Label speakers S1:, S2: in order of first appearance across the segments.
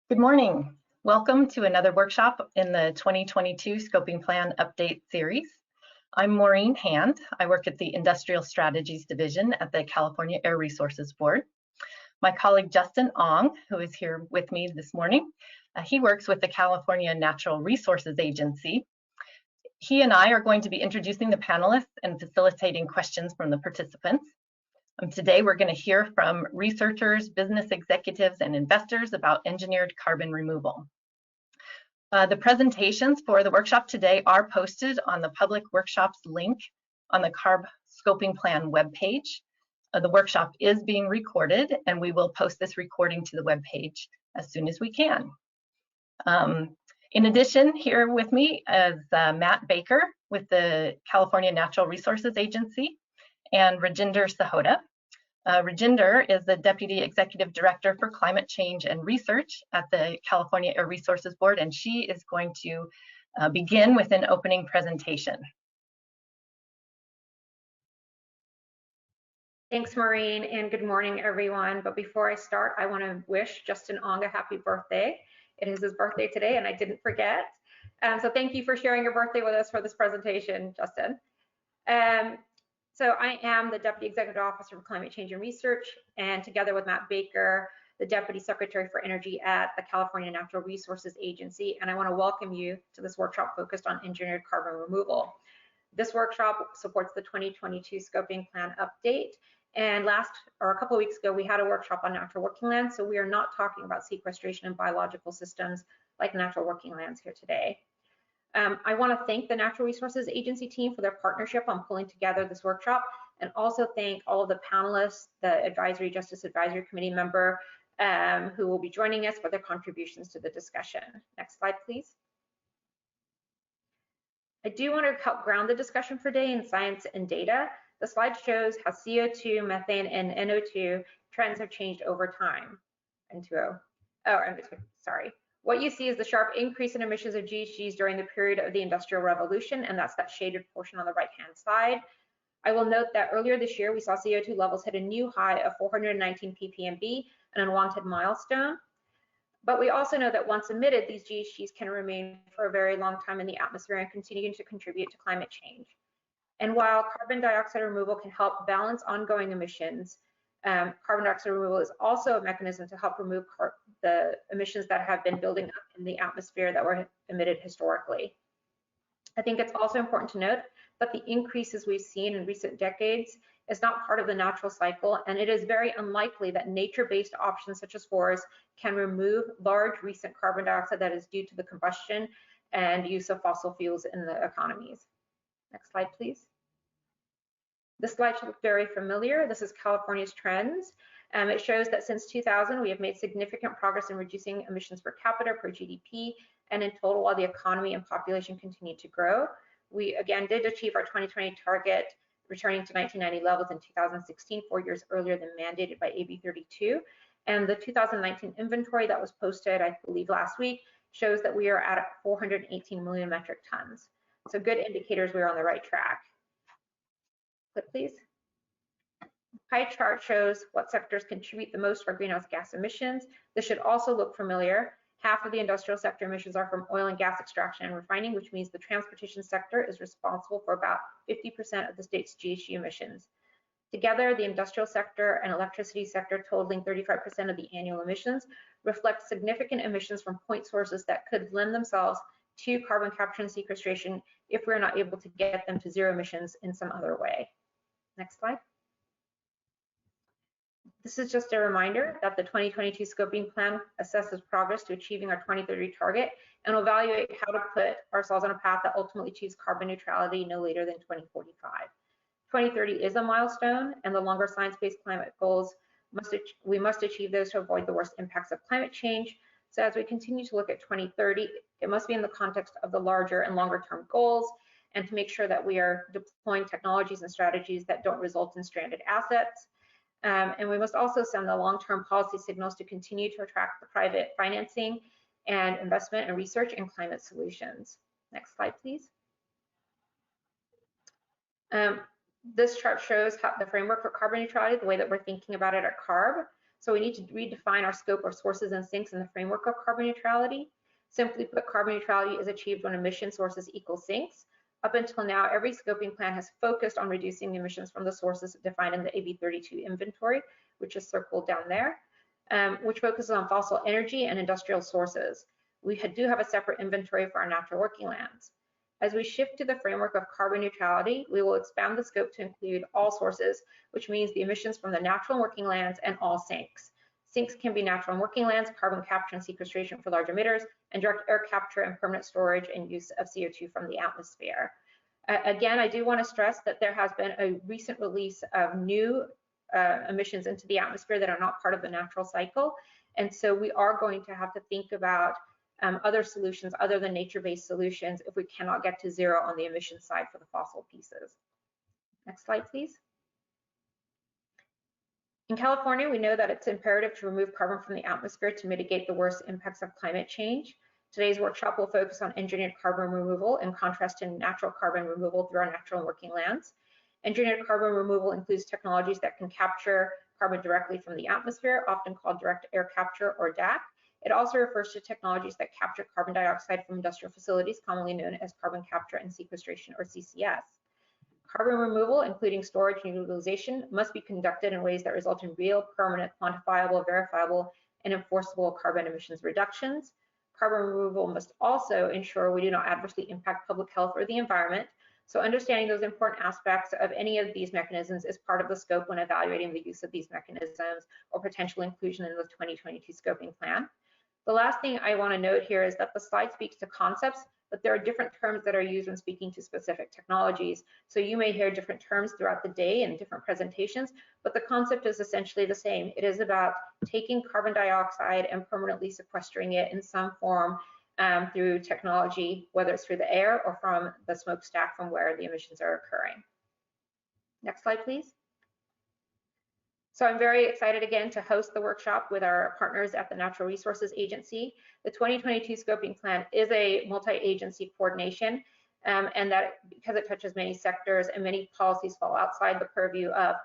S1: Good morning. Welcome to another workshop in the 2022 Scoping Plan Update series. I'm Maureen Hand. I work at the Industrial Strategies Division at the California Air Resources Board. My colleague Justin Ong, who is here with me this morning, he works with the California Natural Resources Agency. He and I are going to be introducing the panelists and facilitating questions from the participants. Today, we're going to hear from researchers, business executives, and investors about engineered carbon removal. The presentations for the workshop today are posted on the public workshops link on the CARB Scoping Plan webpage. The workshop is being recorded, and we will post this recording to the webpage as soon as we can. In addition, here with me is Matt Baker with the California Natural Resources Agency, and Rajinder Sahota. Rajinder is the Deputy Executive Director for Climate Change and Research at the California Air Resources Board, and she is going to begin with an opening presentation.
S2: Thanks, Maureen, and good morning, everyone. But before I start, I want to wish Justin Ong a happy birthday. It is his birthday today, and I didn't forget. So thank you for sharing your birthday with us for this presentation, Justin. So I am the Deputy Executive Officer for Climate Change and Research, and together with Matt Baker, the Deputy Secretary for Energy at the California Natural Resources Agency, and I want to welcome you to this workshop focused on engineered carbon removal. This workshop supports the 2022 Scoping Plan Update, and a couple of weeks ago, we had a workshop on natural working lands, so we are not talking about sequestration and biological systems like natural working lands here today. I want to thank the Natural Resources Agency team for their partnership on pulling together this workshop, and also thank all of the panelists, the Justice Advisory Committee member who will be joining us for their contributions to the discussion. Next slide, please. I do want to help ground the discussion for today in science and data. The slide shows how CO2, methane, and NO2 trends have changed over time. Sorry. What you see is the sharp increase in emissions of GHGs during the period of the Industrial Revolution, and that's that shaded portion on the right-hand side. I will note that earlier this year, we saw CO2 levels hit a new high of 419 ppmb, an unwanted milestone. But we also know that once emitted, these GHGs can remain for a very long time in the atmosphere and continue to contribute to climate change. And while carbon dioxide removal can help balance ongoing emissions, carbon dioxide removal is also a mechanism to help remove the emissions that have been building up in the atmosphere that were emitted historically. I think it's also important to note that the increases we've seen in recent decades is not part of the natural cycle, and it is very unlikely that nature-based options such as forests can remove large recent carbon dioxide that is due to the combustion and use of fossil fuels in the economies. Next slide, please. This slide should look very familiar. This is California's trends. It shows that since 2000, we have made significant progress in reducing emissions per capita, per GDP, and in total, while the economy and population continue to grow. We again did achieve our 2020 target, returning to 1990 levels in 2016, 4 years earlier than mandated by AB 32. And the 2019 inventory that was posted, I believe last week, shows that we are at 418 million metric tons. So good indicators we're on the right track. Click, please. Pie chart shows what sectors contribute the most to our greenhouse gas emissions. This should also look familiar. Half of the industrial sector emissions are from oil and gas extraction and refining, which means the transportation sector is responsible for about 50% of the state's GHG emissions. Together, the industrial sector and electricity sector, totaling 35% of the annual emissions, reflect significant emissions from point sources that could lend themselves to carbon capture and sequestration if we're not able to get them to zero emissions in some other way. Next slide. This is just a reminder that the 2022 Scoping Plan assesses progress to achieving our 2030 target and will evaluate how to put ourselves on a path that ultimately achieves carbon neutrality no later than 2045. 2030 is a milestone, and the longer science-based climate goals, we must achieve those to avoid the worst impacts of climate change. So as we continue to look at 2030, it must be in the context of the larger and longer term goals, and to make sure that we are deploying technologies and strategies that don't result in stranded assets. And we must also send the long-term policy signals to continue to attract the private financing and investment in research and climate solutions. Next slide, please. This chart shows how the framework for carbon neutrality, the way that we're thinking about it at CARB. So we need to redefine our scope of sources and sinks in the framework of carbon neutrality. Simply put, carbon neutrality is achieved when emission sources equal sinks. Up until now, every scoping plan has focused on reducing the emissions from the sources defined in the AB32 inventory, which is circled down there, which focuses on fossil energy and industrial sources. We do have a separate inventory for our natural working lands. As we shift to the framework of carbon neutrality, we will expand the scope to include all sources, which means the emissions from the natural working lands and all sinks. Sinks can be natural and working lands, carbon capture and sequestration for large emitters, and direct air capture and permanent storage and use of CO2 from the atmosphere. Again, I do want to stress that there has been a recent release of new emissions into the atmosphere that are not part of the natural cycle. And so we are going to have to think about other solutions other than nature-based solutions if we cannot get to zero on the emission side for the fossil pieces. Next slide, please. In California, we know that it's imperative to remove carbon from the atmosphere to mitigate the worst impacts of climate change. Today's workshop will focus on engineered carbon removal in contrast to natural carbon removal through our natural and working lands. Engineered carbon removal includes technologies that can capture carbon directly from the atmosphere, often called direct air capture or DAC. It also refers to technologies that capture carbon dioxide from industrial facilities, commonly known as carbon capture and sequestration or CCS. Carbon removal, including storage and utilization, must be conducted in ways that result in real, permanent, quantifiable, verifiable, and enforceable carbon emissions reductions. Carbon removal must also ensure we do not adversely impact public health or the environment. So understanding those important aspects of any of these mechanisms is part of the scope when evaluating the use of these mechanisms or potential inclusion in the 2022 scoping plan. The last thing I want to note here is that the slide speaks to concepts, but there are different terms that are used when speaking to specific technologies. So you may hear different terms throughout the day in different presentations, but the concept is essentially the same. It is about taking carbon dioxide and permanently sequestering it in some form through technology, whether it's through the air or from the smokestack from where the emissions are occurring. Next slide, please. So I'm very excited again to host the workshop with our partners at the Natural Resources Agency. The 2022 scoping plan is a multi-agency coordination, and that because it touches many sectors and many policies fall outside the purview of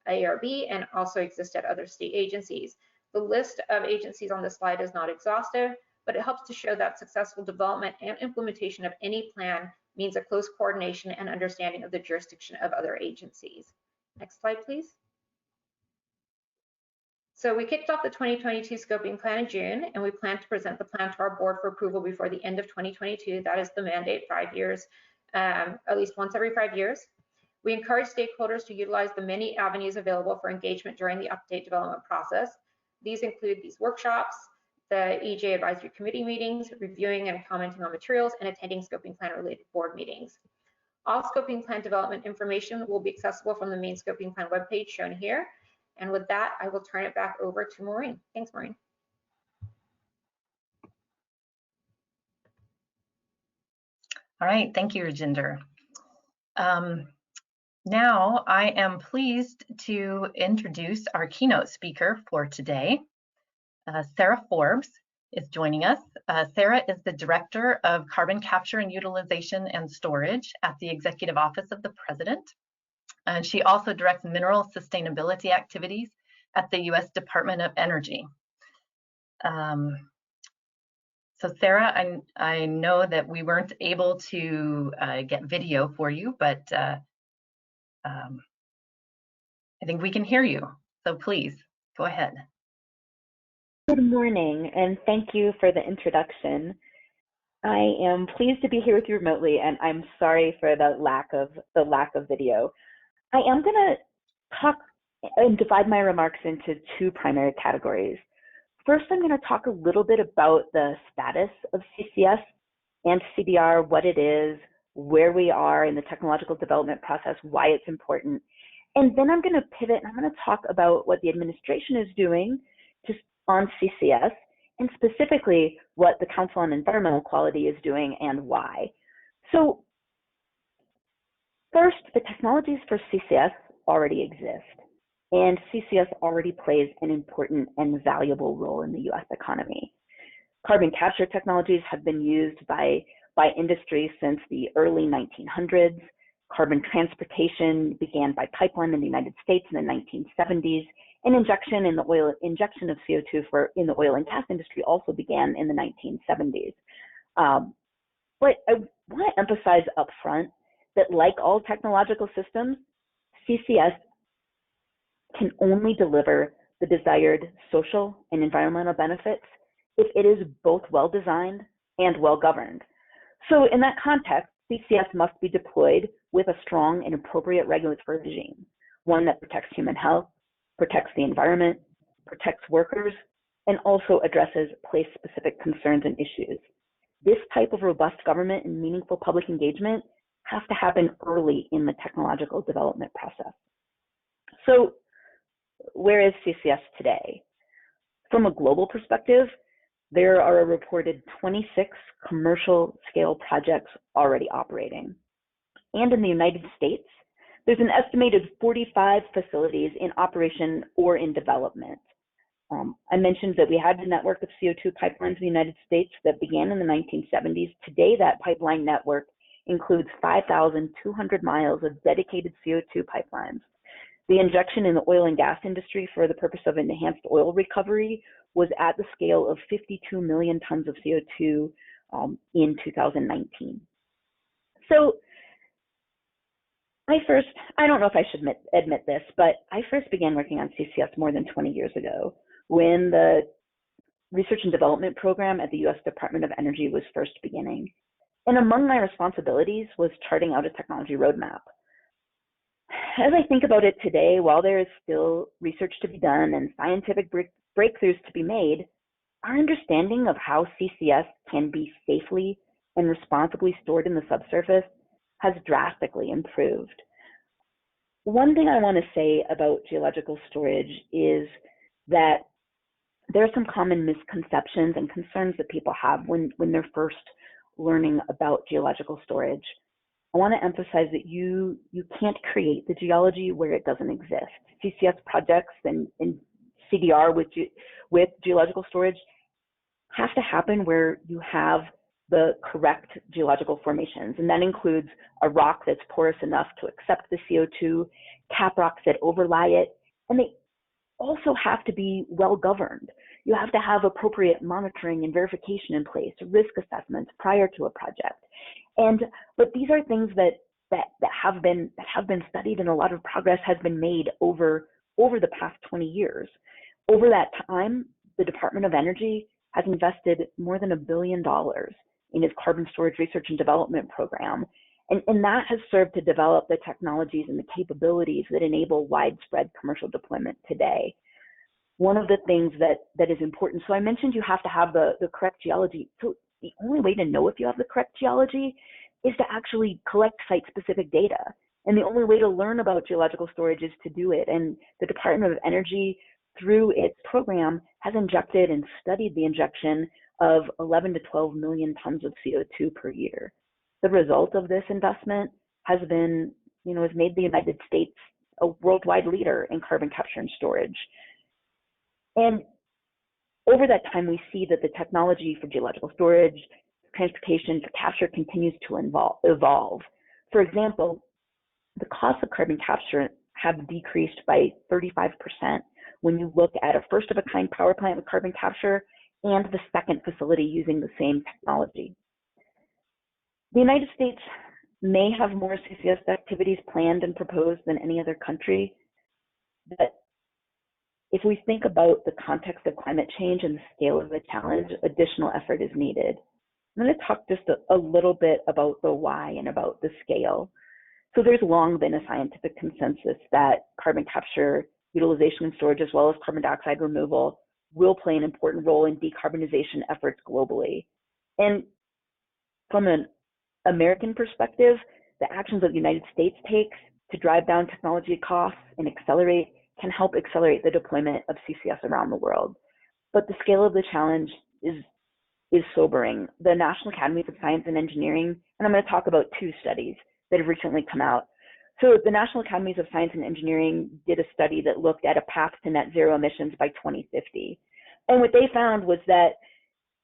S2: ARB and also exist at other state agencies. The list of agencies on this slide is not exhaustive, but it helps to show that successful development and implementation of any plan means a close coordination and understanding of the jurisdiction of other agencies. Next slide, please. So we kicked off the 2022 scoping plan in June, and we plan to present the plan to our board for approval before the end of 2022. That is the mandate, 5 years, at least once every 5 years. We encourage stakeholders to utilize the many avenues available for engagement during the update development process. These include these workshops, the EJ Advisory Committee meetings, reviewing and commenting on materials, and attending scoping plan related board meetings. All scoping plan development information will be accessible from the main scoping plan webpage shown here. And with that, I will turn it back over to Maureen. Thanks, Maureen.
S1: All right, thank you, Rajinder. Now I am pleased to introduce our keynote speaker for today. Sarah Forbes is joining us. Sarah is the Director of Carbon Capture and Utilization and Storage at the Executive Office of the President. And she also directs mineral sustainability activities at the U.S. Department of Energy. So Sarah, I know that we weren't able to get video for you, but I think we can hear you. So please, go ahead.
S3: Good morning, and thank you for the introduction. I am pleased to be here with you remotely, and I'm sorry for the lack of video. I am going to talk and divide my remarks into two primary categories. First, I'm going to talk a little bit about the status of CCS and CBR, what it is, where we are in the technological development process, why it's important. And then I'm going to pivot and I'm going to talk about what the administration is doing on CCS, and specifically what the Council on Environmental Quality is doing and why. So first, the technologies for CCS already exist, and CCS already plays an important and valuable role in the U.S. economy. Carbon capture technologies have been used by industry since the early 1900s. Carbon transportation began by pipeline in the United States in the 1970s, And injection of CO2 in the oil and gas industry also began in the 1970s. But I want to emphasize up front that like all technological systems, CCS can only deliver the desired social and environmental benefits if it is both well-designed and well-governed. So in that context, CCS must be deployed with a strong and appropriate regulatory regime, one that protects human health, protects the environment, protects workers, and also addresses place-specific concerns and issues. This type of robust government and meaningful public engagement has to happen early in the technological development process. So where is CCS today? From a global perspective, there are a reported 26 commercial scale projects already operating. And in the United States, there's an estimated 45 facilities in operation or in development. I mentioned that we had a network of CO2 pipelines in the United States that began in the 1970s. Today, that pipeline network includes 5,200 miles of dedicated CO2 pipelines. The injection in the oil and gas industry for the purpose of enhanced oil recovery was at the scale of 52 million tons of CO2 in 2019. So I don't know if I should admit this, but I first began working on CCS more than 20 years ago when the research and development program at the US Department of Energy was first beginning. And among my responsibilities was charting out a technology roadmap. As I think about it today, while there is still research to be done and scientific breakthroughs to be made, our understanding of how CCS can be safely and responsibly stored in the subsurface has drastically improved. One thing I want to say about geological storage is that there are some common misconceptions and concerns that people have when they're first learning about geological storage. I want to emphasize that you can't create the geology where it doesn't exist. CCS projects and CDR with geological storage have to happen where you have the correct geological formations, and that includes a rock that's porous enough to accept the CO2, cap rocks that overlie it, and they also have to be well governed. You have to have appropriate monitoring and verification in place, risk assessments prior to a project. But these are things that have been studied, and a lot of progress has been made over the past 20 years. Over that time, the Department of Energy has invested more than $1 billion in its carbon storage research and development program. And that has served to develop the technologies and the capabilities that enable widespread commercial deployment today. One of the things that is important, so I mentioned you have to have the correct geology. So the only way to know if you have the correct geology is to actually collect site-specific data. And the only way to learn about geological storage is to do it. And the Department of Energy, through its program, has injected and studied the injection of 11 to 12 million tons of CO2 per year. The result of this investment has been, has made the United States a worldwide leader in carbon capture and storage. And over that time, we see that the technology for geological storage, transportation, for capture continues to evolve. For example, the costs of carbon capture have decreased by 35% when you look at a first-of-a-kind power plant with carbon capture and the second facility using the same technology. The United States may have more CCS activities planned and proposed than any other country, but if we think about the context of climate change and the scale of the challenge, additional effort is needed. I'm going to talk just a little bit about the why and about the scale. So there's long been a scientific consensus that carbon capture, utilization and storage, as well as carbon dioxide removal, will play an important role in decarbonization efforts globally. And from an American perspective, the actions that the United States takes to drive down technology costs and can help accelerate the deployment of CCS around the world. But the scale of the challenge is sobering. The National Academies of Science and Engineering, and I'm going to talk about two studies that have recently come out. So the National Academies of Science and Engineering did a study that looked at a path to net zero emissions by 2050. And what they found was that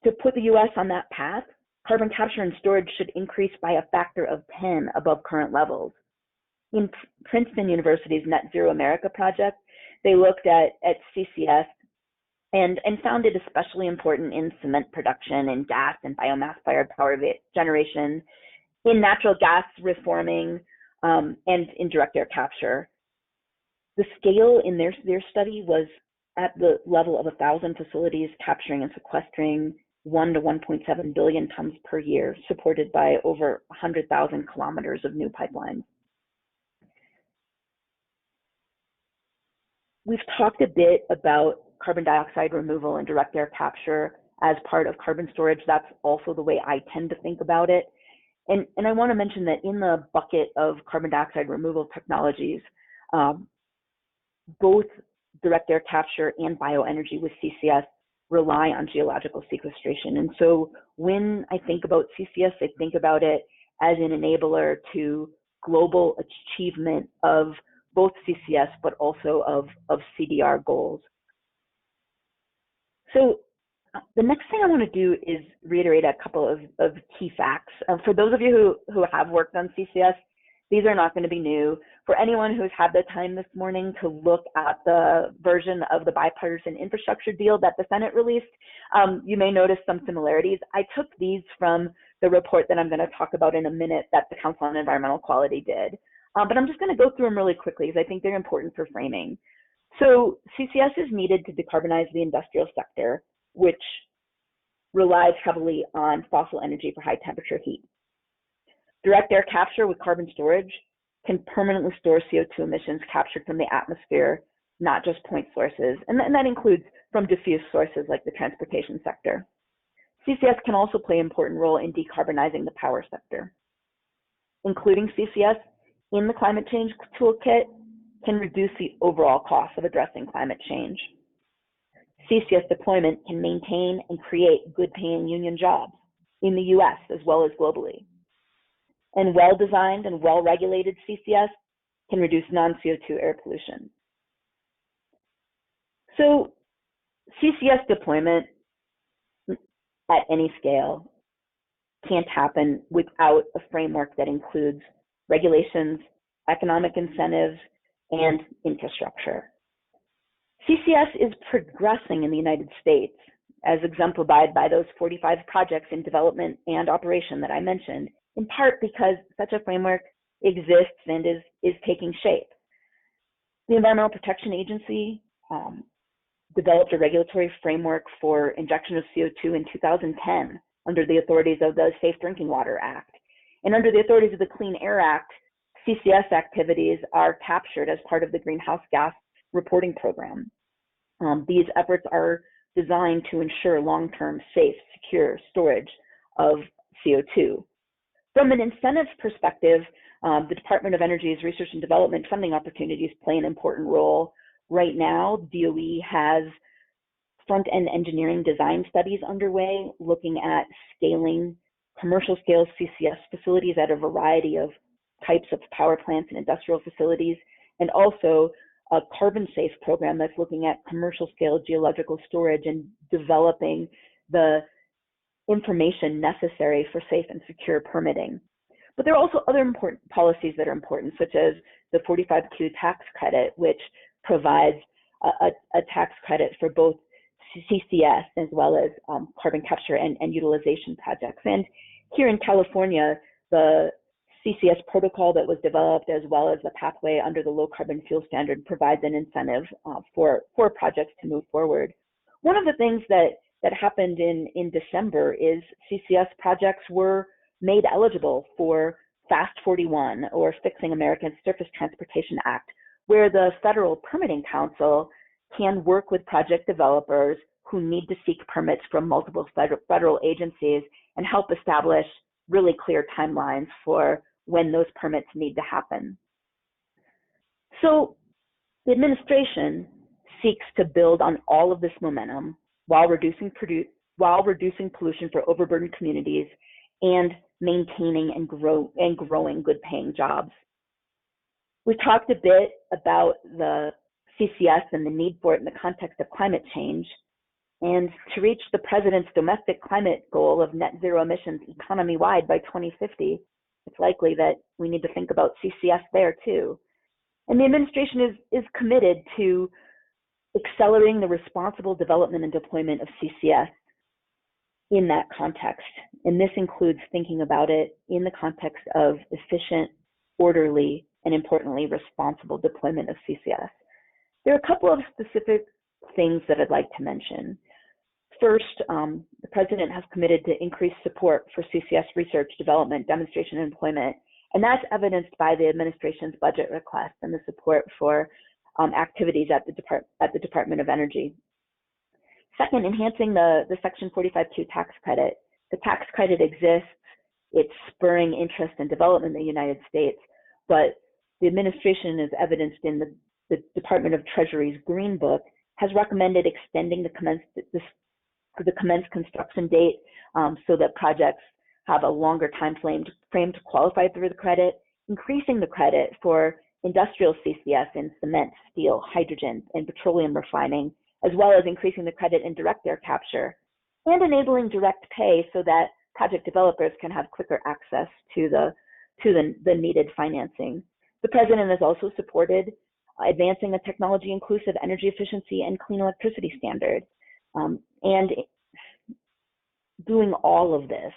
S3: to put the US on that path, carbon capture and storage should increase by a factor of 10 above current levels. In Princeton University's Net Zero America project, they looked at CCS and found it especially important in cement production, in gas and biomass-fired power generation, in natural gas reforming, and in direct air capture. The scale in their study was at the level of 1,000 facilities capturing and sequestering 1 to 1.7 billion tons per year, supported by over 100,000 kilometers of new pipelines. We've talked a bit about carbon dioxide removal and direct air capture as part of carbon storage. That's also the way I tend to think about it. And I want to mention that in the bucket of carbon dioxide removal technologies, both direct air capture and bioenergy with CCS rely on geological sequestration. And so when I think about CCS, I think about it as an enabler to global achievement of both CCS, but also of CDR goals. So the next thing I want to do is reiterate a couple of key facts. For those of you who have worked on CCS, these are not going to be new. For anyone who's had the time this morning to look at the version of the bipartisan infrastructure deal that the Senate released, you may notice some similarities. I took these from the report that I'm going to talk about in a minute that the Council on Environmental Quality did. But I'm just going to go through them really quickly because I think they're important for framing. So CCS is needed to decarbonize the industrial sector, which relies heavily on fossil energy for high temperature heat. Direct air capture with carbon storage can permanently store CO2 emissions captured from the atmosphere, not just point sources, and that includes from diffuse sources like the transportation sector. CCS can also play an important role in decarbonizing the power sector. Including CCS in the climate change toolkit can reduce the overall cost of addressing climate change. CCS deployment can maintain and create good-paying union jobs in the US as well as globally. And well-designed and well-regulated CCS can reduce non-CO2 air pollution. So CCS deployment at any scale can't happen without a framework that includes regulations, economic incentives, and infrastructure. CCS is progressing in the United States, as exemplified by those 45 projects in development and operation that I mentioned, in part because such a framework exists and is taking shape. The Environmental Protection Agency developed a regulatory framework for injection of CO2 in 2010 under the authorities of the Safe Drinking Water Act. And under the authorities of the Clean Air Act, CCS activities are captured as part of the greenhouse gas reporting program. These efforts are designed to ensure long-term, safe, secure storage of CO2. From an incentives perspective, the Department of Energy's research and development funding opportunities play an important role. Right now, DOE has front-end engineering design studies underway looking at scaling commercial-scale CCS facilities at a variety of types of power plants and industrial facilities, and also a carbon-safe program that's looking at commercial-scale geological storage and developing the information necessary for safe and secure permitting. But there are also other important policies that are important, such as the 45Q tax credit, which provides a tax credit for both CCS as well as carbon capture and utilization projects. And here in California, the CCS protocol that was developed, as well as the pathway under the low carbon fuel standard, provides an incentive for projects to move forward. One of the things that happened in December is CCS projects were made eligible for FAST 41, or Fixing America's Surface Transportation Act, where the Federal Permitting Council can work with project developers who need to seek permits from multiple federal agencies and help establish really clear timelines for when those permits need to happen. So the administration seeks to build on all of this momentum while reducing pollution for overburdened communities and maintaining and growing good-paying jobs. We talked a bit about the CCS and the need for it in the context of climate change. And to reach the president's domestic climate goal of net zero emissions economy-wide by 2050, it's likely that we need to think about CCS there too. And the administration is committed to accelerating the responsible development and deployment of CCS in that context. And this includes thinking about it in the context of efficient, orderly, and importantly, responsible deployment of CCS. There are a couple of specific things that I'd like to mention. First, the President has committed to increase support for CCS research, development, demonstration, and deployment, and that's evidenced by the administration's budget request and the support for activities at the Department of Energy. Second, enhancing the Section 45Q tax credit. The tax credit exists, it's spurring interest and development in the United States, but the administration, as evidenced in the Department of Treasury's Green Book, has recommended extending the commence construction date so that projects have a longer time frame to qualify for the credit, increasing the credit for industrial CCS in cement, steel, hydrogen, and petroleum refining, as well as increasing the credit in direct air capture, and enabling direct pay so that project developers can have quicker access to the needed financing. The President has also supported advancing a technology-inclusive energy efficiency and clean electricity standard, and doing all of this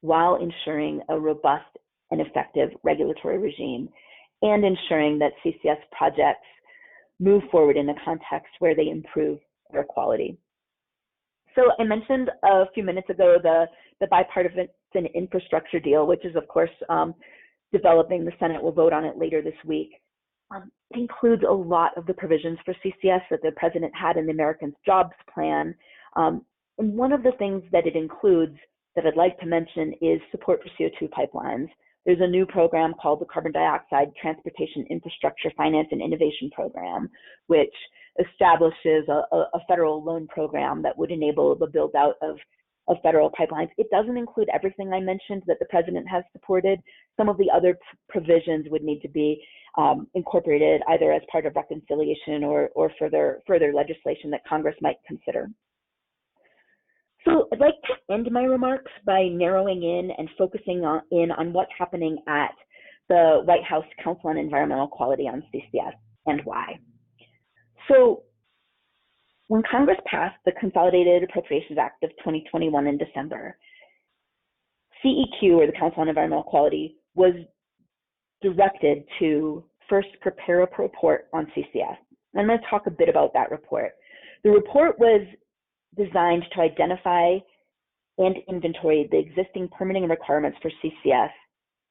S3: while ensuring a robust and effective regulatory regime and ensuring that CCS projects move forward in a context where they improve air quality. So I mentioned a few minutes ago the bipartisan infrastructure deal, which is of course developing. The Senate will vote on it later this week. It includes a lot of the provisions for CCS that the President had in the Americans Jobs Plan. And one of the things that it includes that I'd like to mention is support for CO2 pipelines. There's a new program called the Carbon Dioxide Transportation Infrastructure Finance and Innovation Program, which establishes a federal loan program that would enable the build out of federal pipelines. It doesn't include everything I mentioned that the President has supported. Some of the other provisions would need to be incorporated either as part of reconciliation or further legislation that Congress might consider. So I'd like to end my remarks by narrowing in and focusing on what's happening at the White House Council on Environmental Quality on CCS and why. So when Congress passed the Consolidated Appropriations Act of 2021 in December, CEQ, or the Council on Environmental Quality, was directed to first prepare a report on CCS. And I'm going to talk a bit about that report. The report was designed to identify and inventory the existing permitting requirements for CCS,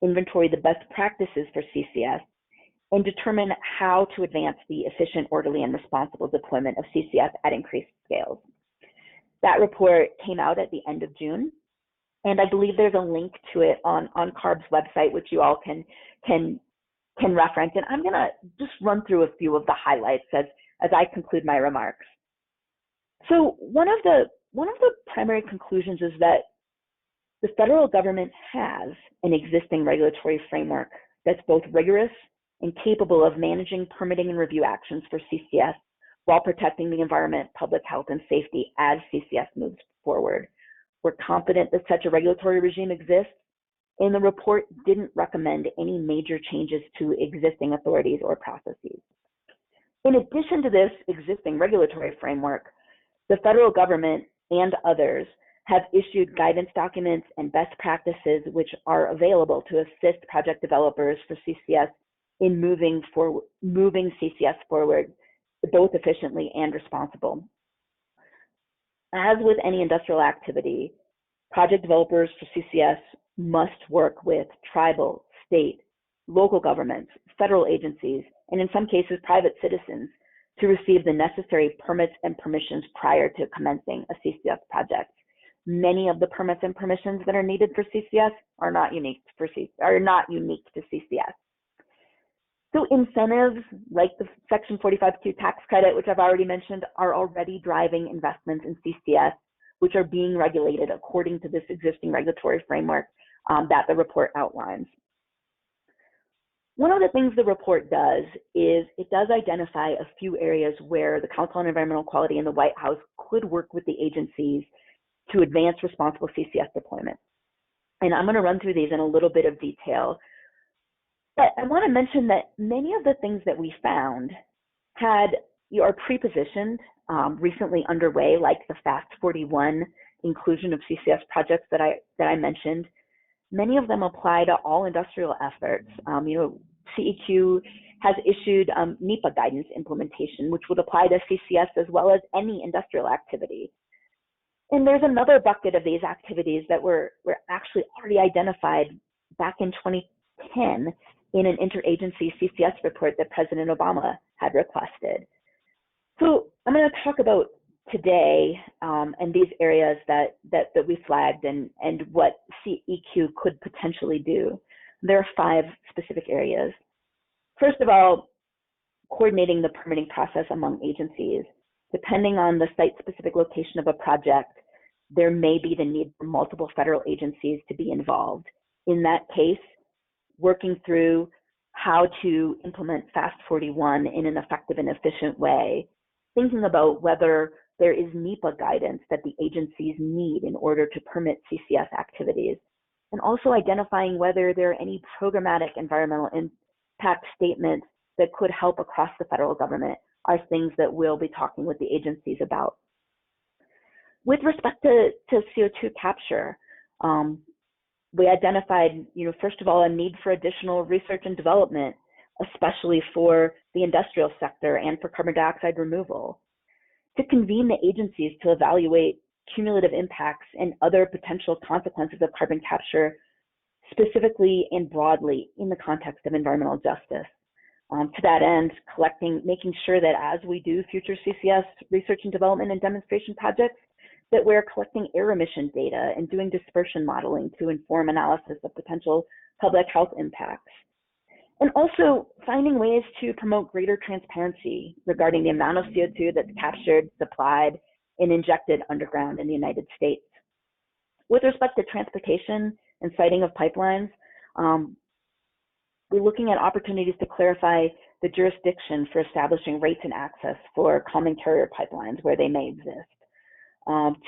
S3: inventory the best practices for CCS, and determine how to advance the efficient, orderly, and responsible deployment of CCS at increased scales. That report came out at the end of June, and I believe there's a link to it on CARB's website, which you all can reference. And I'm gonna just run through a few of the highlights as I conclude my remarks. So one of the primary conclusions is that the federal government has an existing regulatory framework that's both rigorous and capable of managing permitting and review actions for CCS while protecting the environment, public health, and safety as CCS moves forward. We're confident that such a regulatory regime exists, and the report didn't recommend any major changes to existing authorities or processes. In addition to this existing regulatory framework, the federal government and others have issued guidance documents and best practices which are available to assist project developers for CCS in moving CCS forward, both efficiently and responsible. As with any industrial activity, project developers for CCS must work with tribal, state, local governments, federal agencies, and in some cases, private citizens to receive the necessary permits and permissions prior to commencing a CCS project. Many of the permits and permissions that are needed for CCS are not unique to CCS. So incentives like the Section 45Q tax credit, which I've already mentioned, are already driving investments in CCS, which are being regulated according to this existing regulatory framework that the report outlines. One of the things the report does is it does identify a few areas where the Council on Environmental Quality and the White House could work with the agencies to advance responsible CCS deployment. And I'm going to run through these in a little bit of detail. But I want to mention that many of the things that we found had are pre-positioned, recently underway, like the FAST-41 inclusion of CCS projects that I mentioned. Many of them apply to all industrial efforts. CEQ has issued NEPA guidance implementation, which would apply to CCS as well as any industrial activity. And there's another bucket of these activities that were actually already identified back in 2010 in an interagency CCS report that President Obama had requested. So I'm going to talk about today and these areas that we flagged and what CEQ could potentially do. There are 5 specific areas. First of all, coordinating the permitting process among agencies. Depending on the site-specific location of a project, there may be the need for multiple federal agencies to be involved. In that case, working through how to implement FAST-41 in an effective and efficient way, thinking about whether there is NEPA guidance that the agencies need in order to permit CCS activities, and also identifying whether there are any programmatic environmental impact statements that could help across the federal government are things that we'll be talking with the agencies about. With respect to CO2 capture, we identified, first of all, a need for additional research and development, especially for the industrial sector and for carbon dioxide removal. To convene the agencies to evaluate cumulative impacts and other potential consequences of carbon capture, specifically and broadly in the context of environmental justice. To that end, making sure that as we do future CCS research and development and demonstration projects, that we're collecting air emission data and doing dispersion modeling to inform analysis of potential public health impacts. And also finding ways to promote greater transparency regarding the amount of CO2 that's captured, supplied, and injected underground in the United States. With respect to transportation and siting of pipelines, we're looking at opportunities to clarify the jurisdiction for establishing rates and access for common carrier pipelines where they may exist,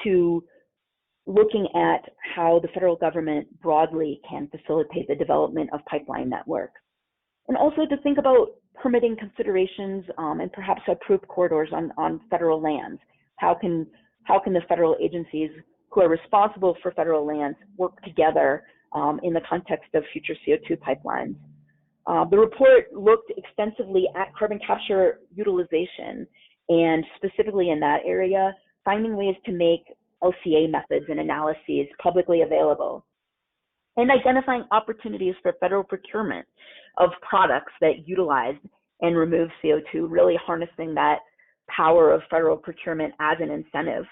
S3: to looking at how the federal government broadly can facilitate the development of pipeline networks, and also to think about permitting considerations and perhaps approved corridors on federal lands. How can the federal agencies who are responsible for federal lands work together in the context of future CO2 pipelines? The report looked extensively at carbon capture utilization, and specifically in that area, finding ways to make LCA methods and analyses publicly available, and identifying opportunities for federal procurement of products that utilize and remove CO2, really harnessing that power of federal procurement as an incentive.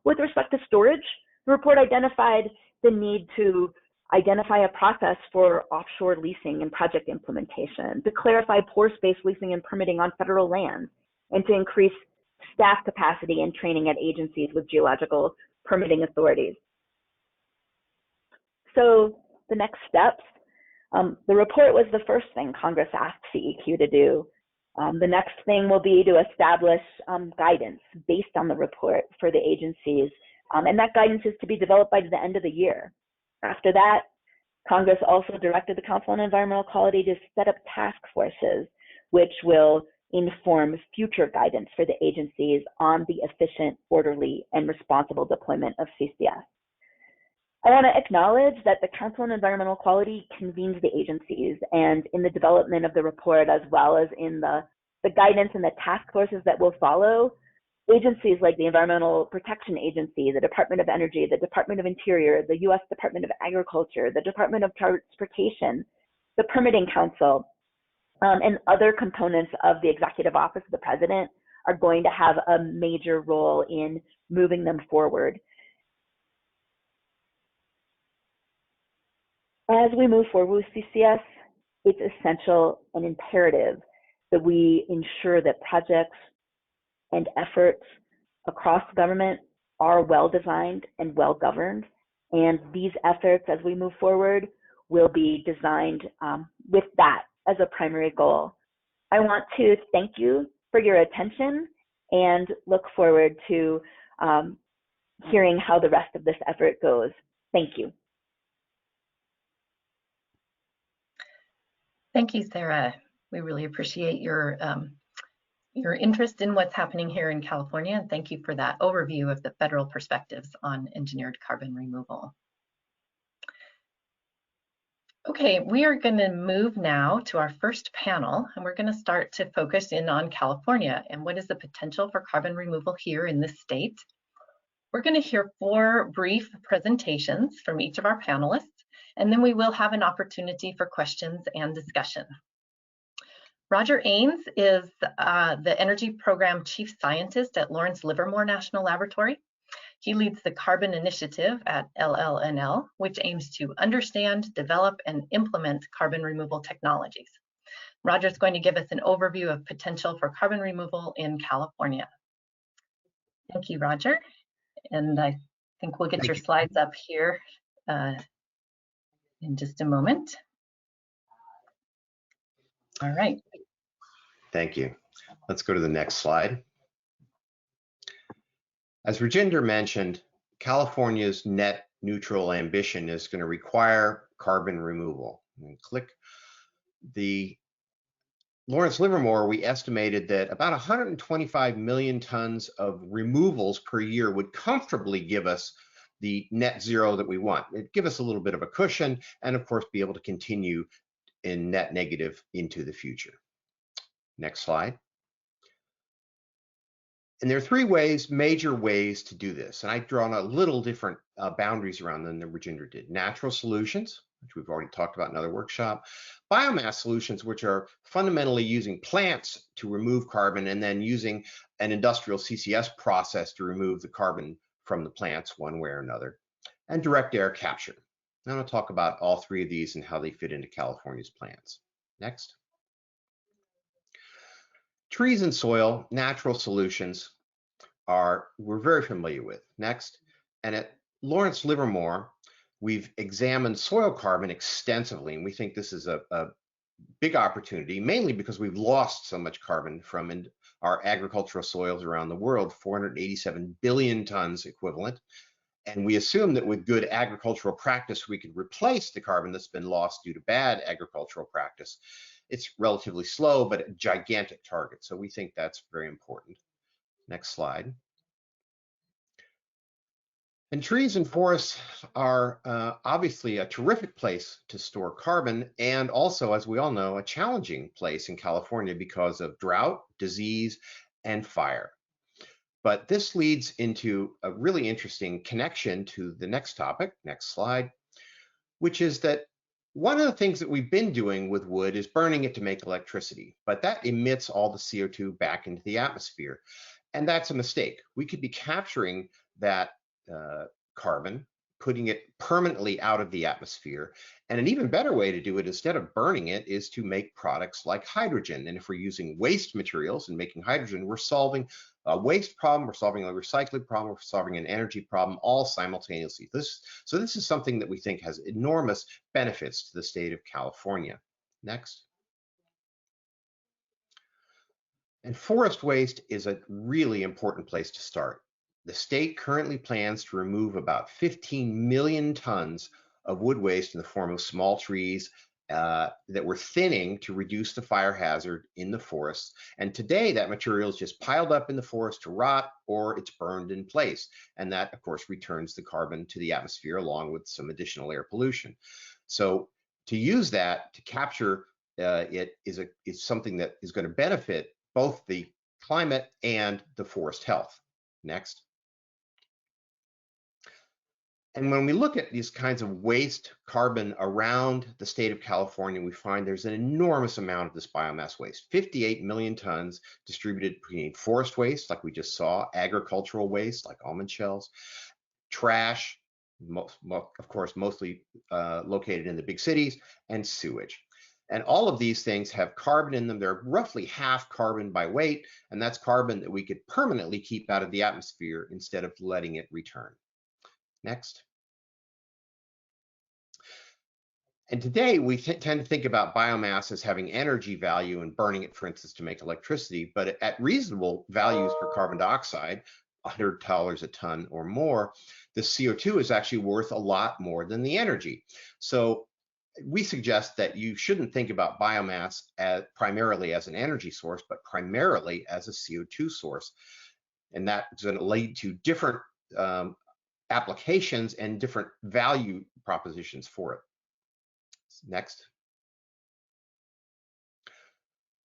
S3: With respect to storage, the report identified the need to identify a process for offshore leasing and project implementation, to clarify pore space leasing and permitting on federal lands, and to increase staff capacity and training at agencies with geological permitting authorities. So the next steps, the report was the first thing Congress asked CEQ to do. The next thing will be to establish guidance based on the report for the agencies, and that guidance is to be developed by the end of the year. After that, Congress also directed the Council on Environmental Quality to set up task forces, which will inform future guidance for the agencies on the efficient, orderly, and responsible deployment of CCS. I want to acknowledge that the Council on Environmental Quality convenes the agencies, and in the development of the report, as well as in the guidance and the task forces that will follow, agencies like the Environmental Protection Agency, the Department of Energy, the Department of Interior, the U.S. Department of Agriculture, the Department of Transportation, the Permitting Council, and other components of the Executive Office of the President are going to have a major role in moving them forward. As we move forward with CCS, it's essential and imperative that we ensure that projects and efforts across government are well designed and well governed. And these efforts, as we move forward, will be designed with that as a primary goal. I want to thank you for your attention and look forward to hearing how the rest of this effort goes. Thank you.
S1: Thank you, Sarah. We really appreciate your your interest in what's happening here in California, and thank you for that overview of the federal perspectives on engineered carbon removal. Okay, we are going to move now to our first panel, and we're going to start to focus in on California and what is the potential for carbon removal here in this state. We're going to hear 4 brief presentations from each of our panelists, and then we will have an opportunity for questions and discussion. Roger Ains is the Energy Program Chief Scientist at Lawrence Livermore National Laboratory. He leads the Carbon Initiative at LLNL, which aims to understand, develop, and implement carbon removal technologies. Roger's going to give us an overview of potential for carbon removal in California. Thank you, Roger. And I think we'll get your slides up here in just a moment. All right.
S4: Thank you. Let's go to the next slide. As Rajinder mentioned, California's net neutral ambition is going to require carbon removal. And click the Lawrence Livermore, we estimated that about 125 million tons of removals per year would comfortably give us the net zero that we want. It'd give us a little bit of a cushion and of course be able to continue in net negative into the future. Next slide. And there are 3 major ways to do this. And I've drawn a little different boundaries around them than Rajinder did. Natural solutions, which we've already talked about in another workshop. Biomass solutions, which are fundamentally using plants to remove carbon and then using an industrial CCS process to remove the carbon from the plants one way or another. And direct air capture. I'm going to talk about all 3 of these and how they fit into California's plans. Next. Trees and soil, natural solutions we're very familiar with. Next. And at Lawrence Livermore, we've examined soil carbon extensively, and we think this is a big opportunity, mainly because we've lost so much carbon from our agricultural soils around the world, 487 billion tons equivalent. And we assume that with good agricultural practice, we could replace the carbon that's been lost due to bad agricultural practice. It's relatively slow, but a gigantic target. So we think that's very important. Next slide. And trees and forests are obviously a terrific place to store carbon, and also, as we all know, a challenging place in California because of drought, disease, and fire. But this leads into a really interesting connection to the next topic, next slide, which is that one of the things that we've been doing with wood is burning it to make electricity, but that emits all the CO2 back into the atmosphere. And that's a mistake. We could be capturing that carbon, putting it permanently out of the atmosphere. And an even better way to do it, instead of burning it, is to make products like hydrogen. And if we're using waste materials and making hydrogen, we're solving a waste problem, we're solving a recycling problem, we're solving an energy problem, all simultaneously. So this is something that we think has enormous benefits to the state of California. Next. And forest waste is a really important place to start. The state currently plans to remove about 15 million tons of wood waste in the form of small trees that we're thinning to reduce the fire hazard in the forests. And today that material is just piled up in the forest to rot, or it's burned in place. And that, of course, returns the carbon to the atmosphere along with some additional air pollution. So to use that to capture it is something that is going to benefit both the climate and the forest health. Next. And when we look at these kinds of waste carbon around the state of California, we find there's an enormous amount of this biomass waste, 58 million tons distributed between forest waste, like we just saw, agricultural waste, like almond shells, trash, of course, mostly located in the big cities, and sewage. And all of these things have carbon in them. They're roughly half carbon by weight, and that's carbon that we could permanently keep out of the atmosphere instead of letting it return. Next. And today we tend to think about biomass as having energy value and burning it, for instance, to make electricity, but at reasonable values for carbon dioxide, $100 a ton or more, the CO2 is actually worth a lot more than the energy. So we suggest that you shouldn't think about biomass primarily as an energy source, but primarily as a CO2 source. And that's going to lead to different applications and different value propositions for it. Next.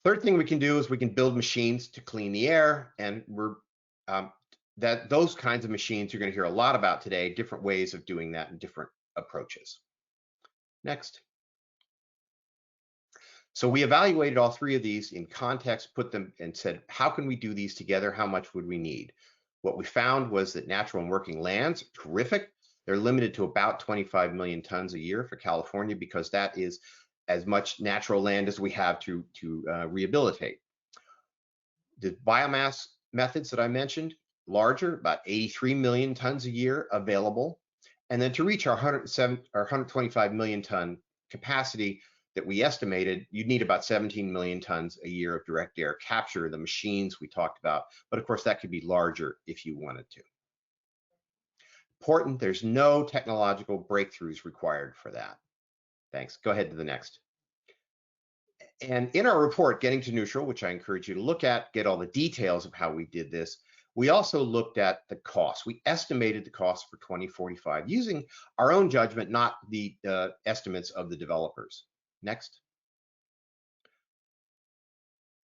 S4: Third thing we can do is we can build machines to clean the air, and those kinds of machines you're going to hear a lot about today, different ways of doing that and different approaches. Next. So we evaluated all three of these in context, put them and said, how can we do these together? How much would we need? What we found was that natural and working lands are terrific. They're limited to about 25 million tons a year for California because that is as much natural land as we have to rehabilitate. The biomass methods that I mentioned, larger, about 83 million tons a year available. And then to reach our 125 million ton capacity that we estimated, you'd need about 17 million tons a year of direct air capture, the machines we talked about. But of course, that could be larger if you wanted to. Important, there's no technological breakthroughs required for that. Thanks. Go ahead to the next. And in our report, Getting to Neutral, which I encourage you to look at, get all the details of how we did this, we also looked at the cost. We estimated the cost for 2045 using our own judgment, not the estimates of the developers. Next.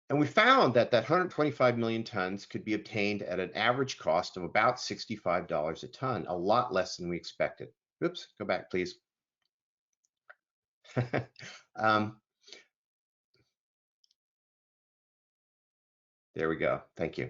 S4: And we found that 125 million tons could be obtained at an average cost of about $65 a ton, a lot less than we expected. Oops, go back, please. There we go. Thank you.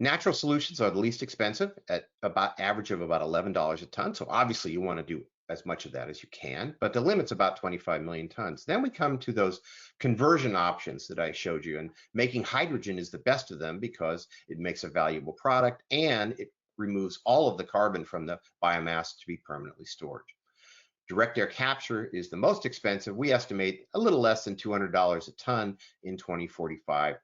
S4: Natural solutions are the least expensive at about average of about $11 a ton. So obviously you want to do as much of that as you can, but the limit's about 25 million tons. Then we come to those conversion options that I showed you, and making hydrogen is the best of them because it makes a valuable product and it removes all of the carbon from the biomass to be permanently stored. Direct air capture is the most expensive. We estimate a little less than $200 a ton in 2045.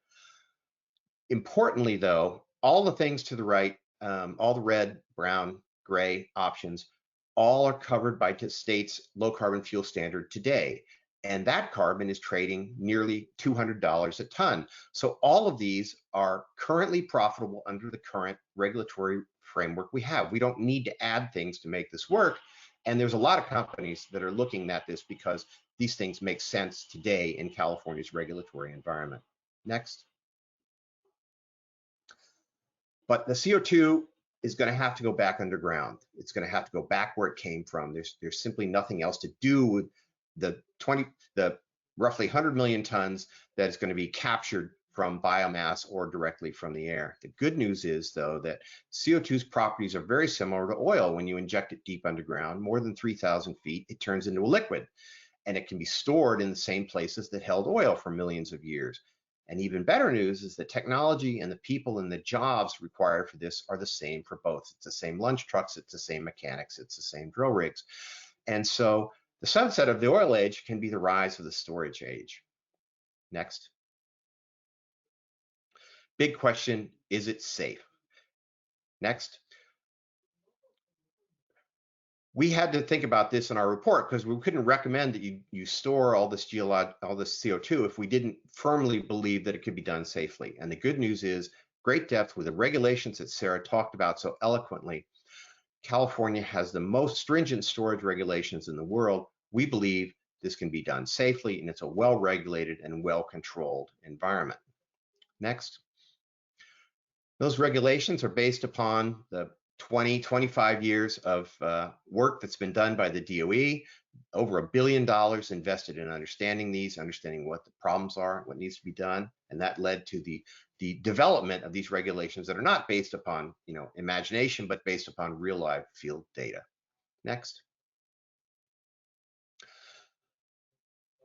S4: Importantly, though, all the things to the right, all the red, brown, gray options, all are covered by the state's low carbon fuel standard today. And that carbon is trading nearly $200 a ton. So all of these are currently profitable under the current regulatory framework we have. We don't need to add things to make this work. And there's a lot of companies that are looking at this because these things make sense today in California's regulatory environment. Next. But the CO2 is going to have to go back underground. It's going to have to go back where it came from. There's simply nothing else to do with the roughly 100 million tons that is going to be captured from biomass or directly from the air. The good news is, though, that CO2's properties are very similar to oil. When you inject it deep underground, more than 3,000 feet, it turns into a liquid, and it can be stored in the same places that held oil for millions of years. And even better news is the technology and the people and the jobs required for this are the same for both. It's the same lunch trucks, it's the same mechanics, it's the same drill rigs. And so the sunset of the oil age can be the rise of the storage age. Next. Big question, is it safe? Next. We had to think about this in our report because we couldn't recommend that you store all this CO2 if we didn't firmly believe that it could be done safely. And the good news is, great depth with the regulations that Sarah talked about so eloquently. California has the most stringent storage regulations in the world. We believe this can be done safely, and it's a well-regulated and well-controlled environment. Next. Those regulations are based upon the 25 years of work that's been done by the DOE, over $1 billion invested in understanding these, understanding what the problems are, what needs to be done, and that led to the development of these regulations that are not based upon imagination, but based upon real live field data. Next.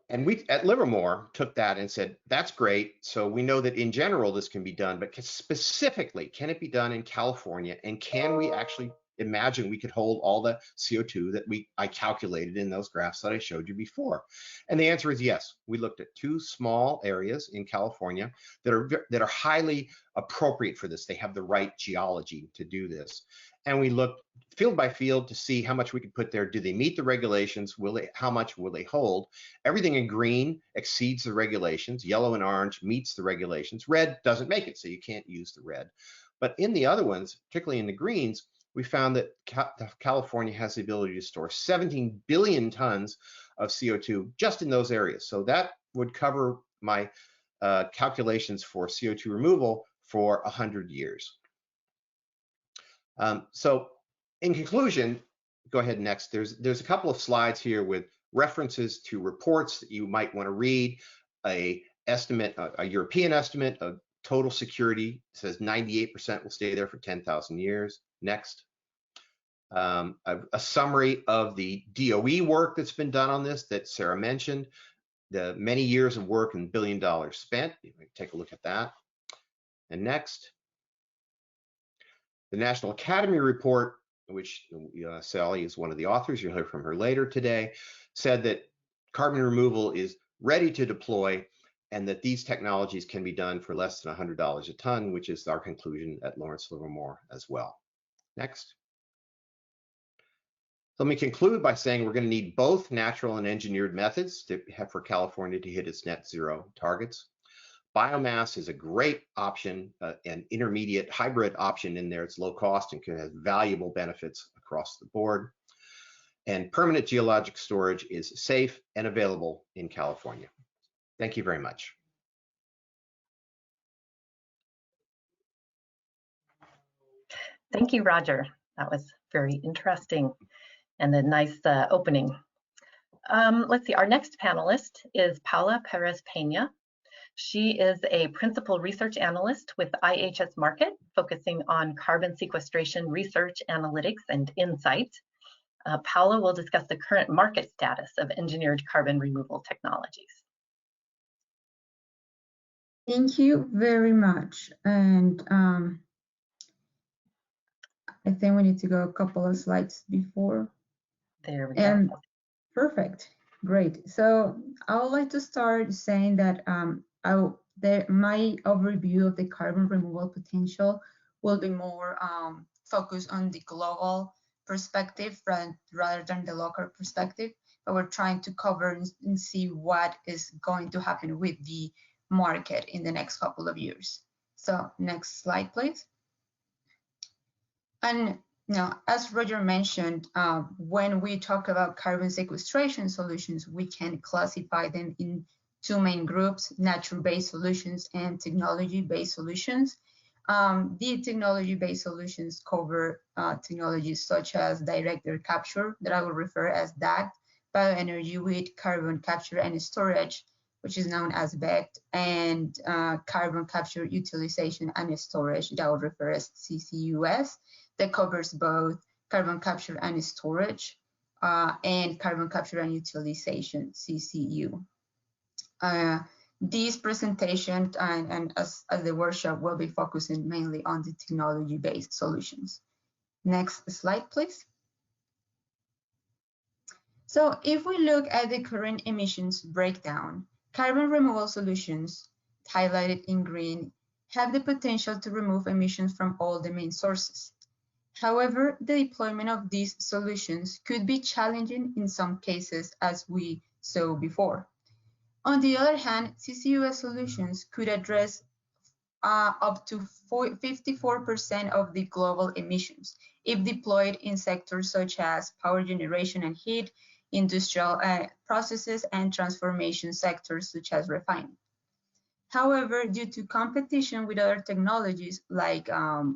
S4: And we at Livermore took that and said, that's great. So we know that in general this can be done, but specifically, can it be done in California? And can we actually imagine we could hold all the CO2 that I calculated in those graphs that I showed you before? And the answer is yes. We looked at 2 small areas in California that are highly appropriate for this. They have the right geology to do this. and we looked field by field to see how much we could put there. Do they meet the regulations? How much will they hold? Everything in green exceeds the regulations. Yellow and orange meets the regulations. Red doesn't make it, so you can't use the red. But in the other ones, particularly in the greens, we found that California has the ability to store 17 billion tons of CO2 just in those areas. So that would cover my calculations for CO2 removal for 100 years. So in conclusion, go ahead next. There's a couple of slides here with references to reports that you might want to read. A European estimate of total security says 98% will stay there for 10,000 years. Next. A summary of the DOE work that's been done on this that Sarah mentioned, the many years of work and $1 billion spent. Take a look at that. And next, the National Academy report, which Sally is one of the authors, you'll hear from her later today, said that carbon removal is ready to deploy and that these technologies can be done for less than $100 a ton, which is our conclusion at Lawrence Livermore as well. Next. So let me conclude by saying we're going to need both natural and engineered methods for California to hit its net zero targets. Biomass is a great option, an intermediate hybrid option in there. It's low cost and can have valuable benefits across the board. And permanent geologic storage is safe and available in California. Thank you very much.
S1: Thank you, Roger. That was very interesting and a nice opening. Let's see, our next panelist is Paula Perez-Pena. She is a principal research analyst with IHS Markit, focusing on carbon sequestration research, analytics, and insight. Paula will discuss the current market status of engineered carbon removal technologies.
S5: Thank you very much. And I think we need to go a couple of slides before.
S1: There we go.
S5: Perfect. Great. So I would like to start saying that my overview of the carbon removal potential will be more focused on the global perspective rather than the local perspective. But we're trying to cover and see what is going to happen with the market in the next couple of years. So next slide, please. And now, as Roger mentioned, when we talk about carbon sequestration solutions, we can classify them in two main groups: natural-based solutions and technology-based solutions. The technology-based solutions cover technologies such as direct air capture, that I will refer as DAC, bioenergy with carbon capture and storage, which is known as BECT, and carbon capture utilization and storage, that I will refer as CCUS, that covers both carbon capture and storage and carbon capture and utilization, CCU. This presentation and as the workshop will be focusing mainly on the technology-based solutions. Next slide, please. So if we look at the current emissions breakdown, carbon removal solutions, highlighted in green, have the potential to remove emissions from all the main sources. However, the deployment of these solutions could be challenging in some cases, as we saw before. On the other hand, CCUS solutions could address up to 54% of the global emissions if deployed in sectors such as power generation and heat, industrial processes, and transformation sectors such as refining. However, due to competition with other technologies like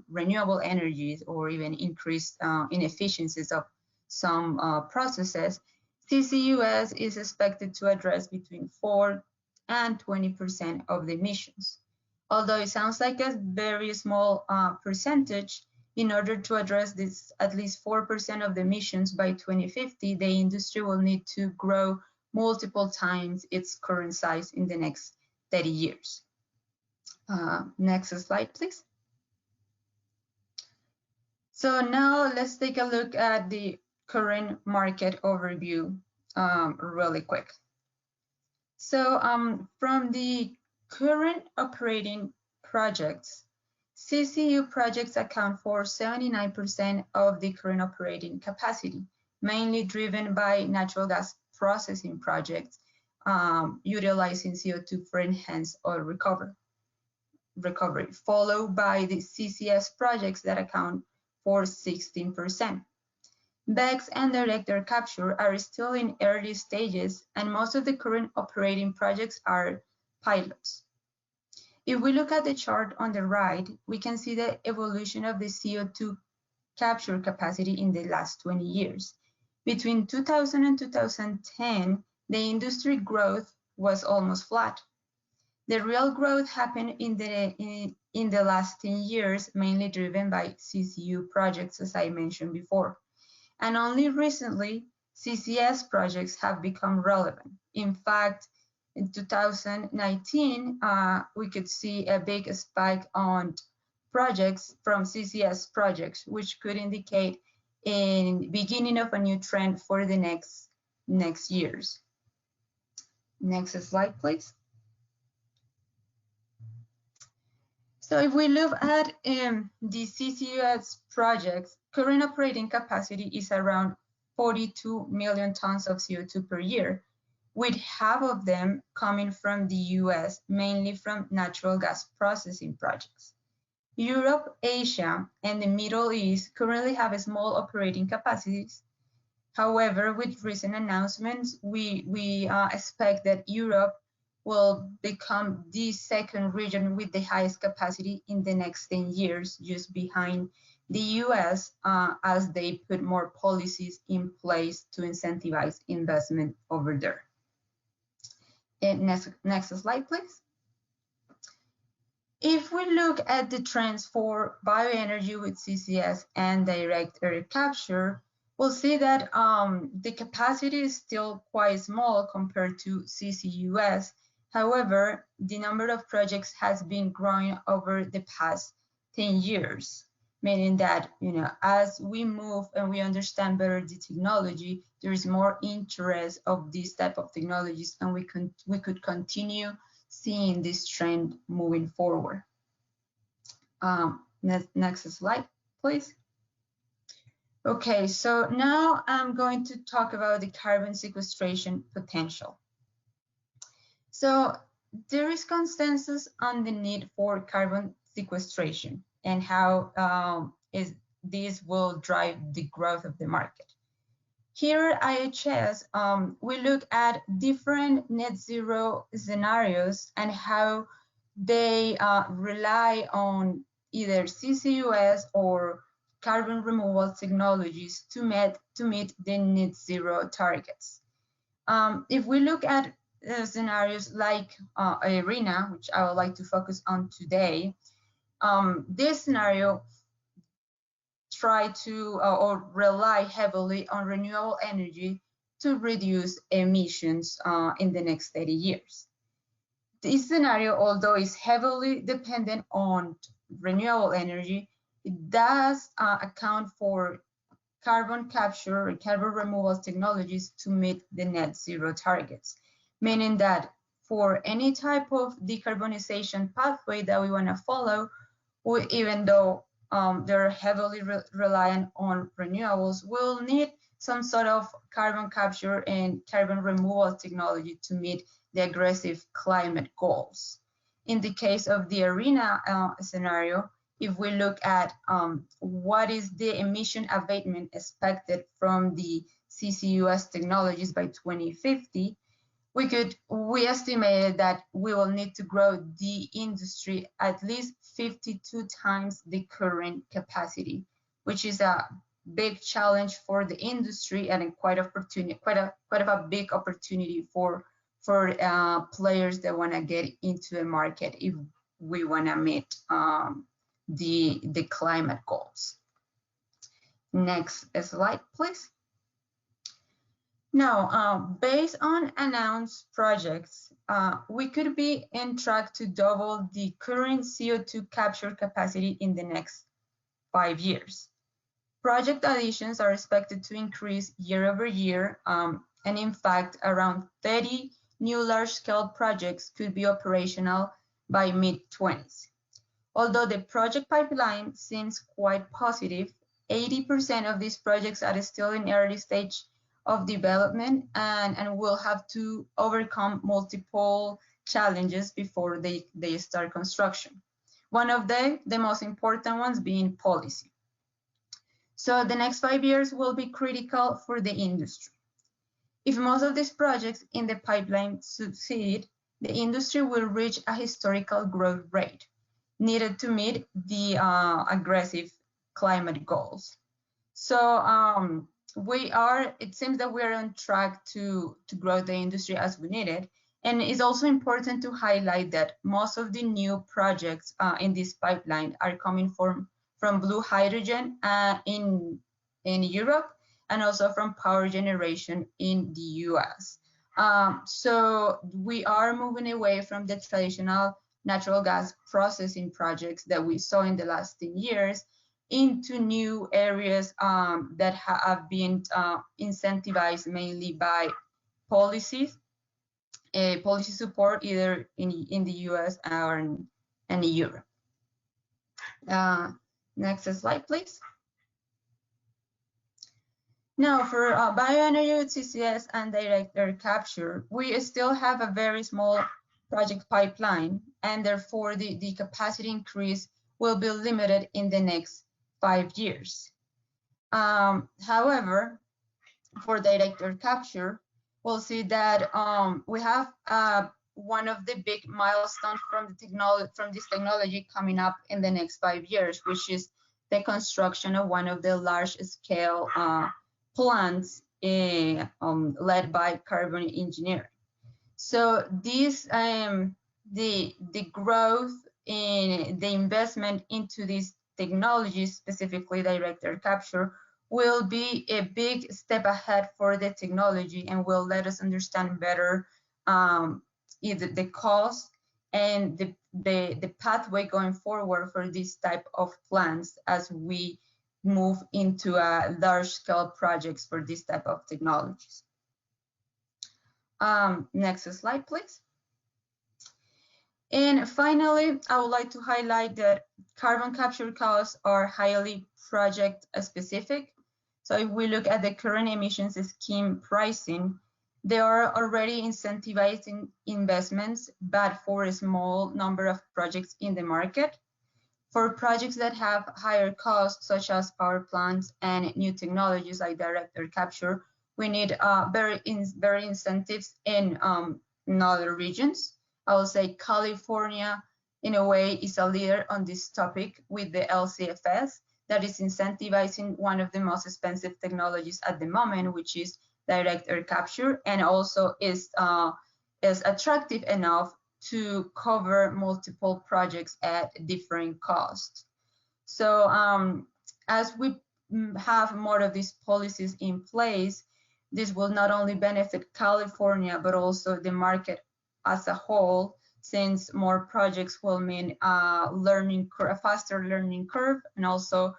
S5: renewable energies or even increased inefficiencies of some processes, CCUS is expected to address between 4 and 20% of the emissions. Although it sounds like a very small percentage, in order to address this at least 4% of the emissions by 2050, the industry will need to grow multiple times its current size in the next 30 years. Next slide, please. So now let's take a look at the current market overview really quick. So from the current operating projects, CCU projects account for 79% of the current operating capacity, mainly driven by natural gas processing projects utilizing CO2 for enhanced oil recovery, followed by the CCS projects that account for 16%. BECCS and direct air capture are still in early stages, and most of the current operating projects are pilots. If we look at the chart on the right, we can see the evolution of the CO2 capture capacity in the last 20 years. Between 2000 and 2010, the industry growth was almost flat. The real growth happened in the last 10 years, mainly driven by CCU projects, as I mentioned before. And only recently, CCS projects have become relevant. In fact, in 2019, we could see a big spike on projects from CCS projects, which could indicate a beginning of a new trend for the next years. Next slide, please. So if we look at the CCUS projects, current operating capacity is around 42 million tons of CO2 per year, with half of them coming from the US, mainly from natural gas processing projects. Europe, Asia, and the Middle East currently have small operating capacities. However, with recent announcements, we expect that Europe will become the second region with the highest capacity in the next 10 years, just behind the US, as they put more policies in place to incentivize investment over there. And next slide, please. If we look at the trends for bioenergy with CCS and direct air capture, we'll see that the capacity is still quite small compared to CCUS. However, the number of projects has been growing over the past 10 years, meaning that, as we move and we understand better the technology, there is more interest of these type of technologies, and we could continue seeing this trend moving forward. Next slide, please. Okay, so now I'm going to talk about the carbon sequestration potential. So there is consensus on the need for carbon sequestration and how this will drive the growth of the market. Here at IHS, we look at different net zero scenarios and how they rely on either CCUS or carbon removal technologies to meet the net zero targets. If we look at scenarios like ARENA, which I would like to focus on today, this scenario try to or rely heavily on renewable energy to reduce emissions in the next 30 years. This scenario, although is heavily dependent on renewable energy, it does account for carbon capture and carbon removal technologies to meet the net zero targets, meaning that for any type of decarbonization pathway that we want to follow, even though they're heavily reliant on renewables, we'll need some sort of carbon capture and carbon removal technology to meet the aggressive climate goals. In the case of the ARENA scenario, if we look at what is the emission abatement expected from the CCUS technologies by 2050, we estimated that we will need to grow the industry at least 52 times the current capacity, which is a big challenge for the industry and quite a big opportunity for players that want to get into the market if we want to meet the climate goals. Next slide, please. Now, based on announced projects, we could be on track to double the current CO2 capture capacity in the next 5 years. Project additions are expected to increase year over year, and in fact, around 30 new large-scale projects could be operational by mid-20s. Although the project pipeline seems quite positive, 80% of these projects are still in early stage of development and will have to overcome multiple challenges before they start construction. One of the most important ones being policy. So the next 5 years will be critical for the industry. If most of these projects in the pipeline succeed, the industry will reach a historical growth rate needed to meet the aggressive climate goals. So it seems that we're on track to grow the industry as we need it. And it's also important to highlight that most of the new projects in this pipeline are coming from blue hydrogen in Europe, and also from power generation in the US. So we are moving away from the traditional natural gas processing projects that we saw in the last 10 years into new areas that have been incentivized mainly by policy support, either in the US or in Europe. Next slide, please. Now, for bioenergy with CCS and direct air capture, we still have a very small project pipeline, and therefore the capacity increase will be limited in the next 5 years. However, for direct air capture, we'll see that we have one of the big milestones from this technology coming up in the next 5 years, which is the construction of one of the large-scale plants led by carbon engineering. So this the growth in the investment into these technologies, specifically direct air capture, will be a big step ahead for the technology and will let us understand better either the cost and the pathway going forward for this type of plants as we move into large-scale projects for this type of technologies. Next slide, please. And finally, I would like to highlight that carbon capture costs are highly project specific. So if we look at the current emissions scheme pricing, they are already incentivizing investments, but for a small number of projects in the market. For projects that have higher costs, such as power plants and new technologies like direct air capture, we need very incentives in other regions. I will say California, in a way, is a leader on this topic with the LCFS that is incentivizing one of the most expensive technologies at the moment, which is direct air capture, and also is attractive enough to cover multiple projects at different costs. So as we have more of these policies in place, this will not only benefit California, but also the market as a whole, since more projects will mean a faster learning curve, and also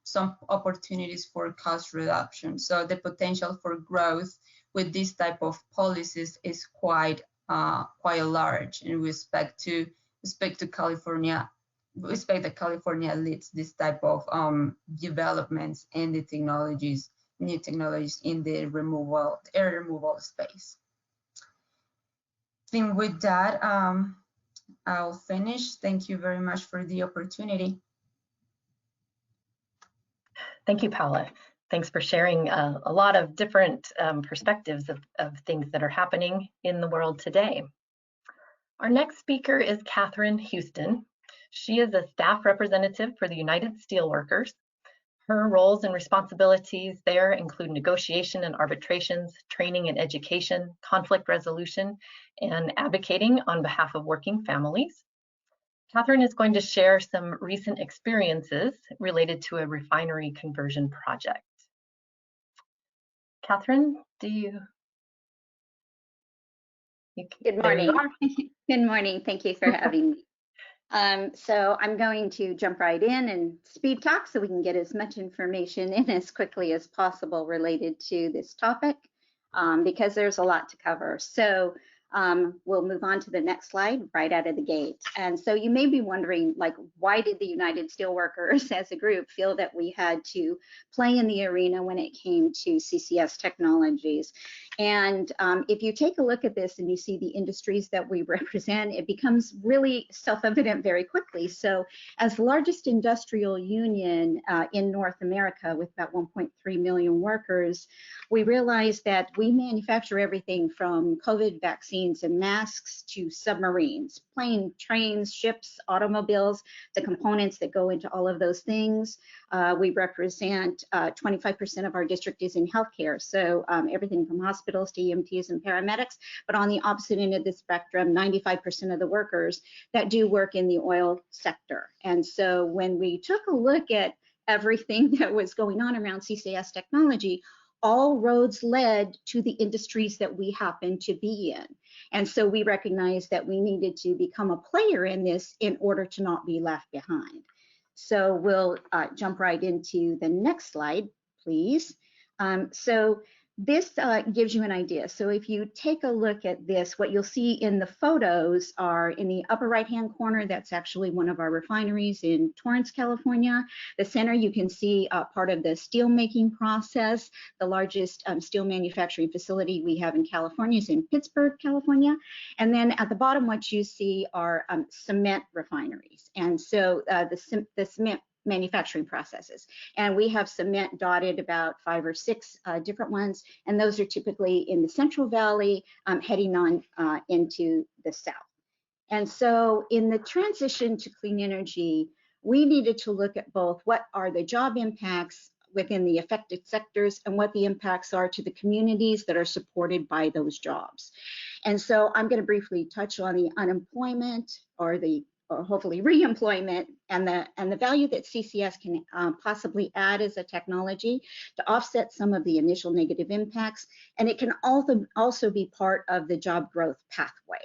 S5: some opportunities for cost reduction. So the potential for growth with this type of policies is quite large, and we expect that California leads this type of developments and the technologies, new technologies in the air removal space. I think with that, I'll finish. Thank you very much for the opportunity.
S1: Thank you, Paula. Thanks for sharing a lot of different perspectives of things that are happening in the world today. Our next speaker is Catherine Houston. She is a staff representative for the United Steelworkers. Her roles and responsibilities there include negotiation and arbitrations, training and education, conflict resolution, and advocating on behalf of working families. Catherine is going to share some recent experiences related to a refinery conversion project. Catherine, Good
S6: morning. Good morning. Thank you for having me. So I'm going to jump right in and speed talk so we can get as much information in as quickly as possible related to this topic, because there's a lot to cover. So We'll move on to the next slide right out of the gate. And so you may be wondering, like, why did the United Steelworkers as a group feel that we had to play in the arena when it came to CCS technologies? And if you take a look at this and you see the industries that we represent, it becomes really self-evident very quickly. So as the largest industrial union in North America with about 1.3 million workers, we realized that we manufacture everything from COVID vaccines and masks to submarines, planes, trains, ships, automobiles, the components that go into all of those things. We represent 25% of our district is in healthcare, so everything from hospitals to EMTs and paramedics. But on the opposite end of the spectrum, 95% of the workers that do work in the oil sector. And so when we took a look at everything that was going on around CCS technology, all roads led to the industries that we happen to be in. And so we recognized that we needed to become a player in this in order to not be left behind. So we'll jump right into the next slide, please. So this gives you an idea. So if you take a look at this, what you'll see in the photos are in the upper right-hand corner, that's actually one of our refineries in Torrance, California. The center, you can see part of the steel making process. The largest steel manufacturing facility we have in California is in Pittsburgh, California. And then at the bottom, what you see are cement refineries. And so the cement manufacturing processes. And we have cement dotted about 5 or 6 different ones, and those are typically in the Central Valley, heading on into the south. And so in the transition to clean energy, we needed to look at both what are the job impacts within the affected sectors and what the impacts are to the communities that are supported by those jobs. And so I'm going to briefly touch on the unemployment or hopefully re-employment and the value that CCS can possibly add as a technology to offset some of the initial negative impacts. And it can also be part of the job growth pathway.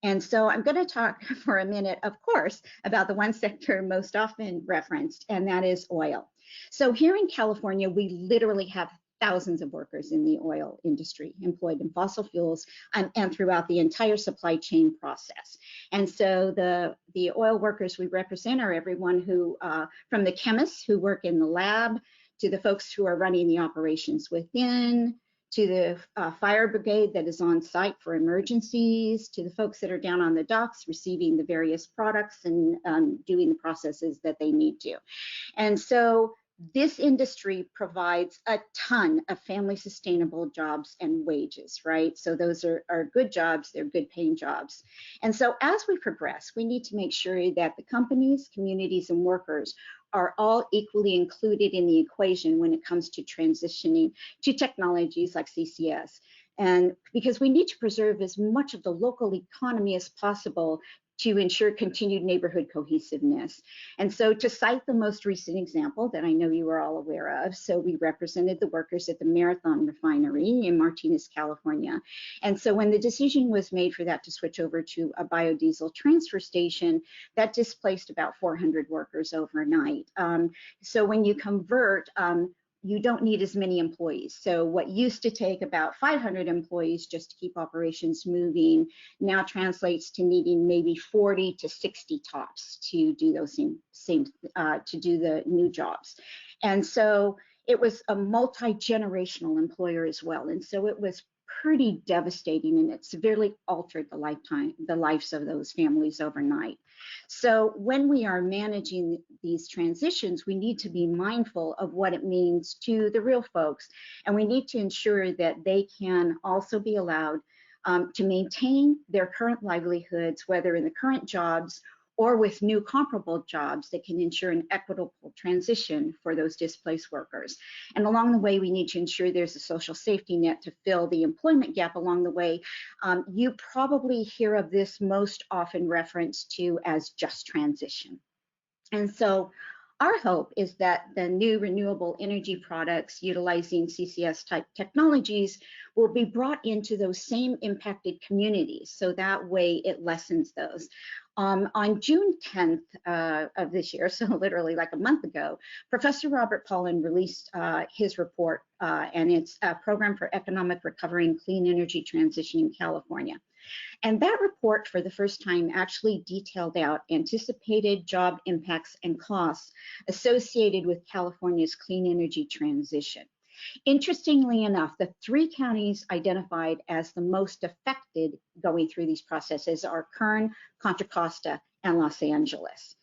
S6: And so I'm going to talk for a minute, of course, about the one sector most often referenced, and that is oil. So here in California, we literally have thousands of workers in the oil industry employed in fossil fuels and throughout the entire supply chain process. And so the oil workers we represent are everyone who, from the chemists who work in the lab, to the folks who are running the operations within, to the fire brigade that is on site for emergencies, to the folks that are down on the docks receiving the various products and doing the processes that they need to. And so this industry provides a ton of family sustainable jobs and wages, right? So those are good jobs, they're good paying jobs. And so as we progress, we need to make sure that the companies, communities, and workers are all equally included in the equation when it comes to transitioning to technologies like CCS. And because we need to preserve as much of the local economy as possible to ensure continued neighborhood cohesiveness. And so to cite the most recent example that I know you are all aware of, so we represented the workers at the Marathon refinery in Martinez, California. And so when the decision was made for that to switch over to a biodiesel transfer station, that displaced about 400 workers overnight. So when you convert, you don't need as many employees. So what used to take about 500 employees just to keep operations moving now translates to needing maybe 40 to 60 tops to do those to do the new jobs. And so it was a multi-generational employer as well. And so it was pretty devastating, and it severely altered the lives of those families overnight. So when we are managing these transitions, we need to be mindful of what it means to the real folks, and we need to ensure that they can also be allowed to maintain their current livelihoods, whether in the current jobs or with new comparable jobs that can ensure an equitable transition for those displaced workers. And along the way, we need to ensure there's a social safety net to fill the employment gap along the way. You probably hear of this most often referenced to as just transition. And so our hope is that the new renewable energy products utilizing CCS type technologies will be brought into those same impacted communities. So that way it lessens those. On June 10th of this year, so literally like a month ago, Professor Robert Pollin released his report, and it's a program for economic recovery and clean energy transition in California. And that report, for the first time, actually detailed out anticipated job impacts and costs associated with California's clean energy transition. Interestingly enough, the 3 counties identified as the most affected going through these processes are Kern, Contra Costa, and Los Angeles.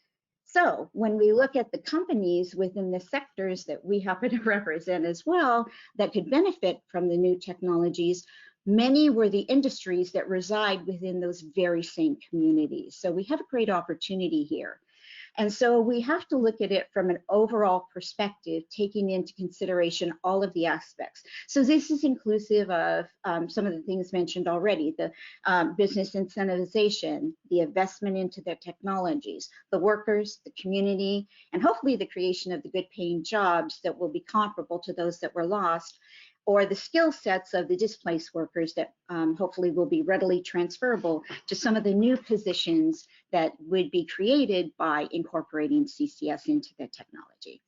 S6: So when we look at the companies within the sectors that we happen to represent as well that could benefit from the new technologies, many were the industries that reside within those very same communities. So we have a great opportunity here. And so we have to look at it from an overall perspective, taking into consideration all of the aspects. So this is inclusive of some of the things mentioned already, the business incentivization, the investment into their technologies, the workers, the community, and hopefully the creation of the good paying jobs that will be comparable to those that were lost, or the skill sets of the displaced workers that hopefully will be readily transferable to some of the new positions that would be created by incorporating CCS into the technology.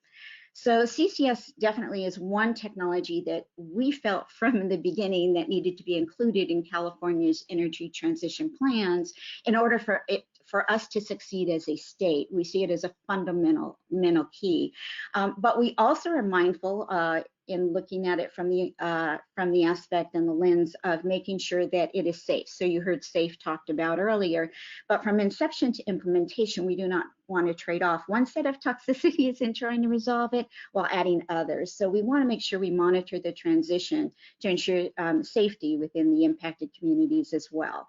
S6: So CCS definitely is one technology that we felt from the beginning that needed to be included in California's energy transition plans in order for us to succeed as a state. We see it as a fundamental key. But we also are mindful in looking at it from the aspect and the lens of making sure that it is safe. So you heard safe talked about earlier, but from inception to implementation, we do not want to trade off one set of toxicities in trying to resolve it while adding others. So we want to make sure we monitor the transition to ensure safety within the impacted communities as well.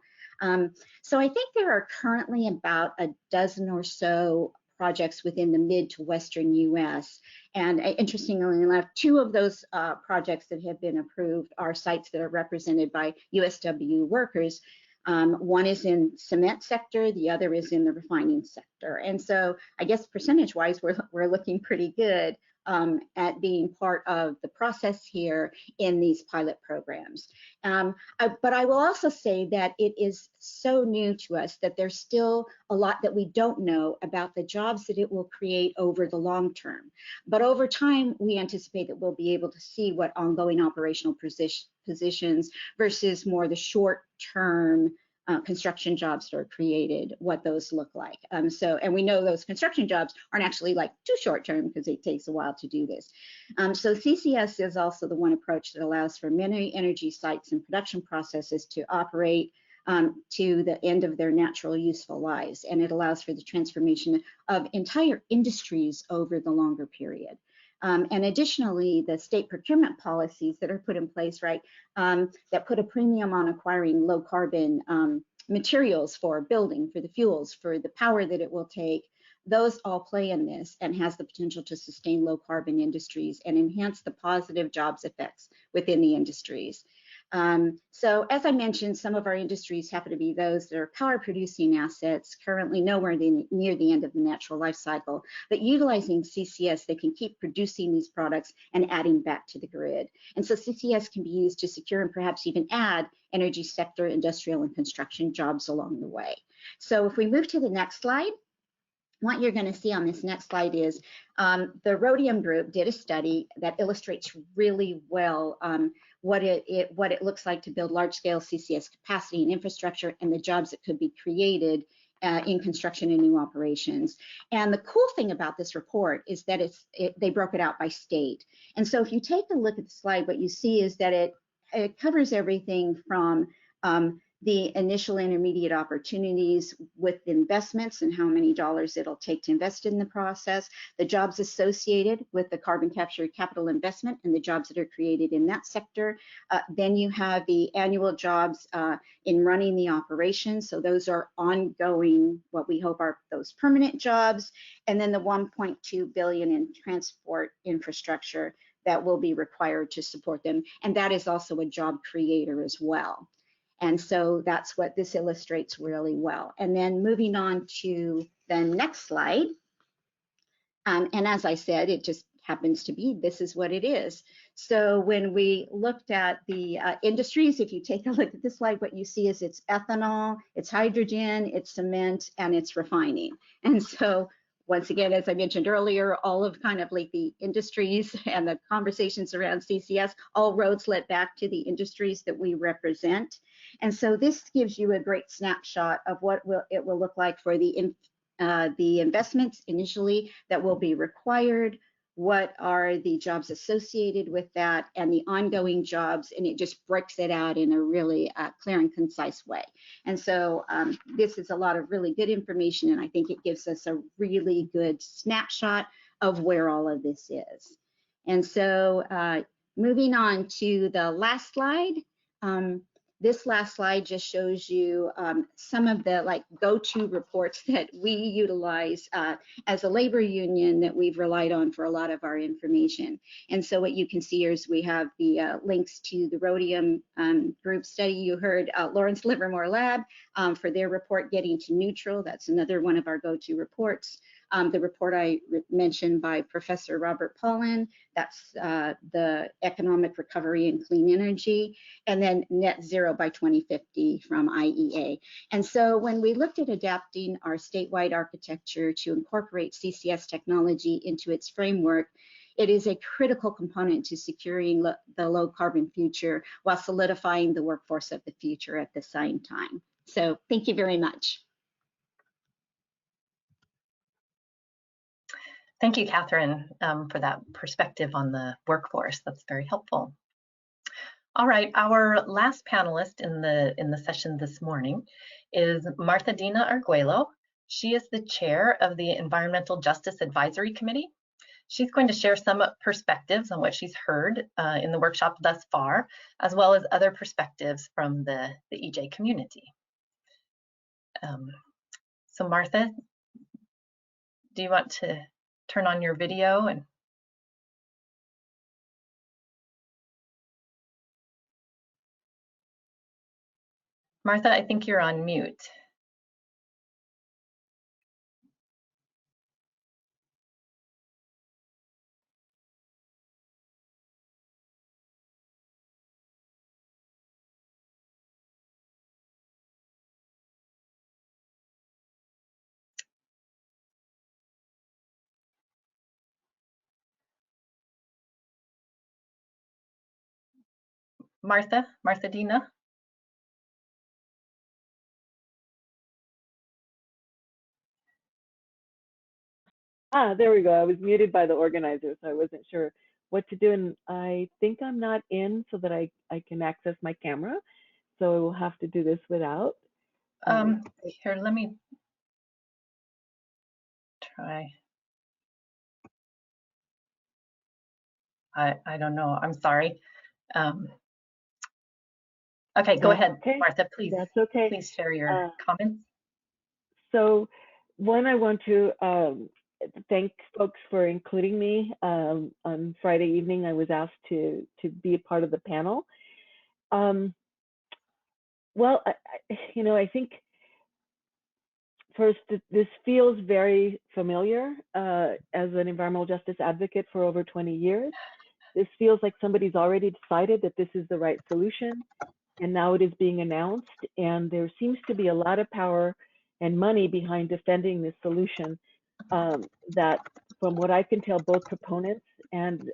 S6: So I think there are currently about a dozen or so projects within the mid to western US. And interestingly enough, 2 of those projects that have been approved are sites that are represented by USW workers. One is in cement sector, the other is in the refining sector. And so I guess percentage-wise, we're looking pretty good at being part of the process here in these pilot programs. But I will also say that it is so new to us that there's still a lot that we don't know about the jobs that it will create over the long term. But over time, we anticipate that we'll be able to see what ongoing operational positions versus more the short term construction jobs that are created, what those look like. And we know those construction jobs aren't actually like too short term because it takes a while to do this. So CCS is also the one approach that allows for many energy sites and production processes to operate to the end of their natural useful lives. And it allows for the transformation of entire industries over the longer period. And additionally, the state procurement policies that are put in place, right, that put a premium on acquiring low carbon materials for building, for the fuels, for the power that it will take, those all play in this and has the potential to sustain low carbon industries and enhance the positive jobs effects within the industries. So as I mentioned, some of our industries happen to be those that are power producing assets, currently nowhere near the end of the natural life cycle, but utilizing CCS, they can keep producing these products and adding back to the grid. And so CCS can be used to secure and perhaps even add energy sector, industrial and construction jobs along the way. So if we move to the next slide, what you're going to see on this next slide is the Rhodium Group did a study that illustrates really well what it looks like to build large-scale CCS capacity and infrastructure and the jobs that could be created in construction and new operations. And the cool thing about this report is that they broke it out by state. And so if you take a look at the slide, what you see is that it covers everything from the initial intermediate opportunities with investments and how many dollars it'll take to invest in the process, the jobs associated with the carbon capture capital investment and the jobs that are created in that sector. Then you have the annual jobs in running the operation. So those are ongoing, what we hope are those permanent jobs. And then the 1.2 billion in transport infrastructure that will be required to support them. And that is also a job creator as well. And so that's what this illustrates really well. And then moving on to the next slide. And as I said, it just happens to be, this is what it is. So when we looked at the industries, if you take a look at this slide, what you see is it's ethanol, it's hydrogen, it's cement, and it's refining. And so once again, as I mentioned earlier, all of kind of like the industries and the conversations around CCS, all roads led back to the industries that we represent. And so this gives you a great snapshot of what it will look like for the investments initially that will be required, what are the jobs associated with that, and the ongoing jobs, and it just breaks it out in a really clear and concise way. And so this is a lot of really good information, and I think it gives us a really good snapshot of where all of this is. And so moving on to the last slide. This last slide just shows you some of the like go-to reports that we utilize as a labor union that we've relied on for a lot of our information. And so what you can see here is we have the links to the Rhodium group study. You heard Lawrence Livermore Lab for their report, Getting to Neutral. That's another one of our go-to reports. The report I mentioned by Professor Robert Pollin, that's the Economic Recovery and Clean Energy, and then Net Zero by 2050 from IEA. And so when we looked at adapting our statewide architecture to incorporate CCS technology into its framework, it is a critical component to securing the low carbon future while solidifying the workforce of the future at the same time. So thank you very much.
S1: Thank you, Catherine, for that perspective on the workforce. That's very helpful. All right, our last panelist in the session this morning is Martha Dina Arguello. She is the chair of the Environmental Justice Advisory Committee. She's going to share some perspectives on what she's heard in the workshop thus far, as well as other perspectives from the EJ community. So Martha, do you want to turn on your video? And Martha, I think you're on mute. Martha Dina.
S7: There we go. I was muted by the organizer, so I wasn't sure what to do. And I think I'm not in so that I can access my camera. So I will have to do this without.
S1: Here, let me try. I don't know. I'm sorry. Okay, go ahead,
S7: okay.
S1: Martha, please.
S7: That's okay.
S1: Please share your comments.
S7: So one, I want to thank folks for including me. On Friday evening, I was asked to be a part of the panel. Well, I think first, this feels very familiar as an environmental justice advocate for over 20 years. This feels like somebody's already decided that this is the right solution, and now it is being announced, and there seems to be a lot of power and money behind defending this solution that, from what I can tell, both proponents and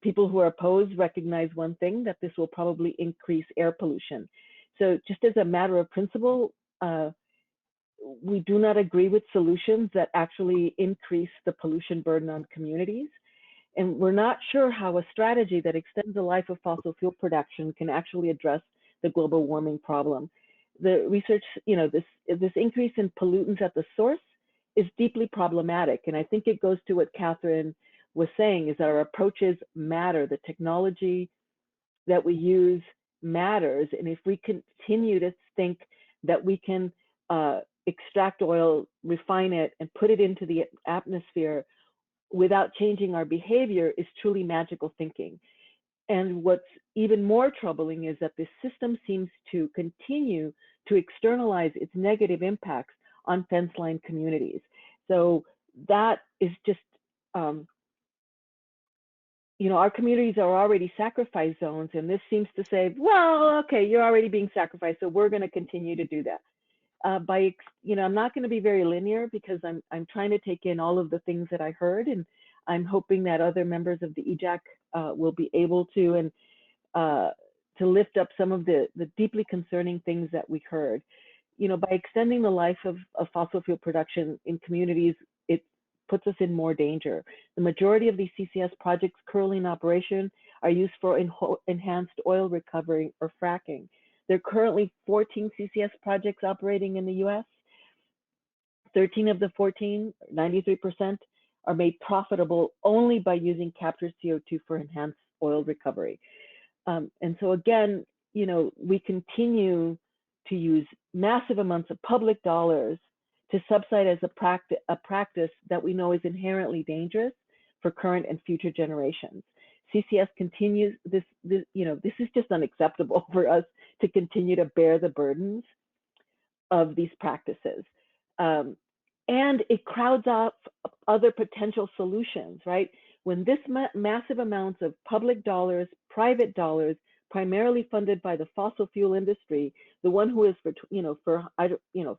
S7: people who are opposed recognize one thing, that this will probably increase air pollution. So just as a matter of principle, we do not agree with solutions that actually increase the pollution burden on communities. And we're not sure how a strategy that extends the life of fossil fuel production can actually address the global warming problem. The research, this increase in pollutants at the source is deeply problematic. And I think it goes to what Catherine was saying, is that our approaches matter. The technology that we use matters. And if we continue to think that we can extract oil, refine it, and put it into the atmosphere without changing our behavior, is truly magical thinking. And what's even more troubling is that this system seems to continue to externalize its negative impacts on fence line communities. So that is just you know, our communities are already sacrifice zones, and this seems to say, well, okay, you're already being sacrificed, so we're going to continue to do that. You know, I'm not going to be very linear because I'm trying to take in all of the things that I heard, and I'm hoping that other members of the EJAC will be able to, and to lift up some of the deeply concerning things that we heard. You know, by extending the life of fossil fuel production in communities, it puts us in more danger. The majority of these CCS projects currently in operation are used for enhanced oil recovery or fracking. There are currently 14 CCS projects operating in the US. 13 of the 14, 93%, are made profitable only by using captured CO2 for enhanced oil recovery. And so again, you know, we continue to use massive amounts of public dollars to subsidize a practice that we know is inherently dangerous for current and future generations. CCS continues this, you know, this is just unacceptable for us to continue to bear the burdens of these practices. And it crowds out other potential solutions, right? When this massive amounts of public dollars, private dollars, primarily funded by the fossil fuel industry, the one who is for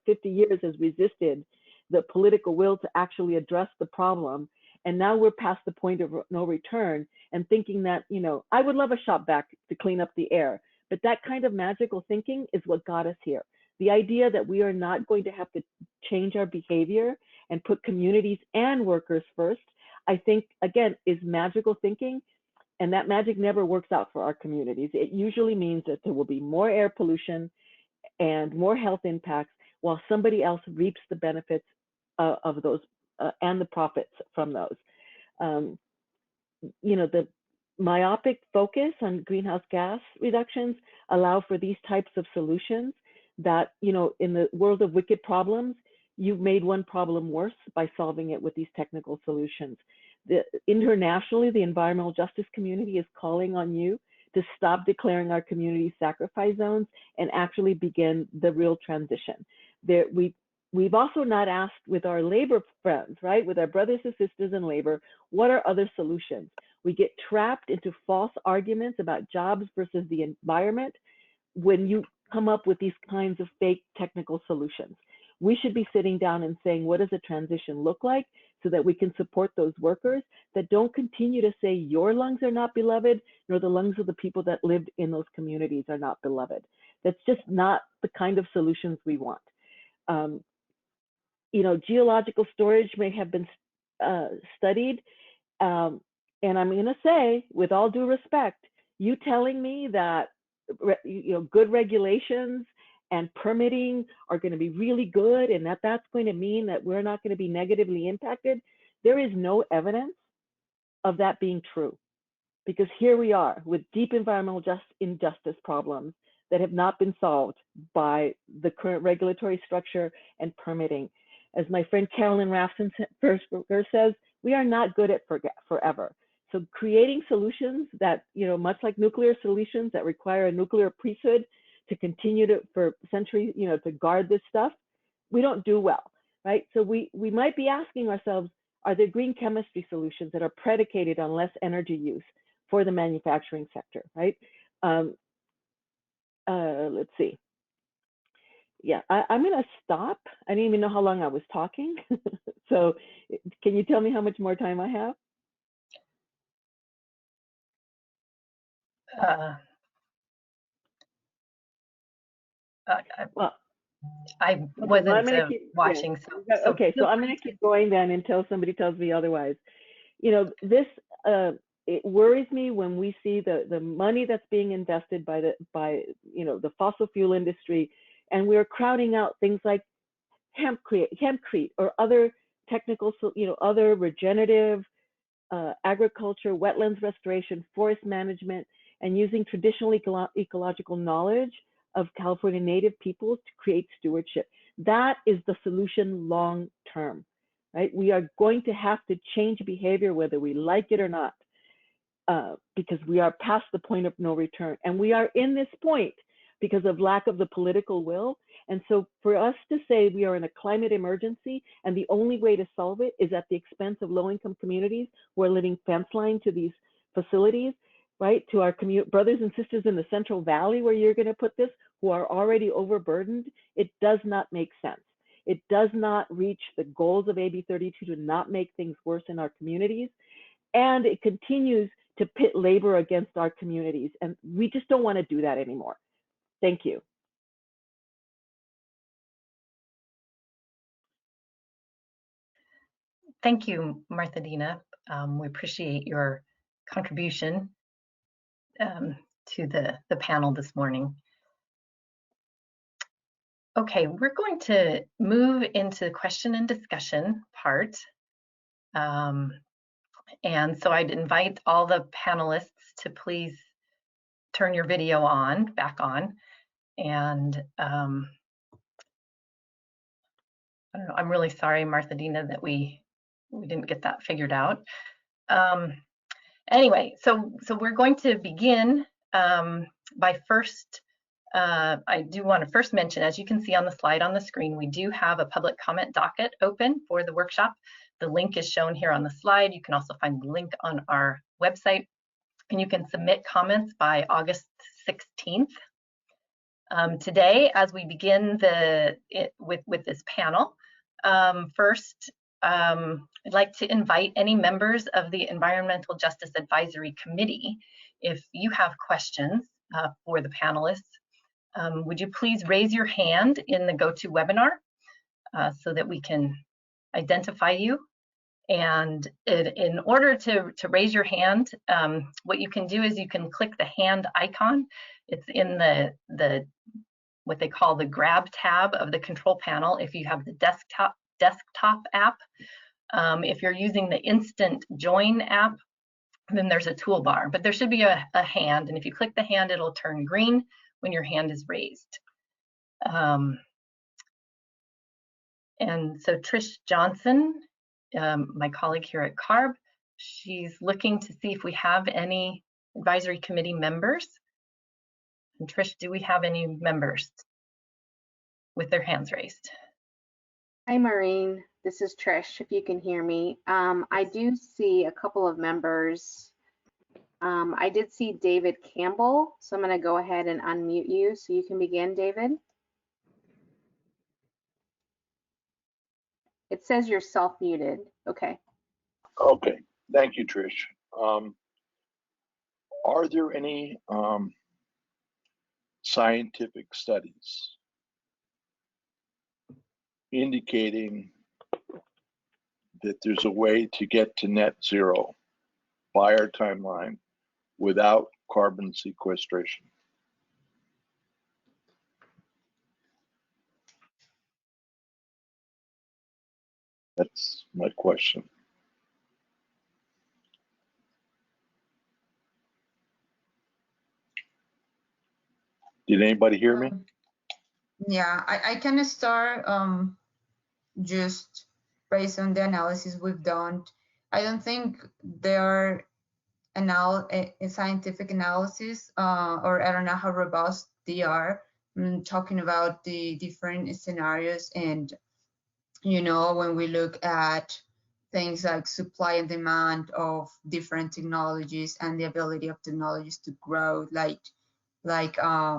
S7: 50 years has resisted the political will to actually address the problem, and now we're past the point of no return and thinking that, you know, I would love a shop vac to clean up the air, but that kind of magical thinking is what got us here. The idea that we are not going to have to change our behavior and put communities and workers first, I think, again, is magical thinking, and that magic never works out for our communities. It usually means that there will be more air pollution and more health impacts while somebody else reaps the benefits of those and the profits from those. You know, the myopic focus on greenhouse gas reductions allow for these types of solutions that, you know, in the world of wicked problems, you've made one problem worse by solving it with these technical solutions. Internationally, the environmental justice community is calling on you to stop declaring our communities sacrifice zones and actually begin the real transition. We've also not asked with our labor friends, right, with our brothers and sisters in labor, what are other solutions? We get trapped into false arguments about jobs versus the environment when you come up with these kinds of fake technical solutions. We should be sitting down and saying, what does a transition look like so that we can support those workers that don't continue to say your lungs are not beloved, nor the lungs of the people that lived in those communities are not beloved. That's just not the kind of solutions we want. You know, geological storage may have been studied, and I'm going to say, with all due respect, you telling me that good regulations and permitting are going to be really good and that that's going to mean that we're not going to be negatively impacted, there is no evidence of that being true. Because here we are with deep environmental injustice problems that have not been solved by the current regulatory structure and permitting. As my friend Carolyn Rafson says, we are not good at forever. So creating solutions that, you know, much like nuclear solutions that require a nuclear priesthood to continue to, for centuries, you know, to guard this stuff, we don't do well, right? So we might be asking ourselves, are there green chemistry solutions that are predicated on less energy use for the manufacturing sector, right? Let's see. Yeah, I'm going to stop. I didn't even know how long I was talking. So can you tell me how much more time I have?
S1: Well, I wasn't watching.
S7: Yeah. So okay, so I'm going to keep going then until somebody tells me otherwise. You know, this it worries me when we see the money that's being invested by the fossil fuel industry, and we're crowding out things like hempcrete or other technical, other regenerative agriculture, wetlands restoration, forest management, and using traditional ecological knowledge of California Native peoples to create stewardship. That is the solution long term, right? We are going to have to change behavior whether we like it or not, because we are past the point of no return. And we are in this point because of lack of the political will. And so for us to say we are in a climate emergency and the only way to solve it is at the expense of low-income communities who are living fence line to these facilities, right? To our brothers and sisters in the Central Valley where you're going to put this, who are already overburdened, it does not make sense. It does not reach the goals of AB 32 to not make things worse in our communities. And it continues to pit labor against our communities. And we just don't want to do that anymore. Thank you.
S1: Thank you, Martha Dina. We appreciate your contribution to the panel this morning. Okay, we're going to move into the question and discussion part. And so I'd invite all the panelists to please turn your video back on. And I don't know, I'm really sorry, Martha Dina, that we didn't get that figured out. Anyway, so we're going to begin by first, I do want to first mention, as you can see on the slide on the screen, we do have a public comment docket open for the workshop. The link is shown here on the slide. You can also find the link on our website, and you can submit comments by August 16th. Today, as we begin with this panel, first, I'd like to invite any members of the Environmental Justice Advisory Committee. If you have questions for the panelists, would you please raise your hand in the GoToWebinar so that we can identify you? And in order to raise your hand, what you can do is you can click the hand icon. It's in the what they call the grab tab of the control panel if you have the desktop app. If you're using the Instant Join app, then there's a toolbar, but there should be a hand, and if you click the hand, it'll turn green when your hand is raised. And so Trish Johnson, my colleague here at CARB, she's looking to see if we have any advisory committee members. And Trish, do we have any members with their hands raised?
S8: Hi, Maureen. This is Trish, if you can hear me. I do see a couple of members. I did see David Campbell, so I'm going to go ahead and unmute you so you can begin, David. It says you're self-muted. Okay.
S9: Okay. Thank you, Trish. Are there any scientific studies indicating that there's a way to get to net zero by our timeline without carbon sequestration? That's my question. Did anybody hear me?
S5: Yeah, I can start just based on the analysis we've done. I don't think there are a scientific analysis, or I don't know how robust they are, talking about the different scenarios. And, you know, when we look at things like supply and demand of different technologies and the ability of technologies to grow, like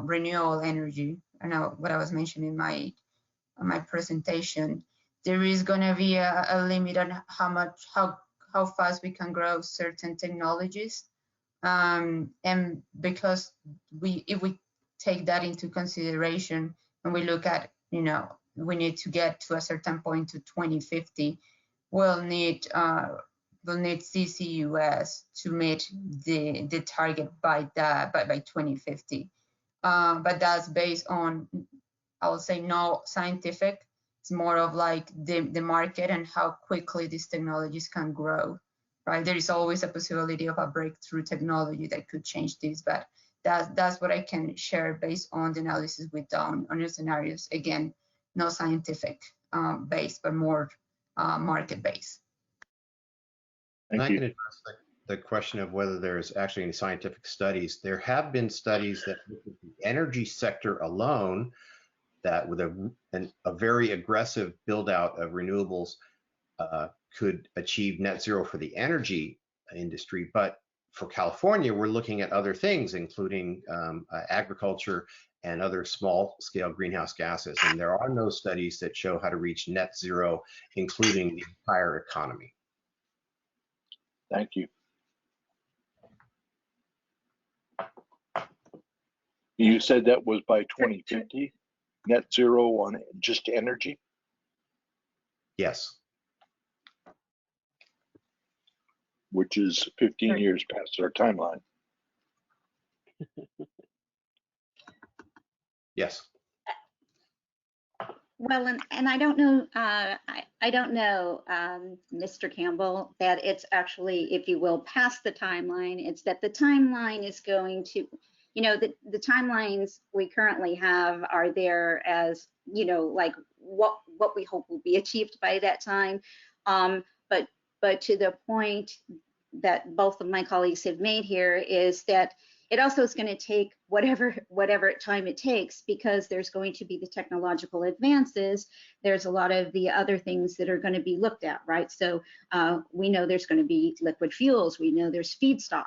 S5: renewable energy, I know what I was mentioning in my presentation, there is going to be a limit on how fast we can grow certain technologies, and because if we take that into consideration and we look at, you know, we need to get to a certain point to 2050, we'll need CCUS to meet the target by 2050. But that's based on, I would say, no scientific. It's more of like the market and how quickly these technologies can grow, right? There is always a possibility of a breakthrough technology that could change this, but that's what I can share based on the analysis we've done on your scenarios. Again, no scientific base, but more market base.
S4: And I can address the question of whether there's actually any scientific studies. There have been studies that look at the energy sector alone, that with a very aggressive build out of renewables could achieve net zero for the energy industry. But for California, we're looking at other things, including agriculture and other small-scale greenhouse gases. And there are no studies that show how to reach net zero, including the entire economy.
S9: Thank you. You said that was by 2050, net zero on just energy?
S4: Yes.
S9: Which is 15 years past our timeline.
S4: Yes.
S6: Well, and I don't know, I don't know, Mr. Campbell, that it's actually, if you will, past the timeline. It's that the timeline is going to, you know, the timelines we currently have are there as, you know, like what we hope will be achieved by that time. But to the point that both of my colleagues have made here is that it also is going to take whatever time it takes, because there's going to be the technological advances. There's a lot of the other things that are going to be looked at, right? So we know there's going to be liquid fuels. We know there's feedstock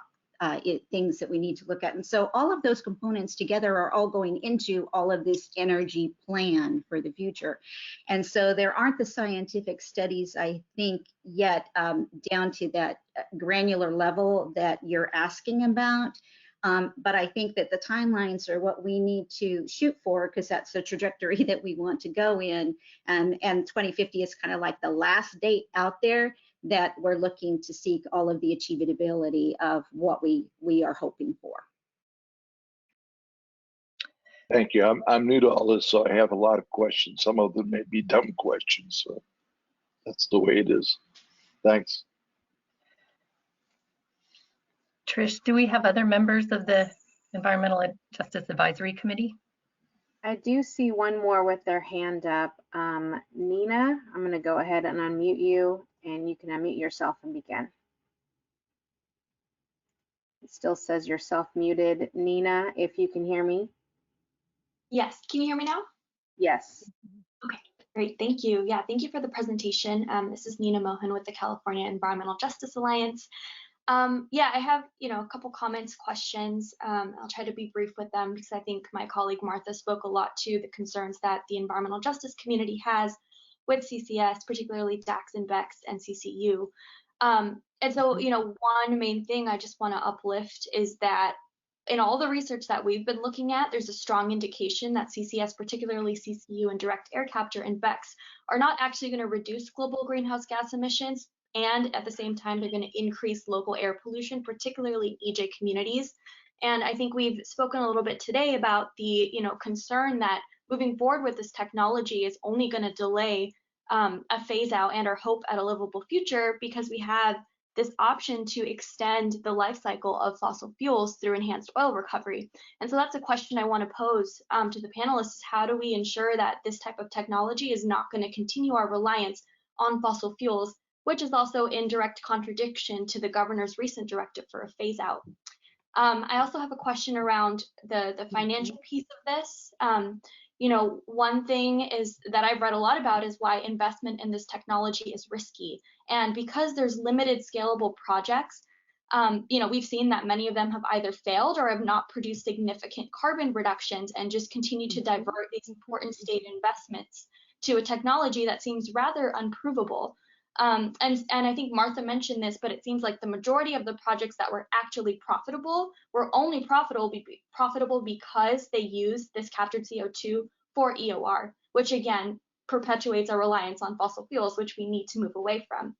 S6: things that we need to look at. And so all of those components together are all going into all of this energy plan for the future. And so there aren't the scientific studies, I think, yet down to that granular level that you're asking about. But I think that the timelines are what we need to shoot for, because that's the trajectory that we want to go in. And 2050 is kind of like the last date out there that we're looking to seek all of the achievability of what we are hoping for.
S9: Thank you. I'm new to all this, so I have a lot of questions. Some of them may be dumb questions, so that's the way it is. Thanks.
S1: Trish, do we have other members of the Environmental Justice Advisory Committee?
S8: I do see one more with their hand up. Nina, I'm going to go ahead and unmute you, and you can unmute yourself and begin. It still says you're self-muted. Nina, if you can hear me.
S10: Yes, can you hear me now?
S8: Yes.
S10: Okay, great, thank you. Yeah, thank you for the presentation. This is Nina Mohan with the California Environmental Justice Alliance. Yeah, I have, a couple comments, questions. I'll try to be brief with them because I think my colleague Martha spoke a lot to the concerns that the environmental justice community has with CCS, particularly DACs and BECS and CCU. And so, one main thing I just want to uplift is that in all the research that we've been looking at, there's a strong indication that CCS, particularly CCU and direct air capture and BECS, are not actually going to reduce global greenhouse gas emissions. And at the same time, they're going to increase local air pollution, particularly in EJ communities. And I think we've spoken a little bit today about the concern that moving forward with this technology is only going to delay a phase out and our hope at a livable future, because we have this option to extend the life cycle of fossil fuels through enhanced oil recovery. And so that's a question I want to pose to the panelists, is how do we ensure that this type of technology is not going to continue our reliance on fossil fuels, which is also in direct contradiction to the governor's recent directive for a phase out. I also have a question around the financial piece of this. One thing is that I've read a lot about is why investment in this technology is risky. And because there's limited scalable projects, we've seen that many of them have either failed or have not produced significant carbon reductions and just continue to divert these important state investments to a technology that seems rather unprovable. And I think Martha mentioned this, but it seems like the majority of the projects that were actually profitable were only profitable because they used this captured CO2 for EOR, which again perpetuates our reliance on fossil fuels, which we need to move away from.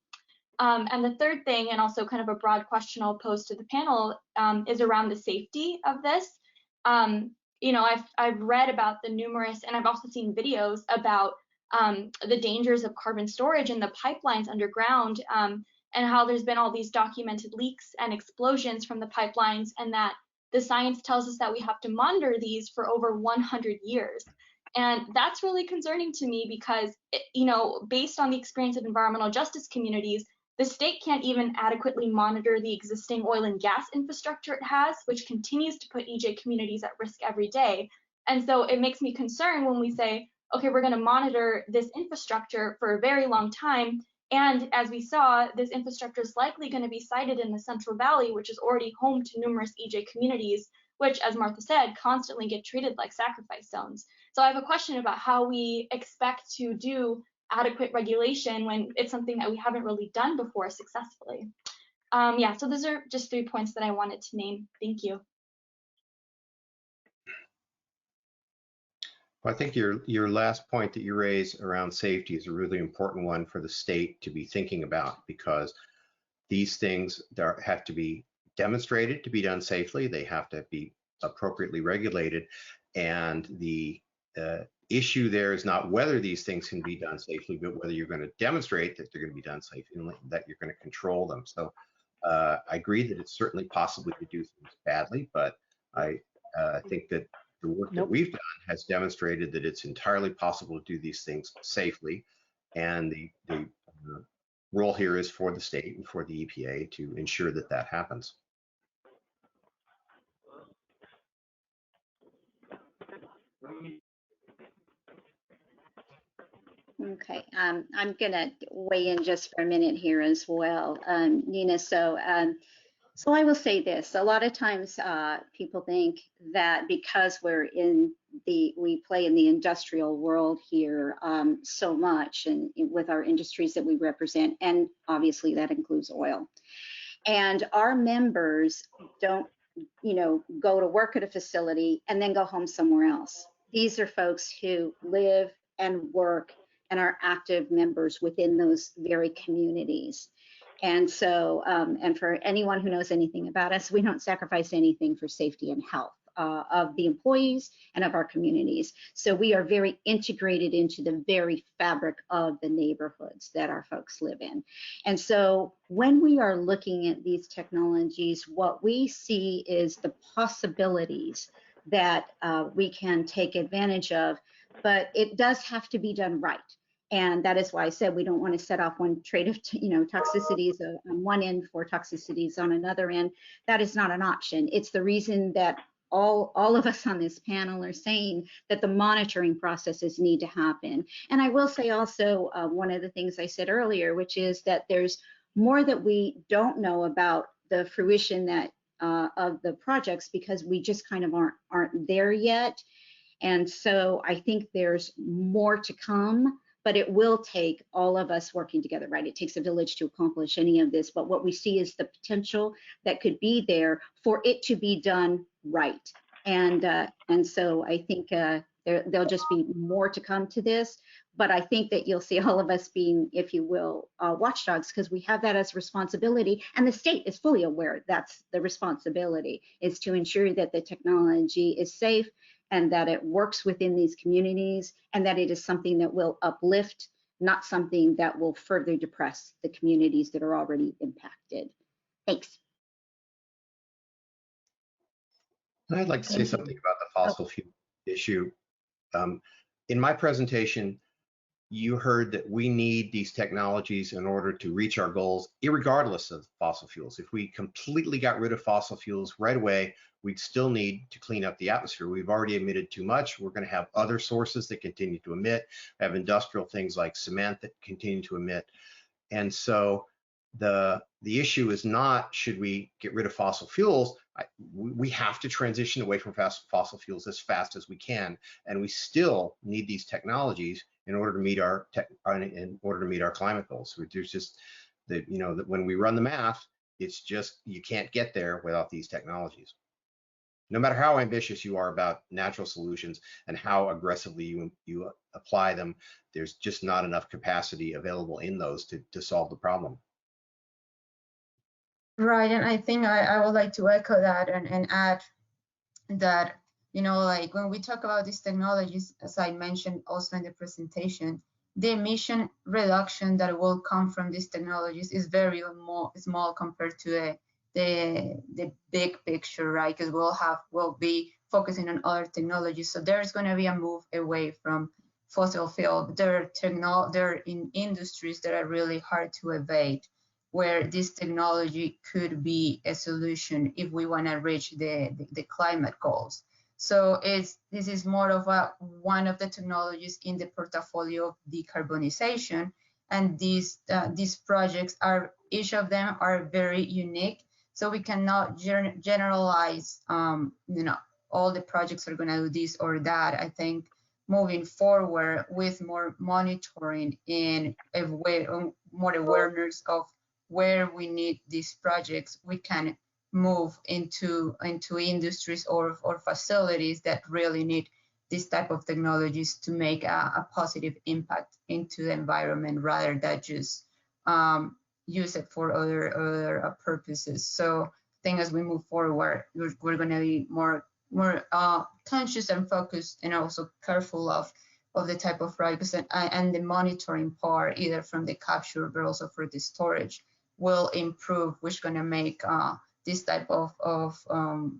S10: And the third thing, and also kind of a broad question I'll pose to the panel, is around the safety of this. I've read about the numerous, and I've also seen videos about the dangers of carbon storage in the pipelines underground, and how there's been all these documented leaks and explosions from the pipelines, and that the science tells us that we have to monitor these for over 100 years. And that's really concerning to me because, based on the experience of environmental justice communities, the state can't even adequately monitor the existing oil and gas infrastructure it has, which continues to put EJ communities at risk every day. And so it makes me concerned when we say, okay, we're going to monitor this infrastructure for a very long time, And as we saw, this infrastructure is likely going to be sited in the Central Valley, which is already home to numerous EJ communities, which, as Martha said, constantly get treated like sacrifice zones. So I have a question about how we expect to do adequate regulation when it's something that we haven't really done before successfully. Yeah, so those are just 3 points that I wanted to name. Thank you.
S4: Well, I think your last point that you raised around safety is a really important one for the state to be thinking about, because these things have to be demonstrated to be done safely. They have to be appropriately regulated. And the issue there is not whether these things can be done safely, but whether you're going to demonstrate that they're going to be done safely and that you're going to control them. So I agree that it's certainly possible to do things badly, but I think that the work that we've done has demonstrated that it's entirely possible to do these things safely. And the role here is for the state and for the EPA to ensure that that happens.
S6: Okay, I'm going to weigh in just for a minute here as well, Nina. So I will say this: a lot of times people think that because we play in the industrial world here so much, and with our industries that we represent, and obviously that includes oil, and our members don't, go to work at a facility and then go home somewhere else. These are folks who live and work and are active members within those very communities. And so, and for anyone who knows anything about us, we don't sacrifice anything for safety and health of the employees and of our communities. So we are very integrated into the very fabric of the neighborhoods that our folks live in. And so when we are looking at these technologies, what we see is the possibilities that we can take advantage of, but it does have to be done right. And that is why I said we don't want to set off one trade of, toxicities on one end for toxicities on another end. That is not an option. It's the reason that all of us on this panel are saying that the monitoring processes need to happen. And I will say also one of the things I said earlier, which is that there's more that we don't know about the fruition that of the projects, because we just kind of aren't there yet. And so I think there's more to come, but it will take all of us working together, right? It takes a village to accomplish any of this, but what we see is the potential that could be there for it to be done right. And so I think there'll just be more to come to this, but I think that you'll see all of us being, if you will, watchdogs, because we have that as responsibility, and the state is fully aware that's the responsibility, is to ensure that the technology is safe and that it works within these communities, and that it is something that will uplift, not something that will further depress the communities that are already impacted. Thanks.
S4: I'd like to say something about the fossil fuel issue. In my presentation, you heard that we need these technologies in order to reach our goals, irregardless of fossil fuels. If we completely got rid of fossil fuels right away, we'd still need to clean up the atmosphere. We've already emitted too much. We're going to have other sources that continue to emit. We have industrial things like cement that continue to emit. And so the issue is not, should we get rid of fossil fuels? We have to transition away from fossil fuels as fast as we can, and we still need these technologies in order to meet our climate goals. There's just that when we run the math, it's just you can't get there without these technologies. No matter how ambitious you are about natural solutions and how aggressively you apply them, there's just not enough capacity available in those to solve the problem.
S5: Right, and I think I would like to echo that and add that, like when we talk about these technologies, as I mentioned also in the presentation, the emission reduction that will come from these technologies is very small compared to the big picture, right? Because we'll be focusing on other technologies. So there's going to be a move away from fossil fuel. There are in industries that are really hard to evade, where this technology could be a solution if we want to reach the climate goals. So this is more of one of the technologies in the portfolio of decarbonization. And these projects are, each of them are very unique. So we cannot generalize, all the projects are going to do this or that. I think moving forward with more monitoring and more awareness of where we need these projects, we can move into industries or facilities that really need this type of technologies to make a positive impact into the environment rather than just use it for other purposes. So I think as we move forward, we're going to be more conscious and focused, and also careful of the type of projects and the monitoring part, either from the capture but also for the storage, will improve, which is going to make this type of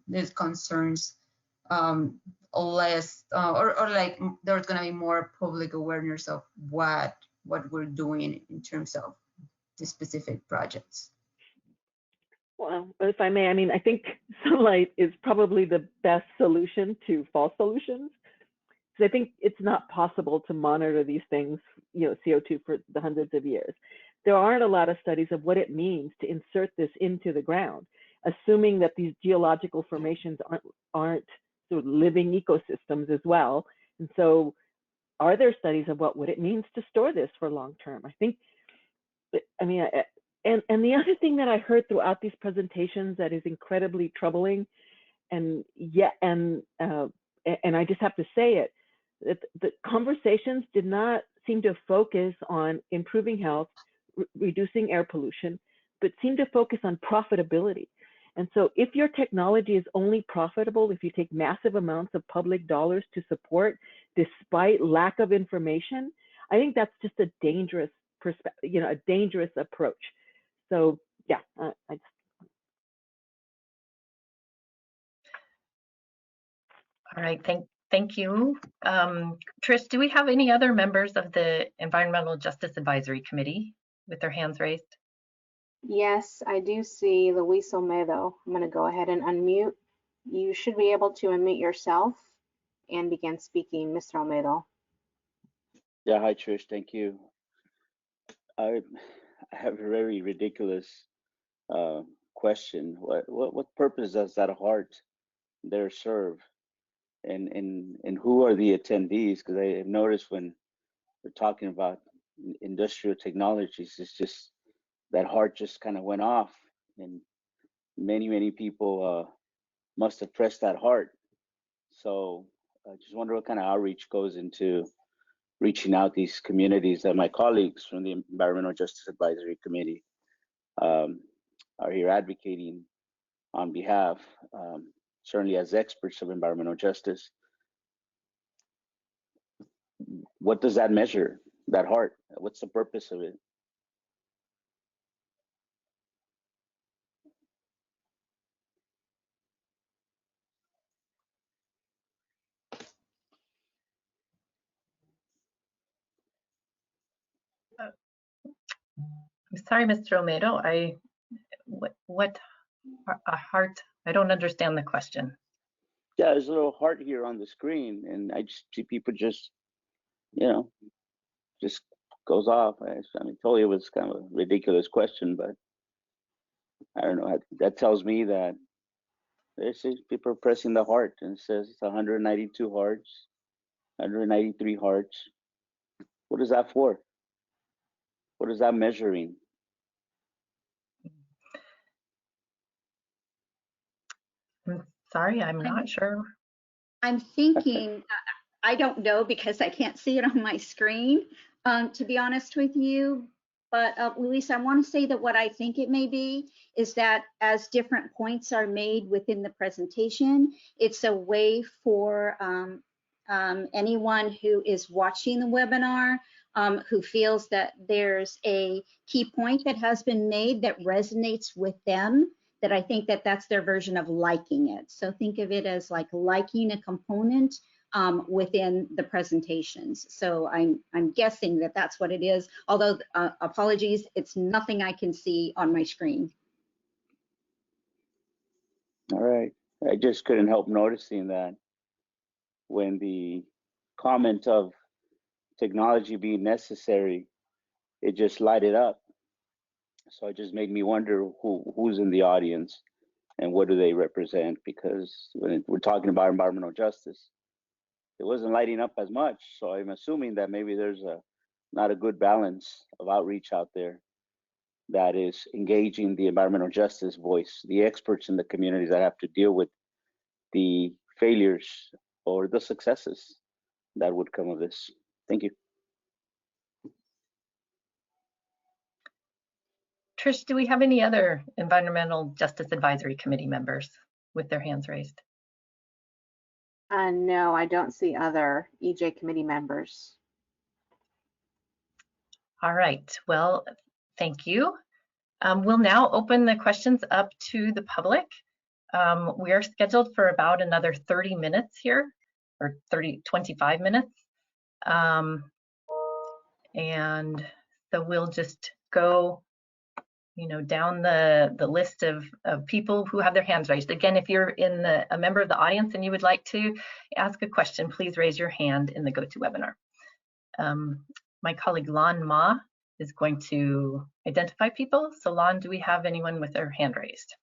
S5: these concerns less, or like there's going to be more public awareness of what we're doing in terms of the specific projects.
S7: Well, if I may, I mean, I think sunlight is probably the best solution to false solutions. Because I think it's not possible to monitor these things, CO2 for the hundreds of years. There aren't a lot of studies of what it means to insert this into the ground, assuming that these geological formations aren't sort of living ecosystems as well. And so are there studies of what it means to store this for long term? I think, I mean, and the other thing that I heard throughout these presentations that is incredibly troubling, and I just have to say it, that the conversations did not seem to focus on improving health, reducing air pollution, but seem to focus on profitability. And so if your technology is only profitable if you take massive amounts of public dollars to support despite lack of information, I think that's just a dangerous perspective, a dangerous approach. So yeah,
S1: All right, thank you. Trish, do we have any other members of the Environmental Justice Advisory Committee with their hands raised?
S8: Yes, I do see Luis Olmedo. I'm going to go ahead and unmute. You should be able to unmute yourself and begin speaking, Mr. Olmedo.
S11: Yeah, hi Trish, thank you. I have a very ridiculous question. What purpose does that heart there serve? And who are the attendees? Because I have noticed when we're talking about industrial technologies, it's just that heart just kind of went off, and many people must have pressed that heart. So I just wonder what kind of outreach goes into reaching out these communities that my colleagues from the Environmental Justice Advisory Committee are here advocating on behalf, certainly as experts of environmental justice. What does that measure, that heart? What's the purpose of it?
S1: I'm sorry, Mr. Olmedo, what a heart? I don't understand the question.
S11: Yeah, there's a little heart here on the screen, and I just see people just, just goes off. I mean, totally, it was kind of a ridiculous question, but I don't know. That tells me that there's people pressing the heart, and it says it's 192 hearts, 193 hearts. What is that for? What is that measuring?
S1: I'm sorry, I'm not sure.
S6: I'm thinking, I don't know because I can't see it on my screen, to be honest with you. But Luis, I want to say that what I think it may be is that as different points are made within the presentation, it's a way for anyone who is watching the webinar who feels that there's a key point that has been made that resonates with them, that I think that that's their version of liking it. So think of it as like liking a component within the presentations. So I'm guessing that that's what it is, although apologies, it's nothing I can see on my screen.
S11: All right, I just couldn't help noticing that when the comment of technology being necessary it just lighted up. So it just made me wonder who's in the audience and what do they represent, because when we're talking about environmental justice, it wasn't lighting up as much. So I'm assuming that maybe there's not a good balance of outreach out there that is engaging the environmental justice voice, the experts in the communities that have to deal with the failures or the successes that would come of this. Thank you.
S1: Trish, do we have any other Environmental Justice Advisory Committee members with their hands raised?
S8: No, I don't see other EJ committee members.
S1: All right, well, thank you. We'll now open the questions up to the public. We are scheduled for about another 30 minutes here, or 25 minutes. And so we'll just go, down the list of people who have their hands raised. Again, if you're a member of the audience and you would like to ask a question, please raise your hand in the GoToWebinar. My colleague Lan Ma is going to identify people. So Lan, do we have anyone with their hand raised?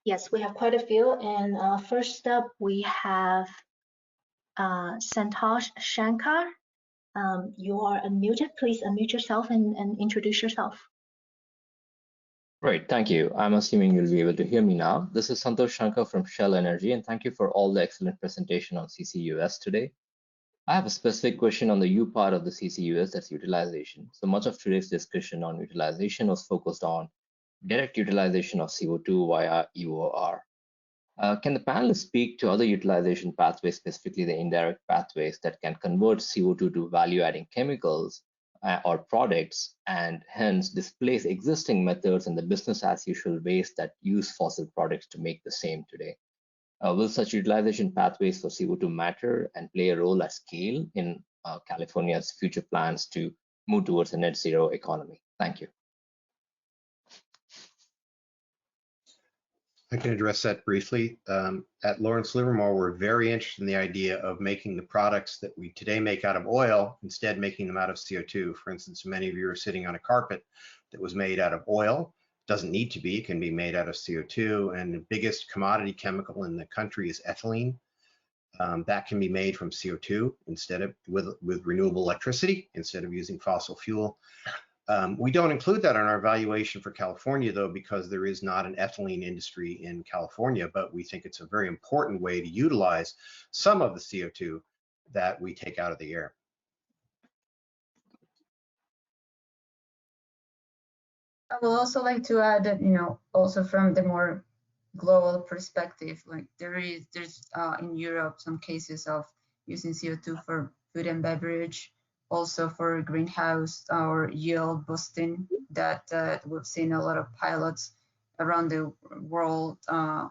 S12: Yes, we have quite a few. And first up, we have Santosh Shankar. You are unmuted. Please unmute yourself and introduce yourself.
S13: Great, thank you. I'm assuming you'll be able to hear me now. This is Santosh Shankar from Shell Energy, and thank you for all the excellent presentation on CCUS today. I have a specific question on the U part of the CCUS, that's utilization. So much of today's discussion on utilization was focused on direct utilization of CO2 via EOR. Can the panelists speak to other utilization pathways, specifically the indirect pathways that can convert CO2 to value-adding chemicals or products, and hence displace existing methods in the business as usual ways that use fossil products to make the same today? Will such utilization pathways for CO2 matter and play a role at scale in California's future plans to move towards a net zero economy? Thank you.
S4: I can address that briefly. At Lawrence Livermore, we're very interested in the idea of making the products that we today make out of oil, instead making them out of CO2. For instance, many of you are sitting on a carpet that was made out of oil. Doesn't need to be, it can be made out of CO2, and the biggest commodity chemical in the country is ethylene. That can be made from CO2 instead of with renewable electricity instead of using fossil fuel. We don't include that in our evaluation for California, though, because there is not an ethylene industry in California, but we think it's a very important way to utilize some of the CO2 that we take out of the air.
S5: I would also like to add that, also from the more global perspective, like there's in Europe some cases of using CO2 for food and beverage, also for greenhouse or yield boosting, that we've seen a lot of pilots around the world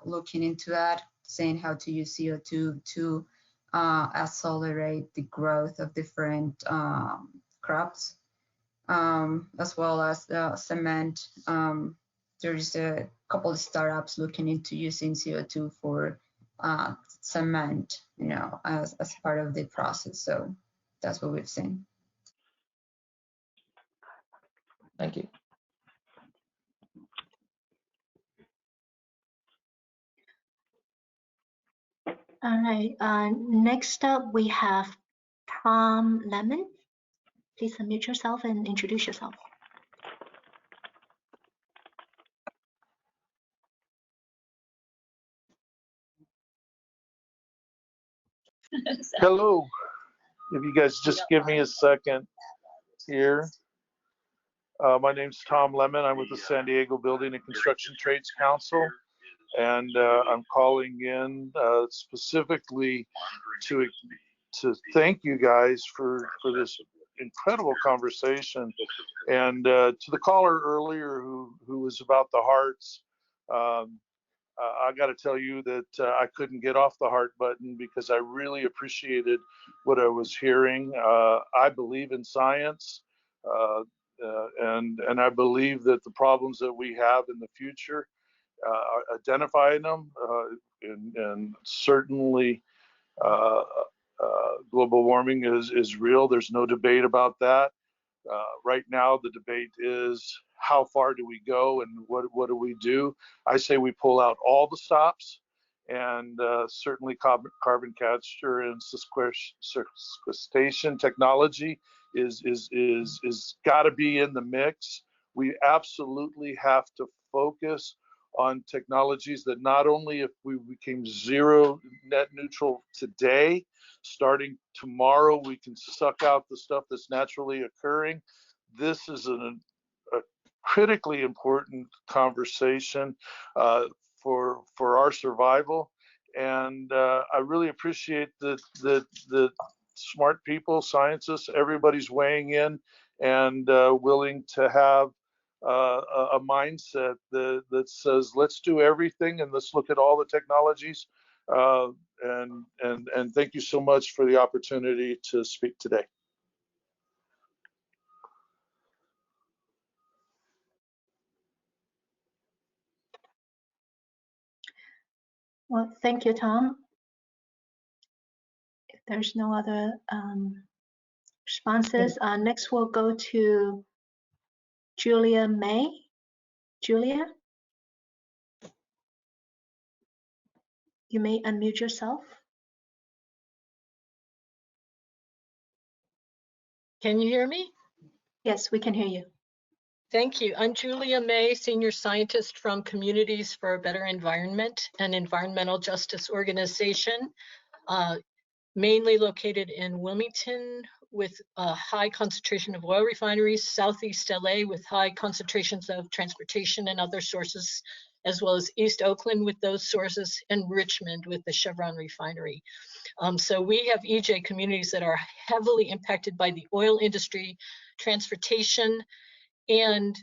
S5: looking into that, saying how to use CO2 to accelerate the growth of different crops. As well as cement. There's a couple of startups looking into using CO2 for cement, as part of the process. So that's what we've seen.
S13: Thank you.
S12: All right. Next up, we have Tom Lemon. Please unmute yourself and introduce yourself.
S9: Hello. If you guys just give me a second here. My name's Tom Lemon. I'm with the San Diego Building and Construction Trades Council, and I'm calling in specifically to thank you guys for this incredible conversation. And to the caller earlier who was about the hearts, I got to tell you that I couldn't get off the heart button because I really appreciated what I was hearing. I believe in science, and I believe that the problems that we have in the future, identifying them and certainly global warming is real. There's no debate about that. Right now, the debate is how far do we go and what do we do? I say we pull out all the stops, and certainly carbon capture and sequestration technology is got to be in the mix. We absolutely have to focus on technologies that not only if we became zero net neutral today, starting tomorrow, we can suck out the stuff that's naturally occurring. This is a critically important conversation for our survival. And I really appreciate that smart people, scientists, everybody's weighing in and willing to have a mindset that says, let's do everything and let's look at all the technologies. And thank you so much for the opportunity to speak today.
S12: Well, thank you, Tom. If there's no other responses, next we'll go to Julia May. Julia, you may unmute yourself.
S14: Can you hear me?
S12: Yes, we can hear you.
S14: Thank you. I'm Julia May, Senior Scientist from Communities for a Better Environment, an environmental justice organization, mainly located in Wilmington with a high concentration of oil refineries, Southeast LA with high concentrations of transportation and other sources, as well as East Oakland with those sources, and Richmond with the Chevron refinery. So we have EJ communities that are heavily impacted by the oil industry, transportation, and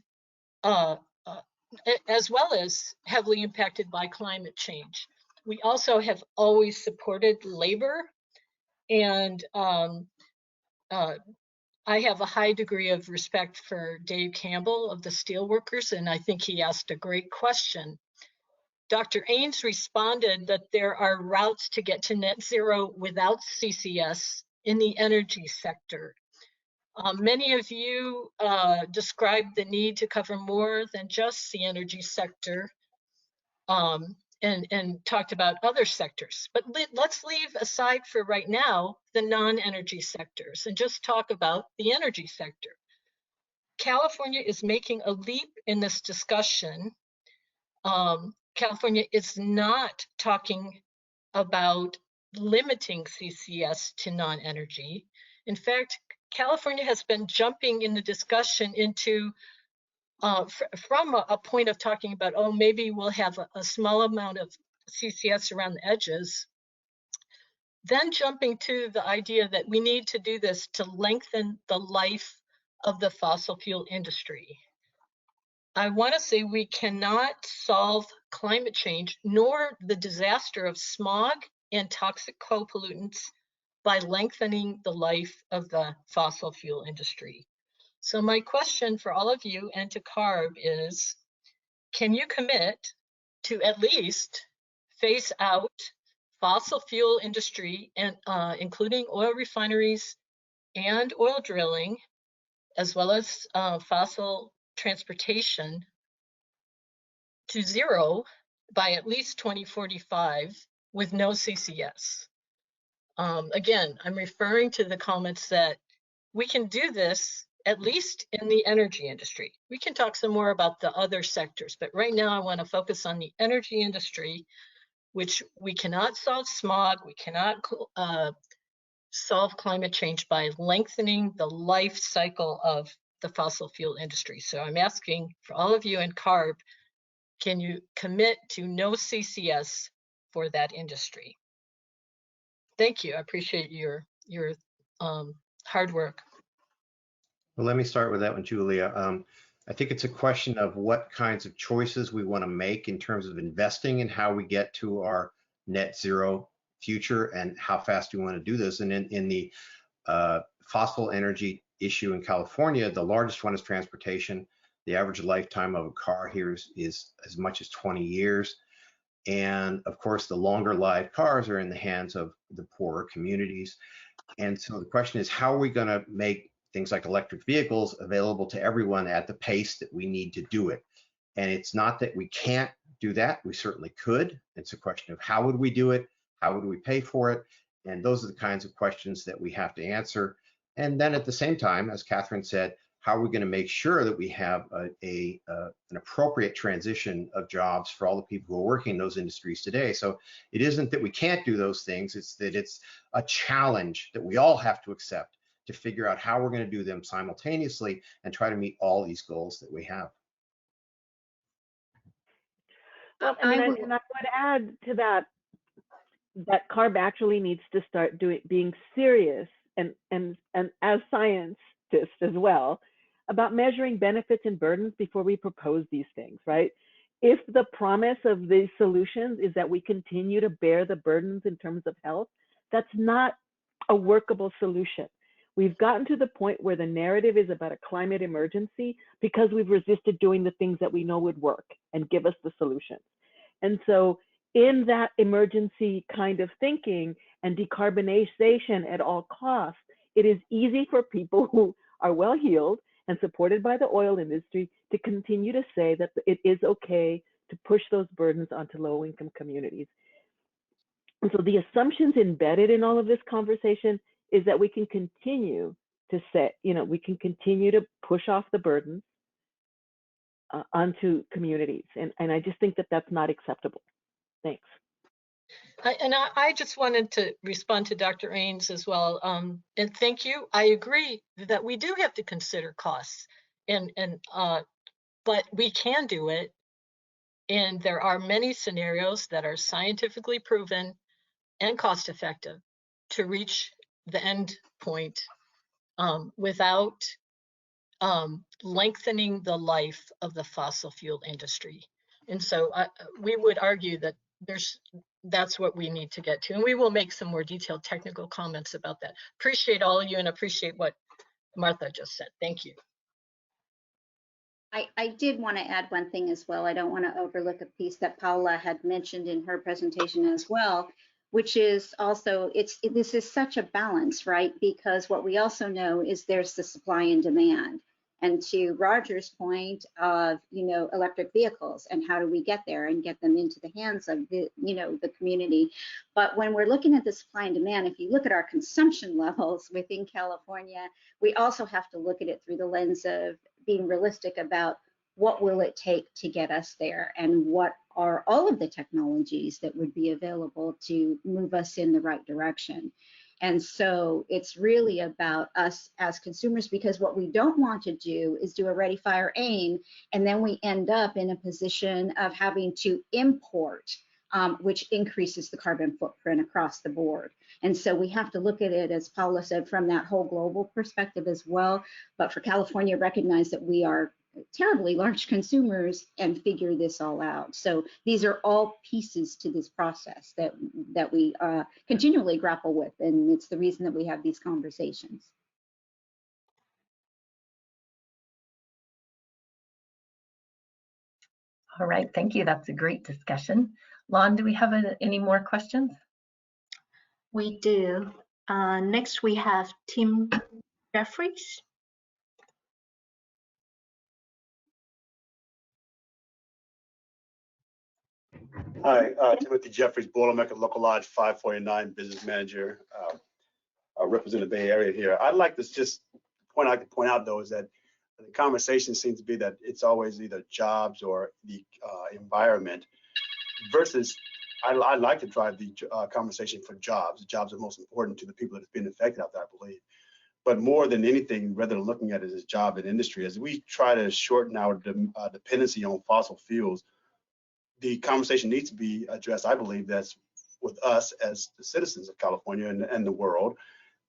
S14: as well as heavily impacted by climate change. We also have always supported labor, and I have a high degree of respect for Dave Campbell of the Steelworkers, and I think he asked a great question. Dr. Ains responded that there are routes to get to net zero without CCS in the energy sector. Many of you described the need to cover more than just the energy sector and talked about other sectors. But let's leave aside for right now the non-energy sectors and just talk about the energy sector. California is making a leap in this discussion. California is not talking about limiting CCS to non-energy. In fact, California has been jumping in the discussion into from a point of talking about, oh, maybe we'll have a small amount of CCS around the edges, then jumping to the idea that we need to do this to lengthen the life of the fossil fuel industry. I want to say we cannot solve climate change nor the disaster of smog and toxic co-pollutants by lengthening the life of the fossil fuel industry. So my question for all of you and to CARB is, can you commit to at least phase out fossil fuel industry, and including oil refineries and oil drilling, as well as fossil transportation, to zero by at least 2045 with no CCS? Again, I'm referring to the comments that we can do this at least in the energy industry. We can talk some more about the other sectors, but right now I want to focus on the energy industry, which we cannot solve smog, we cannot solve climate change by lengthening the life cycle of the fossil fuel industry. So I'm asking for all of you in CARB, can you commit to no CCS for that industry? Thank you. I appreciate your hard work.
S4: Well, let me start with that one, Julia. I think it's a question of what kinds of choices we want to make in terms of investing and how we get to our net zero future and how fast we want to do this. And in the fossil energy issue in California, the largest one is transportation. The average lifetime of a car here is as much as 20 years. And of course, the longer lived cars are in the hands of the poorer communities. And so the question is, how are we going to make things like electric vehicles available to everyone at the pace that we need to do it? And it's not that we can't do that. We certainly could. It's a question of how would we do it? How would we pay for it? And those are the kinds of questions that we have to answer. And then at the same time, as Catherine said, how are we going to make sure that we have an appropriate transition of jobs for all the people who are working in those industries today? So it isn't that we can't do those things, it's that it's a challenge that we all have to accept to figure out how we're going to do them simultaneously and try to meet all these goals that we have.
S7: Well, and I would add to that, that CARB actually needs to start being serious and as scientists as well about measuring benefits and burdens before we propose these things, right? If the promise of these solutions is that we continue to bear the burdens in terms of health, that's not a workable solution. We've gotten to the point where the narrative is about a climate emergency because we've resisted doing the things that we know would work and give us the solutions. And so in that emergency kind of thinking and decarbonization at all costs, it is easy for people who are well-heeled and supported by the oil industry to continue to say that it is okay to push those burdens onto low-income communities. And so the assumptions embedded in all of this conversation is that we can continue to say, we can continue to push off the burdens onto communities. And I just think that that's not acceptable. Thanks.
S14: I just wanted to respond to Dr. Ains as well. And thank you. I agree that we do have to consider costs, but we can do it. And there are many scenarios that are scientifically proven and cost effective to reach the end point without lengthening the life of the fossil fuel industry. And so we would argue that that's what we need to get to. And we will make some more detailed technical comments about that. Appreciate all of you and appreciate what Martha just said. Thank you.
S6: I did want to add one thing as well. I don't want to overlook a piece that Paula had mentioned in her presentation as well, which is also, this is such a balance, right? Because what we also know is there's the supply and demand. And to Roger's point of, electric vehicles and how do we get there and get them into the hands of the, the community. But when we're looking at the supply and demand, if you look at our consumption levels within California, we also have to look at it through the lens of being realistic about what will it take to get us there and what are all of the technologies that would be available to move us in the right direction. And so it's really about us as consumers, because what we don't want to do is do a ready, fire, aim, and then we end up in a position of having to import, which increases the carbon footprint across the board. And so we have to look at it, as Paula said, from that whole global perspective as well. But for California, recognize that we are terribly large consumers and figure this all out. So these are all pieces to this process that we continually grapple with, and it's the reason that we have these conversations.
S1: All right, thank you. That's a great discussion. Lon, do we have any more questions?
S12: We do. Next, we have Tim Jeffries.
S15: Hi, Timothy Jeffries, Boilermaker Local Lodge 549 Business Manager. I represent the Bay Area here. I'd like to just point out though is that the conversation seems to be that it's always either jobs or the environment versus I'd like to drive the conversation for jobs. Jobs are most important to the people that have been affected out there, I believe. But more than anything, rather than looking at it as job and industry, as we try to shorten our dependency on fossil fuels, the conversation needs to be addressed, I believe, that's with us as the citizens of California and the world,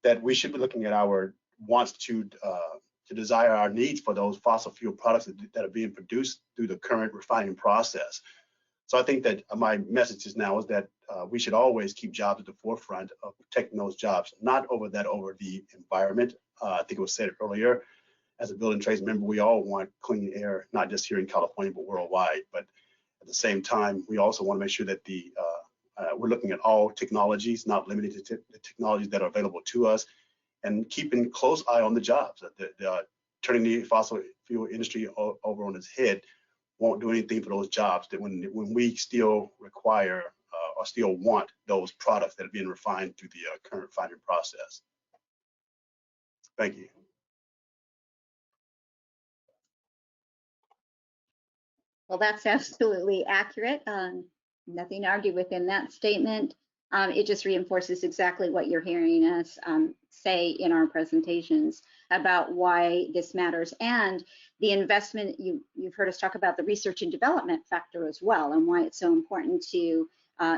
S15: that we should be looking at our wants to desire our needs for those fossil fuel products that are being produced through the current refining process. So I think that my message is now is that we should always keep jobs at the forefront of protecting those jobs, not over the environment. I think it was said earlier, as a building trades member, we all want clean air, not just here in California, but worldwide. But At the same time, we also want to make sure that we're looking at all technologies, not limited to the technologies that are available to us, and keeping close eye on the jobs. Turning the fossil fuel industry over on its head won't do anything for those jobs. That when we still require or still want those products that are being refined through the current refining process. Thank you.
S6: Well, that's absolutely accurate. Nothing to argue within that statement. It just reinforces exactly what you're hearing us say in our presentations about why this matters, and the investment. You've heard us talk about the research and development factor as well, and why it's so important to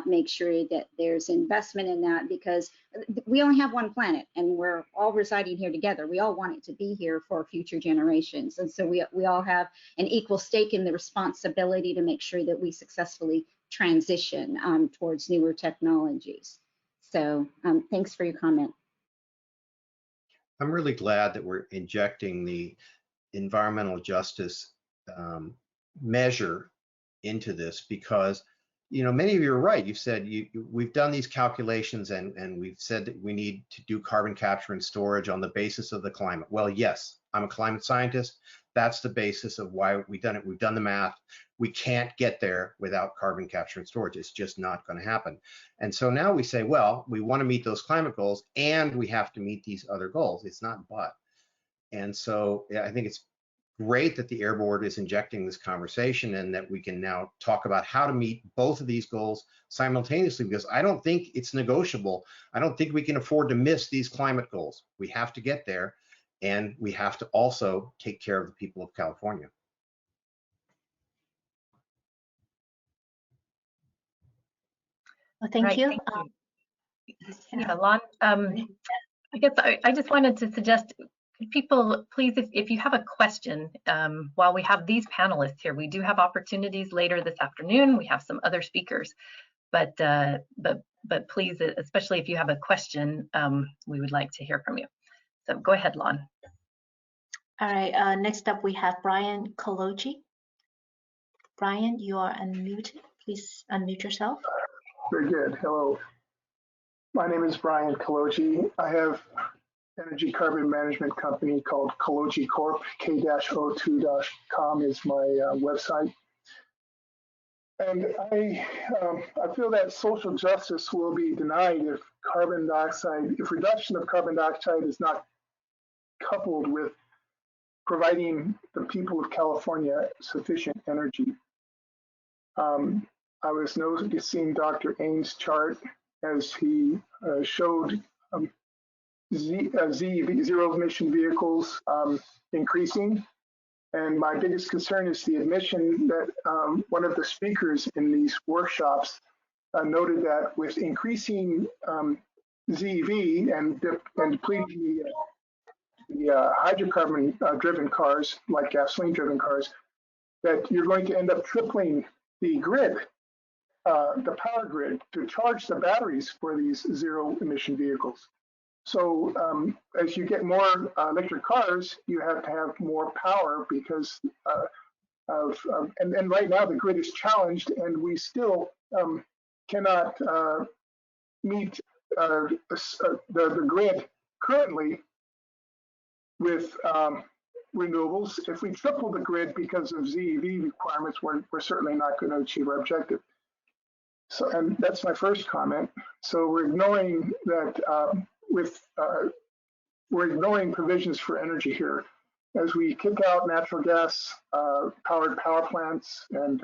S6: make sure that there's investment in that, because we only have one planet and we're all residing here together. We all want it to be here for future generations. And so we all have an equal stake in the responsibility to make sure that we successfully transition towards newer technologies. So thanks for your comment.
S4: I'm really glad that we're injecting the environmental justice measure into this, because many of you are right. You've said we've done these calculations and we've said that we need to do carbon capture and storage on the basis of the climate. Well, yes, I'm a climate scientist. That's the basis of why we've done it. We've done the math. We can't get there without carbon capture and storage. It's just not going to happen. And so now we say, well, we want to meet those climate goals and we have to meet these other goals. It's not but. And so I think it's great that the Air Board is injecting this conversation and that we can now talk about how to meet both of these goals simultaneously, because I don't think it's negotiable. I don't think we can afford to miss these climate goals. We have to get there, and we have to also take care of the people of California.
S12: Well, thank you.
S1: Yeah, Lon, I guess I just wanted to suggest, people, please, if you have a question, while we have these panelists here, we do have opportunities later this afternoon. We have some other speakers, but please, especially if you have a question, we would like to hear from you. So go ahead, Lon.
S12: All right, next up we have Brian Koloji. Brian, you are unmuted. Please unmute yourself.
S16: Very good. Hello. My name is Brian Koloji. I have energy carbon management company called Koloji Corp. K-O2.com is my website. And I feel that social justice will be denied if reduction of carbon dioxide is not coupled with providing the people of California sufficient energy. I was noticing Dr. Ains' chart as he showed zero emission vehicles increasing. And my biggest concern is the admission that one of the speakers in these workshops noted that with increasing ZEV and depleting the hydrocarbon driven cars, like gasoline driven cars, that you're going to end up tripling the grid, the power grid, to charge the batteries for these zero emission vehicles. So as you get more electric cars, you have to have more power because and right now the grid is challenged, and we still cannot meet the grid currently with renewables. If we triple the grid because of ZEV requirements, we're certainly not going to achieve our objective. So, and that's my first comment. So we're ignoring that. We're ignoring provisions for energy here as we kick out natural gas powered power plants and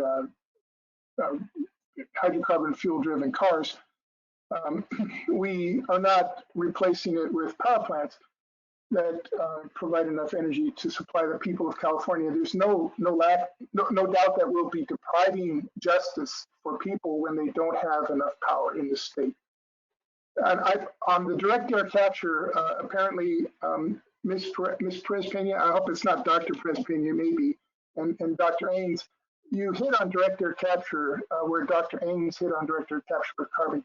S16: hydrocarbon fuel driven cars. We are not replacing it with power plants that provide enough energy to supply the people of California. There's no doubt that we'll be depriving justice for people when they don't have enough power in the state. And on the direct air capture, apparently, Ms. Perez-Pena, I hope it's not Dr. Perez-Pena, maybe, and Dr. Ains, you hit on direct air capture, where Dr. Ains hit on direct air capture for carbon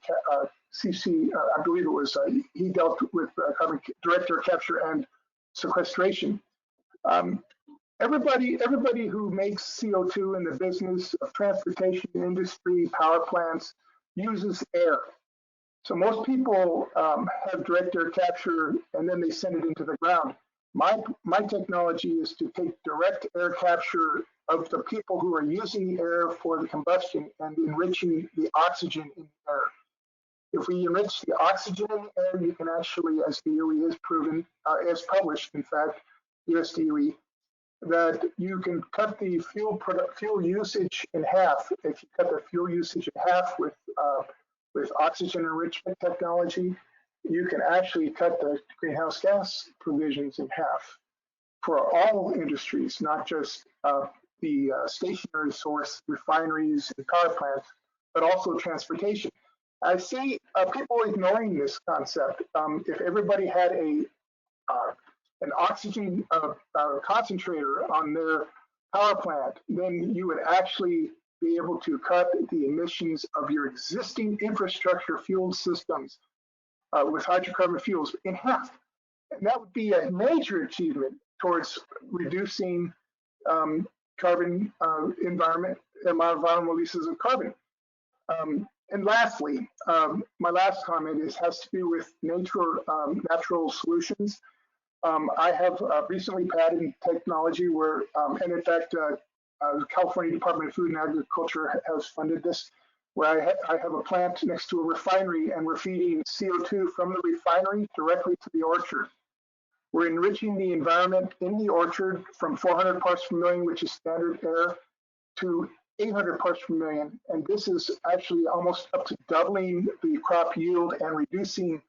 S16: CC, I believe it was, he dealt with carbon direct air capture and sequestration. everybody who makes CO2 in the business of transportation, industry, power plants uses air. So most people have direct air capture and then they send it into the ground. My technology is to take direct air capture of the people who are using the air for the combustion and enriching the oxygen in the air. If we enrich the oxygen in the air, you can actually, as DOE has proven, as published, in fact, US DOE, that you can cut the fuel usage in half. If you cut the fuel usage in half with oxygen enrichment technology, you can actually cut the greenhouse gas provisions in half for all industries, not just the stationary source refineries and power plants, but also transportation. I see people ignoring this concept. If everybody had an oxygen concentrator on their power plant, then you would actually be able to cut the emissions of your existing infrastructure fuel systems with hydrocarbon fuels in half. And that would be a major achievement towards reducing carbon environmental releases of carbon. And lastly, my last comment has to do with natural solutions. I have recently patented technology where, and in fact, the California Department of Food and Agriculture has funded this, where I have a plant next to a refinery and we're feeding CO2 from the refinery directly to the orchard. We're enriching the environment in the orchard from 400 parts per million, which is standard air, to 800 parts per million. And this is actually almost up to doubling the crop yield and reducing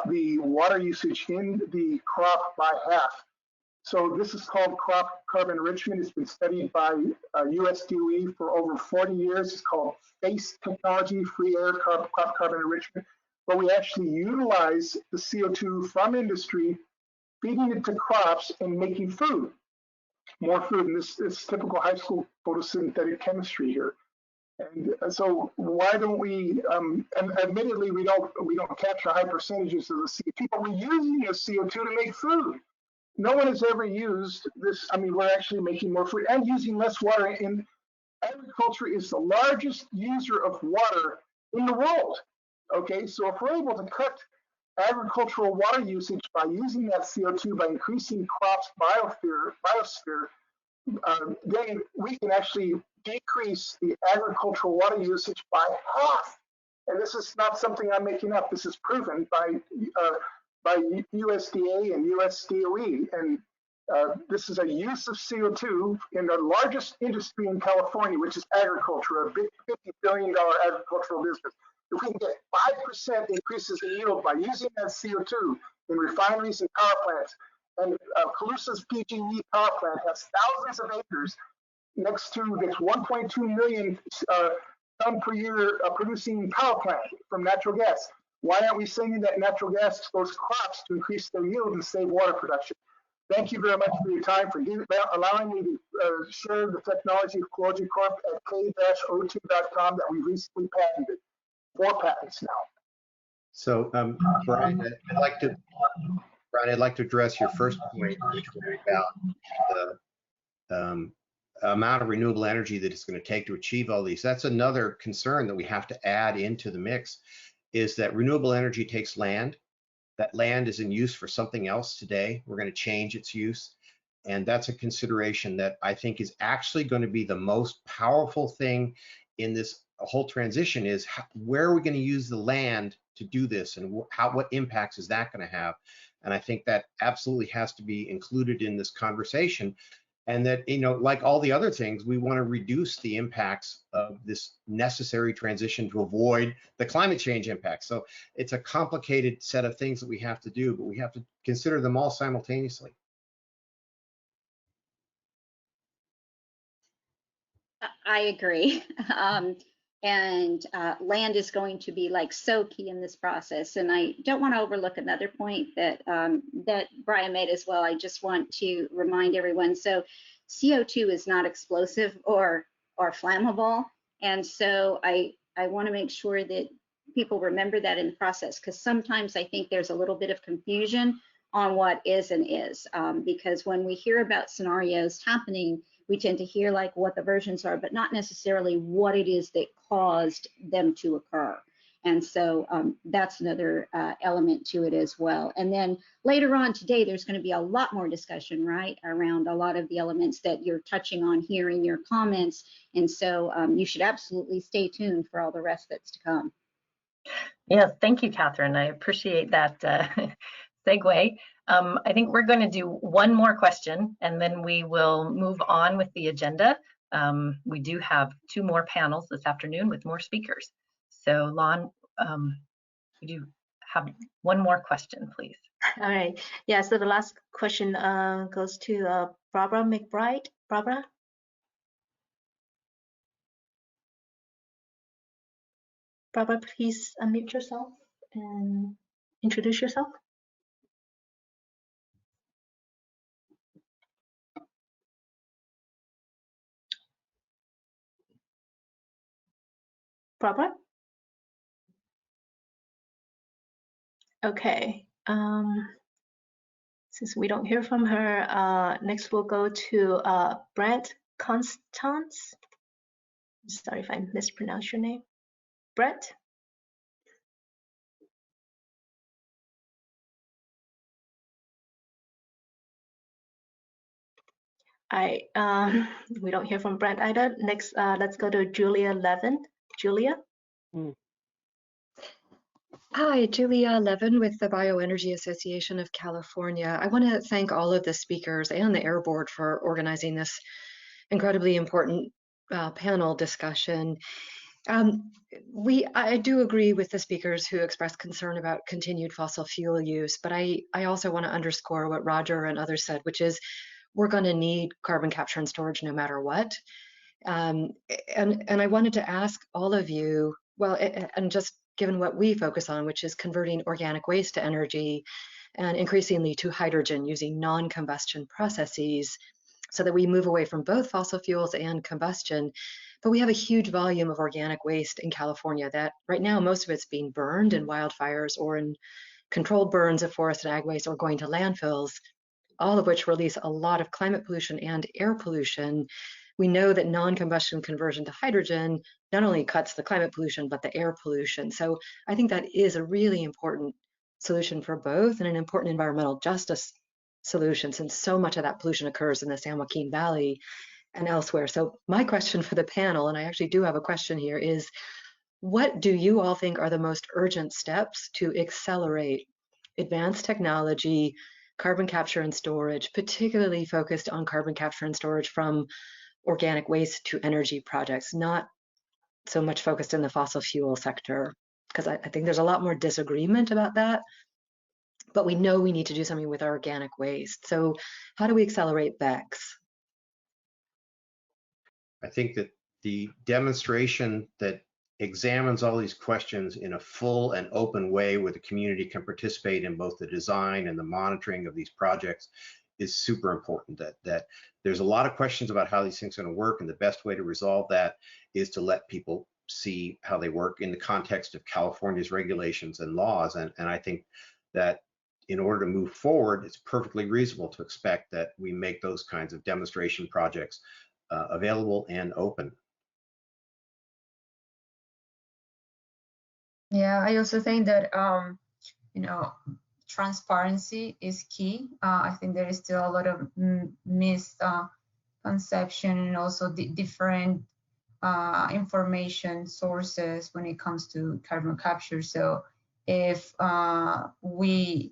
S16: the water usage in the crop by half. So this is called crop carbon enrichment. It's been studied by US DOE for over 40 years. It's called FACE technology, free air crop carbon enrichment, where we actually utilize the CO2 from industry, feeding it to crops and making food, more food. And this is typical high school photosynthetic chemistry here. And so why don't we, and admittedly, we don't capture high percentages of the CO2, but we're using the CO2 to make food. No one has ever used this. I mean, we're actually making more food and using less water. And agriculture is the largest user of water in the world. Okay, so if we're able to cut agricultural water usage by using that CO2, by increasing crops biosphere, then we can actually decrease the agricultural water usage by half. And this is not something I'm making up. This is proven by USDA and US DOE. And this is a use of CO2 in the largest industry in California, which is agriculture, a big $50 billion agricultural business. If we can get 5% increases in yield by using that CO2 in refineries and power plants, and Colusa's PG&E power plant has thousands of acres next to this 1.2 million ton per year producing power plant from natural gas. Why aren't we sending that natural gas to those crops to increase their yield and save water production? Thank you very much for your time, for allowing me to share the technology of Geologic Corp at k-o2.com that we recently patented. 4 patents now.
S4: So, Brian, I'd like to address your first point, which was about the amount of renewable energy that it's going to take to achieve all these. That's another concern that we have to add into the mix, is that renewable energy takes land. That land is in use for something else today. We're going to change its use. And that's a consideration that I think is actually going to be the most powerful thing in this whole transition, is where are we going to use the land to do this, and what impacts is that going to have? And I think that absolutely has to be included in this conversation. And that, you know, like all the other things, we want to reduce the impacts of this necessary transition to avoid the climate change impacts. So it's a complicated set of things that we have to do, but we have to consider them all simultaneously.
S6: I agree. And land is going to be like so key in this process. And I don't want to overlook another point that that Brian made as well. I just want to remind everyone. So CO2 is not explosive or flammable. And so I want to make sure that people remember that in the process, because sometimes I think there's a little bit of confusion on what is and is, because when we hear about scenarios happening, we tend to hear like what the versions are, but not necessarily what it is that caused them to occur. And so that's another element to it as well. And then later on today, there's going to be a lot more discussion, right, around a lot of the elements that you're touching on here in your comments. And so you should absolutely stay tuned for all the rest that's to come.
S1: Yeah, thank you, Catherine. I appreciate that segue. I think we're going to do one more question, and then we will move on with the agenda. We do have 2 more panels this afternoon with more speakers. So, Lon, would you have one more question, please?
S12: All right. Yeah, so the last question goes to Barbara McBride. Barbara? Barbara, please unmute yourself and introduce yourself. Barbara? Okay. Since we don't hear from her, next we'll go to Brent Constance. Sorry if I mispronounced your name. Brent? We don't hear from Brent either. Next, let's go to Julia Levin. Julia?
S17: Hi, Julia Levin with the Bioenergy Association of California. I want to thank all of the speakers and the Air Board for organizing this incredibly important panel discussion. I do agree with the speakers who expressed concern about continued fossil fuel use, but I also want to underscore what Roger and others said, which is we're going to need carbon capture and storage no matter what. And I wanted to ask all of you, well, and just given what we focus on, which is converting organic waste to energy and increasingly to hydrogen using non-combustion processes so that we move away from both fossil fuels and combustion. But we have a huge volume of organic waste in California that right now, most of it's being burned in wildfires or in controlled burns of forest and ag waste or going to landfills, all of which release a lot of climate pollution and air pollution. We know that non-combustion conversion to hydrogen not only cuts the climate pollution, but the air pollution. So I think that is a really important solution for both and an important environmental justice solution, since so much of that pollution occurs in the San Joaquin Valley and elsewhere. So my question for the panel, and I actually do have a question here, is what do you all think are the most urgent steps to accelerate advanced technology, carbon capture and storage, particularly focused on carbon capture and storage from organic waste to energy projects, not so much focused in the fossil fuel sector? Because I think there's a lot more disagreement about that, but we know we need to do something with our organic waste. So how do we accelerate BECCS?
S4: I think that the demonstration that examines all these questions in a full and open way where the community can participate in both the design and the monitoring of these projects is super important. That there's a lot of questions about how these things are going to work, and the best way to resolve that is to let people see how they work in the context of California's regulations and laws. And I think that in order to move forward, it's perfectly reasonable to expect that we make those kinds of demonstration projects available and open.
S5: Yeah, I also think that you know, transparency is key. I think there is still a lot of misconception and also different information sources when it comes to carbon capture. So if we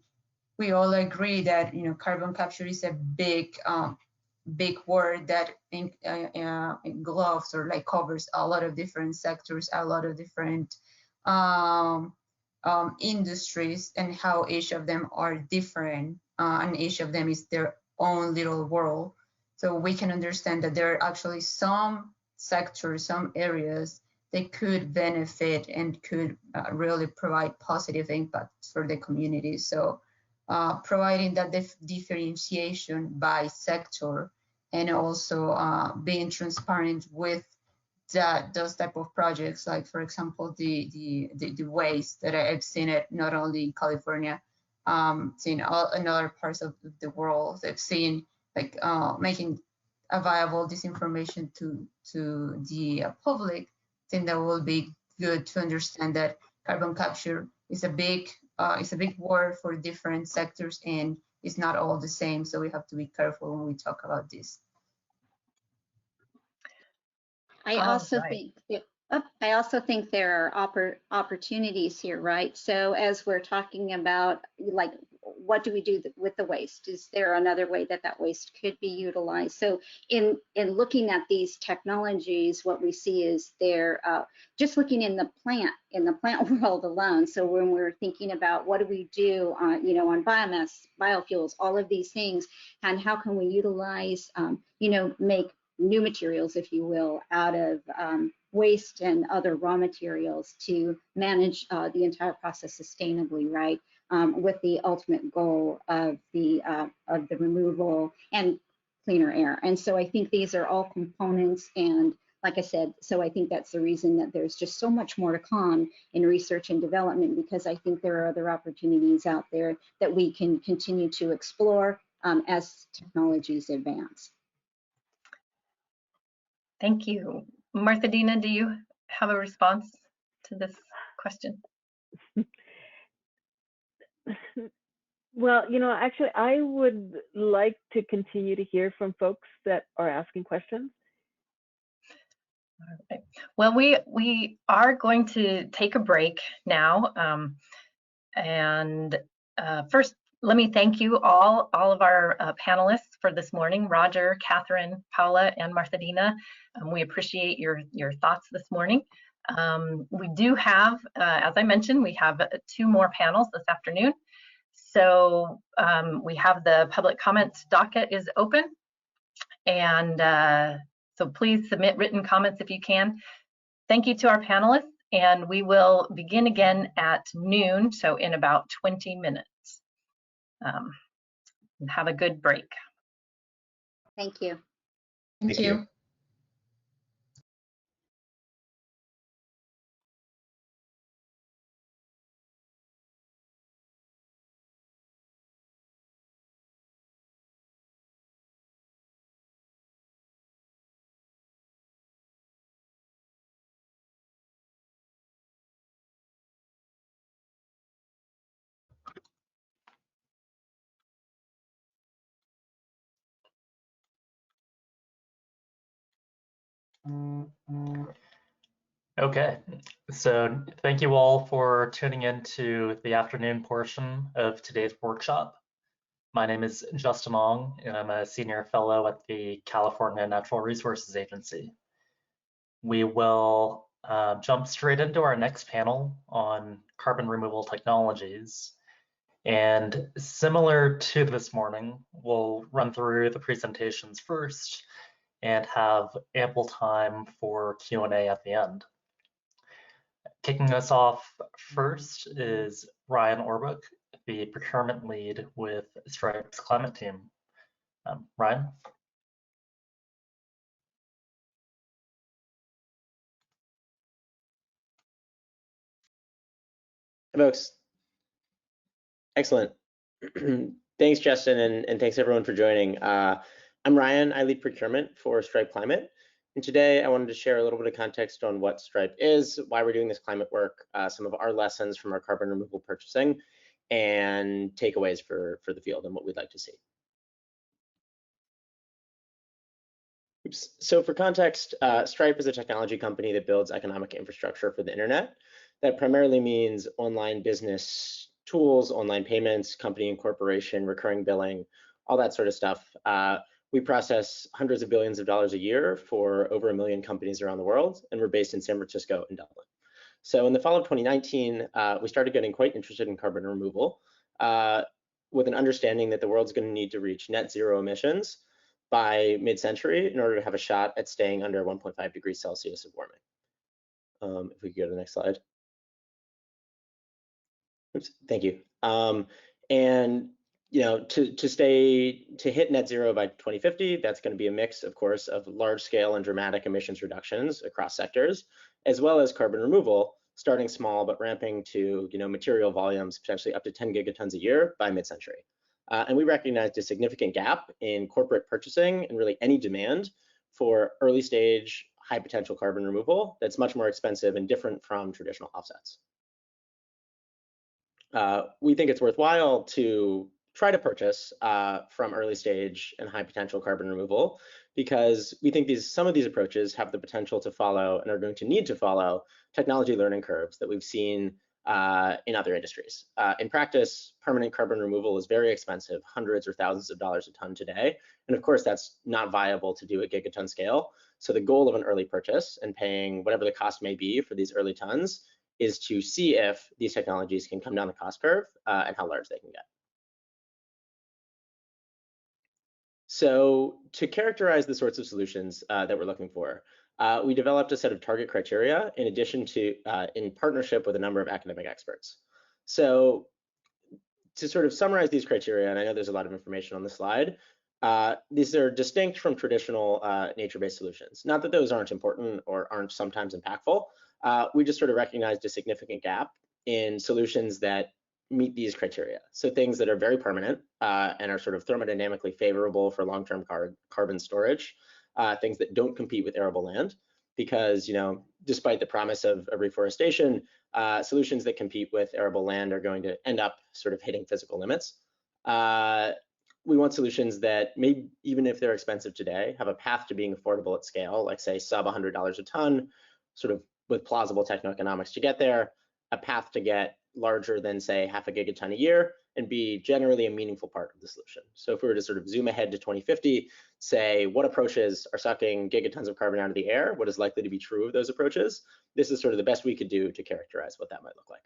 S5: all agree that, you know, carbon capture is a big word that engloves or like covers a lot of different sectors, a lot of different industries, and how each of them are different, and each of them is their own little world. So we can understand that there are actually some sectors, some areas that could benefit and could really provide positive impacts for the community. So providing that differentiation by sector, and also being transparent with those type of projects, like for example the waste that I've seen it not only in California seen in other parts of the world. They've seen like making available this information to the public. I think that will be good to understand that carbon capture is a big word for different sectors and it's not all the same. So we have to be careful when we talk about this.
S6: I also think there are opportunities here, right? So as we're talking about, like, what do we do with the waste? Is there another way that waste could be utilized? So in looking at these technologies, what we see is they're just looking in the plant world alone. So when we're thinking about what do we do on, you know, on biomass, biofuels, all of these things, and how can we utilize, you know, make new materials, if you will, out of waste and other raw materials to manage the entire process sustainably, right? With the ultimate goal of the removal and cleaner air. And so I think these are all components, and like I said, so I think that's the reason that there's just so much more to come in research and development, because I think there are other opportunities out there that we can continue to explore as technologies advance.
S1: Thank you. Martha Dina, do you have a response to this question?
S7: Well, you know, actually, I would like to continue to hear from folks that are asking questions.
S1: All right. Well, we are going to take a break now. First, let me thank you all of our panelists for this morning, Roger, Catherine, Paula, and Martha Dina. We appreciate your thoughts this morning. We do have, as I mentioned, we have 2 more panels this afternoon. So we have the public comments docket is open, and so please submit written comments if you can. Thank you to our panelists, and we will begin again at noon, so in about 20 minutes. Have a good break.
S6: Thank you.
S1: Thank you.
S18: Okay, so thank you all for tuning in to the afternoon portion of today's workshop. My name is Justin Ong, and I'm a senior fellow at the California Natural Resources Agency. We will jump straight into our next panel on carbon removal technologies. And similar to this morning, we'll run through the presentations first and have ample time for Q&A at the end. Kicking us off first is Ryan Orbuck, the procurement lead with Stripe's climate team. Ryan?
S19: Hey, folks. Excellent. Thanks, Justin, and thanks everyone for joining. I'm Ryan. I lead procurement for Stripe Climate. And today I wanted to share a little bit of context on what Stripe is, why we're doing this climate work, some of our lessons from our carbon removal purchasing, and takeaways for the field and what we'd like to see. Oops. So for context, Stripe is a technology company that builds economic infrastructure for the internet. That primarily means online business tools, online payments, company incorporation, recurring billing, all that sort of stuff. We process hundreds of billions of dollars a year for over 1 million companies around the world, and we're based in San Francisco and Dublin. So in the fall of 2019, we started getting quite interested in carbon removal with an understanding that the world's going to need to reach net zero emissions by mid-century in order to have a shot at staying under 1.5 degrees Celsius of warming. If we could go to the next slide. Oops, thank you. And you know, to hit net zero by 2050, that's going to be a mix, of course, of large scale and dramatic emissions reductions across sectors, as well as carbon removal starting small but ramping to material volumes potentially up to 10 gigatons a year by mid-century. And we recognized a significant gap in corporate purchasing and really any demand for early stage high potential carbon removal that's much more expensive and different from traditional offsets. We think it's worthwhile to try to purchase from early stage and high potential carbon removal because we think some of these approaches have the potential to follow and are going to need to follow technology learning curves that we've seen in other industries. In practice, permanent carbon removal is very expensive, hundreds or thousands of dollars a ton today. And of course, that's not viable to do at gigaton scale. So the goal of an early purchase and paying whatever the cost may be for these early tons is to see if these technologies can come down the cost curve and how large they can get. So to characterize the sorts of solutions that we're looking for, we developed a set of target criteria in addition to in partnership with a number of academic experts. So to sort of summarize these criteria, and I know there's a lot of information on the slide, these are distinct from traditional nature-based solutions. Not that those aren't important or aren't sometimes impactful. We just sort of recognized a significant gap in solutions that meet these criteria. So things that are very permanent and are sort of thermodynamically favorable for long-term carbon storage, things that don't compete with arable land, because despite the promise of reforestation, solutions that compete with arable land are going to end up sort of hitting physical limits. We want solutions that may, even if they're expensive today, have a path to being affordable at scale, like say sub $100 a ton, sort of with plausible techno-economics to get there, a path to get larger than say half a gigaton a year, and be generally a meaningful part of the solution. So if we were to sort of zoom ahead to 2050, say what approaches are sucking gigatons of carbon out of the air, what is likely to be true of those approaches, this is sort of the best we could do to characterize what that might look like.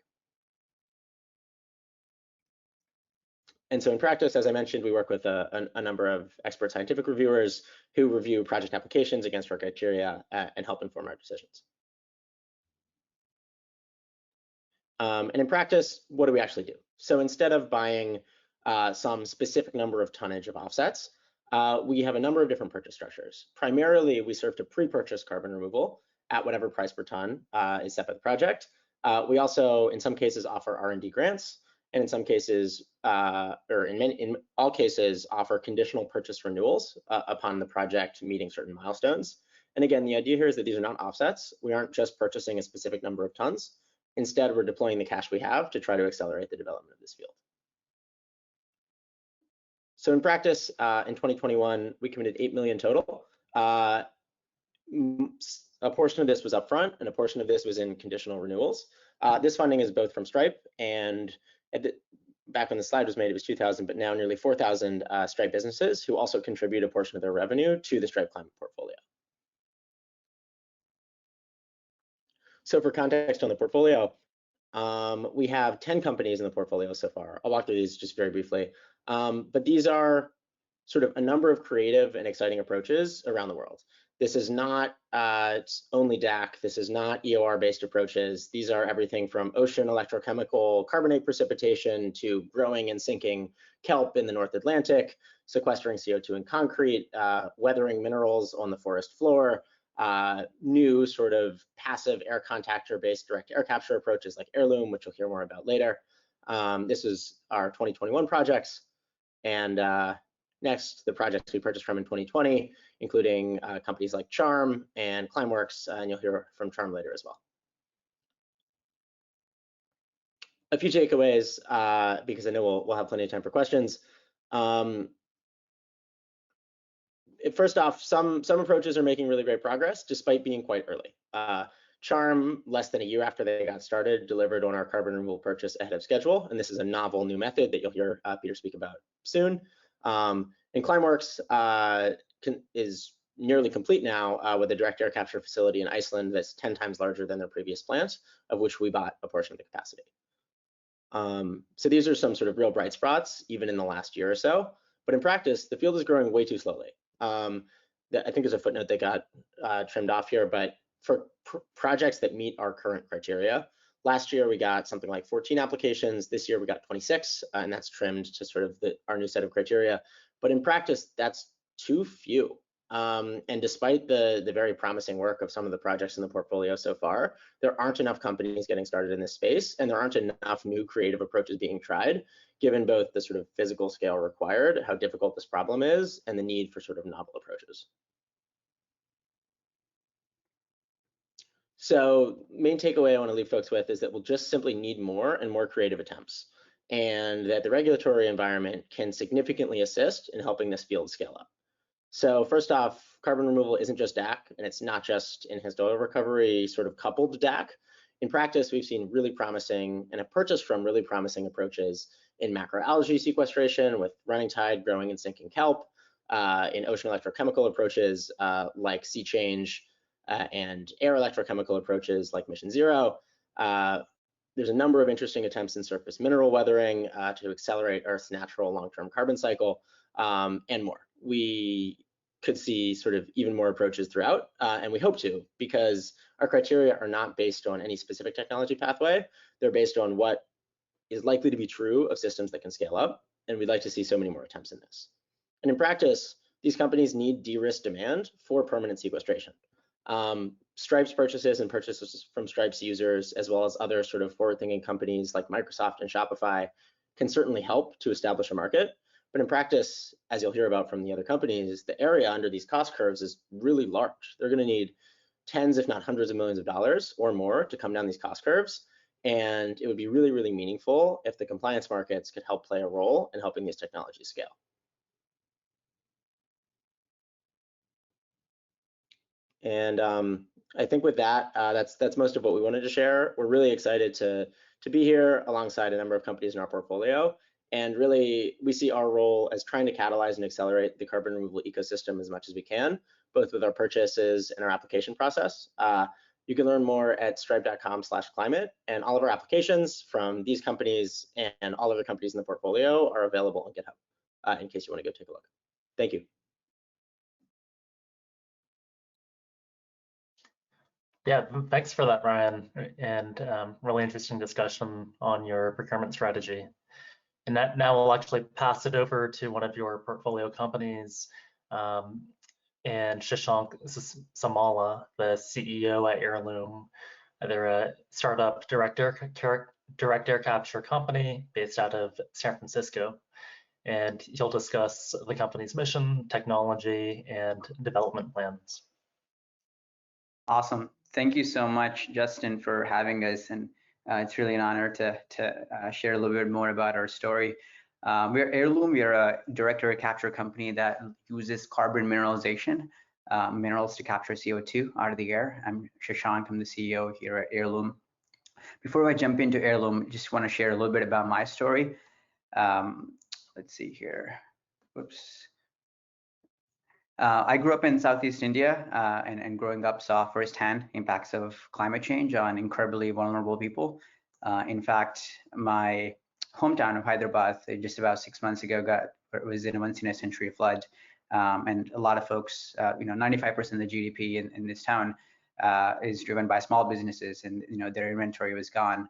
S19: And so in practice, as I mentioned, we work with a number of expert scientific reviewers who review project applications against our criteria and help inform our decisions. And in practice, what do we actually do? So instead of buying some specific number of tonnage of offsets, we have a number of different purchase structures. Primarily, we serve to pre-purchase carbon removal at whatever price per ton is set by the project. We also, in some cases, offer R&D grants, and in some cases, in all cases, offer conditional purchase renewals upon the project meeting certain milestones. And again, the idea here is that these are not offsets. We aren't just purchasing a specific number of tons. Instead, we're deploying the cash we have to try to accelerate the development of this field. So in practice, in 2021, we committed 8 million total. A portion of this was upfront, and a portion of this was in conditional renewals. This funding is both from Stripe and back when the slide was made, it was 2,000, but now nearly 4,000 Stripe businesses who also contribute a portion of their revenue to the Stripe Climate portfolio. So for context on the portfolio, we have 10 companies in the portfolio so far. I'll walk through these just very briefly. But these are sort of a number of creative and exciting approaches around the world. This is not only DAC. This is not EOR-based approaches. These are everything from ocean electrochemical carbonate precipitation to growing and sinking kelp in the North Atlantic, sequestering CO2 in concrete, weathering minerals on the forest floor, new sort of passive air contactor-based direct air capture approaches like Heirloom, which you'll hear more about later. This is our 2021 projects. And next, the projects we purchased from in 2020, including companies like Charm and Climeworks, and you'll hear from Charm later as well. A few takeaways, because I know we'll have plenty of time for questions. First off, some approaches are making really great progress despite being quite early. Charm, less than a year after they got started, delivered on our carbon removal purchase ahead of schedule, and this is a novel new method that you'll hear Peter speak about soon. And Climeworks is nearly complete now with a direct air capture facility in Iceland that's 10 times larger than their previous plant, of which we bought a portion of the capacity. So these are some sort of real bright spots, even in the last year or so. But in practice, the field is growing way too slowly. I think there's a footnote that got trimmed off here, but for projects that meet our current criteria, last year we got something like 14 applications. This year we got 26, and that's trimmed to sort of our new set of criteria. But in practice, that's too few. And despite the very promising work of some of the projects in the portfolio so far, there aren't enough companies getting started in this space, and there aren't enough new creative approaches being tried, given both the sort of physical scale required, how difficult this problem is, and the need for sort of novel approaches. So main takeaway I want to leave folks with is that we'll just simply need more and more creative attempts, and that the regulatory environment can significantly assist in helping this field scale up. So first off, carbon removal isn't just DAC, and it's not just enhanced oil recovery sort of coupled DAC. In practice, we've seen really promising and have purchased from really promising approaches in macroalgae sequestration with running tide, growing and sinking kelp, in ocean electrochemical approaches like sea change, and air electrochemical approaches like Mission Zero. There's a number of interesting attempts in surface mineral weathering to accelerate Earth's natural long-term carbon cycle, and more. We could see sort of even more approaches throughout, and we hope to, because our criteria are not based on any specific technology pathway. They're based on what is likely to be true of systems that can scale up, and we'd like to see so many more attempts in this. And in practice, these companies need de-risk demand for permanent sequestration. Stripe's purchases and purchases from Stripe's users, as well as other sort of forward-thinking companies like Microsoft and Shopify, can certainly help to establish a market. But in practice, as you'll hear about from the other companies, the area under these cost curves is really large. They're going to need tens, if not hundreds of millions of dollars or more to come down these cost curves. And it would be really, really meaningful if the compliance markets could help play a role in helping these technologies scale. And I think with that, that's most of what we wanted to share. We're really excited to be here alongside a number of companies in our portfolio. And really, we see our role as trying to catalyze and accelerate the carbon removal ecosystem as much as we can, both with our purchases and our application process. You can learn more at stripe.com/climate, and all of our applications from these companies and all of the companies in the portfolio are available on GitHub in case you want to go take a look. Thank you.
S18: Yeah, thanks for that, Ryan, and really interesting discussion on your procurement strategy. And that now we'll actually pass it over to one of your portfolio companies, and Shashank Samala, the CEO at Heirloom. They're a startup direct air capture company based out of San Francisco. And he'll discuss the company's mission, technology, and development plans.
S20: Awesome. Thank you so much, Justin, for having us. And it's really an honor to share a little bit more about our story. We're Heirloom. We're a direct air capture company that uses carbon mineralization, minerals to capture CO2 out of the air. I'm Shashank. I'm the CEO here at Heirloom. Before I jump into Heirloom, I just want to share a little bit about my story. Let's see here. Whoops. I grew up in Southeast India, and growing up saw firsthand impacts of climate change on incredibly vulnerable people. In fact, my hometown of Hyderabad, just about 6 months ago, was in a once-in-a-century flood, and a lot of folks, 95% of the GDP in this town is driven by small businesses, and their inventory was gone.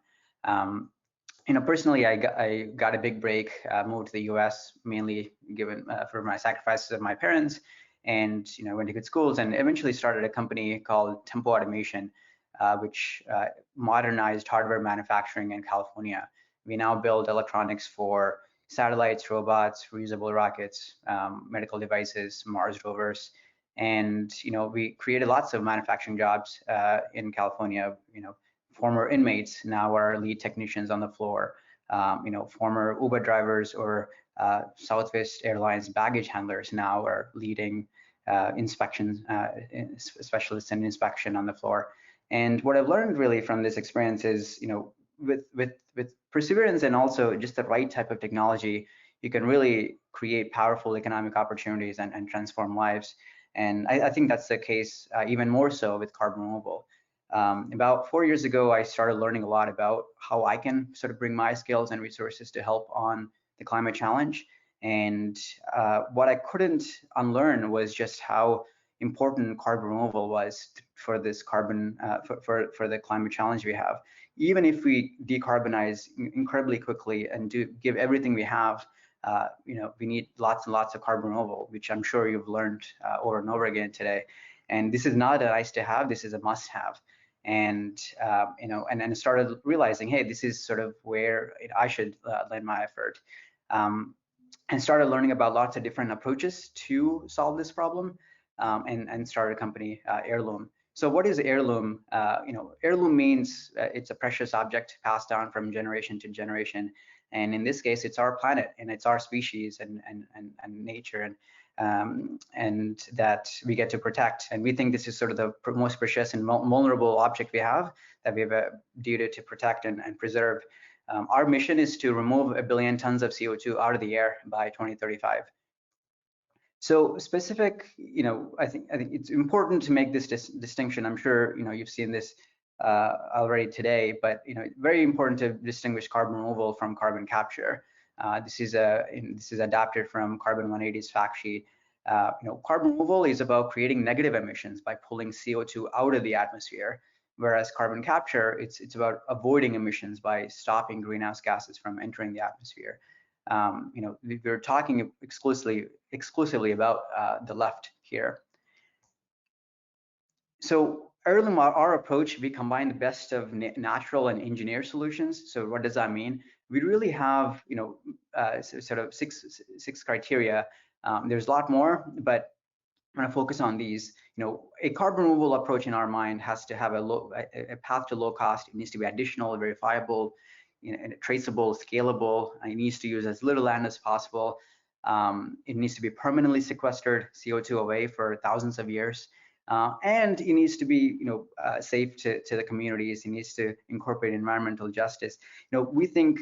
S20: Personally, I got a big break, moved to the U.S. mainly given for my sacrifices of my parents, and went to good schools, and eventually started a company called Tempo Automation, which modernized hardware manufacturing in California. We now build electronics for satellites, robots, reusable rockets, medical devices, Mars rovers, and we created lots of manufacturing jobs in California. Former inmates now are lead technicians on the floor. Former Uber drivers or Southwest Airlines baggage handlers now are leading inspection specialists in inspection on the floor. And what I've learned really from this experience is, with perseverance and also just the right type of technology, you can really create powerful economic opportunities and transform lives. And I think that's the case even more so with carbon removal. About 4 years ago, I started learning a lot about how I can sort of bring my skills and resources to help on the climate challenge. And what I couldn't unlearn was just how important carbon removal was for this carbon, for the climate challenge we have. Even if we decarbonize incredibly quickly and give everything we have we need lots and lots of carbon removal, which I'm sure you've learned over and over again today. And this is not a nice to have, this is a must have. And, and then started realizing, hey, this is sort of where I should lend my effort. And started learning about lots of different approaches to solve this problem, and started a company, Heirloom. So what is Heirloom? Heirloom means it's a precious object passed down from generation to generation. And in this case, it's our planet and it's our species and nature and that we get to protect. And we think this is sort of the most precious and vulnerable object we have that we have a duty to protect and preserve. Our mission is to remove 1 billion tons of CO2 out of the air by 2035. So specific, I think it's important to make this distinction. I'm sure you've seen this already today, but very important to distinguish carbon removal from carbon capture. This is adapted from Carbon 180's fact sheet. Carbon removal is about creating negative emissions by pulling CO2 out of the atmosphere, whereas carbon capture, it's about avoiding emissions by stopping greenhouse gases from entering the atmosphere. We're talking exclusively about the left here. So Heirloom, our approach, we combine the best of natural and engineered solutions. So what does that mean? We really have, sort of six criteria. There's a lot more, but I'm going to focus on these. A carbon removal approach in our mind has to have a path to low cost. It needs to be additional, verifiable, traceable, scalable. It needs to use as little land as possible. It needs to be permanently sequestered CO2 away for thousands of years. And it needs to be, safe to the communities. It needs to incorporate environmental justice. We think,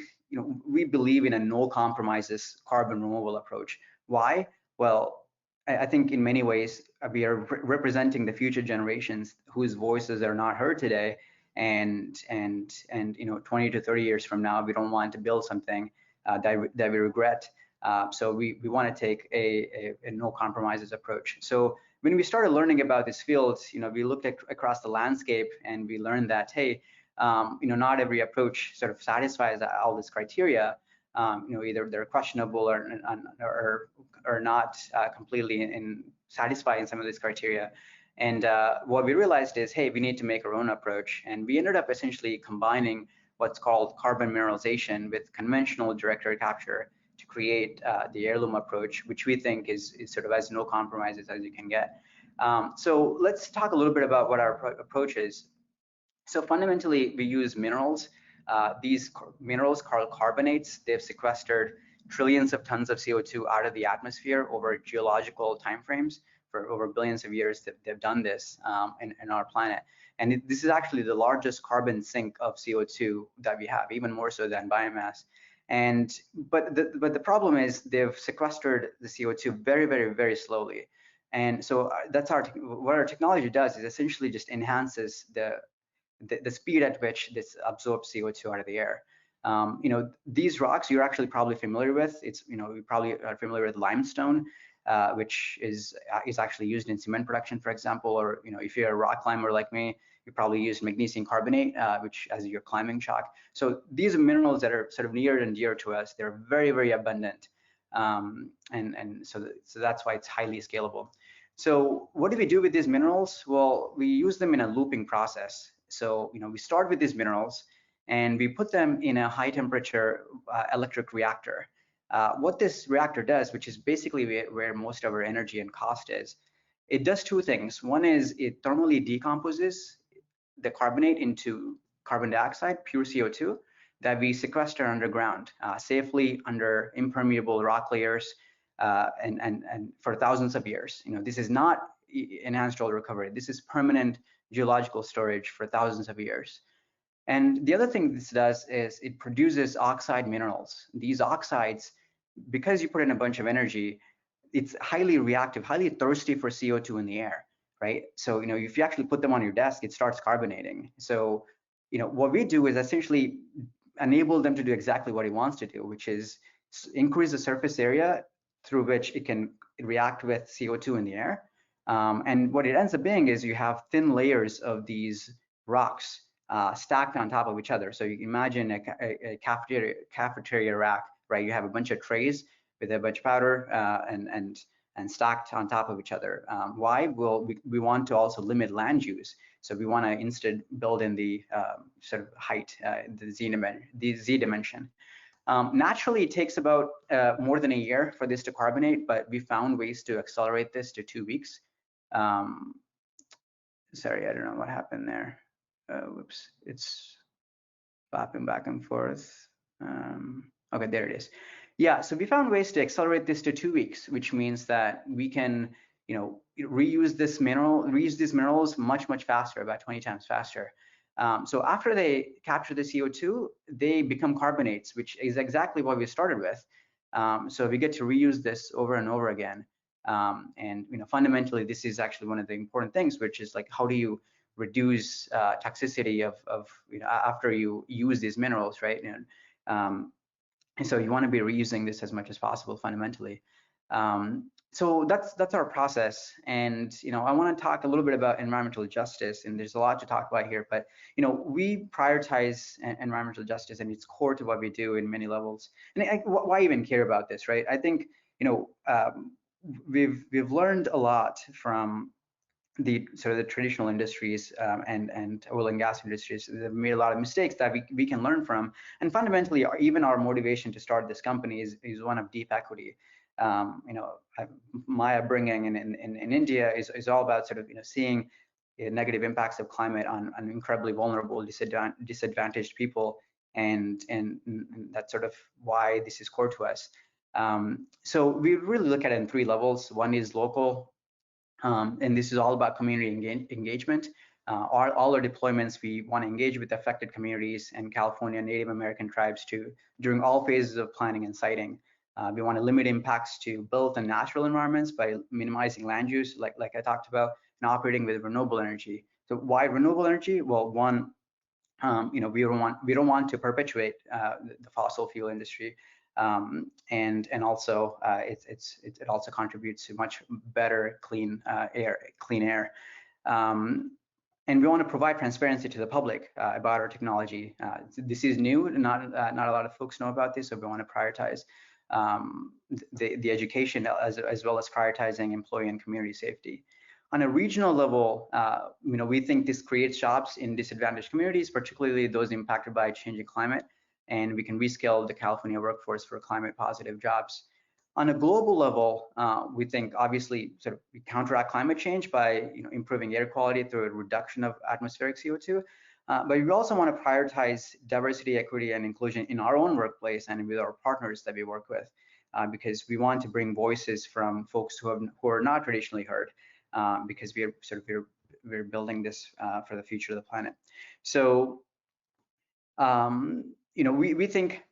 S20: we believe in a no compromises carbon removal approach. Why? Well, I think in many ways we are representing the future generations whose voices are not heard today, and 20 to 30 years from now, we don't want to build something that we regret. So we want to take a no compromises approach. So when we started learning about this field, we looked across the landscape and we learned that, hey, not every approach sort of satisfies all this criteria. Either they're questionable or not completely satisfying some of these criteria. And what we realized is, hey, we need to make our own approach. And we ended up essentially combining what's called carbon mineralization with conventional direct air capture to create the Heirloom approach, which we think is sort of as no compromises as you can get. So let's talk a little bit about what our approach is. So fundamentally, we use minerals. These minerals called carbonates, they've sequestered trillions of tons of CO2 out of the atmosphere over geological timeframes. For over billions of years that they've done this in our planet. And this is actually the largest carbon sink of CO2 that we have, even more so than biomass. But the problem is they've sequestered the CO2 very, very, very slowly. And so that's what our technology does is essentially just enhances the speed at which this absorbs CO2 out of the air. These rocks you're actually probably familiar with. You probably are familiar with limestone, which is actually used in cement production, for example. Or if you're a rock climber like me, you probably use magnesium carbonate, which as your climbing chalk. So these are minerals that are sort of near and dear to us. They're very, very abundant, so that's why it's highly scalable. So what do we do with these minerals? Well, we use them in a looping process. So we start with these minerals and we put them in a high temperature electric reactor. What this reactor does, which is basically where most of our energy and cost is, it does two things. One is it thermally decomposes the carbonate into carbon dioxide, pure CO2, that we sequester underground safely under impermeable rock layers and for thousands of years. This is not enhanced oil recovery. This is permanent geological storage for thousands of years. And the other thing this does is it produces oxide minerals. These oxides, because you put in a bunch of energy, it's highly reactive, highly thirsty for CO2 in the air, right? So, if you actually put them on your desk, it starts carbonating. So, what we do is essentially enable them to do exactly what it wants to do, which is increase the surface area through which it can react with CO2 in the air. And what it ends up being is you have thin layers of these rocks stacked on top of each other. So you can imagine a cafeteria rack, right? You have a bunch of trays with a bunch of powder and stacked on top of each other. Why? Well, we want to also limit land use. So we want to instead build in the sort of height, the Z dimension. Naturally, it takes about more than a year for this to carbonate, but we found ways to accelerate this to 2 weeks. Sorry, I don't know what happened there. Whoops, it's bopping back and forth. Okay, there it is. Yeah, so we found ways to accelerate this to 2 weeks, which means that we can, reuse these minerals much faster, about 20 times faster. So after they capture the CO2, they become carbonates, which is exactly what we started with. So we get to reuse this over and over again. And fundamentally, this is actually one of the important things, which is like, how do you reduce toxicity of after you use these minerals, right? And so you want to be reusing this as much as possible, fundamentally. So that's our process. And I want to talk a little bit about environmental justice, and there's a lot to talk about here. But we prioritize environmental justice, and it's core to what we do in many levels. And why even care about this, right? I think we've learned a lot from the sort of the traditional industries and oil and gas industries. They've made a lot of mistakes that we can learn from. And fundamentally, even our motivation to start this company is one of deep equity. My upbringing in India is all about sort of seeing negative impacts of climate on incredibly vulnerable, disadvantaged people, and that's sort of why this is core to us. So we really look at it in 3 levels. One is local, and this is all about community engagement. All our deployments, we want to engage with affected communities and California Native American tribes during all phases of planning and siting. We want to limit impacts to built and natural environments by minimizing land use, like I talked about, and operating with renewable energy. So why renewable energy? Well, one, we don't want to perpetuate the fossil fuel industry, and also it also contributes to much better clean air. And we want to provide transparency to the public about our technology. This is new, not a lot of folks know about this, so we want to prioritize the education as well as prioritizing employee and community safety. On a regional level, we think this creates jobs in disadvantaged communities, particularly those impacted by changing climate, and we can rescale the California workforce for climate positive jobs. On a global level, we think obviously sort of we counteract climate change by improving air quality through a reduction of atmospheric CO2. But we also want to prioritize diversity, equity, and inclusion in our own workplace and with our partners that we work with, because we want to bring voices from folks who are not traditionally heard, because we're building this for the future of the planet. So we think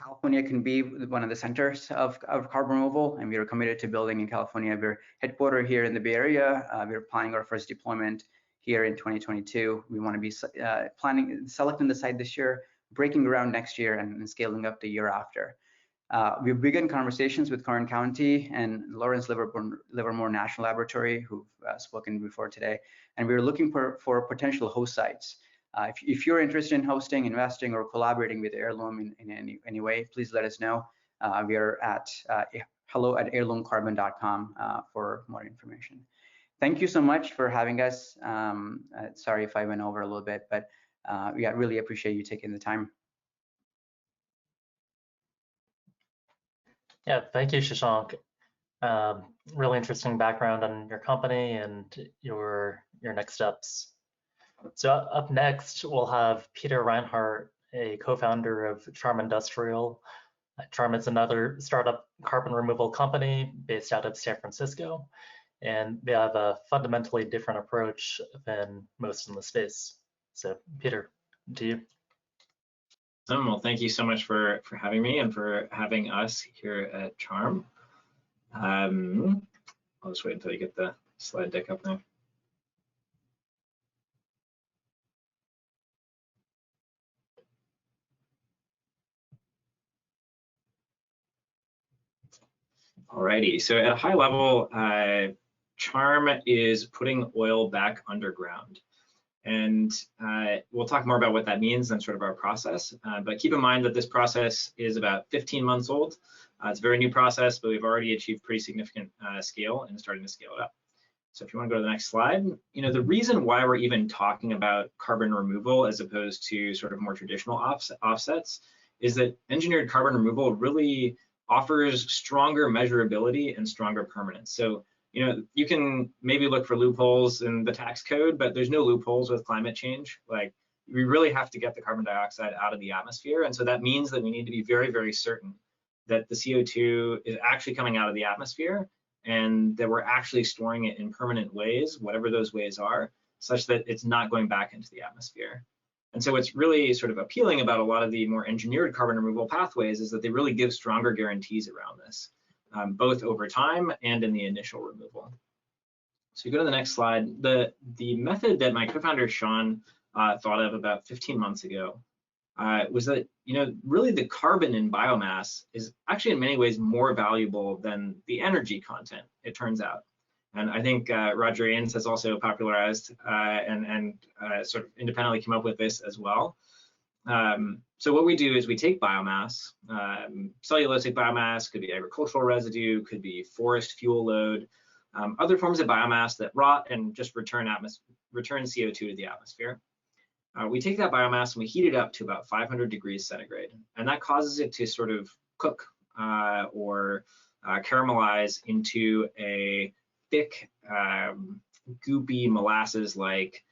S20: California can be one of the centers of carbon removal, and we are committed to building in California. We're headquartered here in the Bay Area. We're planning our first deployment here in 2022. We want to be selecting the site this year, breaking ground next year, and scaling up the year after. We've begun conversations with Kern County and Lawrence Livermore National Laboratory, who've spoken before today, and we're looking for potential host sites. If you're interested in hosting, investing, or collaborating with Heirloom in any way, please let us know. We are at hello@heirloomcarbon.com for more information. Thank you so much for having us. Sorry if I went over a little bit, but yeah, really appreciate you taking the time.
S18: Yeah, thank you, Shashank. Really interesting background on your company and your next steps. So up next, we'll have Peter Reinhardt, a co-founder of CHARM Industrial. CHARM is another startup carbon removal company based out of San Francisco, and they have a fundamentally different approach than most in the space. So Peter, to you.
S21: Well, thank you so much for having me and for having us here at CHARM. I'll just wait until you get the slide deck up there. Alrighty, so at a high level, CHARM is putting oil back underground. And we'll talk more about what that means and sort of our process. But keep in mind that this process is about 15 months old. It's a very new process, but we've already achieved pretty significant scale and starting to scale it up. So if you want to go to the next slide, the reason why we're even talking about carbon removal as opposed to sort of more traditional offsets is that engineered carbon removal really offers stronger measurability and stronger permanence. So, you can maybe look for loopholes in the tax code, but there's no loopholes with climate change. Like, we really have to get the carbon dioxide out of the atmosphere. And so that means that we need to be very, very certain that the CO2 is actually coming out of the atmosphere and that we're actually storing it in permanent ways, whatever those ways are, such that it's not going back into the atmosphere. And so what's really sort of appealing about a lot of the more engineered carbon removal pathways is that they really give stronger guarantees around this, both over time and in the initial removal. So you go to the next slide. The method that my co-founder Sean thought of about 15 months ago was that, really the carbon in biomass is actually in many ways more valuable than the energy content, it turns out. And I think Roger Ains has also popularized and sort of independently came up with this as well. So what we do is we take biomass, cellulosic biomass, could be agricultural residue, could be forest fuel load, other forms of biomass that rot and just return CO2 to the atmosphere. We take that biomass and we heat it up to about 500 degrees centigrade, and that causes it to sort of cook or caramelize into a thick, goopy, molasses-like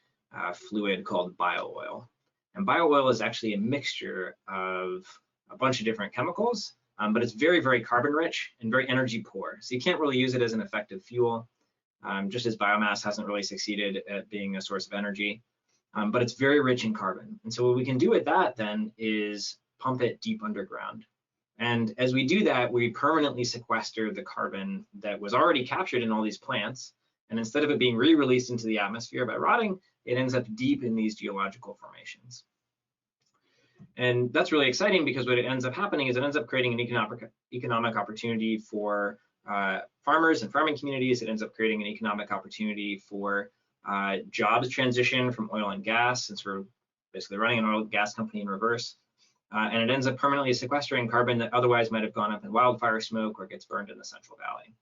S21: fluid called bio-oil. And bio-oil is actually a mixture of a bunch of different chemicals, but it's very, very carbon-rich and very energy-poor. So you can't really use it as an effective fuel, just as biomass hasn't really succeeded at being a source of energy. But it's very rich in carbon. And so what we can do with that then is pump it deep underground. And as we do that, we permanently sequester the carbon that was already captured in all these plants. And instead of it being re-released into the atmosphere by rotting, it ends up deep in these geological formations. And that's really exciting because what it ends up happening is it ends up creating an economic opportunity for farmers and farming communities. It ends up creating an economic opportunity for jobs transition from oil and gas, since we're basically running an oil and gas company in reverse. And it ends up permanently sequestering carbon that otherwise might have gone up in wildfire smoke or gets burned in the Central Valley.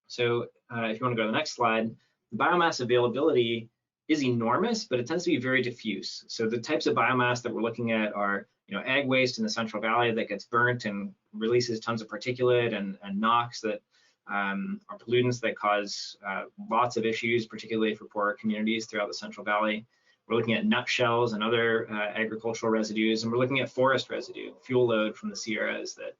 S21: So if you want to go to the next slide, the biomass availability is enormous, but it tends to be very diffuse. So the types of biomass that we're looking at are, ag waste in the Central Valley that gets burnt and releases tons of particulate and NOx that are pollutants that cause lots of issues, particularly for poorer communities throughout the Central Valley. We're looking at nutshells and other agricultural residues, and we're looking at forest residue, fuel load from the Sierras that,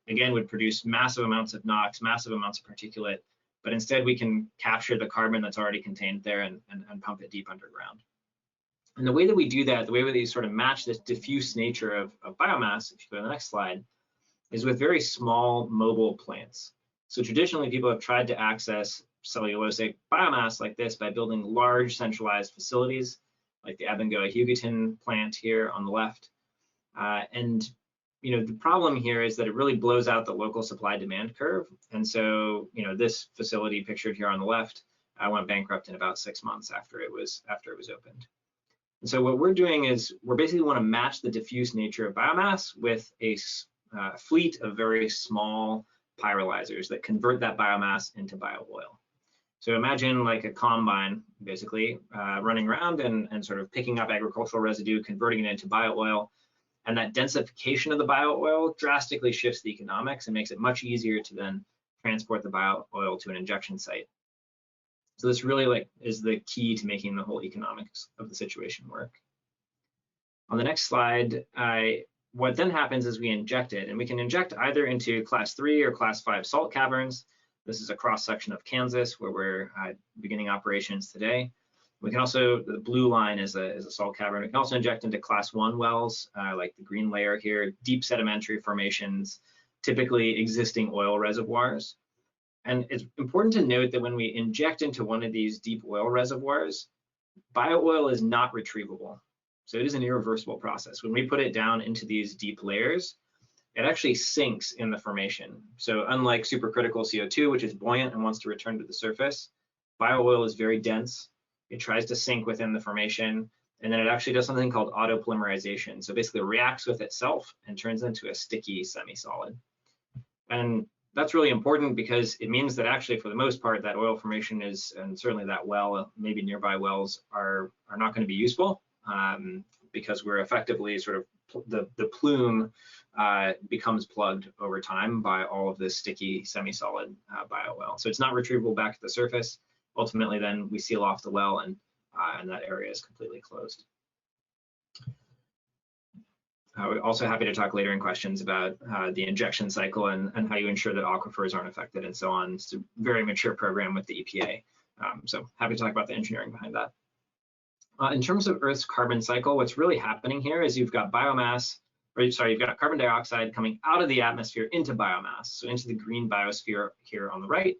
S21: again, would produce massive amounts of NOx, massive amounts of particulate, but instead we can capture the carbon that's already contained there and pump it deep underground. And the way that we do that, the way that we sort of match this diffuse nature of biomass, if you go to the next slide, is with very small mobile plants. So traditionally, people have tried to access cellulosic biomass like this by building large centralized facilities, like the Abengoa-Hugoton plant here on the left. And the problem here is that it really blows out the local supply-demand curve. And so, this facility pictured here on the left went bankrupt in about 6 months after it was opened. And so what we're doing is we're basically want to match the diffuse nature of biomass with a fleet of very small pyrolyzers that convert that biomass into bio-oil. So imagine like a combine, basically, running around and sort of picking up agricultural residue, converting it into bio-oil. And that densification of the bio-oil drastically shifts the economics and makes it much easier to then transport the bio-oil to an injection site. So this really is the key to making the whole economics of the situation work. On the next slide, what then happens is we inject it, and we can inject either into class 3 or class 5 salt caverns. This is a cross section of Kansas where we're beginning operations today. We can also, the blue line is a salt cavern. We can also inject into class 1 wells, like the green layer here, deep sedimentary formations, typically existing oil reservoirs. And it's important to note that when we inject into one of these deep oil reservoirs, bio-oil is not retrievable. So it is an irreversible process. When we put it down into these deep layers, it actually sinks in the formation. So unlike supercritical CO2, which is buoyant and wants to return to the surface, bio-oil is very dense. It tries to sink within the formation, and then it actually does something called autopolymerization. So basically it reacts with itself and turns into a sticky semi-solid. And that's really important because it means that actually, for the most part, that oil formation is, and certainly that well, maybe nearby wells are not going to be useful, because we're effectively sort of, the plume becomes plugged over time by all of this sticky semi-solid bio oil. So it's not retrievable back to the surface. Ultimately, then we seal off the well, and that area is completely closed. We're also happy to talk later in questions about the injection cycle and how you ensure that aquifers aren't affected and so on. It's a very mature program with the EPA. So happy to talk about the engineering behind that. In terms of Earth's carbon cycle, what's really happening here is you've got biomass, or sorry, you've got carbon dioxide coming out of the atmosphere into biomass, so into the green biosphere here on the right.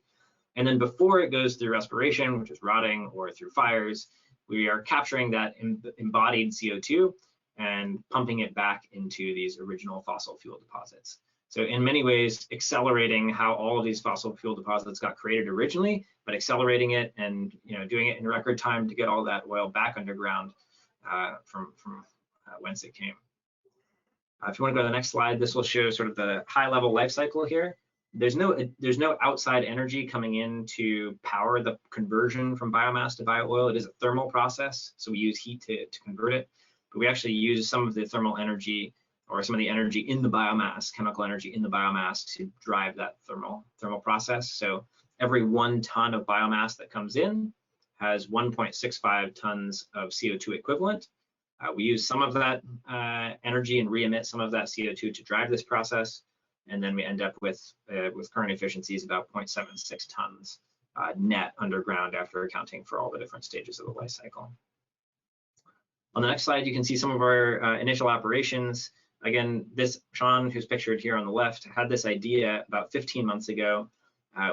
S21: And then before it goes through respiration, which is rotting, or through fires, we are capturing that embodied CO2 and pumping it back into these original fossil fuel deposits. So in many ways, accelerating how all of these fossil fuel deposits got created originally, but accelerating it and doing it in record time to get all that oil back underground from whence it came. If you want to go to the next slide, this will show sort of the high-level life cycle here. There's no outside energy coming in to power the conversion from biomass to bio-oil. It is a thermal process, so we use heat to convert it. But we actually use some of the thermal energy, or some of the energy in the biomass, chemical energy in the biomass, to drive that thermal process. So every 1 ton of biomass that comes in has 1.65 tons of CO2 equivalent. We use some of that energy and re-emit some of that CO2 to drive this process, and then we end up with current efficiencies about 0.76 tons net underground after accounting for all the different stages of the life cycle. On the next slide, you can see some of our initial operations. Again, Sean, who's pictured here on the left, had this idea about 15 months ago.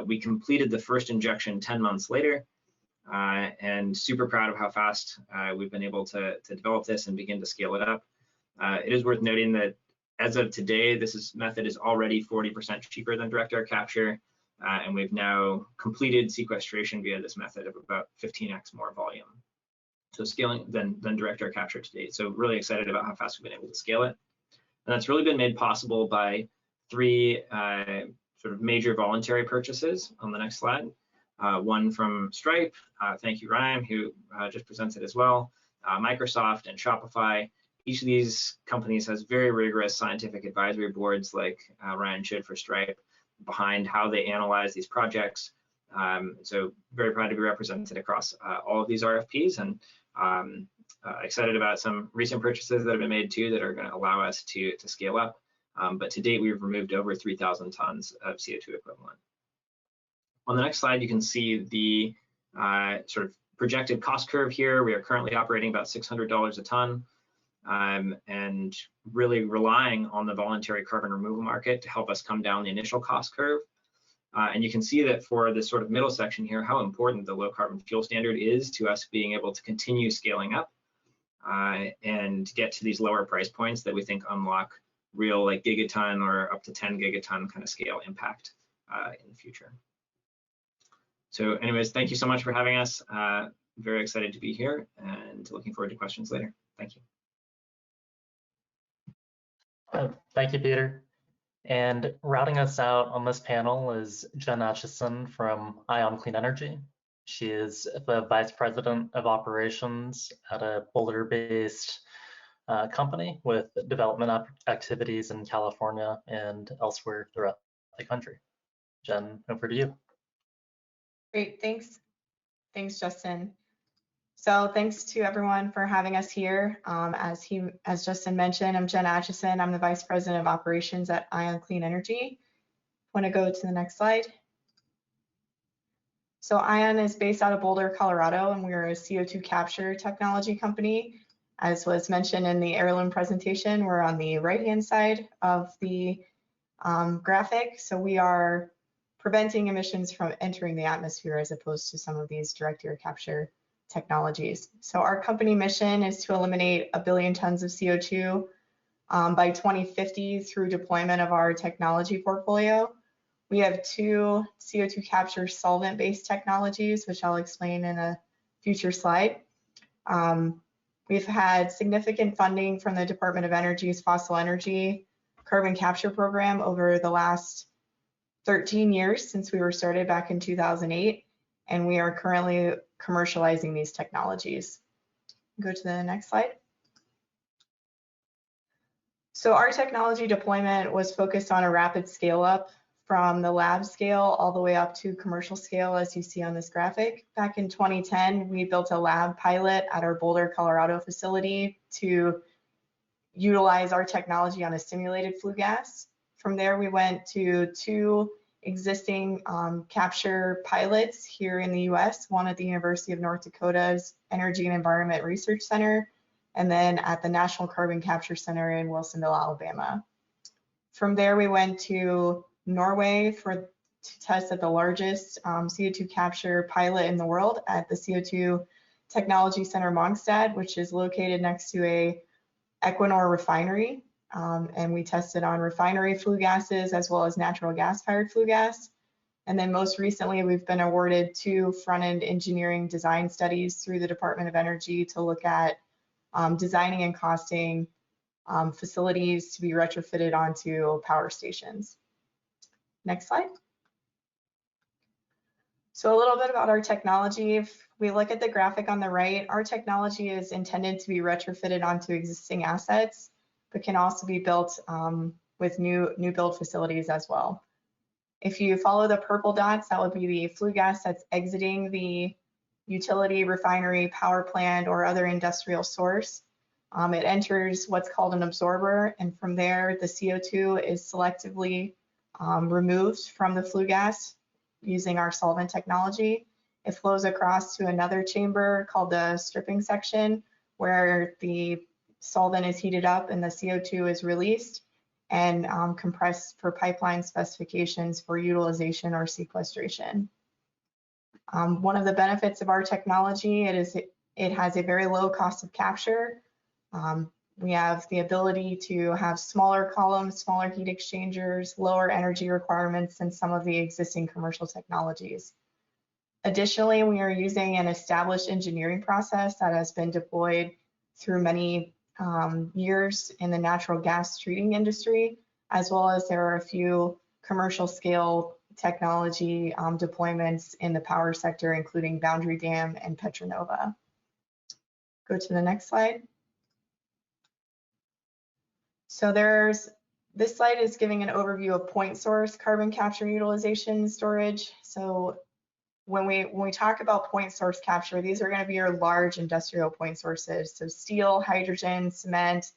S21: We completed the first injection 10 months later, and super proud of how fast we've been able to develop this and begin to scale it up. It is worth noting that as of today, this method is already 40% cheaper than direct air capture, and we've now completed sequestration via this method of about 15x more volume. So scaling than direct air capture to date. So really excited about how fast we've been able to scale it. And that's really been made possible by 3 sort of major voluntary purchases on the next slide. One from Stripe, thank you Ryan, who just presented as well, Microsoft and Shopify. Each of these companies has very rigorous scientific advisory boards, like Ryan should for Stripe, behind how they analyze these projects. So very proud to be represented across all of these RFPs, and excited about some recent purchases that have been made too that are going to allow us to scale up. But to date, we've removed over 3,000 tons of CO2 equivalent. On the next slide, you can see the sort of projected cost curve here. We are currently operating about $600 a ton, and really relying on the voluntary carbon removal market to help us come down the initial cost curve. And you can see that for this sort of middle section here, how important the low carbon fuel standard is to us being able to continue scaling up and get to these lower price points that we think unlock real like gigaton or up to 10 gigaton kind of scale impact in the future. So anyways, thank you so much for having us. Very excited to be here and looking forward to questions later. Thank you.
S18: Thank you, Peter. And routing us out on this panel is Jen Atchison from Ion Clean Energy. She is the Vice President of Operations at a Boulder-based company with development activities in California and elsewhere throughout the country. Jen, over to you.
S2: Great, thanks. Thanks, Justin. So thanks to everyone for having us here. As Justin mentioned, I'm Jen Atchison. I'm the Vice President of Operations at Ion Clean Energy. Want to go to the next slide? So Ion is based out of Boulder, Colorado, and we're a CO2 capture technology company. As was mentioned in the heirloom presentation, we're on the right-hand side of the graphic. So we are preventing emissions from entering the atmosphere as opposed to some of these direct air capture technologies. So our company mission is to eliminate 1 billion tons of CO2 by 2050 through deployment of our technology portfolio. We have 2 CO2 capture solvent-based technologies, which I'll explain in a future slide. We've had significant funding from the Department of Energy's Fossil Energy Carbon Capture Program over the last 13 years since we were started back in 2008, and we are currently commercializing these technologies. Go to the next slide. So our technology deployment was focused on a rapid scale up from the lab scale all the way up to commercial scale, as you see on this graphic. Back in 2010, we built a lab pilot at our Boulder, Colorado facility to utilize our technology on a simulated flue gas. From there, we went to 2 existing capture pilots here in the US, one at the University of North Dakota's Energy and Environment Research Center, and then at the National Carbon Capture Center in Wilsonville, Alabama. From there, we went to Norway to test at the largest CO2 capture pilot in the world at the CO2 Technology Center Mongstad, which is located next to a Equinor refinery. And we tested on refinery flue gases as well as natural gas-fired flue gas. And then most recently, we've been awarded 2 front-end engineering design studies through the Department of Energy to look at designing and costing facilities to be retrofitted onto power stations. Next slide. So a little bit about our technology. If we look at the graphic on the right, our technology is intended to be retrofitted onto existing assets, but can also be built with new build facilities as well. If you follow the purple dots, that would be the flue gas that's exiting the utility, refinery, power plant, or other industrial source. It enters what's called an absorber, and from there, the CO2 is selectively removed from the flue gas using our solvent technology. It flows across to another chamber called the stripping section, where the solvent is heated up and the CO2 is released and compressed for pipeline specifications for utilization or sequestration. One of the benefits of our technology, it has a very low cost of capture. We have the ability to have smaller columns, smaller heat exchangers, lower energy requirements than some of the existing commercial technologies. Additionally, we are using an established engineering process that has been deployed through many years in the natural gas treating industry, as well as there are a few commercial scale technology deployments in the power sector, including Boundary Dam and Petronova. Go to the next slide. So this slide is giving an overview of point source carbon capture utilization storage. So when we talk about point source capture, these are going to be your large industrial point sources. So steel, hydrogen, cement,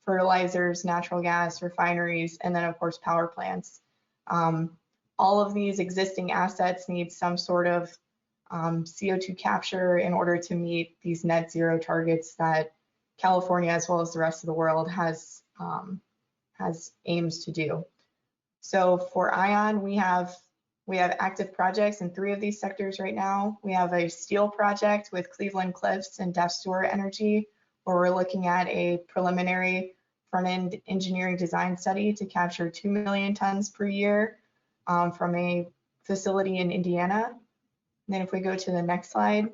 S2: fertilizers, natural gas, refineries, and then of course power plants. All of these existing assets need some sort of CO2 capture in order to meet these net zero targets that California, as well as the rest of the world, has aims to do. So for ION, we have active projects in 3 of these sectors right now. We have a steel project with Cleveland Cliffs and Def Stewart Energy, where we're looking at a preliminary front-end engineering design study to capture 2 million tons per year from a facility in Indiana. And then if we go to the next slide,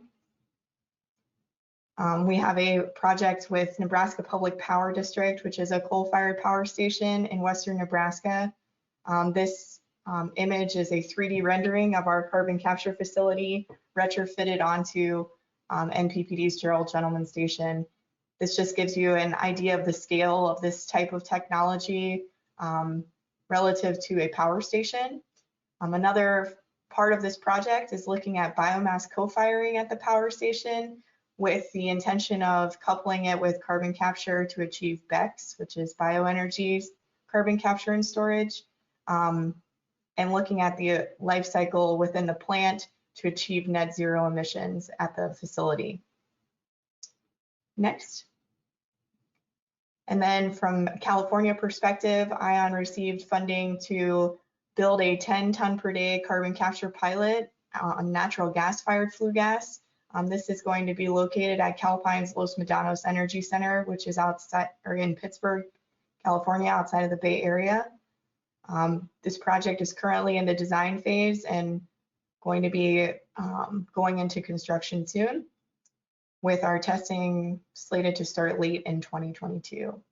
S2: we have a project with Nebraska Public Power District, which is a coal-fired power station in western Nebraska. This image is a 3D rendering of our carbon capture facility retrofitted onto NPPD's Gerald Gentleman Station. This just gives you an idea of the scale of this type of technology relative to a power station. Another part of this project is looking at biomass co-firing at the power station with the intention of coupling it with carbon capture to achieve BECCS, which is bioenergy carbon capture and storage, and looking at the life cycle within the plant to achieve net zero emissions at the facility. Next. And then from a California perspective, ION received funding to build a 10-ton per day carbon capture pilot on natural gas-fired flue gas. This is going to be located at Calpine's Los Medanos Energy Center, which is outside or in Pittsburgh, California, outside of the Bay Area. This project is currently in the design phase and going to be going into construction soon, with our testing slated to start late in 2022.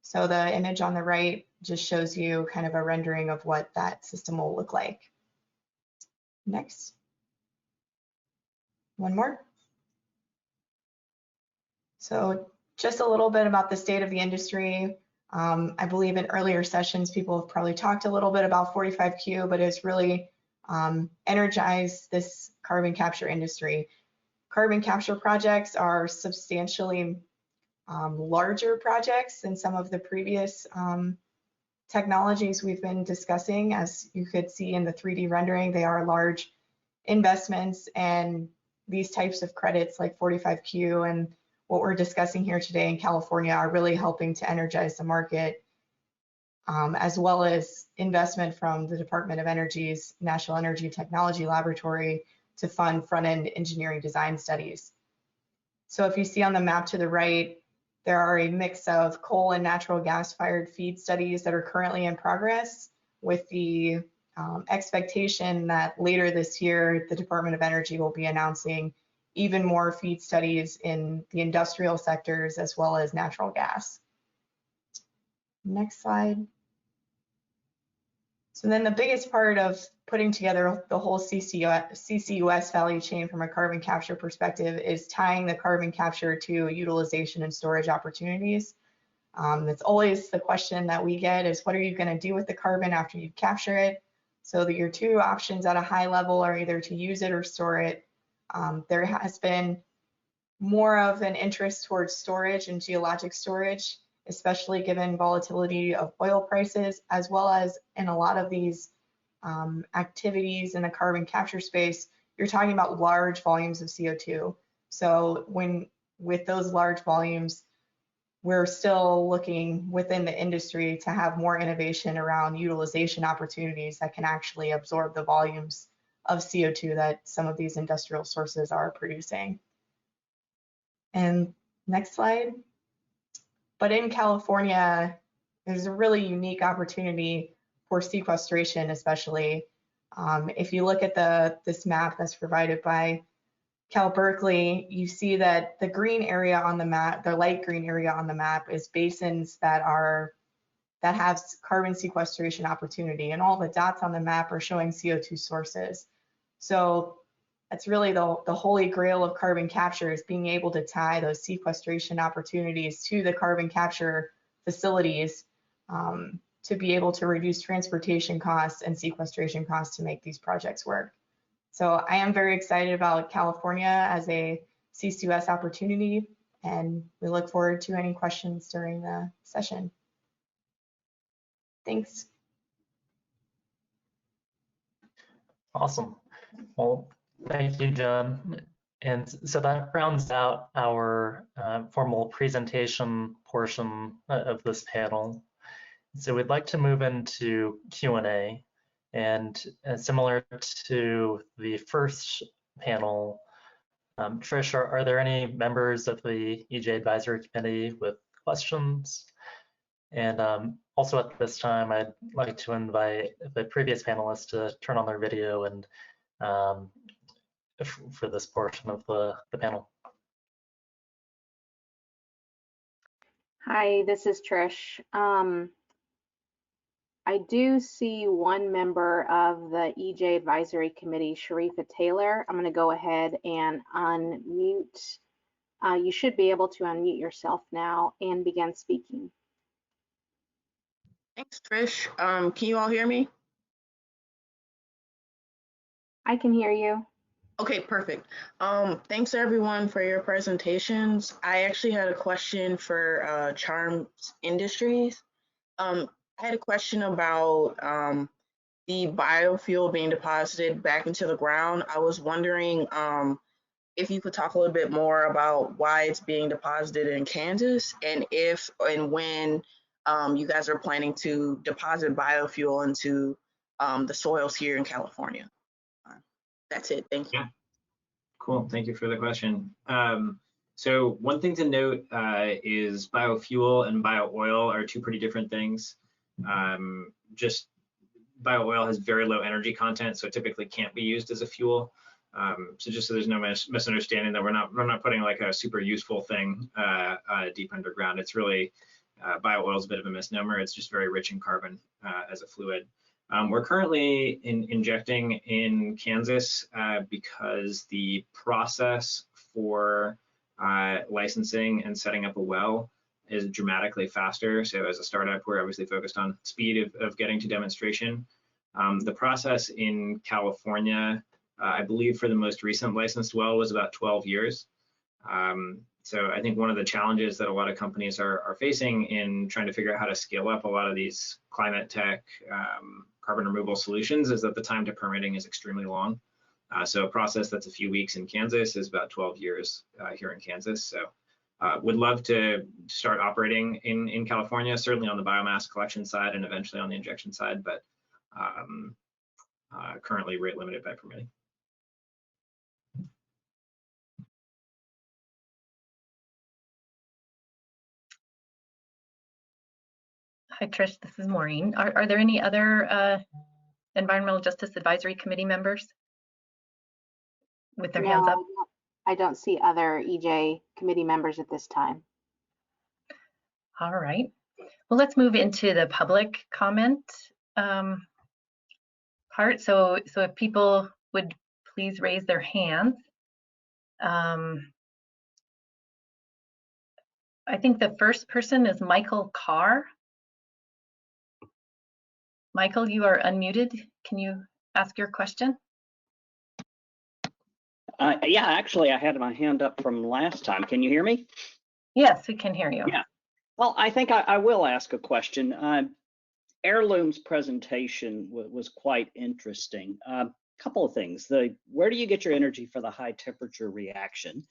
S2: So the image on the right just shows you kind of a rendering of what that system will look like. Next. One more. So just a little bit about the state of the industry. I believe in earlier sessions, people have probably talked a little bit about 45Q, but it's really energized this carbon capture industry. Carbon capture projects are substantially larger projects than some of the previous technologies we've been discussing. As you could see in the 3D rendering, they are large investments, and these types of credits like 45Q and what we're discussing here today in California are really helping to energize the market, as well as investment from the Department of Energy's National Energy Technology Laboratory to fund front-end engineering design studies. So if you see on the map to the right, there are a mix of coal and natural gas-fired feed studies that are currently in progress, with the expectation that later this year, the Department of Energy will be announcing even more feed studies in the industrial sectors as well as natural gas. Next slide. So then the biggest part of putting together the whole CCUS value chain from a carbon capture perspective is tying the carbon capture to utilization and storage opportunities. That's always the question that we get is, what are you going to do with the carbon after you capture it? So your two options at a high level are either to use it or store it. There has been more of an interest towards storage and geologic storage, especially given volatility of oil prices, as well as in a lot of these activities in the carbon capture space, you're talking about large volumes of CO2. So with those large volumes, we're still looking within the industry to have more innovation around utilization opportunities that can actually absorb the volumes of CO2 that some of these industrial sources are producing. And next slide. But in California, there's a really unique opportunity for sequestration, especially. If you look at this map that's provided by Cal Berkeley, you see that the green area on the map, the light green area on the map, is basins that have carbon sequestration opportunity, and all the dots on the map are showing CO2 sources. So that's really the holy grail of carbon capture, is being able to tie those sequestration opportunities to the carbon capture facilities to be able to reduce transportation costs and sequestration costs to make these projects work. So I am very excited about California as a CCUS opportunity, and we look forward to any questions during the session. Thanks.
S18: Awesome. Well, thank you, Jen. And so that rounds out our formal presentation portion of this panel. So we'd like to move into Q&A. And similar to the first panel, Trish, are there any members of the EJ Advisory Committee with questions? And also at this time, I'd like to invite the previous panelists to turn on their video and for this portion of the panel.
S8: Hi, this is Trish. I do see one member of the EJ Advisory Committee, Sharifa Taylor. I'm going to go ahead and unmute. You should be able to unmute yourself now and begin speaking.
S3: Thanks, Trish. Can you all hear me?
S8: I can hear you.
S3: Okay, perfect. Thanks everyone for your presentations. I actually had a question for Charms Industries. I had a question about the biofuel being deposited back into the ground. I was wondering if you could talk a little bit more about why it's being deposited in Kansas, and if and when you guys are planning to deposit biofuel into the soils here in California. That's it. Thank you.
S21: Yeah. Cool. Thank you for the question. So one thing to note is biofuel and bio-oil are two pretty different things. Just bio-oil has very low energy content, so it typically can't be used as a fuel. So just so there's no misunderstanding that we're not putting like a super useful thing deep underground. It's really Bio-oil is a bit of a misnomer. It's just very rich in carbon as a fluid. We're currently injecting in Kansas because the process for licensing and setting up a well is dramatically faster. So as a startup, we're obviously focused on speed of getting to demonstration. The process in California, I believe for the most recent licensed well was about 12 years. So I think one of the challenges that a lot of companies are facing in trying to figure out how to scale up a lot of these climate tech carbon removal solutions is that the time to permitting is extremely long. So a process that's a few weeks in Kansas is about 12 years here in Kansas. So would love to start operating in California, certainly on the biomass collection side and eventually on the injection side, but currently rate limited by permitting.
S1: Hi, Trish, this is Maureen. Are there any other Environmental Justice Advisory Committee members with their hands up?
S8: I don't see other EJ committee members at this time.
S1: All right. Well, let's move into the public comment part. So if people would please raise their hands. I think the first person is Michael Carr. Michael, you are unmuted. Can you ask your question?
S10: Yeah, actually, I had my hand up from last time. Can you hear me?
S1: Yes, we can hear you.
S10: Yeah. Well, I think I will ask a question. Heirloom's presentation was quite interesting. Couple of things. Where do you get your energy for the high temperature reaction?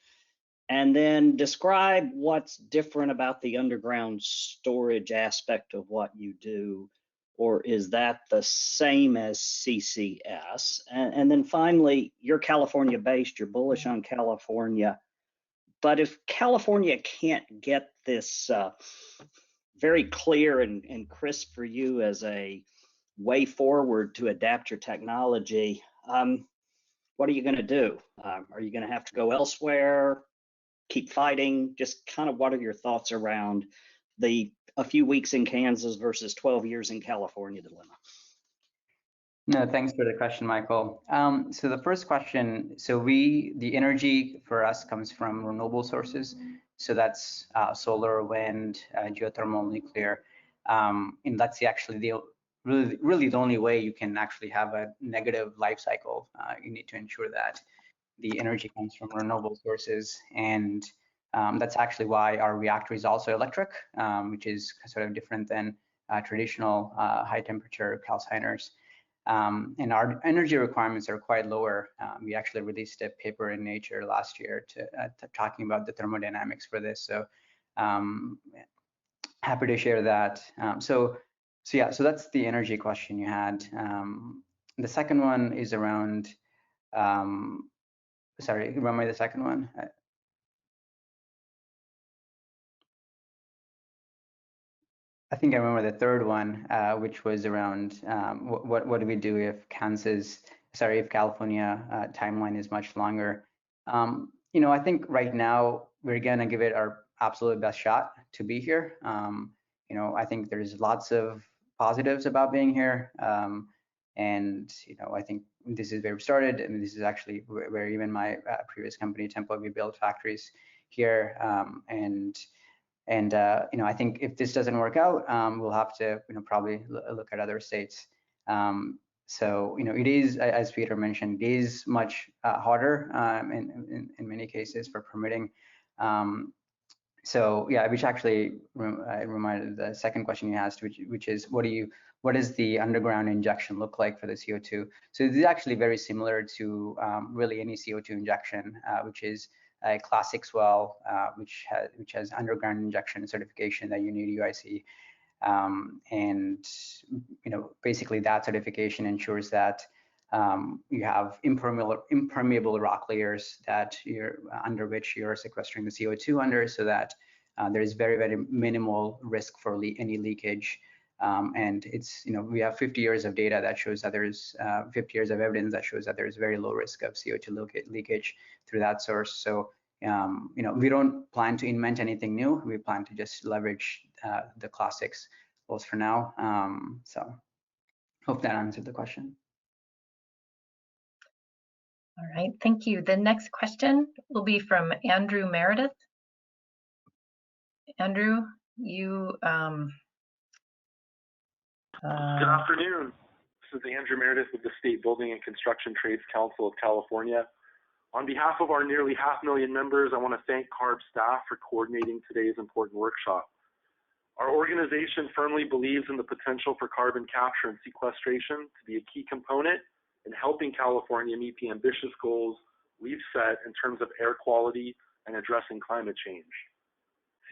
S10: And then describe what's different about the underground storage aspect of what you do, or is that the same as CCS? And then finally, you're California based, you're bullish on California, but if California can't get this very clear and crisp for you as a way forward to adapt your technology, what are you going to do? Are you going to have to go elsewhere, keep fighting? Just kind of what are your thoughts around the a few weeks in Kansas versus 12 years in California dilemma?
S20: No, thanks for the question, Michael. So the first question, the energy for us comes from renewable sources. So that's solar, wind, geothermal, nuclear. And that's actually really the only way you can actually have a negative life cycle. You need to ensure that the energy comes from renewable sources. And that's actually why our reactor is also electric, which is sort of different than traditional high temperature calciners. And our energy requirements are quite lower. We actually released a paper in Nature last year talking about the thermodynamics for this. So happy to share that. So that's the energy question you had. The second one is around, sorry, remember the second one? I think I remember the third one, which was around what do we do if if California timeline is much longer. I think right now we're gonna give it our absolute best shot to be here. I think there's lots of positives about being here. And I think this is where we started, and this is actually where even my previous company, Tempo, we built factories here. I think if this doesn't work out, we'll have to probably look at other states. So it is, as Peter mentioned, it is much harder in many cases for permitting. So yeah, which actually reminded the second question you asked, which is what does the underground injection look like for the CO2? So this is actually very similar to really any CO2 injection, which is a Class 6 well, which has underground injection certification that you need UIC. And basically that certification ensures that you have impermeable rock layers that under which you're sequestering the CO2 under, so that there is very, very minimal risk for any leakage. And it's, we have 50 years of data that shows that there's 50 years of evidence that shows that there's very low risk of CO2 leakage through that source. So, we don't plan to invent anything new. We plan to just leverage the Class 6 goals for now. So hope that answered the question.
S1: All right, thank you. The next question will be from Andrew Meredith. Andrew, you
S11: Good afternoon. This is Andrew Meredith with the State Building and Construction Trades Council of California. On behalf of our nearly 500,000 members, I want to thank CARB staff for coordinating today's important workshop. Our organization firmly believes in the potential for carbon capture and sequestration to be a key component in helping California meet the ambitious goals we've set in terms of air quality and addressing climate change.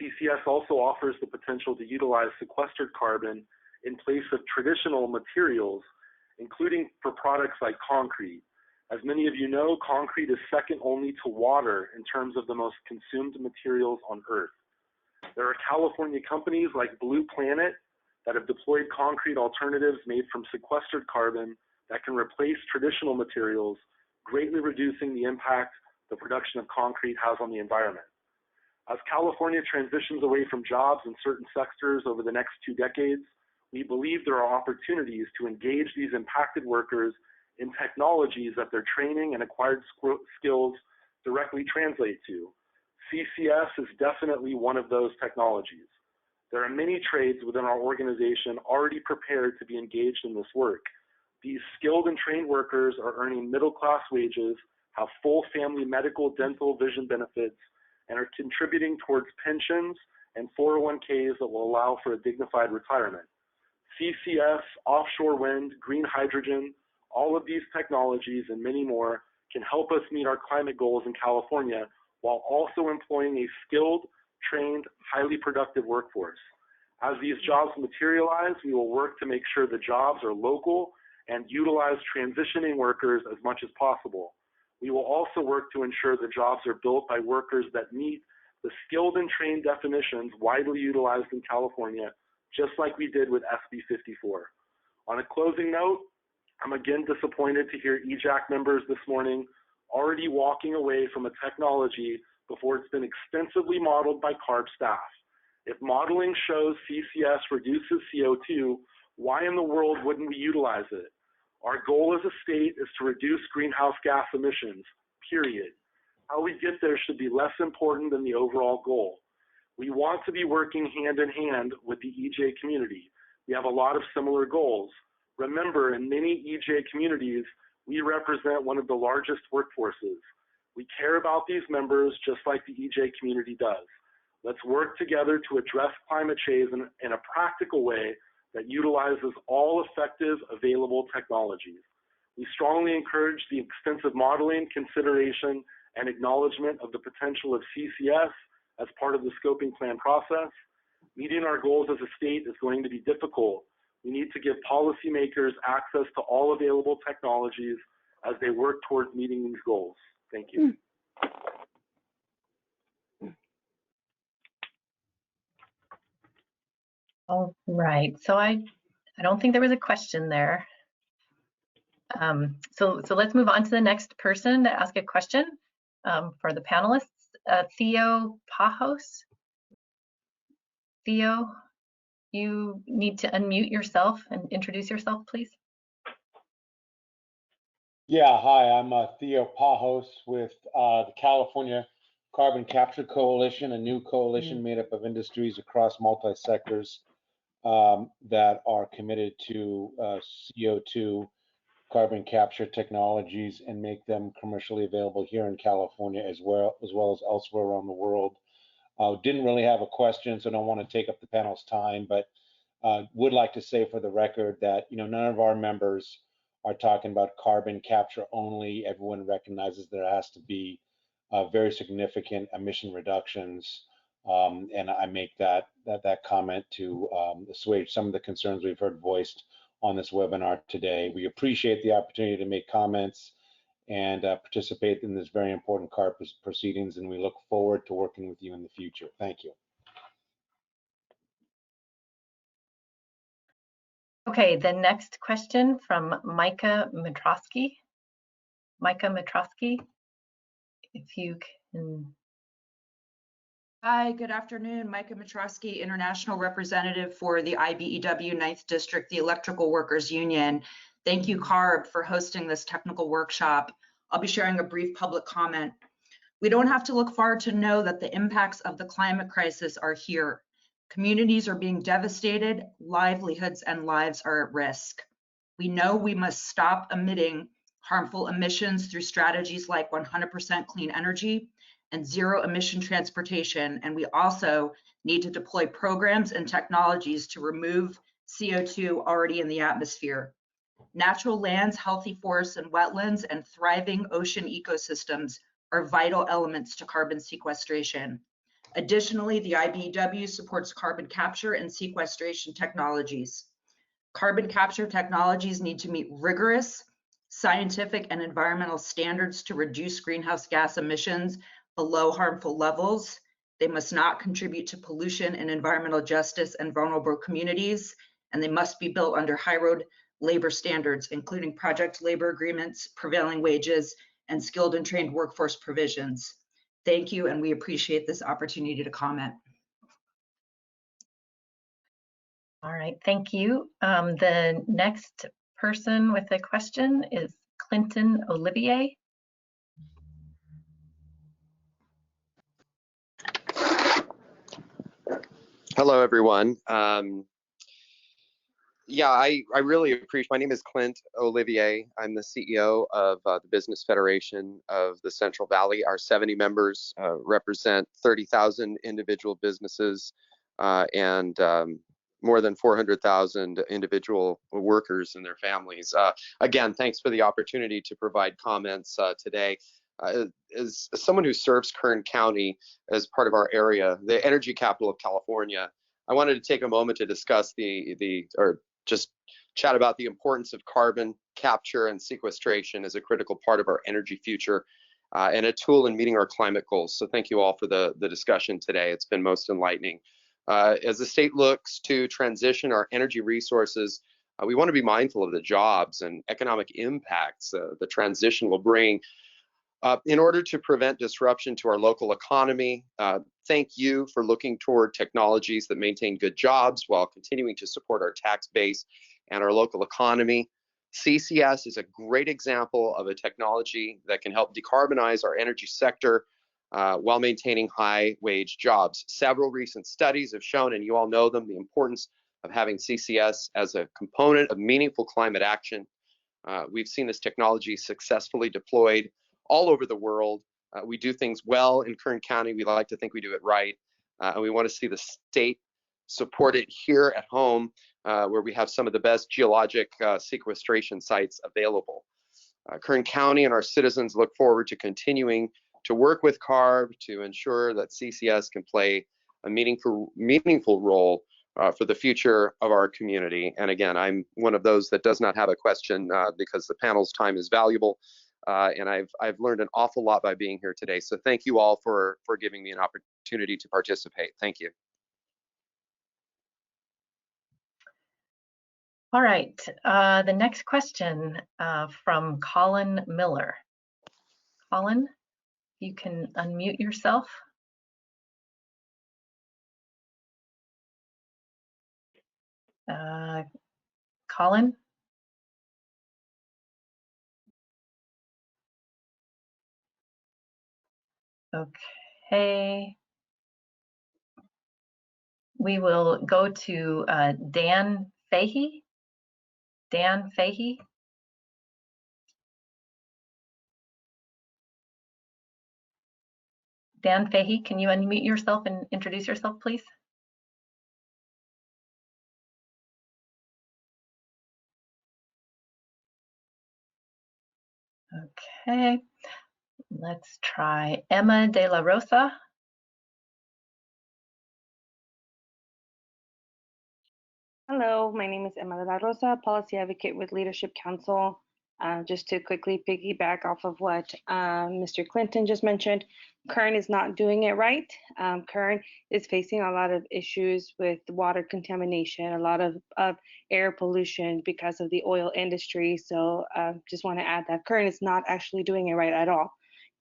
S11: CCS also offers the potential to utilize sequestered carbon in place of traditional materials, including for products like concrete. As many of you know, concrete is second only to water in terms of the most consumed materials on Earth. There are California companies like Blue Planet that have deployed concrete alternatives made from sequestered carbon that can replace traditional materials, greatly reducing the impact the production of concrete has on the environment. As California transitions away from jobs in certain sectors over the next 2 decades, we believe there are opportunities to engage these impacted workers in technologies that their training and acquired skills directly translate to. CCS is definitely one of those technologies. There are many trades within our organization already prepared to be engaged in this work. These skilled and trained workers are earning middle-class wages, have full family medical, dental, vision benefits, and are contributing towards pensions and 401ks that will allow for a dignified retirement. CCS, offshore wind, green hydrogen, all of these technologies and many more can help us meet our climate goals in California while also employing a skilled, trained, highly productive workforce. As these jobs materialize, we will work to make sure the jobs are local and utilize transitioning workers as much as possible. We will also work to ensure the jobs are built by workers that meet the skilled and trained definitions widely utilized in California, just like we did with SB 54. On a closing note, I'm again disappointed to hear EJAC members this morning already walking away from a technology before it's been extensively modeled by CARB staff. If modeling shows CCS reduces CO2, why in the world wouldn't we utilize it? Our goal as a state is to reduce greenhouse gas emissions, period. How we get there should be less important than the overall goal. We want to be working hand in hand with the EJ community. We have a lot of similar goals. Remember, in many EJ communities, we represent one of the largest workforces. We care about these members just like the EJ community does. Let's work together to address climate change in a practical way that utilizes all effective available technologies. We strongly encourage the extensive modeling, consideration, and acknowledgement of the potential of CCS as part of the scoping plan process. Meeting our goals as a state is going to be difficult. We need to give policymakers access to all available technologies as they work towards meeting these goals. Thank you.
S1: All right, so I don't think there was a question there. So let's move on to the next person to ask a question for the panelists. Theo Pajos. Theo, you need to unmute yourself and introduce yourself, please.
S22: Yeah, hi, I'm Theo Pajos with the California Carbon Capture Coalition, a new coalition made up of industries across multi-sectors that are committed to CO2 carbon capture technologies and make them commercially available here in California as well as elsewhere around the world. Didn't really have a question, so don't want to take up the panel's time, but would like to say for the record that none of our members are talking about carbon capture only. Everyone recognizes there has to be very significant emission reductions, and I make that comment to assuage some of the concerns we've heard voiced on this webinar today. We appreciate the opportunity to make comments and participate in this very important CARB proceedings, and we look forward to working with you in the future. Thank you.
S1: Okay, the next question from Micah Matrosky. Micah Matrosky, if you can
S9: Hi, good afternoon. Micah Matrosky, International Representative for the IBEW 9th District, the Electrical Workers Union. Thank you, CARB, for hosting this technical workshop. I'll be sharing a brief public comment. We don't have to look far to know that the impacts of the climate crisis are here. Communities are being devastated, livelihoods and lives are at risk. We know we must stop emitting harmful emissions through strategies like 100% clean energy and zero emission transportation. And we also need to deploy programs and technologies to remove CO2 already in the atmosphere. Natural lands, healthy forests and wetlands, and thriving ocean ecosystems are vital elements to carbon sequestration. Additionally, the IBEW supports carbon capture and sequestration technologies. Carbon capture technologies need to meet rigorous scientific and environmental standards to reduce greenhouse gas emissions below harmful levels. They must not contribute to pollution and environmental justice and vulnerable communities, and they must be built under high road labor standards, including project labor agreements, prevailing wages, and skilled and trained workforce provisions. Thank you, and we appreciate this opportunity to comment.
S1: All right, thank you. The next person with a question is Clinton Olivier.
S13: Hello, everyone. Yeah, I really appreciate, my name is Clint Olivier. I'm the CEO of the Business Federation of the Central Valley. Our 70 members represent 30,000 individual businesses and more than 400,000 individual workers and their families. Again, thanks for the opportunity to provide comments today. As someone who serves Kern County as part of our area, the energy capital of California, I wanted to take a moment to discuss or just chat about the importance of carbon capture and sequestration as a critical part of our energy future and a tool in meeting our climate goals. So thank you all for the discussion today. It's been most enlightening. As the state looks to transition our energy resources, we want to be mindful of the jobs and economic impacts the transition will bring. In order to prevent disruption to our local economy, thank you for looking toward technologies that maintain good jobs while continuing to support our tax base and our local economy. CCS is a great example of a technology that can help decarbonize our energy sector while maintaining high-wage jobs. Several recent studies have shown, and you all know them, the importance of having CCS as a component of meaningful climate action. We've seen this technology successfully deployed all over the world. We do things well in Kern County. We like to think we do it right. And we want to see the state support it here at home, where we have some of the best geologic sequestration sites available. Kern County and our citizens look forward to continuing to work with CARB to ensure that CCS can play a meaningful role for the future of our community. And again, I'm one of those that does not have a question because the panel's time is valuable. And I've learned an awful lot by being here today. So thank you all for giving me an opportunity to participate. Thank you.
S1: All right, the next question from Colin Miller. Colin, you can unmute yourself. Colin? Okay. We will go to Dan Fahey. Dan Fahey. Dan Fahey, can you unmute yourself and introduce yourself, please? Okay, let's try Emma De La Rosa.
S23: Hello, my name is Emma De La Rosa, Policy Advocate with Leadership Council. Just to quickly piggyback off of what Mr. Clinton just mentioned, Kern is not doing it right. Kern is facing a lot of issues with water contamination, a lot of air pollution because of the oil industry. So just want to add that Kern is not actually doing it right at all.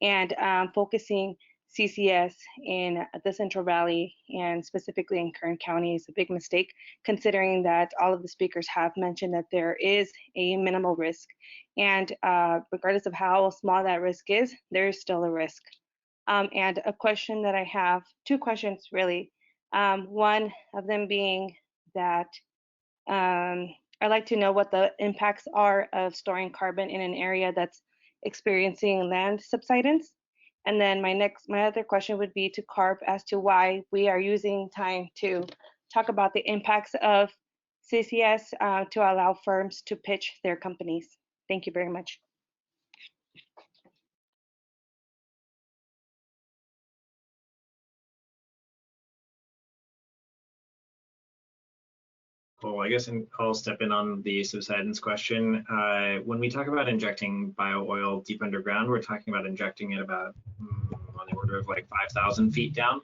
S23: And focusing CCS in the Central Valley and specifically in Kern County is a big mistake, considering that all of the speakers have mentioned that there is a minimal risk. And regardless of how small that risk is, there is still a risk. And a question that I have, two questions really. One of them being that I'd like to know what the impacts are of storing carbon in an area that's experiencing land subsidence. And then my other question would be to CARB as to why we are using time to talk about the impacts of CCS to allow firms to pitch their companies. Thank you very much.
S21: Well, I guess I'll step in on the subsidence question. When we talk about injecting bio-oil deep underground, we're talking about injecting it about on the order of like 5,000 feet down.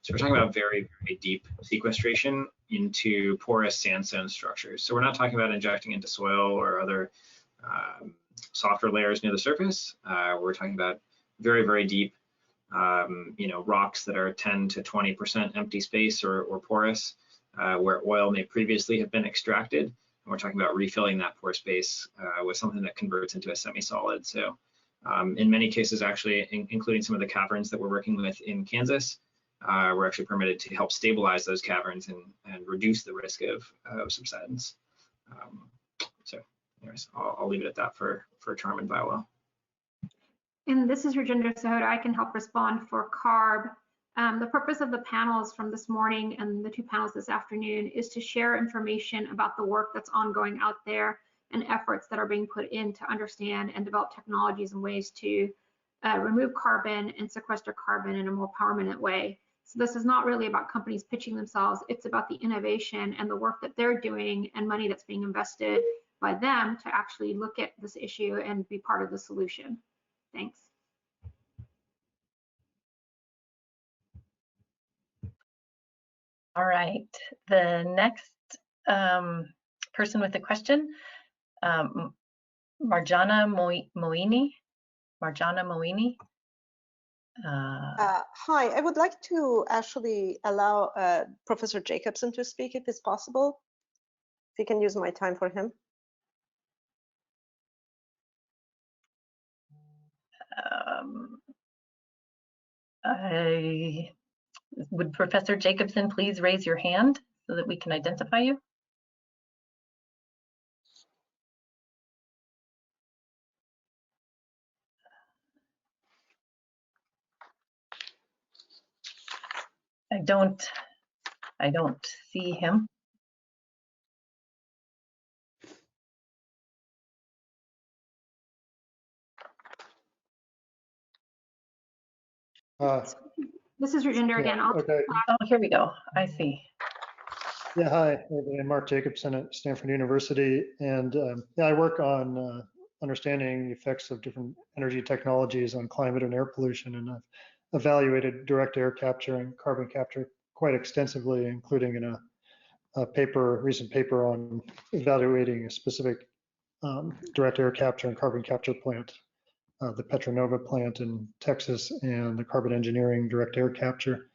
S21: So we're talking about very, very deep sequestration into porous sandstone structures. So we're not talking about injecting into soil or other softer layers near the surface. We're talking about very, very deep, rocks that are 10 to 20% empty space or porous. Where oil may previously have been extracted. And we're talking about refilling that pore space with something that converts into a semi-solid. So in many cases, actually, including some of the caverns that we're working with in Kansas, we're actually permitted to help stabilize those caverns and reduce the risk of subsidence. So anyways, I'll leave it at that for charm and bio-oil.
S14: And this is Rajendra Sahota. I can help respond for CARB. The purpose of the panels from this morning and the two panels this afternoon is to share information about the work that's ongoing out there and efforts that are being put in to understand and develop technologies and ways to remove carbon and sequester carbon in a more permanent way. So this is not really about companies pitching themselves. It's about the innovation and the work that they're doing and money that's being invested by them to actually look at this issue and be part of the solution. Thanks.
S1: All right, the next person with a question, Marjana Moini. Marjana Moini.
S15: Hi, I would like to actually allow Professor Jacobson to speak if it's possible. If you can use my time for him.
S1: Would Professor Jacobson please raise your hand so that we can identify you? I don't see him.
S14: This is Rajendra again.
S16: Okay.
S1: Oh, here we go. I see.
S16: Yeah, hi, I'm Mark Jacobson at Stanford University, and I work on understanding the effects of different energy technologies on climate and air pollution, and I've evaluated direct air capture and carbon capture quite extensively, including in a recent paper on evaluating a specific direct air capture and carbon capture plant, the Petronova plant in Texas, and the carbon engineering direct air capture.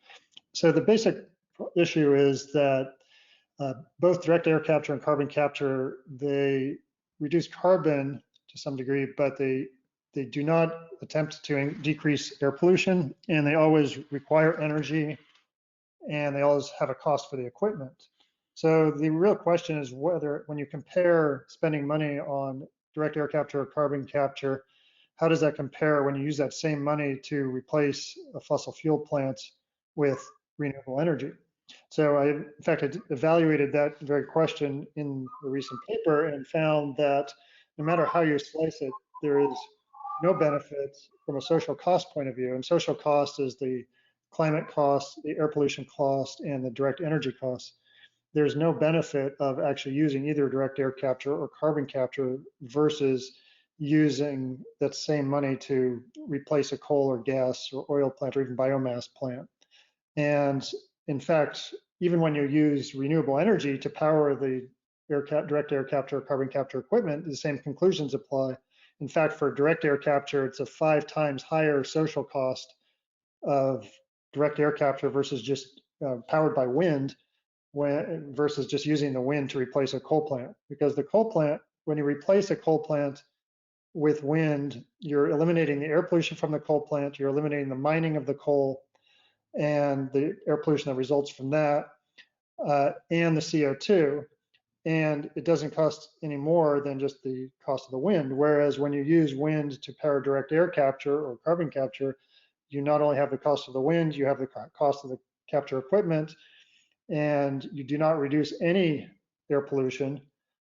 S16: So the basic issue is that both direct air capture and carbon capture, they reduce carbon to some degree, but they do not attempt to decrease air pollution, and they always require energy, and they always have a cost for the equipment. So the real question is whether, when you compare spending money on direct air capture or carbon capture, how does that compare when you use that same money to replace a fossil fuel plant with renewable energy? So I, in fact, I evaluated that very question in the recent paper and found that no matter how you slice it, there is no benefit from a social cost point of view. And social cost is the climate cost, the air pollution cost, and the direct energy cost. There's no benefit of actually using either direct air capture or carbon capture versus using that same money to replace a coal or gas or oil plant or even biomass plant. And in fact, even when you use renewable energy to power the direct air capture or carbon capture equipment, the same conclusions apply. In fact, for direct air capture, it's a 5 times higher social cost of direct air capture versus just powered by wind, versus just using the wind to replace a coal plant. Because the coal plant, when you replace a coal plant with wind, you're eliminating the air pollution from the coal plant, you're eliminating the mining of the coal and the air pollution that results from that, and the CO2. And it doesn't cost any more than just the cost of the wind. Whereas when you use wind to power direct air capture or carbon capture, you not only have the cost of the wind, you have the cost of the capture equipment, and you do not reduce any air pollution,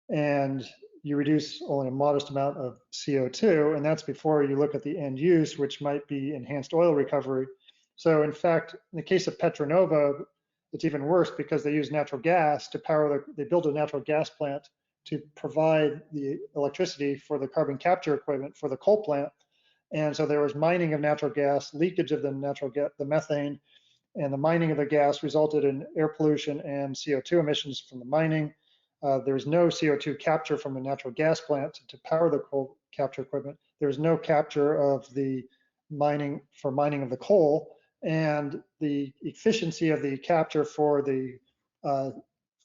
S16: and you reduce only a modest amount of CO2, and that's before you look at the end use, which might be enhanced oil recovery. So in fact, in the case of Petronova, it's even worse because they use natural gas to power they built a natural gas plant to provide the electricity for the carbon capture equipment for the coal plant. And so there was mining of natural gas, leakage of the natural gas, the methane, and the mining of the gas resulted in air pollution and CO2 emissions from the mining. There's no CO2 capture from the natural gas plant to power the coal capture equipment. There's no capture of the mining of the coal, and the efficiency of the capture for the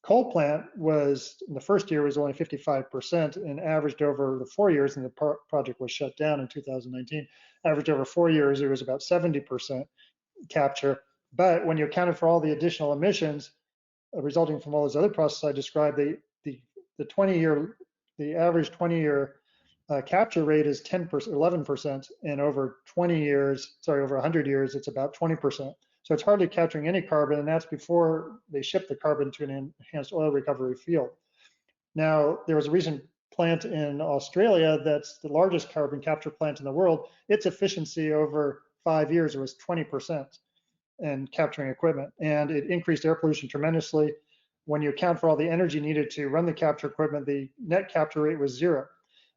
S16: coal plant was, in the first year, was only 55% and averaged over the 4 years, and the project was shut down in 2019, averaged over 4 years, it was about 70% capture. But when you accounted for all the additional emissions resulting from all those other processes I described, the average 20-year capture rate is 11%, and over 100 years, it's about 20%. So it's hardly capturing any carbon, and that's before they ship the carbon to an enhanced oil recovery field. Now, there was a recent plant in Australia that's the largest carbon capture plant in the world. Its efficiency over 5 years was 20% in capturing equipment, and it increased air pollution tremendously. When you account for all the energy needed to run the capture equipment, the net capture rate was 0.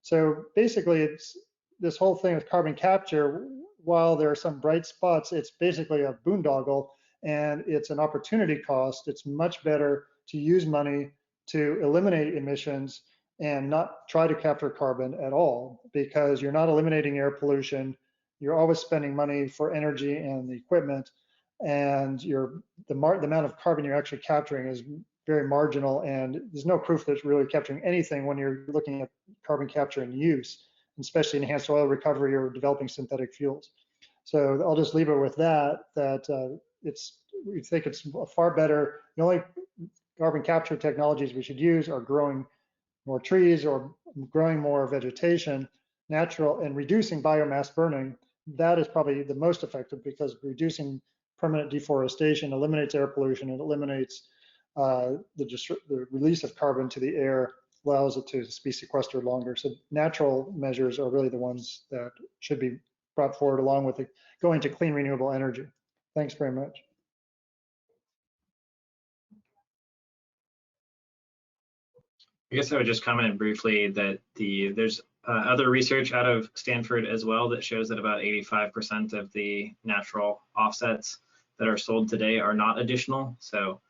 S16: So basically, it's this whole thing with carbon capture, while there are some bright spots, it's basically a boondoggle, and it's an opportunity cost. It's much better to use money to eliminate emissions and not try to capture carbon at all, because you're not eliminating air pollution. You're always spending money for energy and the equipment, and the amount of carbon you're actually capturing is very marginal, and there's no proof that it's really capturing anything when you're looking at carbon capture and use, especially enhanced oil recovery or developing synthetic fuels. So I'll just leave it with that, we think it's far better. The only carbon capture technologies we should use are growing more trees or growing more vegetation, natural, and reducing biomass burning. That is probably the most effective, because reducing permanent deforestation eliminates air pollution, and eliminates the release of carbon to the air, allows it to be sequestered longer. So natural measures are really the ones that should be brought forward, along with going to clean renewable energy. Thanks very much.
S21: I guess I would just comment briefly that there's other research out of Stanford as well that shows that about 85% of the natural offsets that are sold today are not additional. So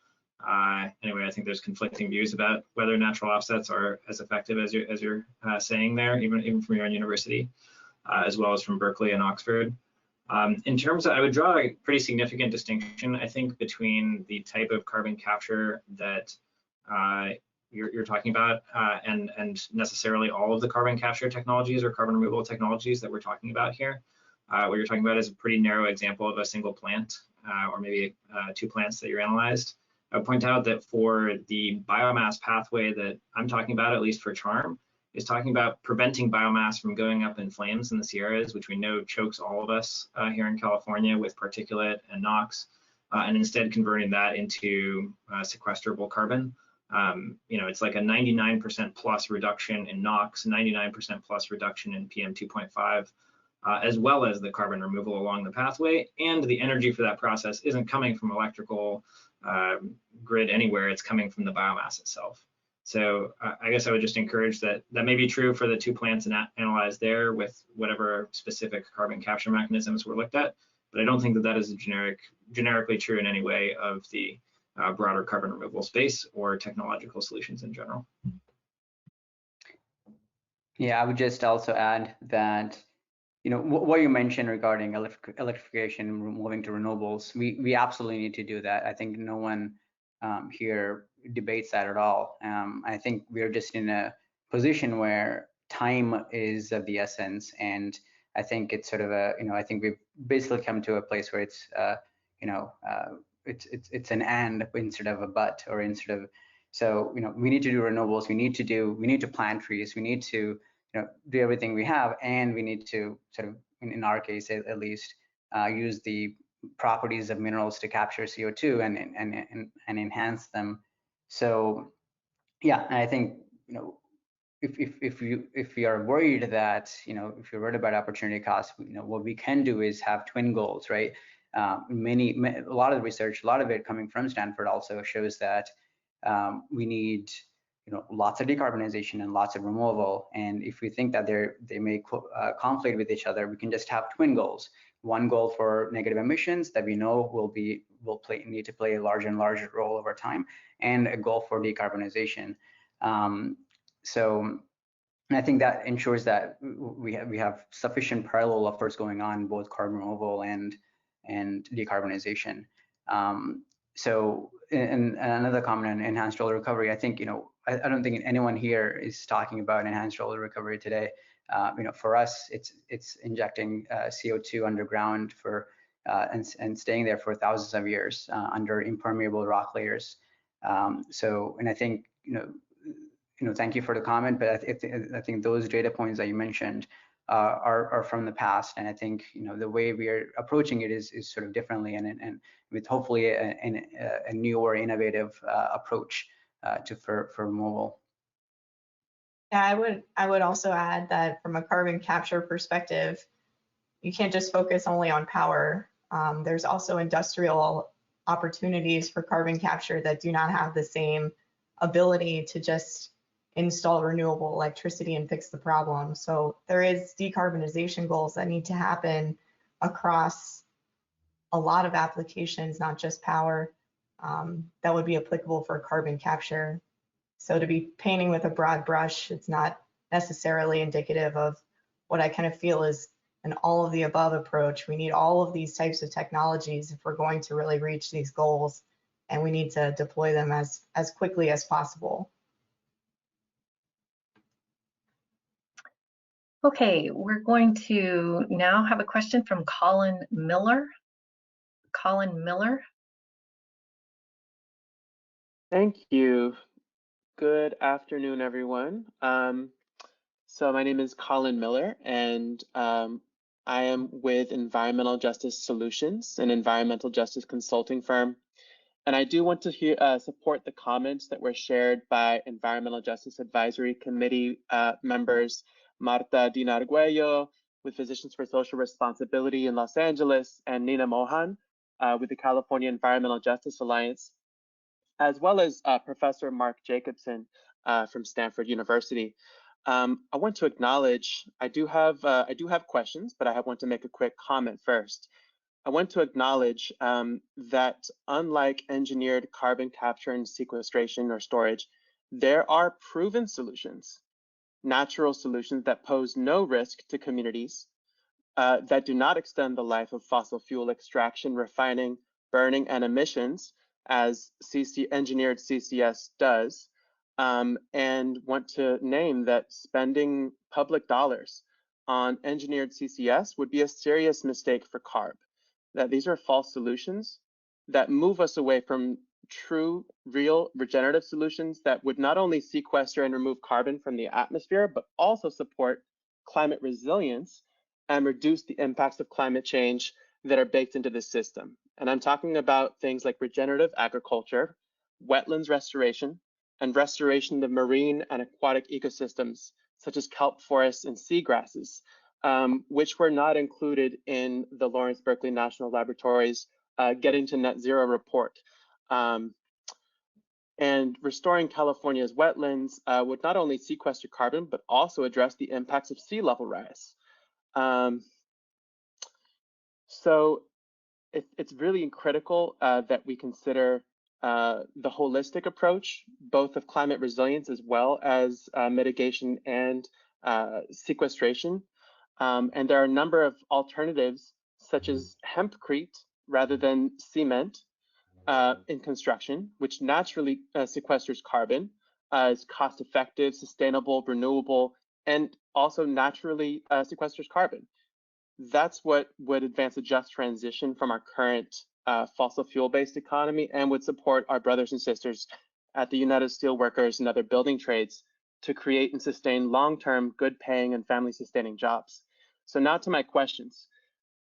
S21: anyway, I think there's conflicting views about whether natural offsets are as effective as you're saying there, even from your own university, as well as from Berkeley and Oxford. In terms of, I would draw a pretty significant distinction, I think, between the type of carbon capture that you're talking about and necessarily all of the carbon capture technologies or carbon removal technologies that we're talking about here. What you're talking about is a pretty narrow example of a single plant, or maybe 2 plants that you're analyzed. I would point out that for the biomass pathway that I'm talking about, at least for CHARM, is talking about preventing biomass from going up in flames in the Sierras, which we know chokes all of us here in California with particulate and NOx, and instead converting that into sequesterable carbon. It's like a 99% plus reduction in NOx, 99% plus reduction in PM 2.5, as well as the carbon removal along the pathway. And the energy for that process isn't coming from electrical grid anywhere, it's coming from the biomass itself. So I guess I would just encourage that may be true for the 2 plants analyzed there with whatever specific carbon capture mechanisms were looked at, but I don't think that is generically true in any way of the broader carbon removal space or technological solutions in general.
S20: Yeah, I would just also add that what you mentioned regarding electrification, moving to renewables, we absolutely need to do that. I think no one here debates that at all. I think we're just in a position where time is of the essence, and I think it's sort of I think we've basically come to a place where it's it's an and instead of a but, or instead of, so we need to do renewables, we need to plant trees, we need to do everything we have, and we need to sort of, in our case at least, use the properties of minerals to capture CO2 and enhance them. So yeah, and I think if we are worried that if you're worried about opportunity costs, what we can do is have twin goals, right? A lot of the research, a lot of it coming from Stanford, also shows that we need lots of decarbonization and lots of removal. And if we think that they may conflict with each other, we can just have twin goals. One goal for negative emissions that we know will need to play a larger and larger role over time, and a goal for decarbonization. So I think that ensures that we have sufficient parallel efforts going on, both carbon removal and decarbonization. So, and another comment on enhanced oil recovery, I think, I don't think anyone here is talking about enhanced oil recovery today. For us, it's injecting CO2 underground and staying there for thousands of years under impermeable rock layers. So, and I think, thank you for the comment, but I think those data points that you mentioned are from the past, and I think the way we are approaching it is sort of differently, and with hopefully a new or innovative approach for removal.
S2: Yeah, I would also add that from a carbon capture perspective, you can't just focus only on power. There's also industrial opportunities for carbon capture that do not have the same ability to just install renewable electricity and fix the problem. So there is decarbonization goals that need to happen across a lot of applications, not just power, that would be applicable for carbon capture. So to be painting with a broad brush, it's not necessarily indicative of what I kind of feel is an all of the above approach. We need all of these types of technologies if we're going to really reach these goals, and we need to deploy them as quickly as possible.
S1: Okay, we're going to now have a question from Colin Miller. Colin Miller.
S4: Thank you. Good afternoon, everyone. So my name is Colin Miller, and I am with Environmental Justice Solutions, an environmental justice consulting firm. And I do want to support the comments that were shared by Environmental Justice Advisory Committee members Marta Dinar-Arguello with Physicians for Social Responsibility in Los Angeles, and Nina Mohan with the California Environmental Justice Alliance, as well as Professor Mark Jacobson from Stanford University. I want to acknowledge, I do have questions, but I want to make a quick comment first. I want to acknowledge that unlike engineered carbon capture and sequestration or storage, there are proven solutions, natural solutions that pose no risk to communities, that do not extend the life of fossil fuel extraction, refining, burning, and emissions, as engineered CCS does, and want to name that spending public dollars on engineered CCS would be a serious mistake for CARB, that these are false solutions that move us away from true, real regenerative solutions that would not only sequester and remove carbon from the atmosphere, but also support climate resilience and reduce the impacts of climate change that are baked into the system. And I'm talking about things like regenerative agriculture, wetlands restoration, and restoration of marine and aquatic ecosystems, such as kelp forests and seagrasses, which were not included in the Lawrence Berkeley National Laboratory's Getting to Net Zero report. And restoring California's wetlands would not only sequester carbon, but also address the impacts of sea level rise. So it's really critical that we consider the holistic approach, both of climate resilience as well as mitigation and sequestration. And there are a number of alternatives, such as hempcrete rather than cement in construction, which naturally sequesters carbon, is cost-effective, sustainable, renewable, and also naturally sequesters carbon. That's what would advance a just transition from our current fossil fuel-based economy and would support our brothers and sisters at the United Steelworkers and other building trades to create and sustain long-term, good-paying and family-sustaining jobs. So now to my questions.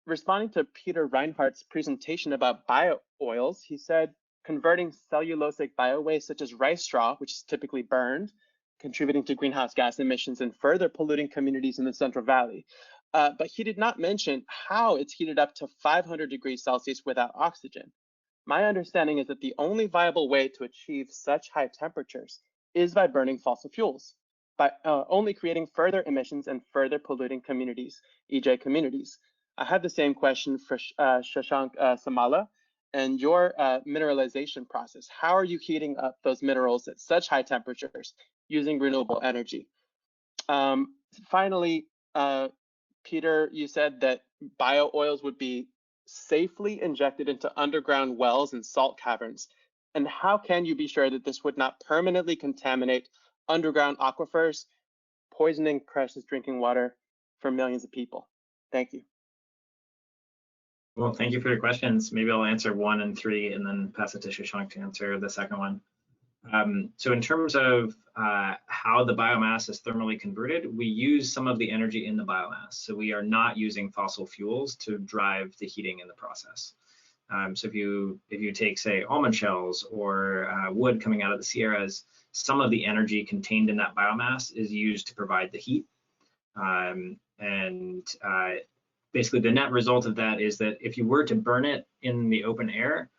S4: Responding to Peter Reinhardt's presentation about bio-oils, he said, converting cellulosic biowaste such as rice straw, which is typically burned, contributing to greenhouse gas emissions and further polluting communities in the Central Valley. But he did not mention how it's heated up to 500 degrees Celsius without oxygen. My understanding is that the only viable way to achieve such high temperatures is by burning fossil fuels, by only creating further emissions and further polluting communities, EJ communities. I have the same question for Shashank Samala and your mineralization process. How are you heating up those minerals at such high temperatures using renewable energy? Finally, Peter, you said that bio-oils would be safely injected into underground wells and salt caverns. And how can you be sure that this would not permanently contaminate underground aquifers, poisoning precious drinking water for millions of people? Thank you.
S21: Well, thank you for your questions. Maybe I'll answer 1 and 3 and then pass it to Shashank to answer the second one. So in terms of how the biomass is thermally converted, we use some of the energy in the biomass. So we are not using fossil fuels to drive the heating in the process. So if you take, say, almond shells or wood coming out of the Sierras, some of the energy contained in that biomass is used to provide the heat. Basically, the net result of that is that if you were to burn it in the open air,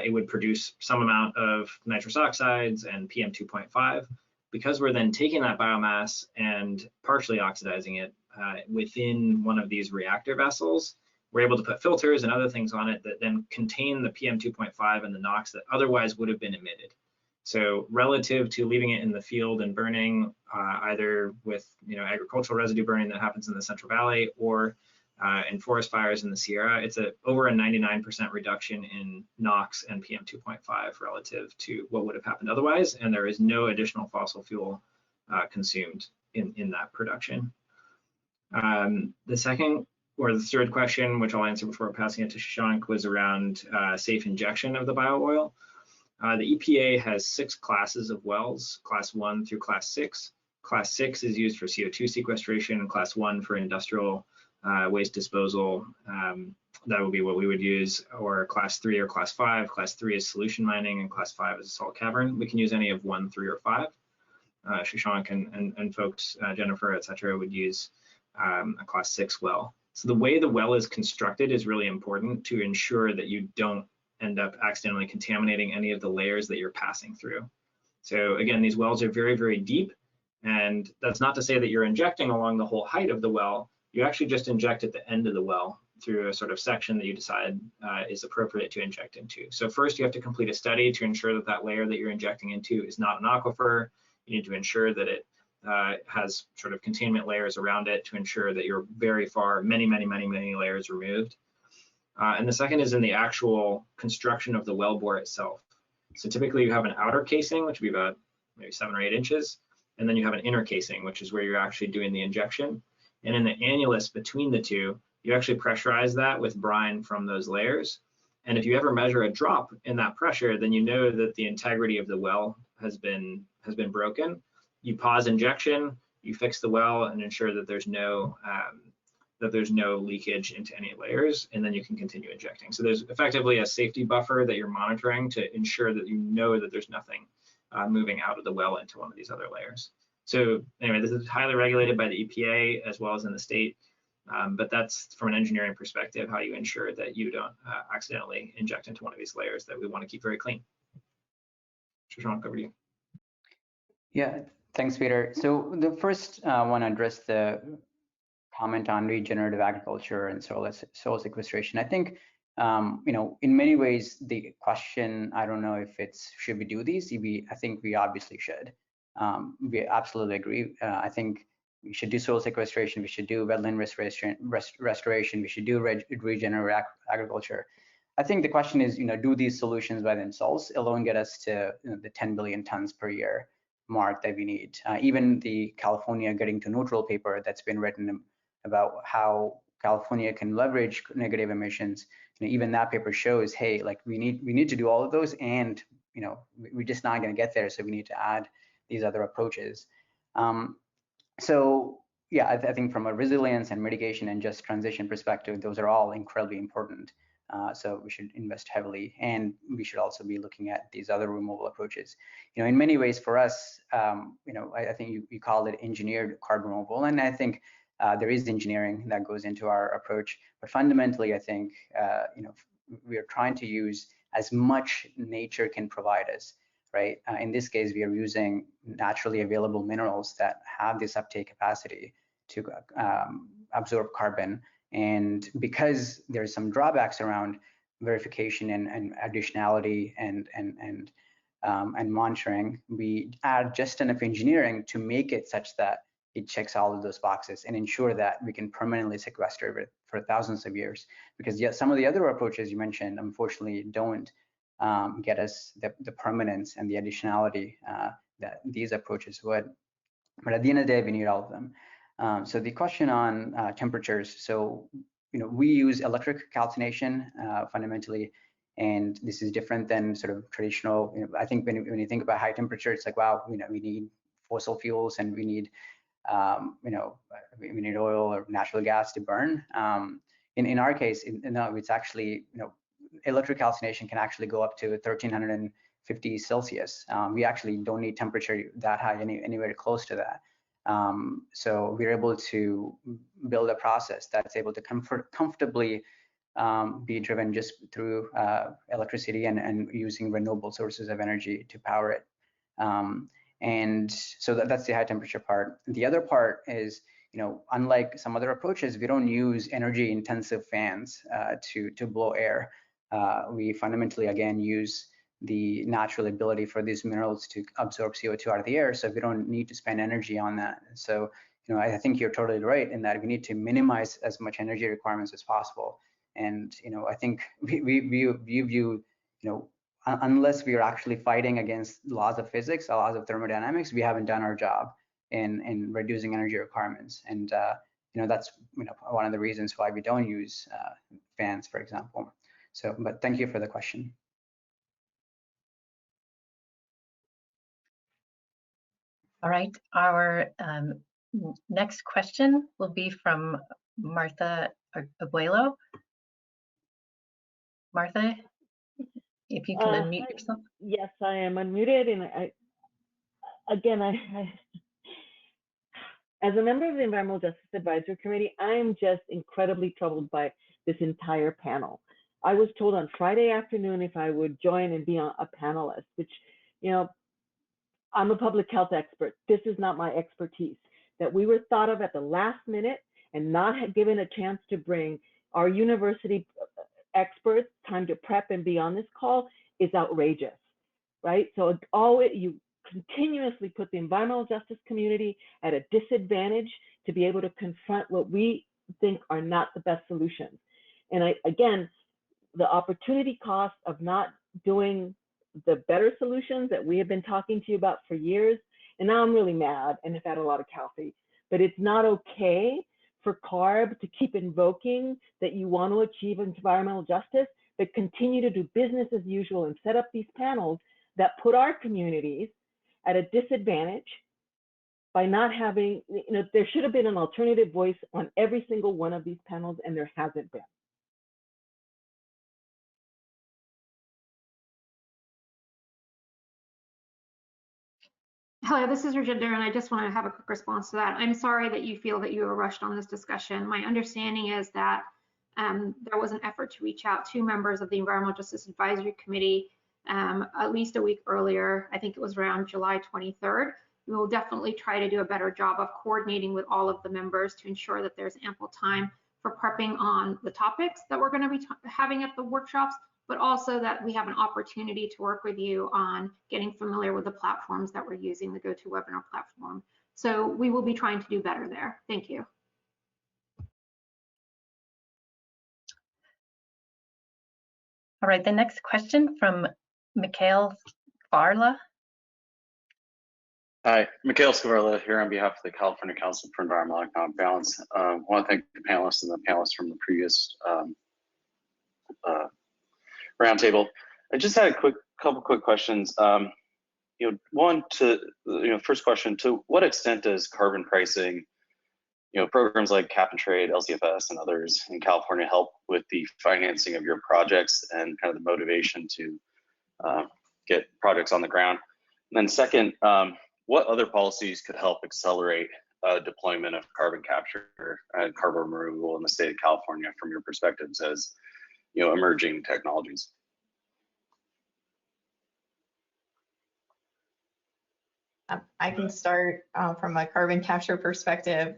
S21: it would produce some amount of nitrous oxides and PM2.5. Because we're then taking that biomass and partially oxidizing it within one of these reactor vessels, we're able to put filters and other things on it that then contain the PM2.5 and the NOx that otherwise would have been emitted. So relative to leaving it in the field and burning, either with agricultural residue burning that happens in the Central Valley or in forest fires in the Sierra, it's over a 99% reduction in NOx and PM2.5 relative to what would have happened otherwise, and there is no additional fossil fuel consumed in that production. The second or the third question, which I'll answer before passing it to Shashank, was around safe injection of the bio-oil. The EPA has 6 classes of wells, class 1 through class 6. Class 6 is used for CO2 sequestration, and class 1 for industrial waste disposal. That would be what we would use, or class 3 or class 5. Class 3 is solution mining, and class 5 is a salt cavern. We can use any of 1, 3, or 5. Shashank and folks, Jennifer, et cetera, would use a class 6 well. So the way the well is constructed is really important to ensure that you don't end up accidentally contaminating any of the layers that you're passing through. So again, these wells are very, very deep, and that's not to say that you're injecting along the whole height of the well. You actually just inject at the end of the well through a sort of section that you decide is appropriate to inject into. So first you have to complete a study to ensure that that layer that you're injecting into is not an aquifer. You need to ensure that it has sort of containment layers around it to ensure that you're very far, many layers removed. And the second is in the actual construction of the wellbore itself. So typically you have an outer casing, which would be about maybe 7 or 8 inches, and then you have an inner casing, which is where you're actually doing the injection. And in the annulus between the two, you actually pressurize that with brine from those layers. And if you ever measure a drop in that pressure, then you know that the integrity of the well has been broken. You pause injection, you fix the well, and ensure that there's no leakage into any layers, and then you can continue injecting. So there's effectively a safety buffer that you're monitoring to ensure that you know that there's nothing moving out of the well into one of these other layers. So anyway, this is highly regulated by the EPA as well as in the state, but that's from an engineering perspective how you ensure that you don't accidentally inject into one of these layers that we want to keep very clean. Shashank, over to you.
S20: Yeah, thanks, Peter. So the first I want to address the comment on regenerative agriculture and soil sequestration. I think in many ways the question, I don't know if it's should we do these? I think we obviously should. We absolutely agree. I think we should do soil sequestration, we should do wetland restoration, we should do regenerative agriculture. I think the question is, do these solutions by themselves alone get us to the 10 billion tons per year mark that we need? Even the California Getting to Neutral paper that's been written about how California can leverage negative emissions, even that paper shows, hey, like we need to do all of those, and we're just not going to get there, so we need to add these other approaches. So yeah, I think from a resilience and mitigation and just transition perspective, those are all incredibly important. So we should invest heavily, and we should also be looking at these other removal approaches. In many ways for us, I think you called it engineered carbon removal, and I think there is engineering that goes into our approach. But fundamentally, I think we are trying to use as much nature can provide us, right? In this case, we are using naturally available minerals that have this uptake capacity to absorb carbon. And because there's some drawbacks around verification and additionality and monitoring, we add just enough engineering to make it such that it checks all of those boxes and ensure that we can permanently sequester it for thousands of years. Because yet some of the other approaches you mentioned, unfortunately, don't get us the permanence and the additionality that these approaches would. But at the end of the day, we need all of them. So the question on temperatures, so we use electric calcination fundamentally, and this is different than sort of traditional. I think when you think about high temperature, it's like, wow, we need fossil fuels and we need we need oil or natural gas to burn. In our case, no, it's actually electric calcination can actually go up to 1350 Celsius. We actually don't need temperature that high anywhere close to that. So we're able to build a process that's able to comfortably be driven just through electricity and using renewable sources of energy to power it. And so that's the high temperature part. The other part is, unlike some other approaches, we don't use energy intensive fans to blow air. We fundamentally, again, use the natural ability for these minerals to absorb CO2 out of the air, so we don't need to spend energy on that. So, I think you're totally right in that we need to minimize as much energy requirements as possible. And, I think we view, unless we are actually fighting against laws of physics, or laws of thermodynamics, we haven't done our job in reducing energy requirements. And, that's, one of the reasons why we don't use fans, for example. So, but thank you for the question.
S1: All right, our next question will be from Martha Abuelo. Martha, if you can unmute yourself.
S7: Yes, I am unmuted, and I as a member of the Environmental Justice Advisory Committee, I am just incredibly troubled by this entire panel. I was told on Friday afternoon if I would join and be a panelist, which, I'm a public health expert. This is not my expertise. That we were thought of at the last minute and not given a chance to bring our university experts time to prep and be on this call is outrageous, right? So you continuously put the environmental justice community at a disadvantage to be able to confront what we think are not the best solutions. And again, the opportunity cost of not doing the better solutions that we have been talking to you about for years. And now I'm really mad and have had a lot of coffee, but it's not okay for CARB to keep invoking that you want to achieve environmental justice, but continue to do business as usual and set up these panels that put our communities at a disadvantage by not having, there should have been an alternative voice on every single one of these panels, and there hasn't been.
S14: Hello, this is Rajinder, and I just want to have a quick response to that. I'm sorry that you feel that you were rushed on this discussion. My understanding is that there was an effort to reach out to members of the Environmental Justice Advisory Committee at least a week earlier. I think it was around July 23rd. We will definitely try to do a better job of coordinating with all of the members to ensure that there's ample time for prepping on the topics that we're going to be having at the workshops, but also that we have an opportunity to work with you on getting familiar with the platforms that we're using, the GoToWebinar platform, So we will be trying to do better there. Thank you.
S1: All right, the next question from Mikhail Varla.
S5: Hi, Mikhail Skavarla here on behalf of the California Council for Environmental Economic Balance. I want to thank the panelists and the panelists from the previous roundtable. I just had a couple quick questions. First question, to what extent does carbon pricing, programs like cap and trade, LCFS, and others in California help with the financing of your projects and kind of the motivation to get projects on the ground? And then second, what other policies could help accelerate deployment of carbon capture and carbon removal in the state of California from your perspectives as emerging technologies?
S2: I can start from a carbon capture perspective.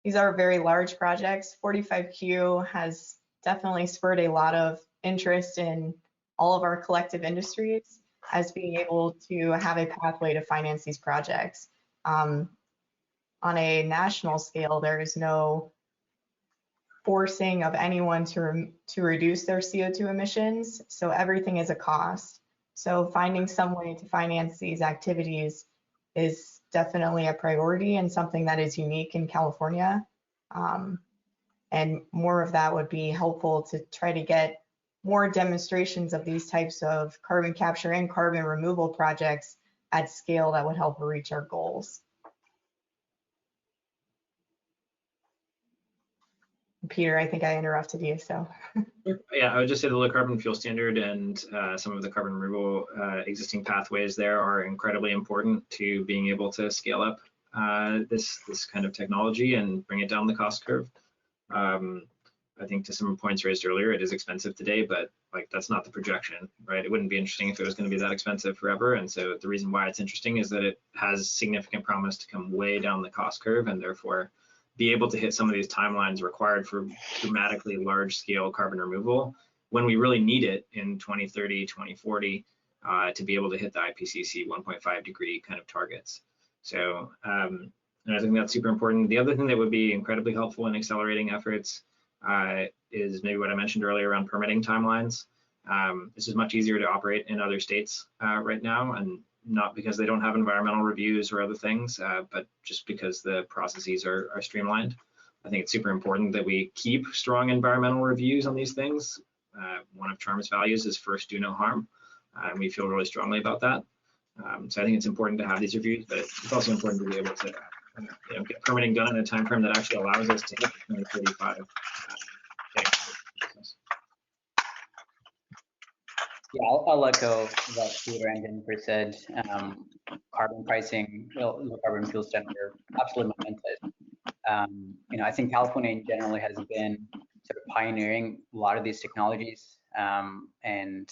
S2: These are very large projects. 45Q has definitely spurred a lot of interest in all of our collective industries as being able to have a pathway to finance these projects. On a national scale, there is no forcing of anyone to reduce their CO2 emissions, so everything is a cost. So finding some way to finance these activities is definitely a priority and something that is unique in California. And more of that would be helpful to try to get more demonstrations of these types of carbon capture and carbon removal projects at scale that would help reach our goals. Peter, I think I interrupted you, so.
S21: Yeah, I would just say the low carbon fuel standard and some of the carbon removal existing pathways there are incredibly important to being able to scale up this kind of technology and bring it down the cost curve. I think to some points raised earlier, it is expensive today, but like that's not the projection, right? It wouldn't be interesting if it was going to be that expensive forever. And so the reason why it's interesting is that it has significant promise to come way down the cost curve and therefore be able to hit some of these timelines required for dramatically large scale carbon removal when we really need it in 2030, 2040 to be able to hit the IPCC 1.5 degree kind of targets. So and I think that's super important. The other thing that would be incredibly helpful in accelerating efforts is maybe what I mentioned earlier around permitting timelines. This is much easier to operate in other states right now, and not because they don't have environmental reviews or other things, but just because the processes are streamlined. I think it's super important that we keep strong environmental reviews on these things. One of CHARM's values is first do no harm, and we feel really strongly about that. So I think it's important to have these reviews, but it's also important to be able to get permitting done in a time frame that actually allows us to hit the 2035.
S20: Yeah, I'll echo what Peter and Jennifer said. Carbon pricing, low carbon fuel standard, absolutely momentous. I think California in general has been sort of pioneering a lot of these technologies, and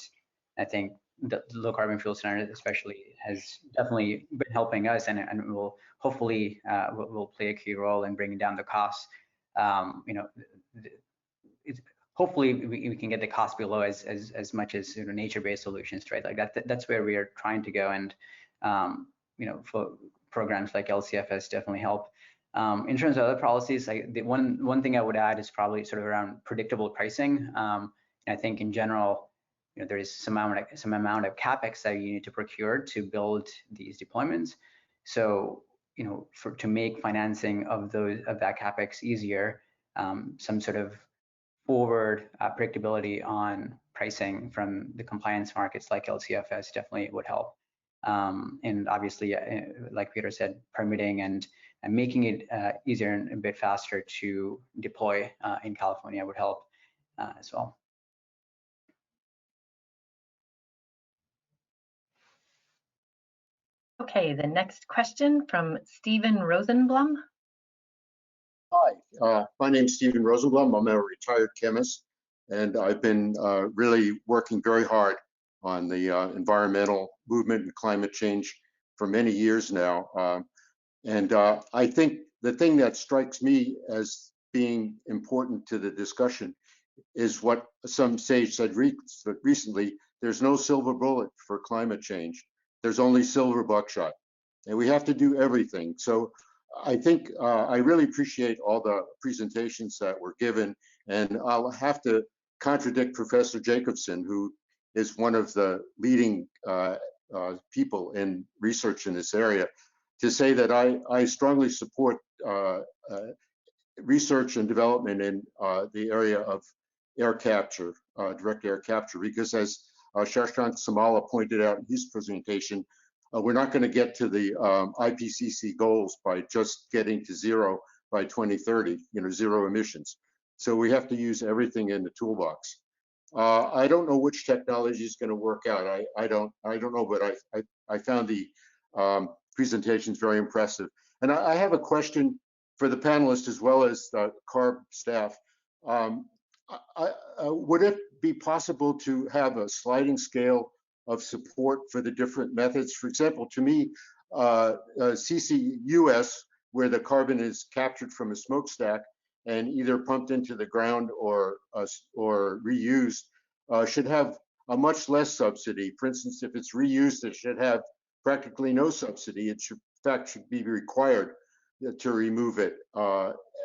S20: I think the low carbon fuel standard especially has definitely been helping us, and will hopefully will play a key role in bringing down the costs. Hopefully we can get the cost below as much as nature-based solutions, right? Like that's where we are trying to go, and for programs like LCFS definitely help. In terms of other policies, like the one thing I would add is probably sort of around predictable pricing. I think in general, there is some amount of capex that you need to procure to build these deployments. So to make financing of that capex easier, some sort of forward predictability on pricing from the compliance markets like LCFS definitely would help. And obviously, like Peter said, permitting and making it easier and a bit faster to deploy in California would help as well.
S1: Okay, the next question from Stephen Rosenblum.
S12: Hi, my name's Stephen Rosenblum. I'm a retired chemist, and I've been really working very hard on the environmental movement and climate change for many years now. I think the thing that strikes me as being important to the discussion is what some sage said recently: there's no silver bullet for climate change. There's only silver buckshot. and we have to do everything. So I think I really appreciate all the presentations that were given, and I'll have to contradict Professor Jacobson, who is one of the leading people in research in this area, to say that I strongly support research and development in the area of air capture, direct air capture, because as Shashank Samala pointed out in his presentation, we're not going to get to the IPCC goals by just getting to zero by 2030, zero emissions. So we have to use everything in the toolbox. I don't know which technology is going to work out. I don't know, but I found the presentations very impressive. And I have a question for the panelists as well as the CARB staff. Would it be possible to have a sliding scale of support for the different methods? For example, to me, CCUS, where the carbon is captured from a smokestack and either pumped into the ground or reused, should have a much less subsidy. For instance, if it's reused, it should have practically no subsidy. It should, in fact, should be required to remove it.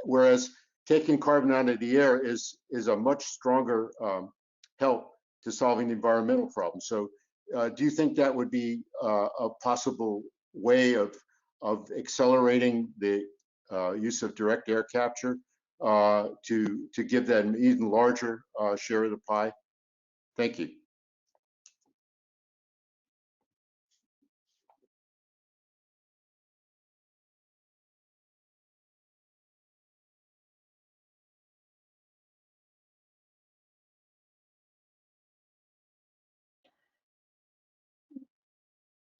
S12: Whereas taking carbon out of the air is a much stronger help to solving the environmental problem. So do you think that would be a possible way of accelerating the use of direct air capture to give that an even larger share of the pie? Thank you.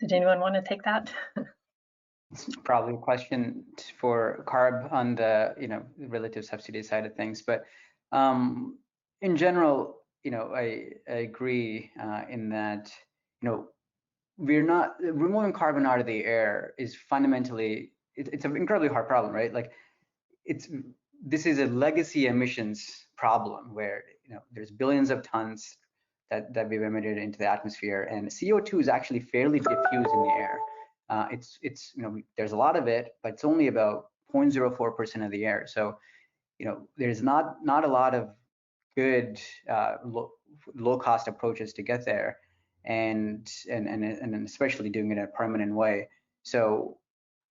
S1: Did anyone want to take that?
S20: Probably a question for CARB on the relative subsidy side of things, but in general, I agree in that we're not removing carbon out of the air is fundamentally it's an incredibly hard problem, right? Like this is a legacy emissions problem where there's billions of tons that we've emitted into the atmosphere, and CO2 is actually fairly diffuse in the air. There's a lot of it, but it's only about 0.04% of the air. So there's not a lot of good low cost approaches to get there, and especially doing it in a permanent way. So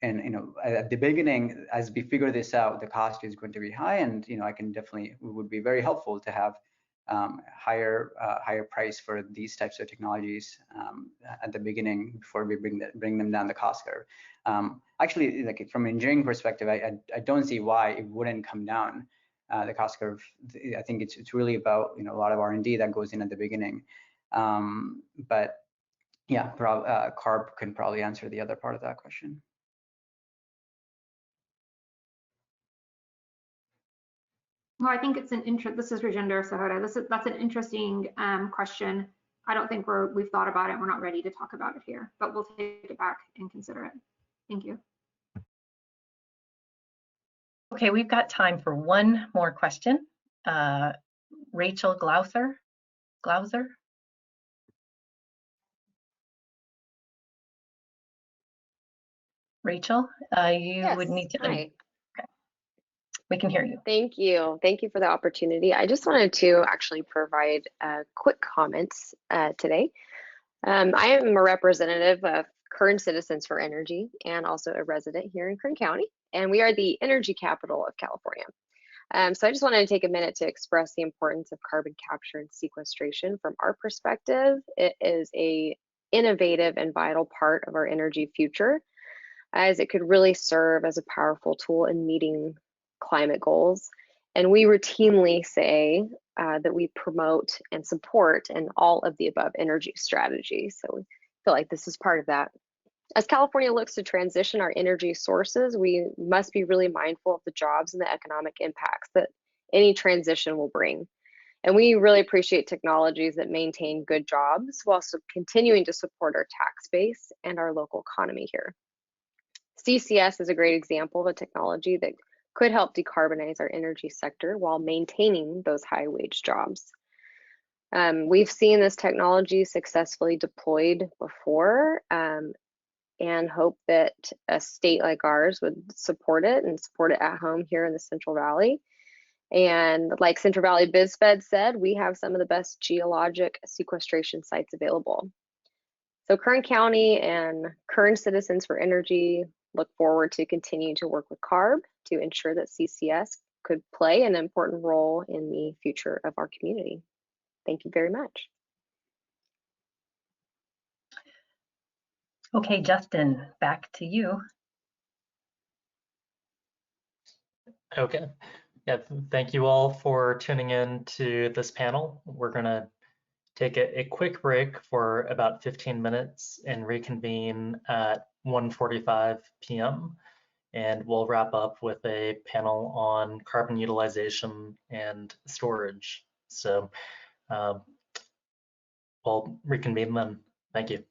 S20: at the beginning, as we figure this out, the cost is going to be high, and it would be very helpful to have higher price for these types of technologies at the beginning before we bring them down the cost curve. Actually, like from an engineering perspective, I don't see why it wouldn't come down the cost curve. I think it's really about a lot of R&D that goes in at the beginning. But yeah, CARB can probably answer the other part of that question.
S14: Well, I think it's this is Rajendra Sahota. That's an interesting question. I don't think we've thought about it. We're not ready to talk about it here, but we'll take it back and consider it. Thank you.
S1: Okay, we've got time for one more question. Rachel Glauser. Rachel, you would need to.
S6: Hi.
S1: We can hear you.
S6: Thank you. Thank you for the opportunity. I just wanted to actually provide quick comments today. I am a representative of Kern Citizens for Energy and also a resident here in Kern County, and we are the energy capital of California. So I just wanted to take a minute to express the importance of carbon capture and sequestration. From our perspective, it is an innovative and vital part of our energy future, as it could really serve as a powerful tool in meeting climate goals. And we routinely say that we promote and support an all of the above energy strategy. So we feel like this is part of that. As California looks to transition our energy sources, we must be really mindful of the jobs and the economic impacts that any transition will bring. And we really appreciate technologies that maintain good jobs while continuing to support our tax base and our local economy here. CCS is a great example of a technology that could help decarbonize our energy sector while maintaining those high wage jobs. We've seen this technology successfully deployed before and hope that a state like ours would support it and support it at home here in the Central Valley. And like Central Valley BizFed said, we have some of the best geologic sequestration sites available. So Kern County and Kern Citizens for Energy look forward to continue to work with CARB to ensure that CCS could play an important role in the future of our community. Thank you very much.
S1: Okay, Justin, back to you.
S17: Okay. Yeah, thank you all for tuning in to this panel. We're going to take a quick break for about 15 minutes and reconvene at 1:45 p.m. And we'll wrap up with a panel on carbon utilization and storage. So we'll reconvene then. Thank you.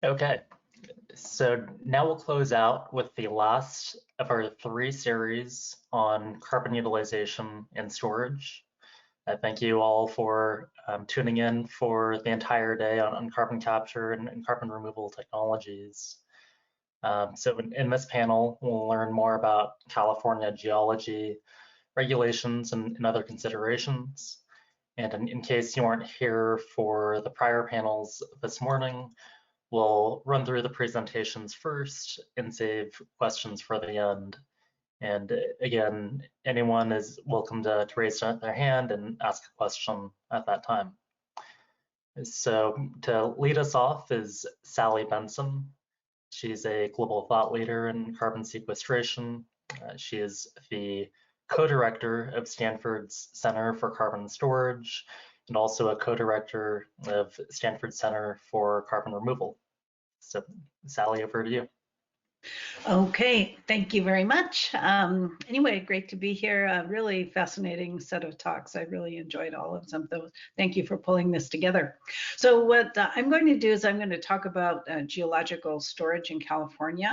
S17: Okay, so now we'll close out with the last of our 3 series on carbon utilization and storage. Thank you all for tuning in for the entire day on carbon capture and carbon removal technologies. So in this panel, we'll learn more about California geology, regulations, and other considerations. And in case you weren't here for the prior panels this morning, we'll run through the presentations first and save questions for the end. And again, anyone is welcome to raise their hand and ask a question at that time. So to lead us off is Sally Benson. She's a global thought leader in carbon sequestration. She is the co-director of Stanford's Center for Carbon Storage and also a co-director of Stanford Center for Carbon Removal. So Sally, over to you.
S18: Okay, thank you very much. Anyway, great to be here. A really fascinating set of talks. I really enjoyed all of them. Thank you for pulling this together. So what I'm going to do is I'm going to talk about geological storage in California.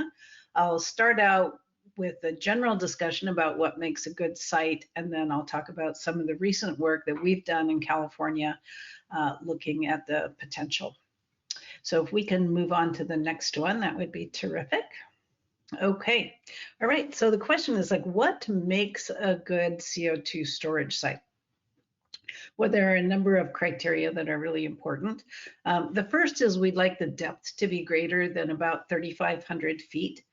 S18: I'll start out with a general discussion about what makes a good site, and then I'll talk about some of the recent work that we've done in California looking at the potential. So if we can move on to the next one, that would be terrific. Okay, all right, so the question is like, what makes a good CO2 storage site? Well, there are a number of criteria that are really important. The first is we'd like the depth to be greater than about 3,500 feet.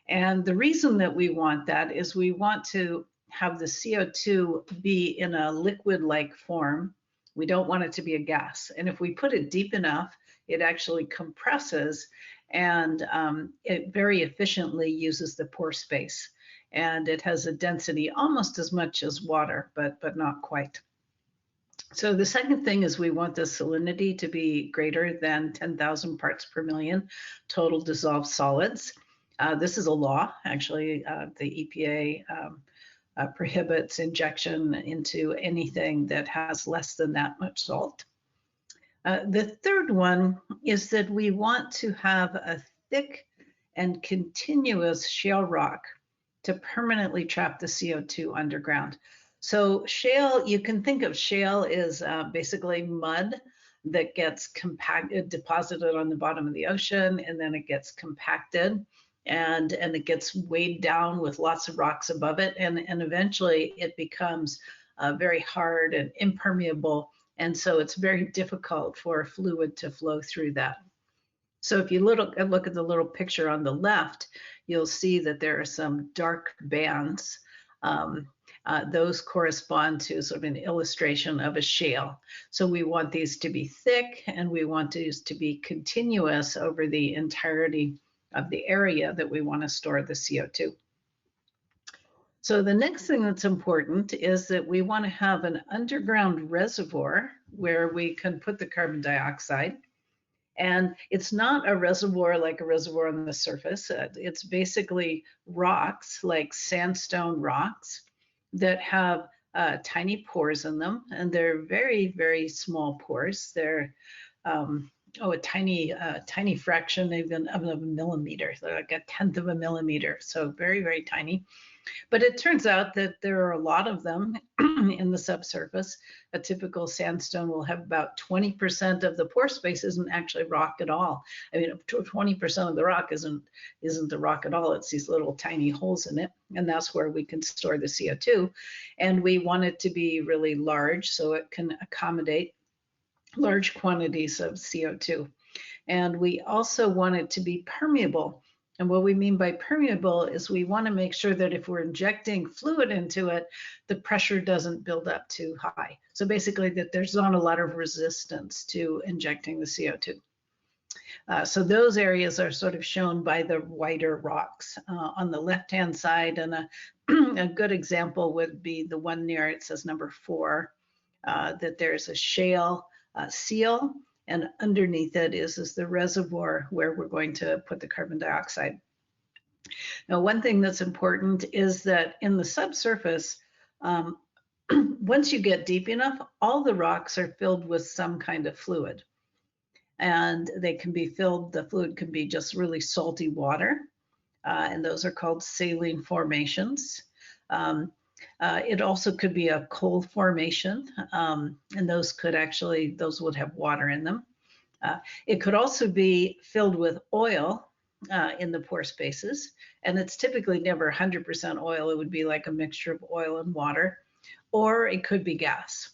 S18: And the reason that we want that is we want to have the CO2 be in a liquid-like form. We don't want it to be a gas. And if we put it deep enough, it actually compresses and it very efficiently uses the pore space. And it has a density almost as much as water, but not quite. So the second thing is we want the salinity to be greater than 10,000 parts per million total dissolved solids. This is a law, actually. The EPA prohibits injection into anything that has less than that much salt. The third one is that we want to have a thick and continuous shale rock to permanently trap the CO2 underground. So shale, you can think of shale as basically mud that gets deposited on the bottom of the ocean, and then it gets compacted and it gets weighed down with lots of rocks above it, and eventually it becomes very hard and impermeable. And so it's very difficult for fluid to flow through that. So if you look at the little picture on the left, you'll see that there are some dark bands. Those correspond to sort of an illustration of a shale. So we want these to be thick, and we want these to be continuous over the entirety of the area that we want to store the CO2. So the next thing that's important is that we want to have an underground reservoir where we can put the carbon dioxide. And it's not a reservoir like a reservoir on the surface. It's basically rocks, like sandstone rocks, that have tiny pores in them. And they're very, very small pores. They're a tiny fraction even of a millimeter, like a tenth of a millimeter. So very, very tiny. But it turns out that there are a lot of them in the subsurface. A typical sandstone will have about 20% of the pore space isn't actually rock at all. I mean, 20% of the rock isn't the rock at all. It's these little tiny holes in it, and that's where we can store the CO2. And we want it to be really large so it can accommodate large quantities of CO2. And we also want it to be permeable. And what we mean by permeable is we want to make sure that if we're injecting fluid into it, the pressure doesn't build up too high. So basically that there's not a lot of resistance to injecting the CO2. So those areas are sort of shown by the whiter rocks on the left-hand side. And a good example would be the one near it says number 4, that there's a shale seal. And underneath it is the reservoir where we're going to put the carbon dioxide. Now, one thing that's important is that in the subsurface, once you get deep enough, all the rocks are filled with some kind of fluid. And they can be filled, the fluid can be just really salty water, and those are called saline formations. It also could be a coal formation, and those would have water in them. It could also be filled with oil in the pore spaces, and it's typically never 100% oil. It would be like a mixture of oil and water, or it could be gas.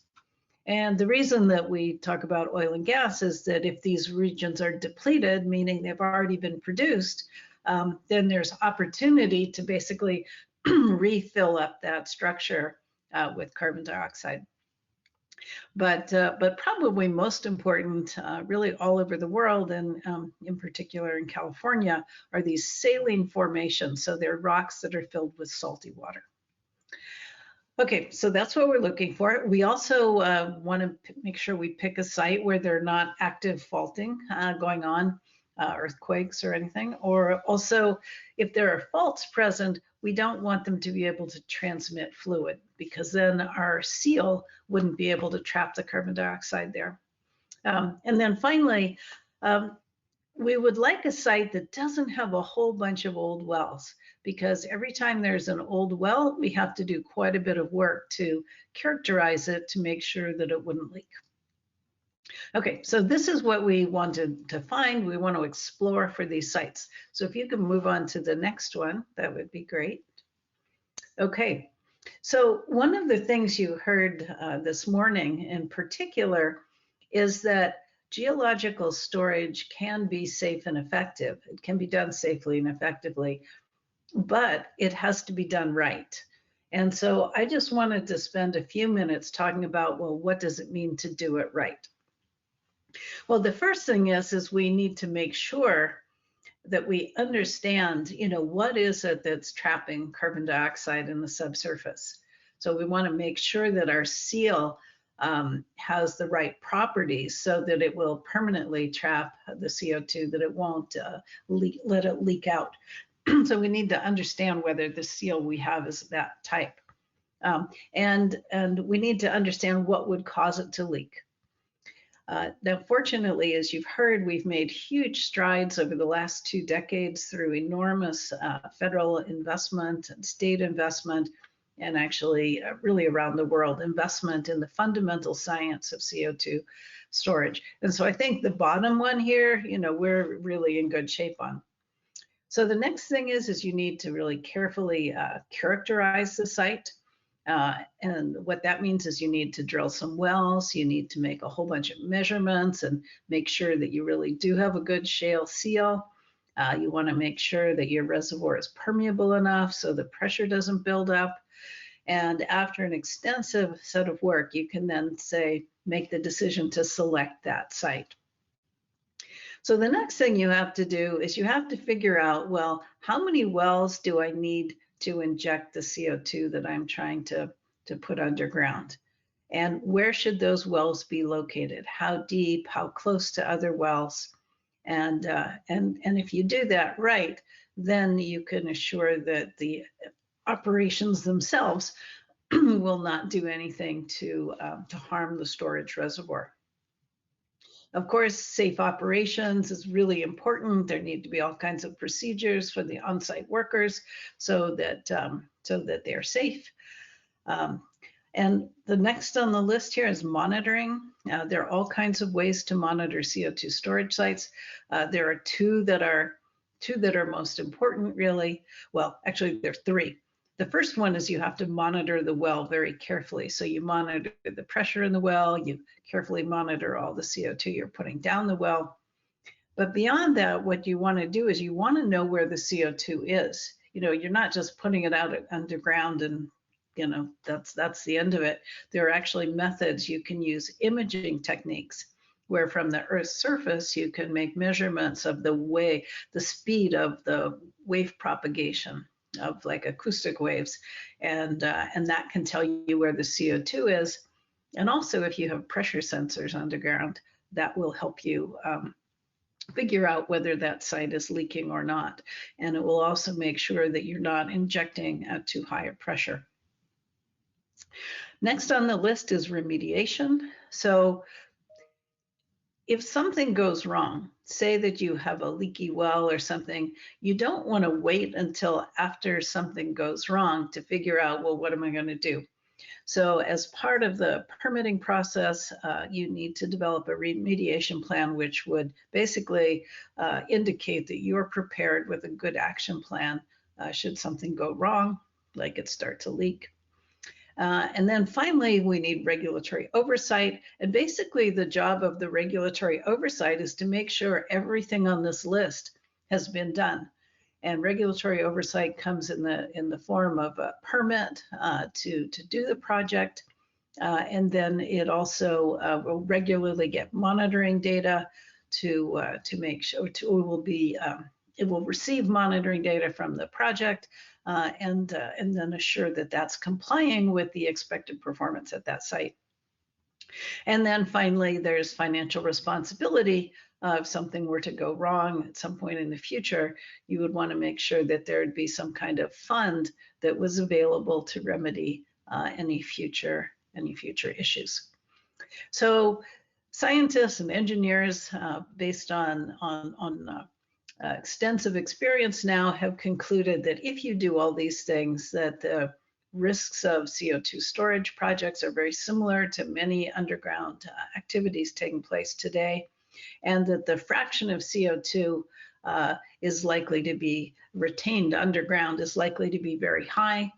S18: And the reason that we talk about oil and gas is that if these regions are depleted, meaning they've already been produced, then there's opportunity to basically refill up that structure with carbon dioxide. But probably most important, really all over the world, and in particular in California, are these saline formations. So they're rocks that are filled with salty water. Okay, so that's what we're looking for. We also want to make sure we pick a site where there are not active faulting going on, earthquakes or anything. Or also, if there are faults present, we don't want them to be able to transmit fluid, because then our seal wouldn't be able to trap the carbon dioxide there. And then finally, we would like a site that doesn't have a whole bunch of old wells, because every time there's an old well, we have to do quite a bit of work to characterize it to make sure that it wouldn't leak. Okay, so this is what we wanted to find. We want to explore for these sites. So if you can move on to the next one, that would be great. Okay, so one of the things you heard this morning in particular is that geological storage can be safe and effective. It can be done safely and effectively, but it has to be done right. And so I just wanted to spend a few minutes talking about, well, what does it mean to do it right? Well, the first thing is we need to make sure that we understand, what is it that's trapping carbon dioxide in the subsurface. So we want to make sure that our seal has the right properties so that it will permanently trap the CO2, that it won't let it leak out. So we need to understand whether the seal we have is that type. And we need to understand what would cause it to leak. Now, fortunately, as you've heard, we've made huge strides over the last 2 decades through enormous federal investment and state investment, and actually really around the world, investment in the fundamental science of CO2 storage. And so I think the bottom one here, we're really in good shape on. So the next thing is you need to really carefully characterize the site. And what that means is you need to drill some wells, you need to make a whole bunch of measurements and make sure that you really do have a good shale seal. You want to make sure that your reservoir is permeable enough so the pressure doesn't build up. And after an extensive set of work, you can then make the decision to select that site. So the next thing you have to do is you have to figure out, well, how many wells do I need to inject the CO2 that I'm trying to put underground? And where should those wells be located? How deep, how close to other wells? And if you do that right, then you can assure that the operations themselves will not do anything to harm the storage reservoir. Of course, safe operations is really important. There need to be all kinds of procedures for the on-site workers so that they're safe. And the next on the list here is monitoring. There are all kinds of ways to monitor CO2 storage sites. There are two that are most important, really. Well, actually, there are three. The first one is you have to monitor the well very carefully. So you monitor the pressure in the well, you carefully monitor all the CO2 you're putting down the well. But beyond that, what you want to do is you want to know where the CO2 is. You know, you're not just putting it out underground and, you know, that's the end of it. There are actually methods you can use, imaging techniques, where from the Earth's surface, you can make measurements of the speed of the wave propagation of like acoustic waves. And that can tell you where the CO2 is. And also if you have pressure sensors underground, that will help you figure out whether that site is leaking or not. And it will also make sure that you're not injecting at too high a pressure. Next on the list is remediation. So if something goes wrong, say that you have a leaky well or something, you don't want to wait until after something goes wrong to figure out, well, what am I going to do? So as part of the permitting process, you need to develop a remediation plan, which would basically indicate that you're prepared with a good action plan should something go wrong, like it start to leak. And then finally, we need regulatory oversight. And basically, the job of the regulatory oversight is to make sure everything on this list has been done. And regulatory oversight comes in the form of a permit to do the project. And then it also will regularly get monitoring data to make sure it will receive monitoring data from the project. And then assure that that's complying with the expected performance at that site. And then finally, there's financial responsibility. If something were to go wrong at some point in the future, you would want to make sure that there would be some kind of fund that was available to remedy any future issues. So scientists and engineers, based on extensive experience now, have concluded that if you do all these things, that the risks of CO2 storage projects are very similar to many underground activities taking place today, and that the fraction of CO2 is likely to be retained underground is likely to be very high.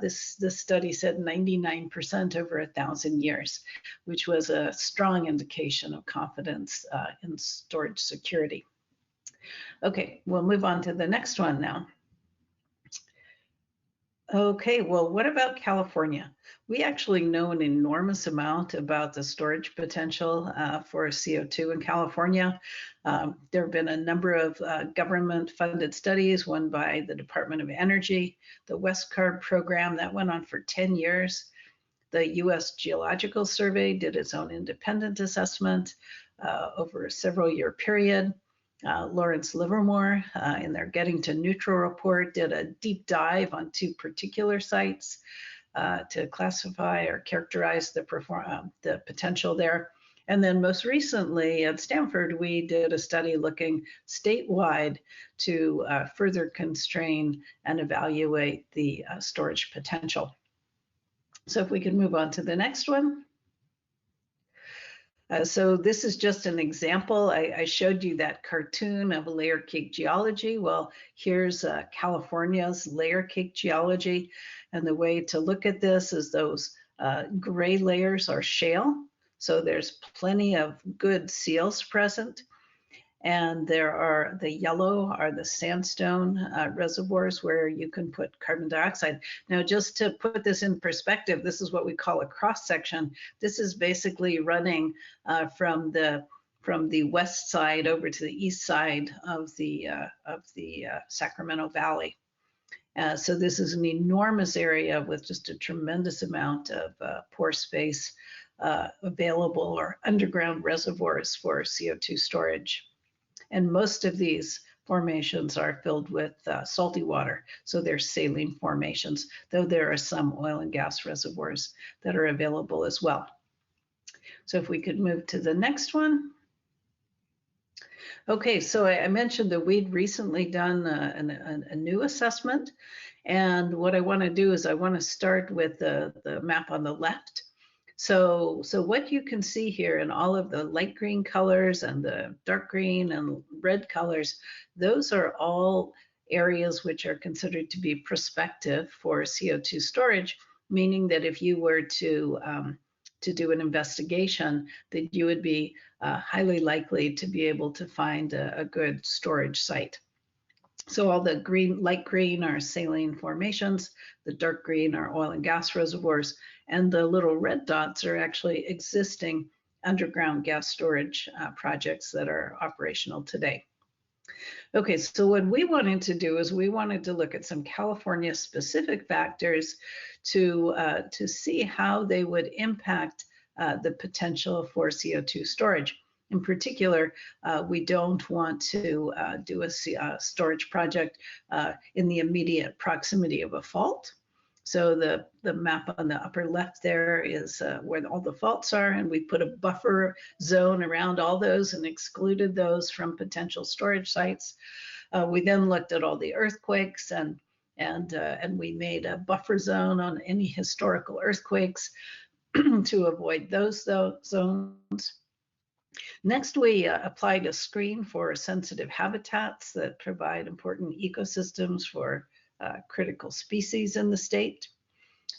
S18: This study said 99% over 1,000 years, which was a strong indication of confidence in storage security. Okay, we'll move on to the next one now. Okay, well, what about California? We actually know an enormous amount about the storage potential for CO2 in California. There have been a number of government-funded studies, one by the Department of Energy, the CARB program that went on for 10 years. The U.S. Geological Survey did its own independent assessment over a several-year period. Lawrence Livermore, in their Getting to Neutral report, did a deep dive on 2 particular sites to classify or characterize the potential there. And then most recently at Stanford, we did a study looking statewide to further constrain and evaluate the storage potential. So if we can move on to the next one. So this is just an example. I showed you that cartoon of a layer cake geology. Well, here's California's layer cake geology. And the way to look at this is those gray layers are shale. So there's plenty of good seals present. And the yellow are the sandstone reservoirs where you can put carbon dioxide. Now, just to put this in perspective, this is what we call a cross section. This is basically running from the west side over to the east side of the Sacramento Valley. So this is an enormous area with just a tremendous amount of pore space available, or underground reservoirs for CO2 storage. And most of these formations are filled with salty water, so they're saline formations, though there are some oil and gas reservoirs that are available as well. So if we could move to the next one. Okay, so I mentioned that we'd recently done a new assessment. And what I want to do is I want to start with the map on the left. So what you can see here in all of the light green colors and the dark green and red colors, those are all areas which are considered to be prospective for CO2 storage, meaning that if you were to do an investigation, that you would be highly likely to be able to find a good storage site. So all the green, light green are saline formations, the dark green are oil and gas reservoirs, and the little red dots are actually existing underground gas storage projects that are operational today. Okay, so what we wanted to do is we wanted to look at some California specific factors to see how they would impact the potential for CO2 storage. In particular, we don't want to do a storage project in the immediate proximity of a fault. So the map on the upper left there is where all the faults are, and we put a buffer zone around all those and excluded those from potential storage sites. We then looked at all the earthquakes and we made a buffer zone on any historical earthquakes to avoid those zones. Next, we applied a screen for sensitive habitats that provide important ecosystems for critical species in the state.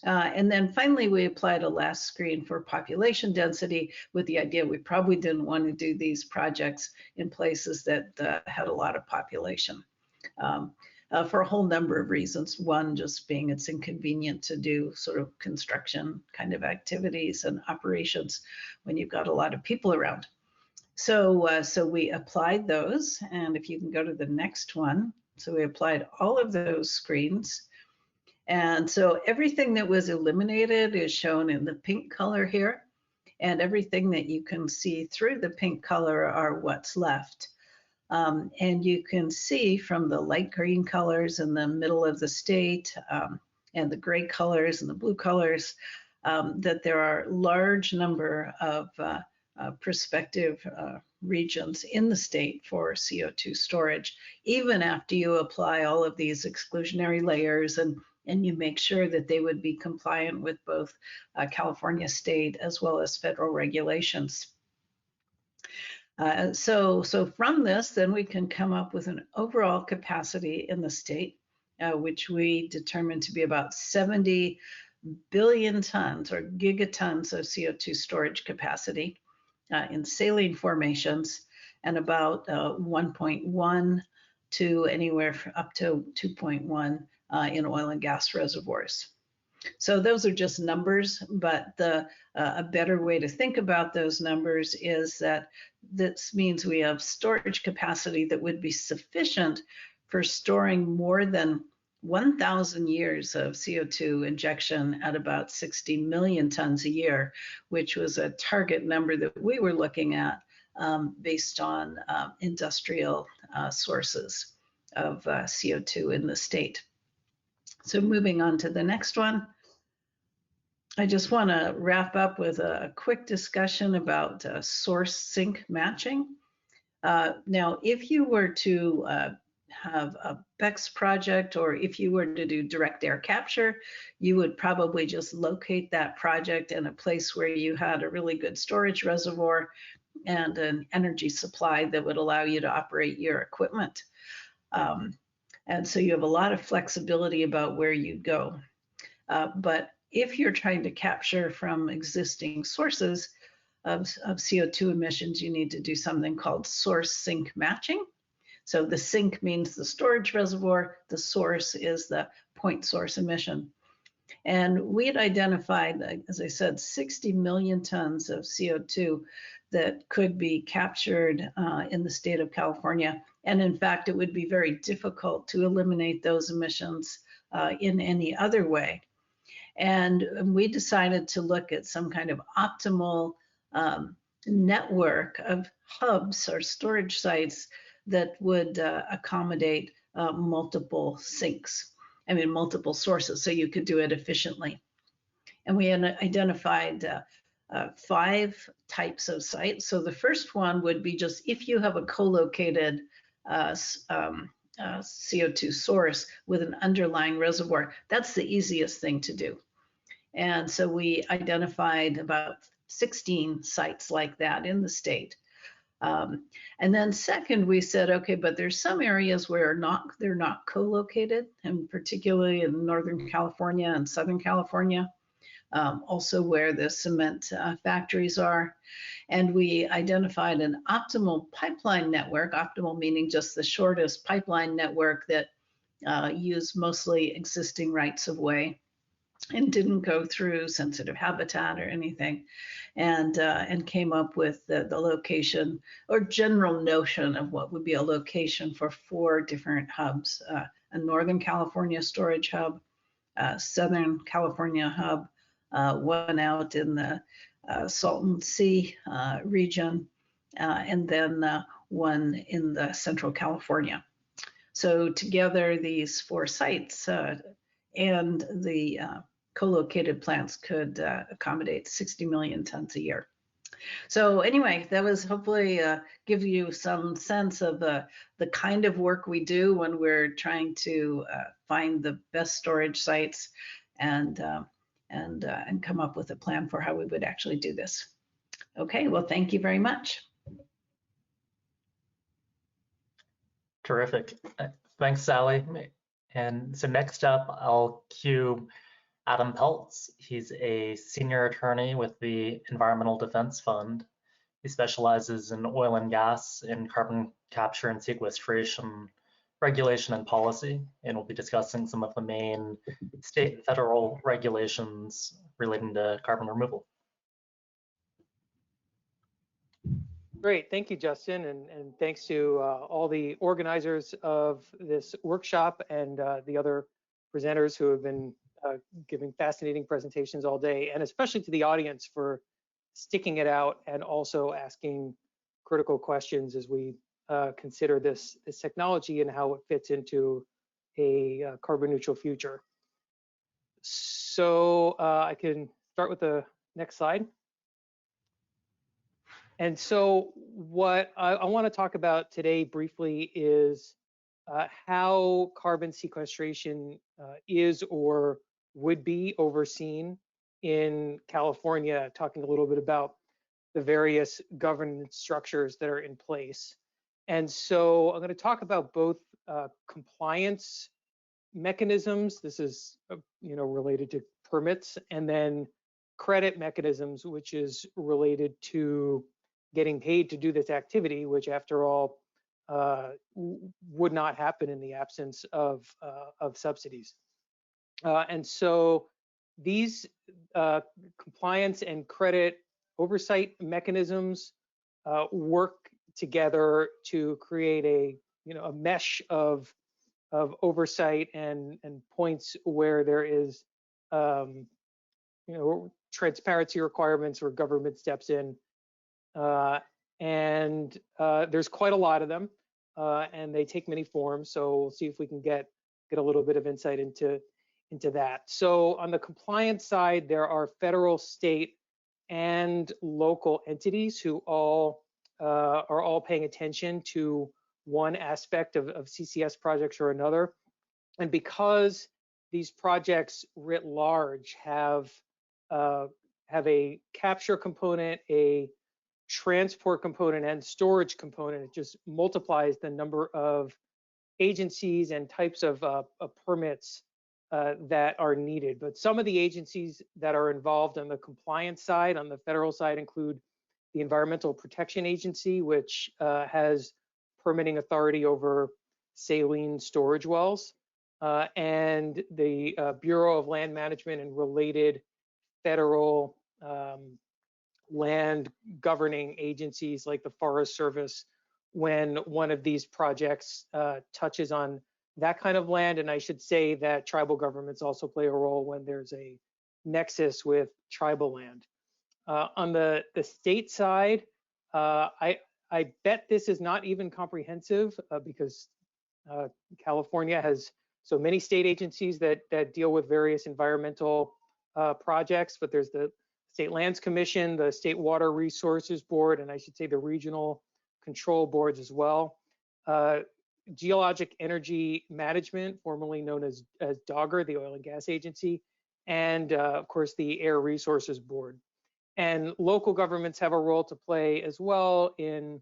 S18: And then finally, we applied a last screen for population density with the idea we probably didn't want to do these projects in places that had a lot of population for a whole number of reasons. One, just being it's inconvenient to do sort of construction kind of activities and operations when you've got a lot of people around. So we applied those, and if you can go to the next one. So we applied all of those screens. And so everything that was eliminated is shown in the pink color here, and everything that you can see through the pink color are what's left. And you can see from the light green colors in the middle of the state and the gray colors and the blue colors that there are a large number of prospective regions in the state for CO2 storage, even after you apply all of these exclusionary layers and you make sure that they would be compliant with both California state as well as federal regulations. So from this, then we can come up with an overall capacity in the state, which we determined to be about 70 billion tons or gigatons of CO2 storage capacity in saline formations, and about 1.1 to anywhere up to 2.1 in oil and gas reservoirs. So those are just numbers, but a better way to think about those numbers is that this means we have storage capacity that would be sufficient for storing more than 1,000 years of CO2 injection at about 60 million tons a year, which was a target number that we were looking at based on industrial sources of CO2 in the state. So moving on to the next one. I just want to wrap up with a quick discussion about source sink matching. Now, if you were to have a BECCS project, or if you were to do direct air capture, you would probably just locate that project in a place where you had a really good storage reservoir and an energy supply that would allow you to operate your equipment. And so you have a lot of flexibility about where you go. But if you're trying to capture from existing sources of CO2 emissions, you need to do something called source sink matching. So the sink means the storage reservoir, the source is the point source emission. And we had identified, as I said, 60 million tons of CO2 that could be captured in the state of California. And in fact, it would be very difficult to eliminate those emissions in any other way. And we decided to look at some kind of optimal network of hubs or storage sites that would accommodate multiple sinks, multiple sources, so you could do it efficiently. And we had identified 5 types of sites. So the first one would be just if you have a co-located CO2 source with an underlying reservoir, that's the easiest thing to do. And so we identified about 16 sites like that in the state. And then second, we said, okay, but there's some areas where they're not co-located, and particularly in Northern California and Southern California, also where the cement factories are. And we identified an optimal pipeline network, optimal meaning just the shortest pipeline network that used mostly existing rights of way and didn't go through sensitive habitat or anything, and came up with the location or general notion of what would be a location for 4 different hubs: a Northern California storage hub, a Southern California hub, one out in the Salton Sea region, and then one in the Central California. So together, these 4 sites and the co-located plants could accommodate 60 million tons a year. So anyway, that was hopefully give you some sense of the kind of work we do when we're trying to find the best storage sites and come up with a plan for how we would actually do this. Okay, well, thank you very much.
S17: Terrific. Thanks, Sally. And so next up, I'll cue Adam Peltz. He's a senior attorney with the Environmental Defense Fund. He specializes in oil and gas and carbon capture and sequestration regulation and policy, and we'll be discussing some of the main state and federal regulations relating to carbon removal.
S3: Great, thank you, Justin, and thanks to all the organizers of this workshop and the other presenters who have been giving fascinating presentations all day, and especially to the audience for sticking it out and also asking critical questions as we consider this technology and how it fits into a carbon neutral future. So I can start with the next slide. And so what I want to talk about today briefly is how carbon sequestration is or would be overseen in California, talking a little bit about the various governance structures that are in place. And so I'm going to talk about both compliance mechanisms, this is related to permits, and then credit mechanisms, which is related to getting paid to do this activity, which after all would not happen in the absence of subsidies. And so these compliance and credit oversight mechanisms work together to create a mesh of oversight and points where there is transparency requirements where government steps in. And there's quite a lot of them, and they take many forms. So we'll see if we can get a little bit of insight into that. So on the compliance side, there are federal, state, and local entities who all are all paying attention to one aspect of CCS projects or another. And because these projects writ large have a capture component, a transport component, and storage component, it just multiplies the number of agencies and types of permits that are needed. But some of the agencies that are involved on the compliance side, on the federal side, include the Environmental Protection Agency, which has permitting authority over saline storage wells, and the Bureau of Land Management and related federal land governing agencies like the Forest Service when one of these projects touches on that kind of land. And I should say that tribal governments also play a role when there's a nexus with tribal land. On the state side, I bet this is not even comprehensive because California has so many state agencies that deal with various environmental projects, but there's the State Lands Commission, the State Water Resources Board, and I should say the regional control boards as well. Geologic Energy Management, formerly known as DOGGR, the Oil and Gas Agency, and of course the Air Resources Board. And local governments have a role to play as well in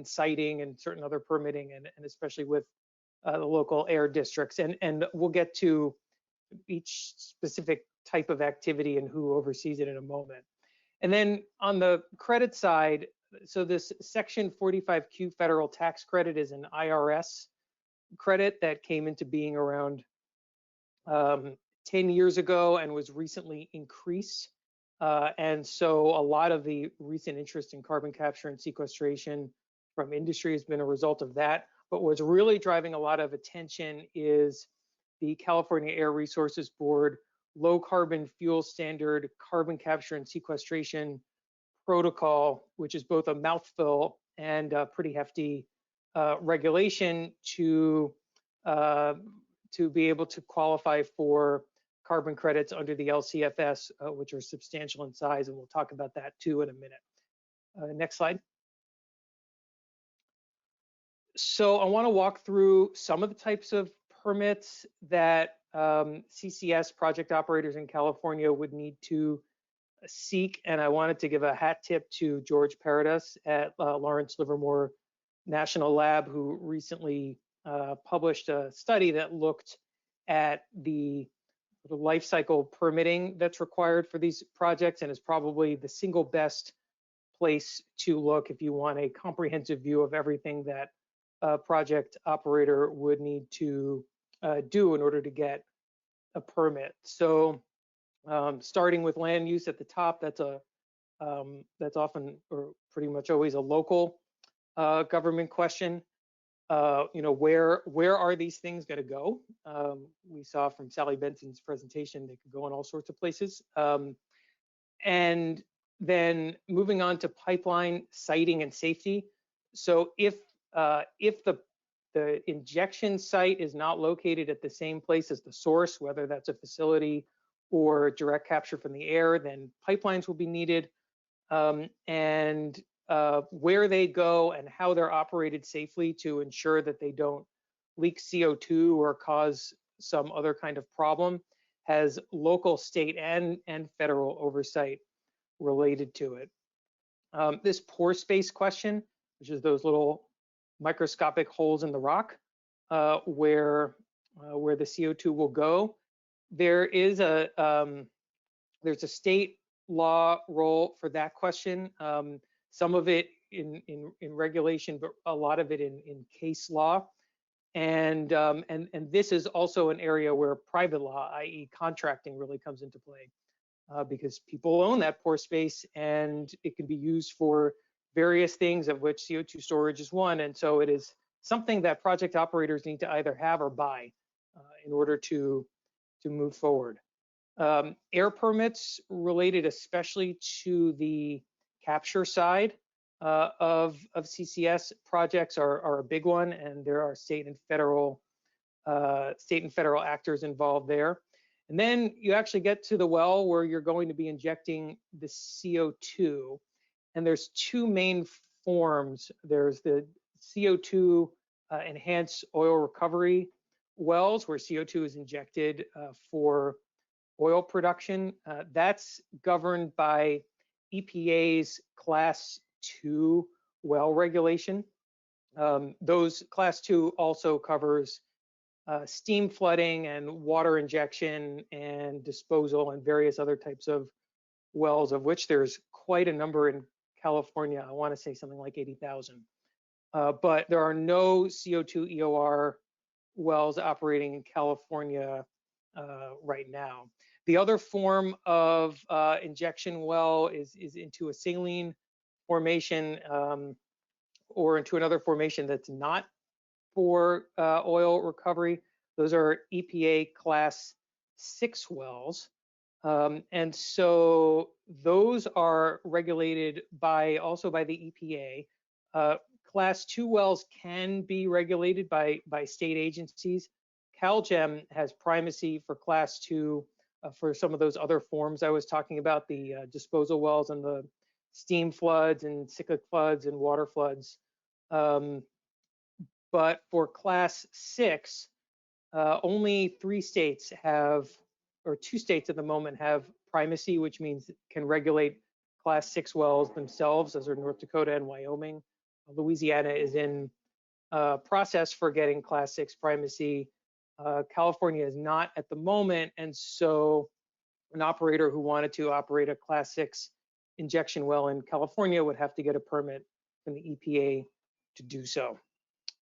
S3: siting and certain other permitting, and especially with the local air districts. And we'll get to each specific type of activity and who oversees it in a moment. And then on the credit side, so this Section 45Q federal tax credit is an IRS credit that came into being around 10 years ago and was recently increased. And so a lot of the recent interest in carbon capture and sequestration from industry has been a result of that. But what's really driving a lot of attention is the California Air Resources Board Low Carbon Fuel Standard Carbon Capture and Sequestration Protocol, which is both a mouthful and a pretty hefty regulation to be able to qualify for carbon credits under the LCFS, which are substantial in size, and we'll talk about that too in a minute. Next slide. So I want to walk through some of the types of permits that CCS project operators in California would need to seek, and I wanted to give a hat tip to George Paradis at Lawrence Livermore National Lab, who recently published a study that looked at the life cycle permitting that's required for these projects, and is probably the single best place to look if you want a comprehensive view of everything that a project operator would need to do in order to get a permit. So starting with land use at the top, that's often or pretty much always a local government question. Where are these things going to go? We saw from Sally Benson's presentation, they could go in all sorts of places. And then moving on to pipeline siting and safety. So if the injection site is not located at the same place as the source, whether that's a facility or direct capture from the air, then pipelines will be needed. And where they go and how they're operated safely to ensure that they don't leak CO2 or cause some other kind of problem has local, state, and federal oversight related to it. This pore space question, which is those little microscopic holes in the rock where the CO2 will go, there's a state law role for that question. Some of it in regulation, but a lot of it in case law. And this is also an area where private law, i.e. contracting, really comes into play because people own that pore space and it can be used for various things, of which CO2 storage is one. And so it is something that project operators need to either have or buy in order to move forward. Air permits related especially to the capture side of CCS projects are a big one, and there are state and federal actors involved there. And then you actually get to the well where you're going to be injecting the CO2, and there's two main forms. There's the CO2 enhanced oil recovery wells where CO2 is injected for oil production. That's governed by EPA's Class 2 well regulation. Those Class 2 also covers steam flooding and water injection and disposal and various other types of wells, of which there's quite a number in California. I want to say something like 80,000. But there are no CO2 EOR wells operating in California right now. The other form of injection well is into a saline formation or into another formation that's not for oil recovery. Those are EPA Class 6 wells. And so those are regulated also by the EPA. Class 2 wells can be regulated by state agencies. CalGEM has primacy for Class 2 for some of those other forms I was talking about, the disposal wells and the steam floods and cyclic floods and water floods. But for class 6, only 3 states have, or 2 states at the moment have primacy, which means can regulate class 6 wells themselves, as are North Dakota and Wyoming. Louisiana is in process for getting class 6 primacy. California is not at the moment, and so an operator who wanted to operate a class 6 injection well in California would have to get a permit from the EPA to do so.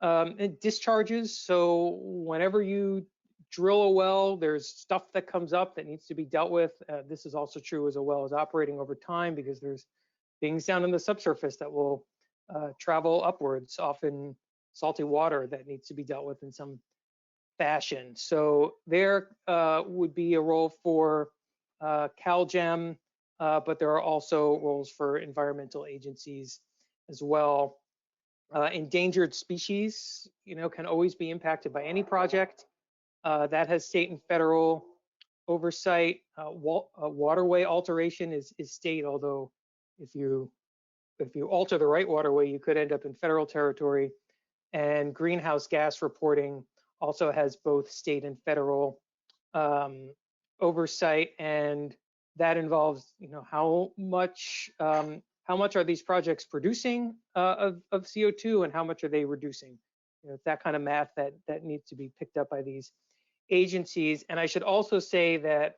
S3: And discharges, so whenever you drill a well, there's stuff that comes up that needs to be dealt with. This is also true as a well is operating over time, because there's things down in the subsurface that will travel upwards, often salty water that needs to be dealt with in some fashion. So there would be a role for CalGEM, but there are also roles for environmental agencies as well. Endangered species, can always be impacted by any project. That has state and federal oversight. Waterway alteration is state, although if you alter the right waterway, you could end up in federal territory. And greenhouse gas reporting also has both state and federal oversight, and that involves, how much are these projects producing of CO2, and how much are they reducing? It's that kind of math that needs to be picked up by these agencies. And I should also say that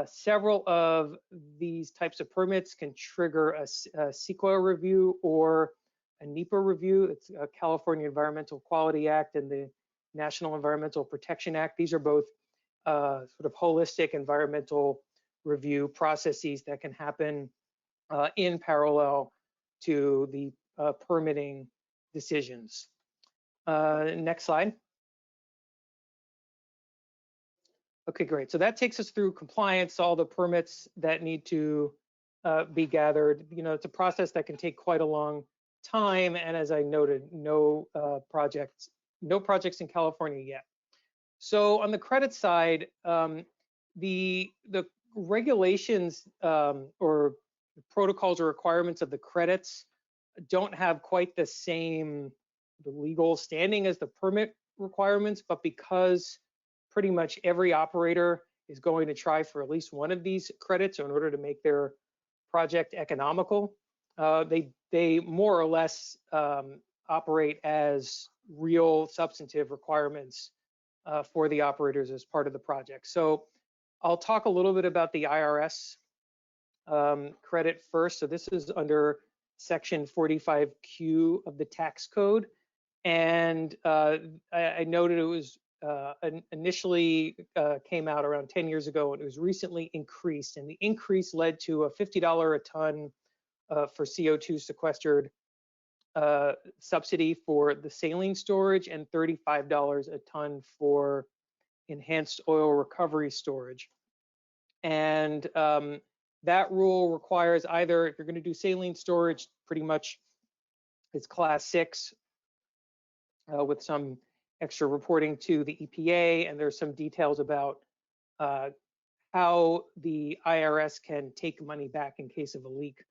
S3: several of these types of permits can trigger a CEQA review or a NEPA review. It's a California Environmental Quality Act and the National Environmental Protection Act. These are both sort of holistic environmental review processes that can happen in parallel to the permitting decisions. Next slide. Okay, great. So that takes us through compliance, all the permits that need to be gathered. It's a process that can take quite a long time, and as I noted, no projects in California yet. So on the credit side, the regulations or protocols or requirements of the credits don't have quite the same legal standing as the permit requirements, but because pretty much every operator is going to try for at least one of these credits in order to make their project economical, they more or less operate as real substantive requirements for the operators as part of the project. So I'll talk a little bit about the IRS credit first. So this is under Section 45Q of the tax code. And I noted it was initially came out around 10 years ago, and it was recently increased. And the increase led to a $50 a ton for CO2 sequestered subsidy for the saline storage, and $35 a ton for enhanced oil recovery storage. And that rule requires either, if you're going to do saline storage, pretty much it's class 6 with some extra reporting to the EPA, and there's some details about how the IRS can take money back in case of a leak.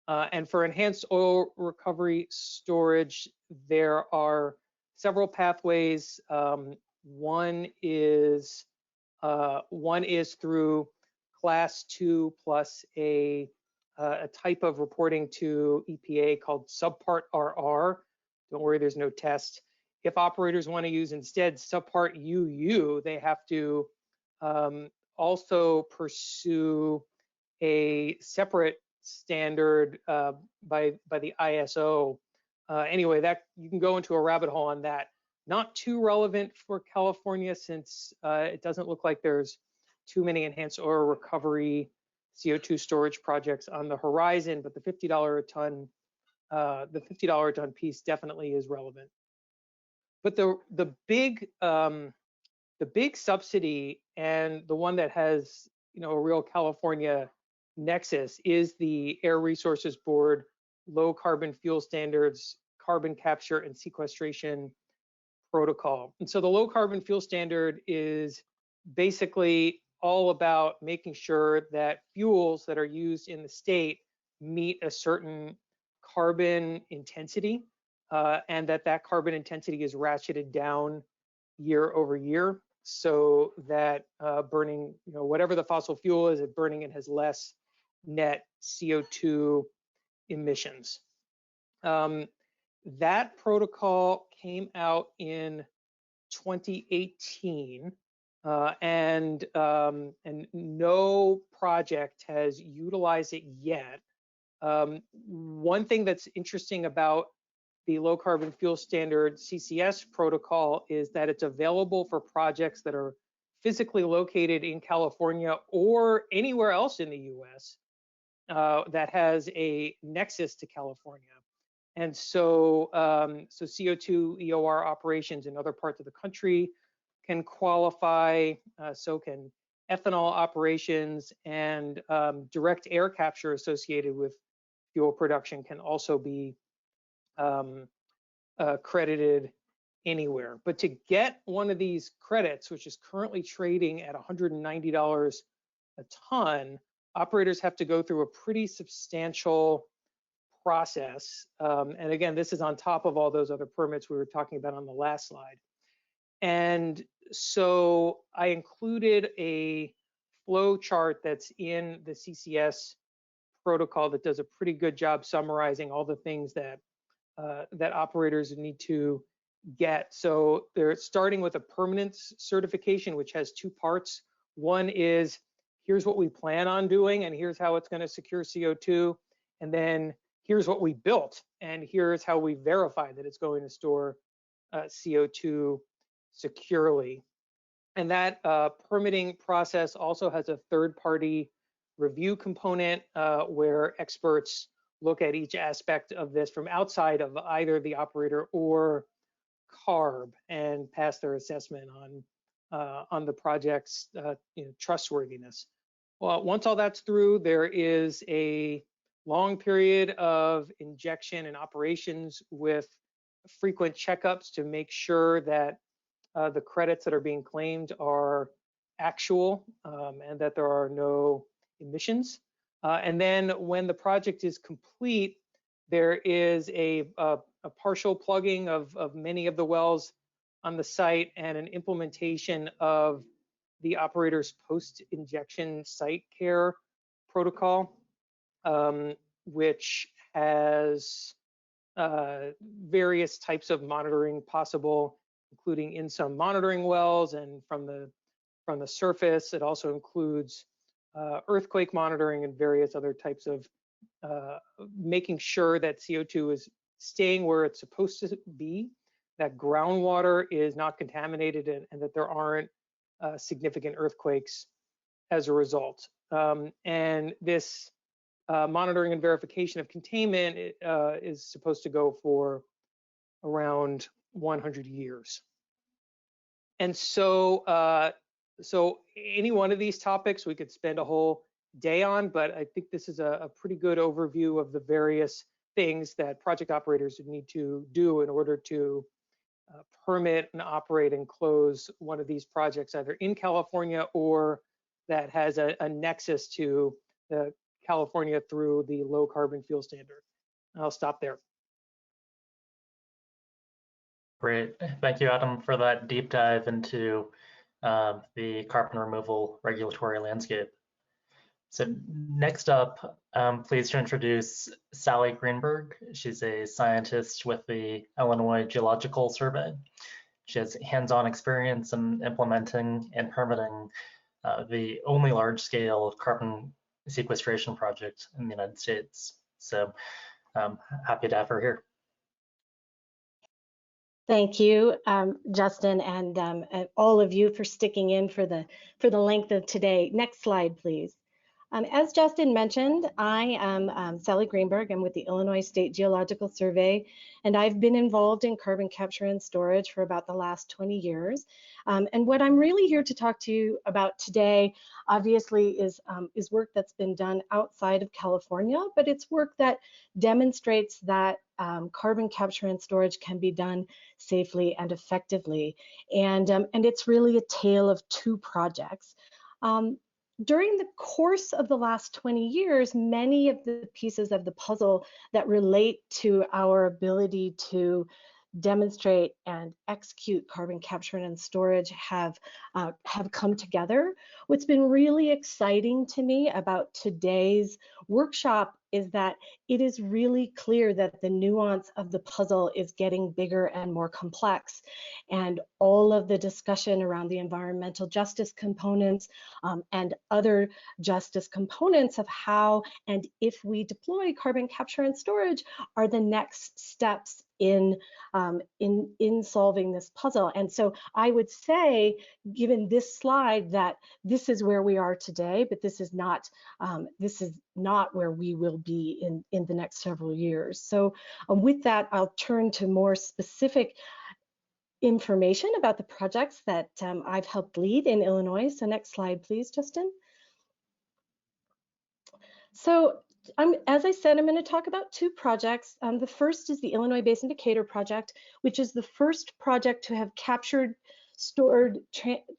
S3: And for enhanced oil recovery storage, there are several pathways. One is through class 2 plus a type of reporting to EPA called subpart RR. Don't worry, there's no test. If operators want to use instead subpart UU, they have to also pursue a separate standard by the ISO. Anyway, that you can go into a rabbit hole on that. Not too relevant for California, since it doesn't look like there's too many enhanced oil recovery CO2 storage projects on the horizon, but the $50 a ton piece definitely is relevant. But the big subsidy, and the one that has a real California nexus, is the Air Resources Board Low Carbon Fuel Standards Carbon Capture and Sequestration Protocol. And so the Low Carbon Fuel Standard is basically all about making sure that fuels that are used in the state meet a certain carbon intensity, and that carbon intensity is ratcheted down year over year, so that burning, whatever the fossil fuel is, burning it has less net CO2 emissions. That protocol came out in 2018, and no project has utilized it yet. One thing that's interesting about the low carbon fuel standard CCS protocol is that it's available for projects that are physically located in California or anywhere else in the US that has a nexus to California. And so, CO2 EOR operations in other parts of the country can qualify, so can ethanol operations, and direct air capture associated with fuel production can also be credited anywhere. But to get one of these credits, which is currently trading at $190 a ton, operators have to go through a pretty substantial process. And again, this is on top of all those other permits we were talking about on the last slide. And so I included a flow chart that's in the CCS protocol that does a pretty good job summarizing all the things that that operators need to get. So they're starting with a permanence certification, which has two parts. One is, here's what we plan on doing, and here's how it's going to secure CO2. And then here's what we built, and here's how we verify that it's going to store CO2 securely. And that permitting process also has a third-party review component where experts look at each aspect of this from outside of either the operator or CARB and pass their assessment on the project's trustworthiness. Well, once all that's through, there is a long period of injection and operations with frequent checkups to make sure that the credits that are being claimed are actual and that there are no emissions. And then when the project is complete, there is a partial plugging of many of the wells on the site and an implementation of the operator's post-injection site care protocol, which has various types of monitoring possible, including in some monitoring wells and from the surface. It also includes earthquake monitoring and various other types of making sure that CO2 is staying where it's supposed to be, that groundwater is not contaminated, and that there aren't significant earthquakes as a result. And this monitoring and verification of containment is supposed to go for around 100 years. And so, so any one of these topics we could spend a whole day on, but I think this is a pretty good overview of the various things that project operators would need to do in order to permit and operate and close one of these projects, either in California or that has a nexus to the California through the low carbon fuel standard. I'll stop there.
S17: Great. Thank you, Adam, for that deep dive into the carbon removal regulatory landscape. So next up, pleased to introduce Sally Greenberg. She's a scientist with the Illinois Geological Survey. She has hands-on experience in implementing and permitting the only large-scale carbon sequestration project in the United States. So happy to have her here.
S8: Thank you, Justin, and all of you for sticking in for the length of today. Next slide, please. As Justin mentioned, I am Sally Greenberg. I'm with the Illinois State Geological Survey, and I've been involved in carbon capture and storage for about the last 20 years. And what I'm really here to talk to you about today, obviously, is work that's been done outside of California, but it's work that demonstrates that carbon capture and storage can be done safely and effectively. And it's really a tale of two projects. During the course of the last 20 years, many of the pieces of the puzzle that relate to our ability to demonstrate and execute carbon capture and storage have come together. What's been really exciting to me about today's workshop is that it is really clear that the nuance of the puzzle is getting bigger and more complex. And all of the discussion around the environmental justice components and other justice components of how and if we deploy carbon capture and storage are the next steps in solving this puzzle. And so I would say, given this slide, that this is where we are today, but this is not where we will be in the next several years. So with that, I'll turn to more specific information about the projects that I've helped lead in Illinois. So next slide, please, Justin. So as I said, I'm going to talk about two projects. The first is the Illinois Basin Decatur project, which is the first project to have captured, stored,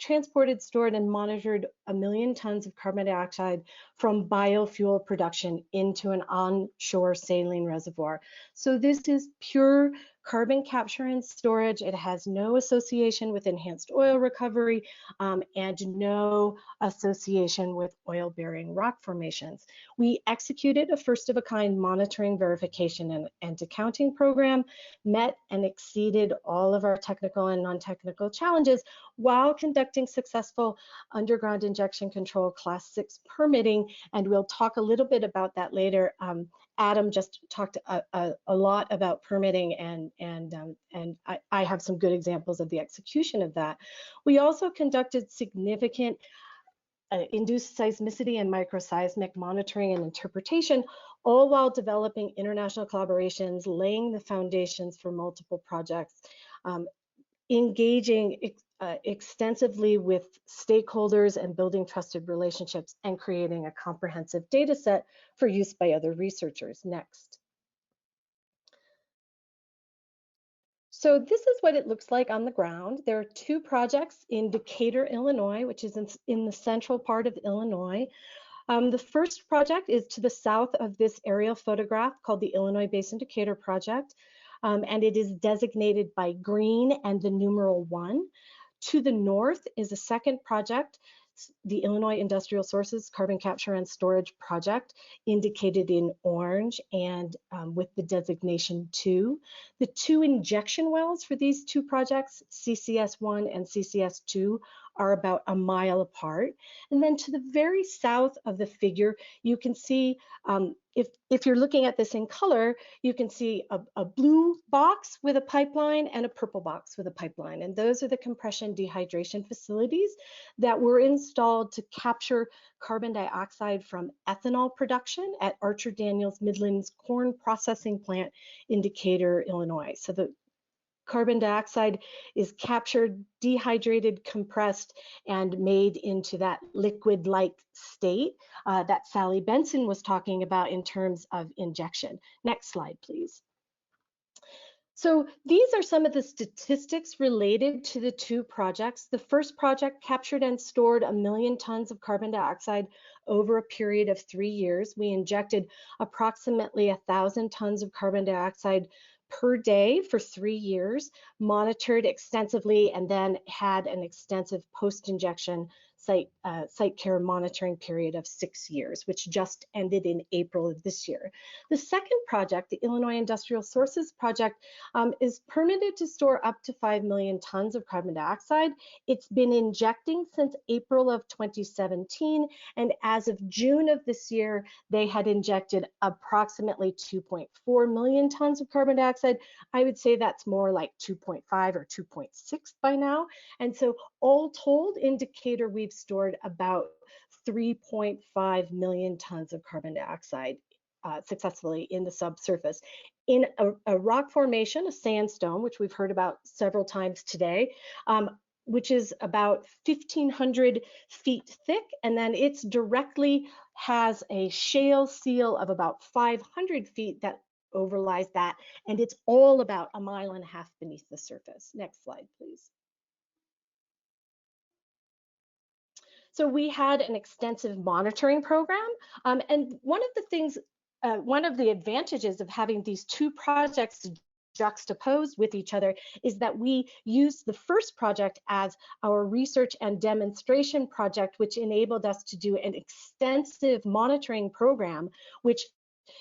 S8: transported, stored, and monitored 1 million tons of carbon dioxide from biofuel production into an onshore saline reservoir. So this is pure carbon capture and storage. It has no association with enhanced oil recovery and no association with oil-bearing rock formations. We executed a first-of-a-kind monitoring, verification, and accounting program, met and exceeded all of our technical and non-technical challenges while conducting successful underground injection control Class 6 permitting, and we'll talk a little bit about that later. Adam just talked a lot about permitting, and I have some good examples of the execution of that. We also conducted significant induced seismicity and microseismic monitoring and interpretation, all while developing international collaborations, laying the foundations for multiple projects, engaging extensively with stakeholders and building trusted relationships, and creating a comprehensive data set for use by other researchers. Next. So this is what it looks like on the ground. There are two projects in Decatur, Illinois, which is in the central part of Illinois. The first project is to the south of this aerial photograph, called the Illinois Basin Decatur project, and it is designated by green and the numeral 1. To the north is a second project, the Illinois Industrial Sources Carbon Capture and Storage Project, indicated in orange and with the designation 2. The two injection wells for these two projects, CCS1 and CCS2, are about a mile apart. And then to the very south of the figure, you can see, if you're looking at this in color, you can see a blue box with a pipeline and a purple box with a pipeline. And those are the compression dehydration facilities that were installed to capture carbon dioxide from ethanol production at Archer Daniels Midland's corn processing plant in Decatur, Illinois. So the carbon dioxide is captured, dehydrated, compressed, and made into that liquid-like state that Sally Benson was talking about in terms of injection. Next slide, please. So these are some of the statistics related to the two projects. The first project captured and stored 1 million tons of carbon dioxide over a period of 3 years. We injected approximately 1,000 tons of carbon dioxide per day for 3 years, monitored extensively, and then had an extensive post-injection site care monitoring period of 6 years, which just ended in April of this year. The second project, the Illinois Industrial Sources Project, is permitted to store up to 5 million tons of carbon dioxide. It's been injecting since April of 2017, and as of June of this year, they had injected approximately 2.4 million tons of carbon dioxide. I would say that's more like 2.5 or 2.6 by now. And so all told, in Decatur, we've stored about 3.5 million tons of carbon dioxide successfully in the subsurface. In a rock formation, a sandstone, which we've heard about several times today, which is about 1,500 feet thick, and then it's directly has a shale seal of about 500 feet that overlies that, and it's all about 1.5 miles beneath the surface. Next slide, please. So we had an extensive monitoring program, and one of the advantages of having these two projects juxtaposed with each other is that we used the first project as our research and demonstration project, which enabled us to do an extensive monitoring program,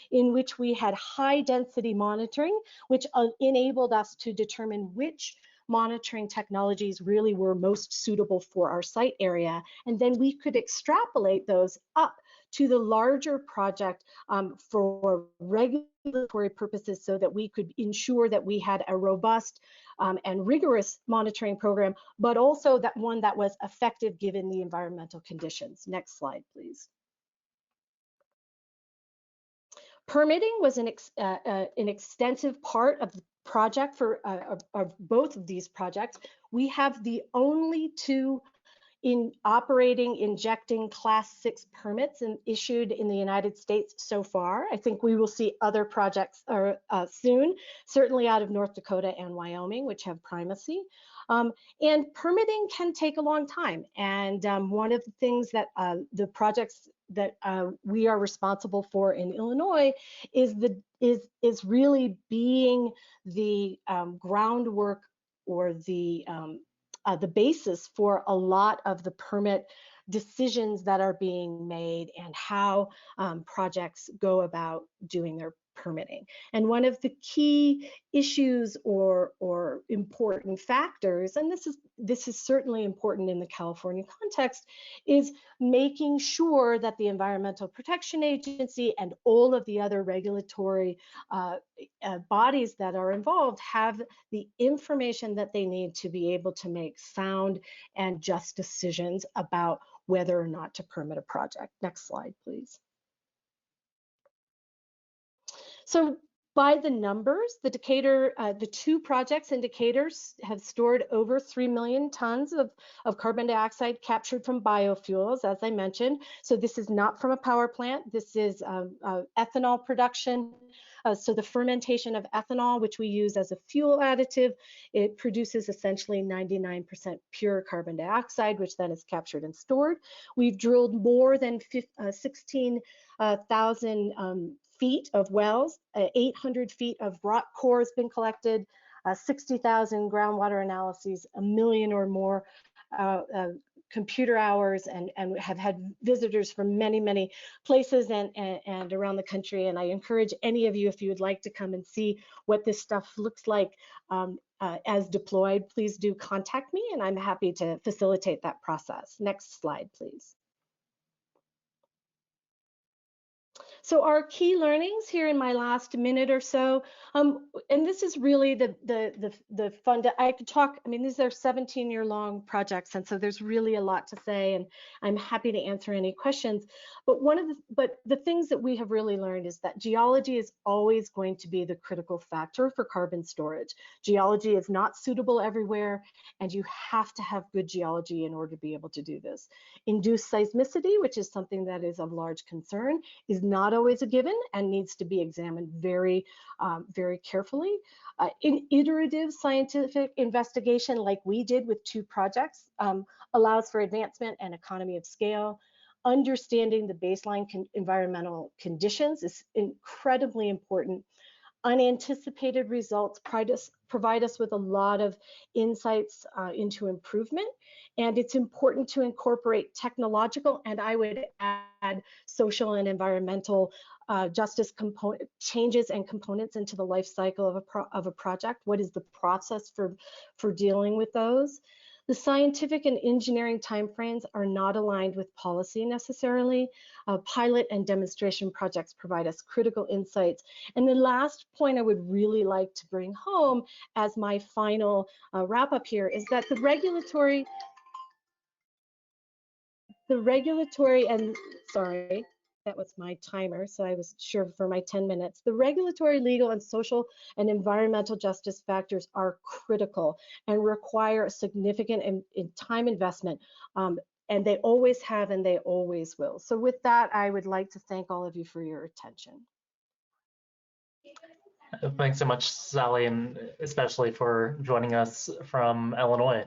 S8: in which we had high density monitoring, which enabled us to determine which monitoring technologies really were most suitable for our site area. And then we could extrapolate those up to the larger project for regulatory purposes so that we could ensure that we had a robust and rigorous monitoring program, but also that one that was effective given the environmental conditions. Next slide, please. Permitting was an extensive part of the project for of both of these projects. We have the only two injecting Class 6 permits issued in the United States so far. I think we will see other projects soon, certainly out of North Dakota and Wyoming, which have primacy. And permitting can take a long time. And one of the things that the projects that we are responsible for in Illinois is really being the groundwork or the basis for a lot of the permit decisions that are being made and how projects go about doing their permitting. And one of the key issues or important factors, and this is certainly important in the California context, is making sure that the Environmental Protection Agency and all of the other regulatory bodies that are involved have the information that they need to be able to make sound and just decisions about whether or not to permit a project. Next slide, please. So by the numbers, the Decatur, the two projects in Decatur have stored over 3 million tons of carbon dioxide captured from biofuels, as I mentioned. So this is not from a power plant. This is ethanol production. So the fermentation of ethanol, which we use as a fuel additive, it produces essentially 99% pure carbon dioxide, which then is captured and stored. We've drilled more than 16,000 feet of wells, 800 feet of rock core has been collected, 60,000 groundwater analyses, 1 million or more computer hours, and have had visitors from many places and around the country. And I encourage any of you, if you would like to come and see what this stuff looks like as deployed, please do contact me and I'm happy to facilitate that process. Next slide, please. So our key learnings here in my last minute or so, and this is really the fun. I could talk. I mean, these are 17-year-long projects, and so there's really a lot to say, and I'm happy to answer any questions. But the things that we have really learned is that geology is always going to be the critical factor for carbon storage. Geology is not suitable everywhere, and you have to have good geology in order to be able to do this. Induced seismicity, which is something that is of large concern, is not always a given and needs to be examined very carefully. In iterative scientific investigation, like we did with two projects, allows for advancement and economy of scale. Understanding the baseline environmental conditions is incredibly important. Unanticipated results provide us with a lot of insights into improvement, and it's important to incorporate technological and I would add social and environmental justice changes and components into the life cycle of a project. What is the process for dealing with those? The scientific and engineering timeframes are not aligned with policy necessarily. Pilot and demonstration projects provide us critical insights. And the last point I would really like to bring home as my final wrap up here is that the regulatory and, sorry, that was my timer, so I was sure for my 10 minutes. The regulatory, legal, and social and environmental justice factors are critical and require a significant time investment, and they always have and they always will. So with that, I would like to thank all of you for your attention.
S17: Thanks so much, Sally, and especially for joining us from Illinois.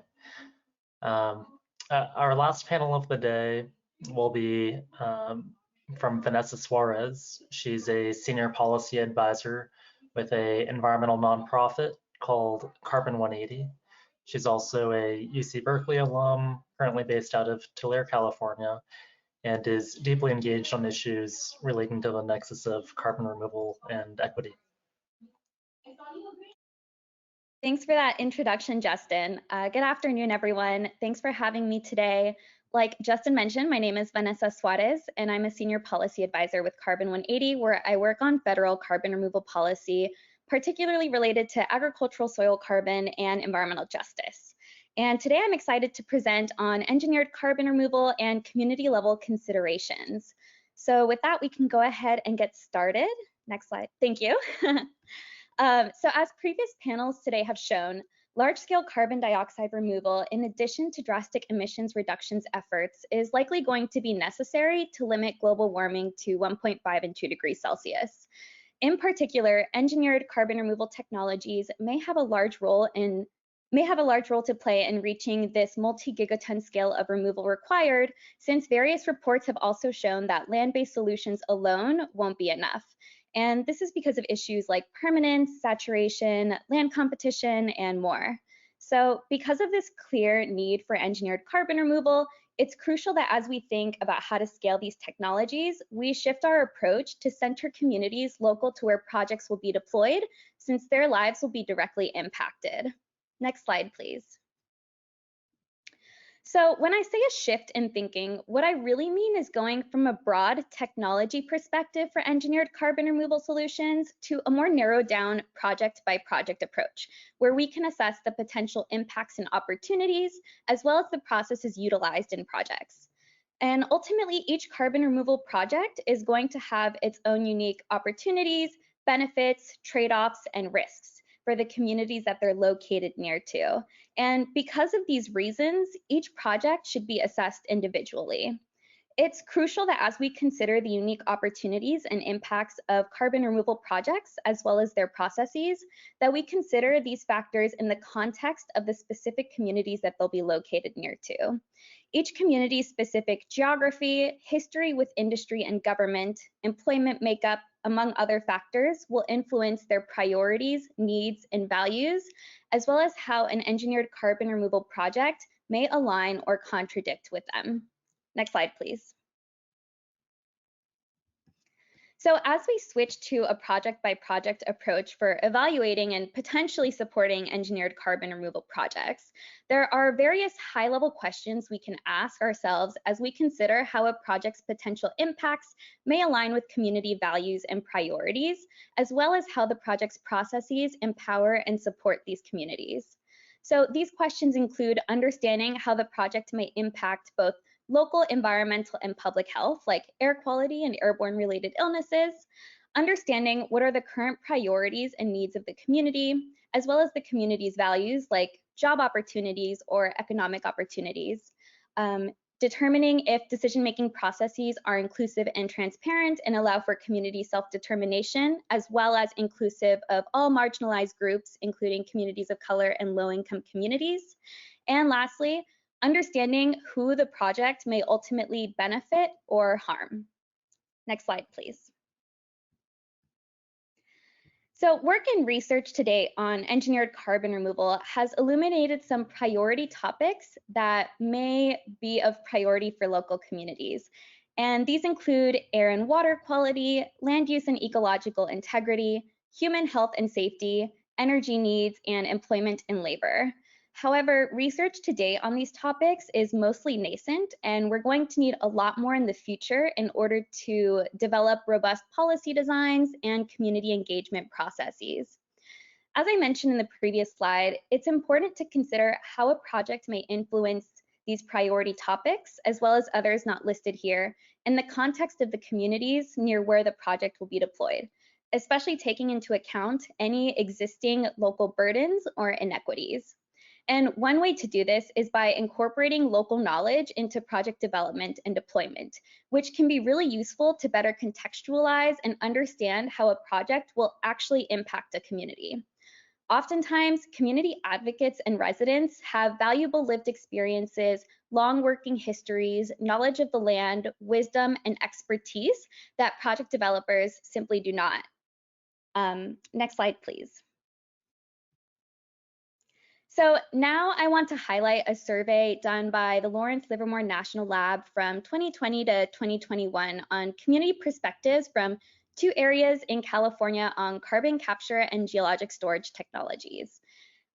S17: Our last panel of the day will be from Vanessa Suarez. She's a senior policy advisor with an environmental nonprofit called Carbon 180. She's also a UC Berkeley alum, currently based out of Tulare, California, and is deeply engaged on issues relating to the nexus of carbon removal and equity.
S10: Thanks for that introduction, Justin. Good afternoon, everyone. Thanks for having me today. Like Justin mentioned, my name is Vanessa Suarez, and I'm a senior policy advisor with Carbon 180, where I work on federal carbon removal policy, particularly related to agricultural soil carbon and environmental justice. And today I'm excited to present on engineered carbon removal and community level considerations. So with that, we can go ahead and get started. Next slide. Thank you. So as previous panels today have shown, large-scale carbon dioxide removal, in addition to drastic emissions reductions efforts, is likely going to be necessary to limit global warming to 1.5 and 2 degrees Celsius. In particular, engineered carbon removal technologies may have a large role to play in reaching this multi-gigaton scale of removal required, since various reports have also shown that land-based solutions alone won't be enough. And this is because of issues like permanence, saturation, land competition, and more. So because of this clear need for engineered carbon removal, it's crucial that as we think about how to scale these technologies, we shift our approach to center communities local to where projects will be deployed, since their lives will be directly impacted. Next slide, please. So when I say a shift in thinking, what I really mean is going from a broad technology perspective for engineered carbon removal solutions to a more narrowed down project by project approach, where we can assess the potential impacts and opportunities, as well as the processes utilized in projects. And ultimately, each carbon removal project is going to have its own unique opportunities, benefits, trade-offs, and risks for the communities that they're located near to. And because of these reasons, each project should be assessed individually. It's crucial that as we consider the unique opportunities and impacts of carbon removal projects, as well as their processes, that we consider these factors in the context of the specific communities that they'll be located near to. Each community's specific geography, history with industry and government, employment makeup, among other factors, will influence their priorities, needs, and values, as well as how an engineered carbon removal project may align or contradict with them. Next slide, please. So as we switch to a project by project approach for evaluating and potentially supporting engineered carbon removal projects, there are various high-level questions we can ask ourselves as we consider how a project's potential impacts may align with community values and priorities, as well as how the project's processes empower and support these communities. So these questions include understanding how the project may impact both local environmental and public health, like air quality and airborne related illnesses, understanding what are the current priorities and needs of the community, as well as the community's values, like job opportunities or economic opportunities, determining if decision-making processes are inclusive and transparent and allow for community self-determination, as well as inclusive of all marginalized groups, including communities of color and low-income communities. And lastly, understanding who the project may ultimately benefit or harm. Next slide, please. So work and research to date on engineered carbon removal has illuminated some priority topics that may be of priority for local communities. And these include air and water quality, land use and ecological integrity, human health and safety, energy needs, and employment and labor. However, research to date on these topics is mostly nascent, and we're going to need a lot more in the future in order to develop robust policy designs and community engagement processes. As I mentioned in the previous slide, it's important to consider how a project may influence these priority topics, as well as others not listed here, in the context of the communities near where the project will be deployed, especially taking into account any existing local burdens or inequities. And one way to do this is by incorporating local knowledge into project development and deployment, which can be really useful to better contextualize and understand how a project will actually impact a community. Oftentimes, community advocates and residents have valuable lived experiences long working histories, knowledge of the land, wisdom, and expertise that project developers simply do not. Next slide, please. So now I want to highlight a survey done by the Lawrence Livermore National Lab from 2020 to 2021 on community perspectives from 2 areas in California on carbon capture and geologic storage technologies.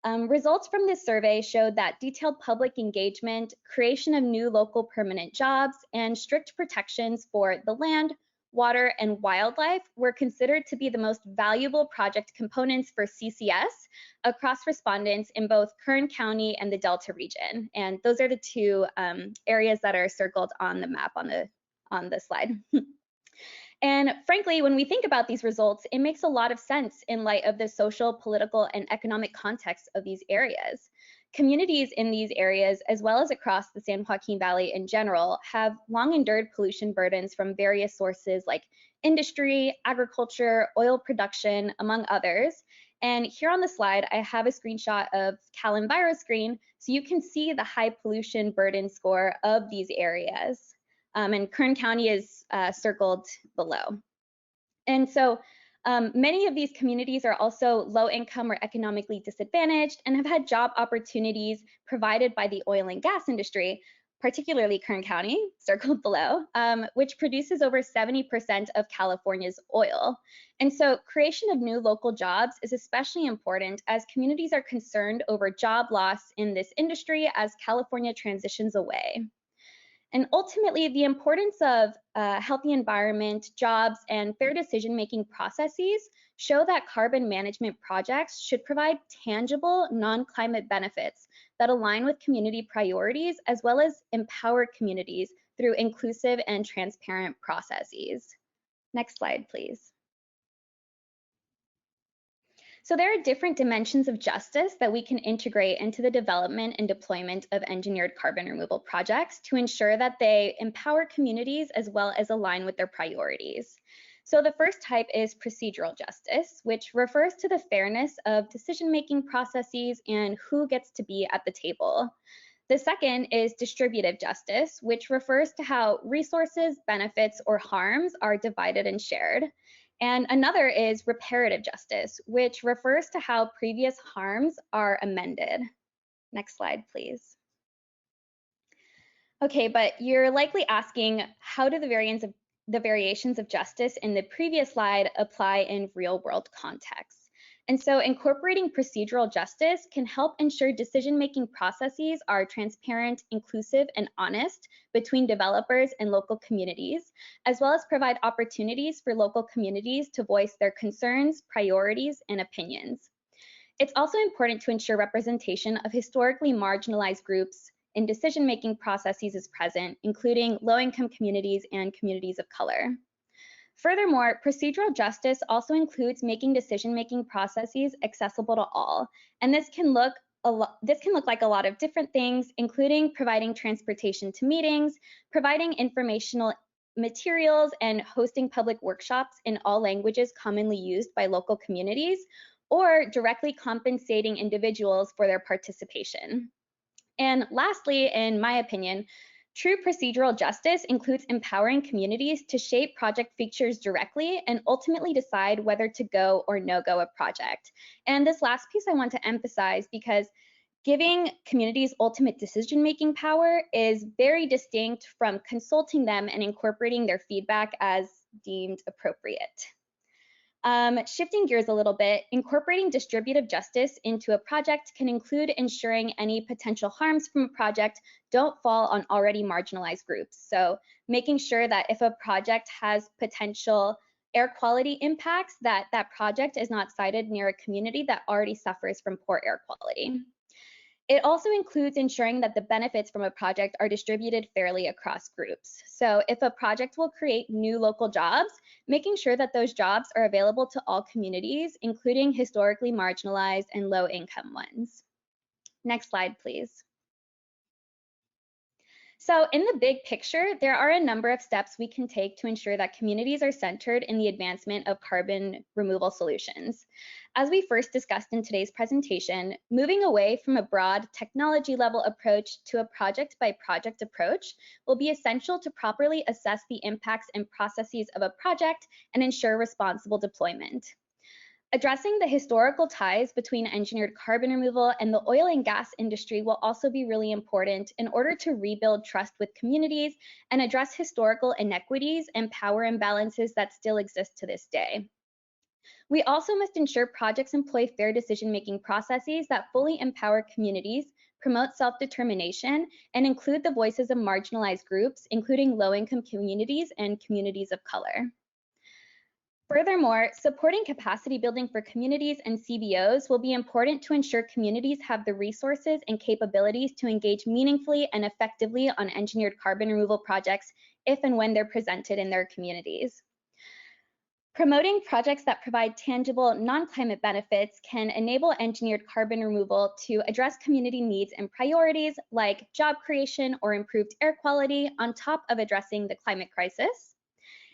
S10: Results from this survey showed that detailed public engagement, creation of new local permanent jobs, and strict protections for the land, water, and wildlife were considered to be the most valuable project components for CCS across respondents in both Kern County and the Delta region. And those are the 2 areas that are circled on the map on the slide. And frankly, when we think about these results, it makes a lot of sense in light of the social, political, and economic context of these areas. Communities in these areas, as well as across the San Joaquin Valley in general, have long endured pollution burdens from various sources like industry, agriculture, oil production, among others. And here on the slide, I have a screenshot of CalEnviroScreen, so you can see the high pollution burden score of these areas. And Kern County is circled below. And so many of these communities are also low income or economically disadvantaged and have had job opportunities provided by the oil and gas industry, particularly Kern County, circled below, which produces over 70% of California's oil. And so creation of new local jobs is especially important as communities are concerned over job loss in this industry as California transitions away. And ultimately, the importance of a healthy environment, jobs, and fair decision-making processes show that carbon management projects should provide tangible, non-climate benefits that align with community priorities, as well as empower communities through inclusive and transparent processes. Next slide, please. So there are different dimensions of justice that we can integrate into the development and deployment of engineered carbon removal projects to ensure that they empower communities as well as align with their priorities. So the first type is procedural justice, which refers to the fairness of decision-making processes and who gets to be at the table. The second is distributive justice, which refers to how resources, benefits, or harms are divided and shared. And another is reparative justice, which refers to how previous harms are amended. Next slide, please. Okay, but you're likely asking, how do the variations of justice in the previous slide apply in real-world contexts? And so incorporating procedural justice can help ensure decision-making processes are transparent, inclusive, and honest between developers and local communities, as well as provide opportunities for local communities to voice their concerns, priorities, and opinions. It's also important to ensure representation of historically marginalized groups in decision-making processes is present, including low-income communities and communities of color. Furthermore, procedural justice also includes making decision-making processes accessible to all, and this can look like a lot of different things, including providing transportation to meetings, providing informational materials, and hosting public workshops in all languages commonly used by local communities, or directly compensating individuals for their participation. And lastly, in my opinion, true procedural justice includes empowering communities to shape project features directly and ultimately decide whether to go or no go a project. And this last piece I want to emphasize because giving communities ultimate decision-making power is very distinct from consulting them and incorporating their feedback as deemed appropriate. Shifting gears a little bit, incorporating distributive justice into a project can include ensuring any potential harms from a project don't fall on already marginalized groups. So making sure that if a project has potential air quality impacts, that project is not sited near a community that already suffers from poor air quality. It also includes ensuring that the benefits from a project are distributed fairly across groups. So if a project will create new local jobs, making sure that those jobs are available to all communities, including historically marginalized and low-income ones. Next slide, please. So in the big picture, there are a number of steps we can take to ensure that communities are centered in the advancement of carbon removal solutions. As we first discussed in today's presentation, moving away from a broad technology level approach to a project by project approach will be essential to properly assess the impacts and processes of a project and ensure responsible deployment. Addressing the historical ties between engineered carbon removal and the oil and gas industry will also be really important in order to rebuild trust with communities and address historical inequities and power imbalances that still exist to this day. We also must ensure projects employ fair decision-making processes that fully empower communities, promote self-determination, and include the voices of marginalized groups, including low-income communities and communities of color. Furthermore, supporting capacity building for communities and CBOs will be important to ensure communities have the resources and capabilities to engage meaningfully and effectively on engineered carbon removal projects if and when they're presented in their communities. Promoting projects that provide tangible non-climate benefits can enable engineered carbon removal to address community needs and priorities like job creation or improved air quality on top of addressing the climate crisis.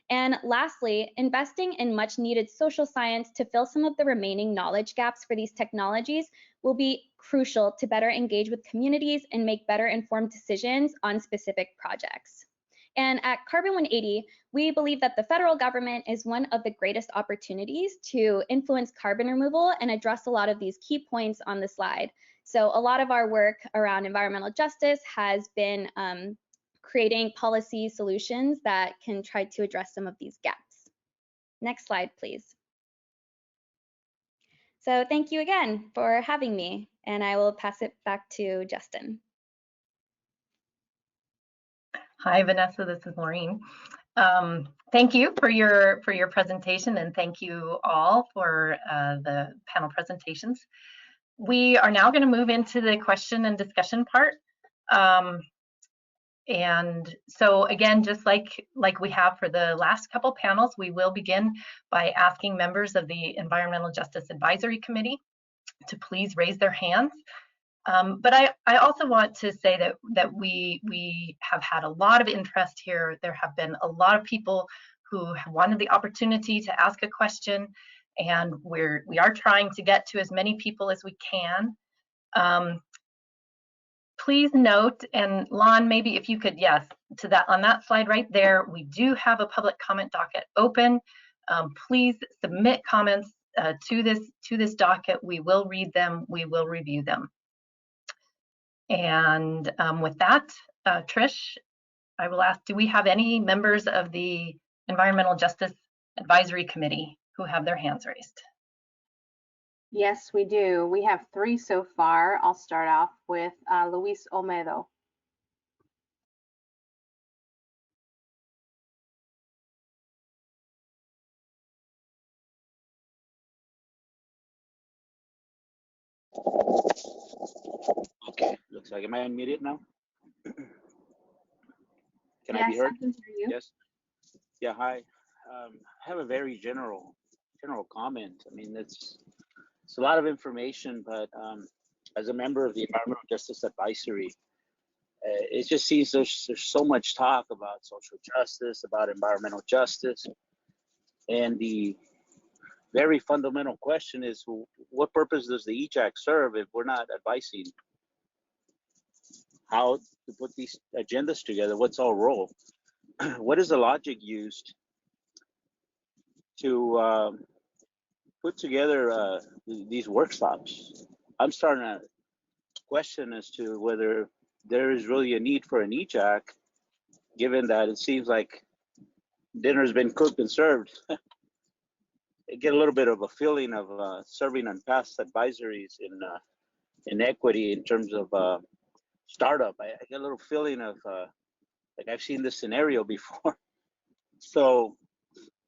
S10: And lastly, investing in much needed social science to fill some of the remaining knowledge gaps for these technologies will be crucial to better engage with communities and make better informed decisions on specific projects. And at Carbon 180, we believe that the federal government is one of the greatest opportunities to influence carbon removal and address a lot of these key points on the slide. So a lot of our work around environmental justice has been creating policy solutions that can try to address some of these gaps. Next slide, please. So thank you again for having me, and I will pass it back to Justin.
S1: Hi, Vanessa, this is Maureen. Thank you for your presentation, and thank you all for the panel presentations. We are now going to move into the question and discussion part. And so again, just like we have for the last couple panels, we will begin by asking members of the Environmental Justice Advisory Committee to please raise their hands. But I also want to say that we have had a lot of interest here. There have been a lot of people who have wanted the opportunity to ask a question, and we are trying to get to as many people as we can. Please note, and Lon, maybe if you could, yes, to that on that slide right there, we do have a public comment docket open. Please submit comments to this docket. We will read them. We will review them. And with that, Trish, I will ask, do we have any members of the Environmental Justice Advisory Committee who have their hands raised?
S11: Yes, we do. We have 3 so far. I'll start off with Luis Olmedo.
S19: Okay, looks like, am I unmuted now? Can
S11: Yes,
S19: I be heard?
S11: I can hear you.
S19: Yes. Yeah, hi. I have a very general comment. I mean, it's a lot of information, but as a member of the Environmental Justice Advisory, it just seems there's so much talk about social justice, about environmental justice, and the very fundamental question is, what purpose does the EJAC serve if we're not advising how to put these agendas together? What's our role? What is the logic used to put together these workshops? I'm starting to question as to whether there is really a need for an EJAC, given that it seems like dinner's been cooked and served. I get a little bit of a feeling of serving on past advisories in equity in terms of startup. I get a little feeling of like I've seen this scenario before. So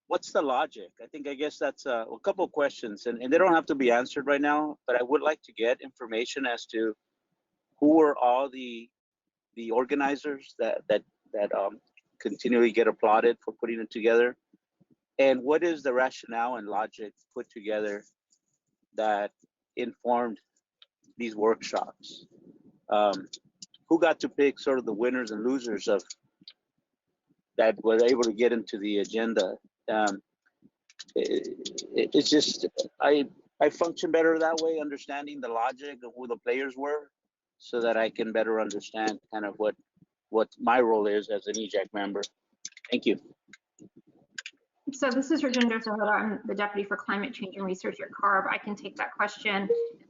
S19: what's the logic? I guess that's a couple of questions, and they don't have to be answered right now, but I would like to get information as to who are all the organizers that continually get applauded for putting it together, and what is the rationale and logic put together that informed these workshops? who got to pick sort of the winners and losers of that was able to get into the agenda. It's just I function better that way, understanding the logic of who the players were, so that I can better understand kind of what my role is as an EJAC member. Thank you.
S14: So this is Rajinder Sahota. I'm the Deputy for Climate Change and Research at CARB. I can take that question.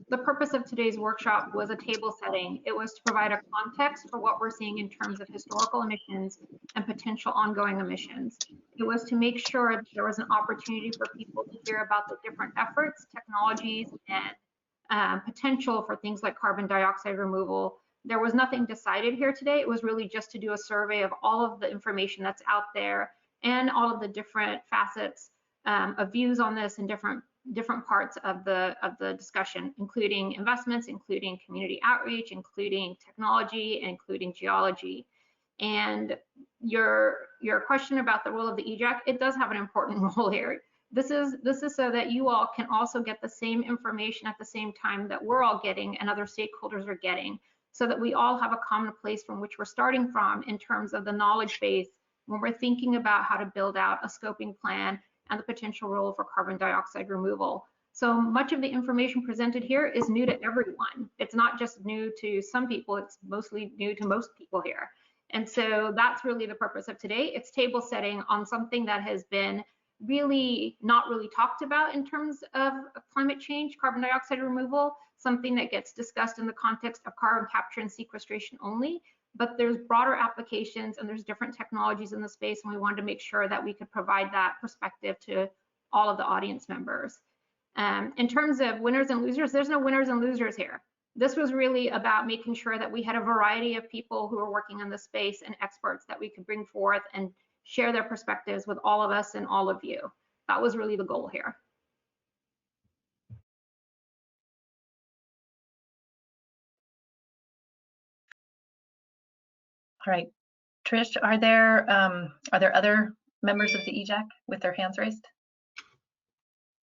S14: The purpose of today's workshop was a table setting. It was to provide a context for what we're seeing in terms of historical emissions and potential ongoing emissions. It was to make sure that there was an opportunity for people to hear about the different efforts, technologies, and potential for things like carbon dioxide removal. There was nothing decided here today. It was really just to do a survey of all of the information that's out there and all of the different facets of views on this and different parts of the discussion, including investments, including community outreach, including technology, including geology. And your question about the role of the EJAC, it does have an important role here. This is so that you all can also get the same information at the same time that we're all getting and other stakeholders are getting, so that we all have a common place from which we're starting from in terms of the knowledge base when we're thinking about how to build out a scoping plan and the potential role for carbon dioxide removal. So much of the information presented here is new to everyone. It's not just new to some people, it's mostly new to most people here. And so that's really the purpose of today. It's table setting on something that has been not really talked about in terms of climate change, carbon dioxide removal, something that gets discussed in the context of carbon capture and sequestration only. But there's broader applications and there's different technologies in the space, and we wanted to make sure that we could provide that perspective to all of the audience members. In terms of winners and losers, there's no winners and losers here. This was really about making sure that we had a variety of people who are working in the space and experts that we could bring forth and share their perspectives with all of us and all of you. That was really the goal here.
S1: All right, Trish, are there other members of the EJAC with their hands raised?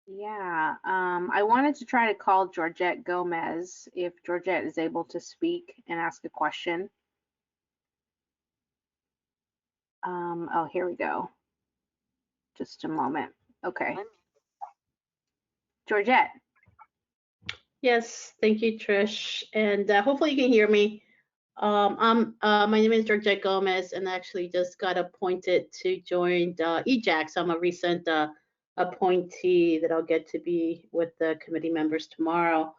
S11: Yeah, I wanted to try to call Georgette Gomez, if Georgette is able to speak and ask a question. Oh, here we go. Just a moment. Okay. Georgette.
S9: Yes, thank you, Trish. And hopefully you can hear me. My name is Georgette Gomez, and I actually just got appointed to join the EJAC. So I'm a recent appointee that I'll get to be with the committee members tomorrow.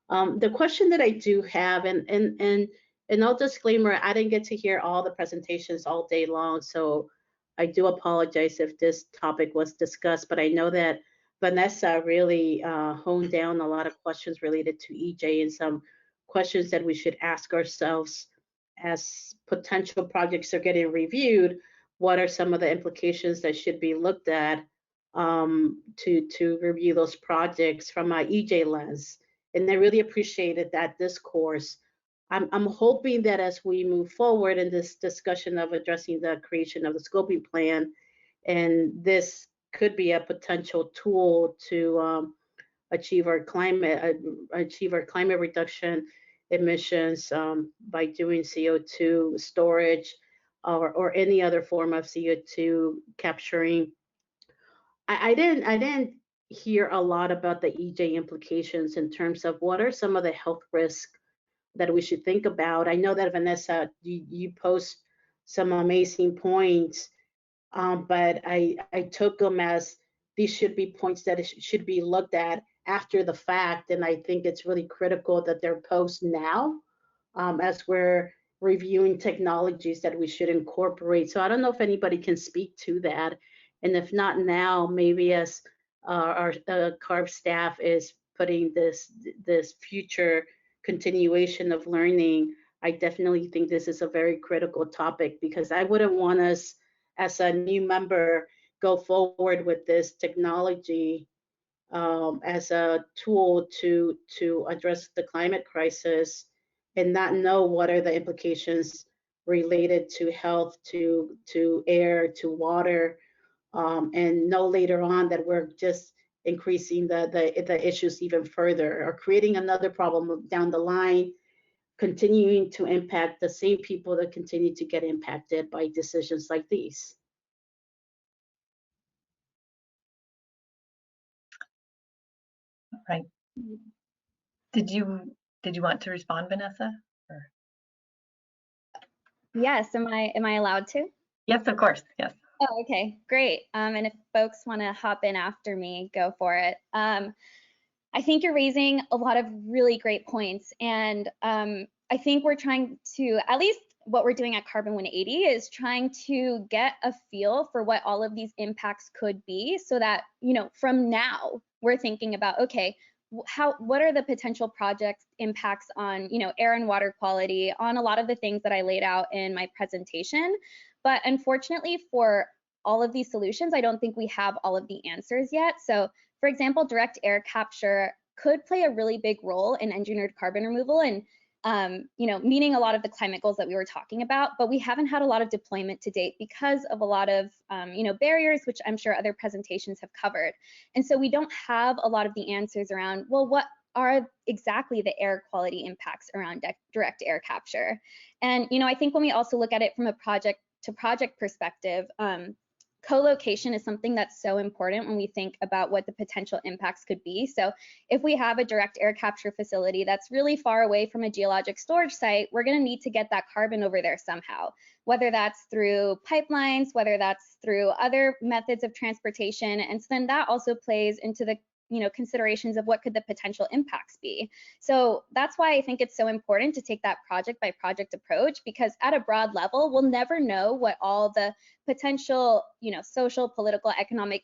S9: The question that I do have, and no disclaimer, I didn't get to hear all the presentations all day long, so I do apologize if this topic was discussed, but I know that Vanessa really honed down a lot of questions related to EJ and some questions that we should ask ourselves as potential projects are getting reviewed. What are some of the implications that should be looked at to review those projects from my EJ lens? And I really appreciated that discourse. I'm hoping that as we move forward in this discussion of addressing the creation of the scoping plan, and this could be a potential tool to achieve our climate reduction emissions by doing CO2 storage or any other form of CO2 capturing. I didn't hear a lot about the EJ implications in terms of what are some of the health risks that we should think about. I know that Vanessa, you post some amazing points, but I took them as these should be points that should be looked at after the fact, and I think it's really critical that they're posted now as we're reviewing technologies that we should incorporate. So I don't know if anybody can speak to that, and if not now, maybe as our CARB staff is putting this future continuation of learning, I definitely think this is a very critical topic, because I wouldn't want us as a new member go forward with this technology as a tool to address the climate crisis and not know what are the implications related to health, to air, to water, and know later on that we're just increasing the issues even further or creating another problem down the line continuing to impact the same people that continue to get impacted by decisions like these.
S1: Right. Did you want to respond, Vanessa? Or?
S10: Yes, am I allowed to?
S1: Yes, of course, yes.
S10: Oh, okay, great. And if folks want to hop in after me, go for it. I think you're raising a lot of really great points, and I think we're trying to, at least what we're doing at Carbon 180 is trying to get a feel for what all of these impacts could be, so that, you know, from now we're thinking about, okay, what are the potential project impacts on, you know, air and water quality, on a lot of the things that I laid out in my presentation. But unfortunately, for all of these solutions, I don't think we have all of the answers yet. So, for example, direct air capture could play a really big role in engineered carbon removal and, you know, meeting a lot of the climate goals that we were talking about. But we haven't had a lot of deployment to date because of a lot of, you know, barriers, which I'm sure other presentations have covered. And so we don't have a lot of the answers around, well, what are exactly the air quality impacts around direct air capture? And, you know, I think when we also look at it from a project to project perspective, co-location is something that's so important when we think about what the potential impacts could be. So if we have a direct air capture facility that's really far away from a geologic storage site, we're going to need to get that carbon over there somehow, whether that's through pipelines, whether that's through other methods of transportation. And so then that also plays into the, you know, considerations of what could the potential impacts be. So that's why I think it's so important to take that project by project approach, because at a broad level, we'll never know what all the potential, you know, social, political, economic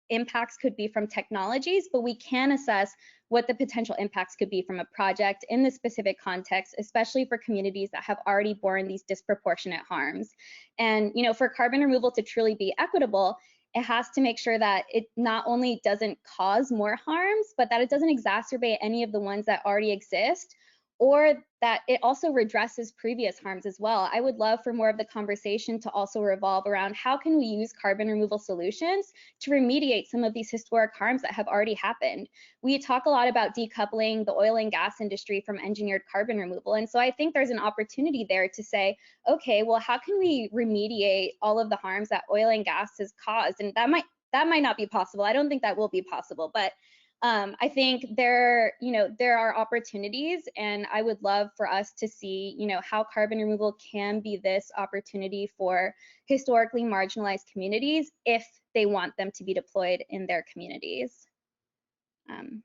S10: impacts could be from technologies, but we can assess what the potential impacts could be from a project in the specific context, especially for communities that have already borne these disproportionate harms. And, you know, for carbon removal to truly be equitable, it has to make sure that it not only doesn't cause more harms, but that it doesn't exacerbate any of the ones that already exist, or that it also redresses previous harms as well. I would love for more of the conversation to also revolve around how can we use carbon removal solutions to remediate some of these historic harms that have already happened. We talk a lot about decoupling the oil and gas industry from engineered carbon removal. And so I think there's an opportunity there to say, okay, well, how can we remediate all of the harms that oil and gas has caused? And that might not be possible. I don't think that will be possible, but I think there are opportunities, and I would love for us to see, you know, how carbon removal can be this opportunity for historically marginalized communities if they want them to be deployed in their communities. And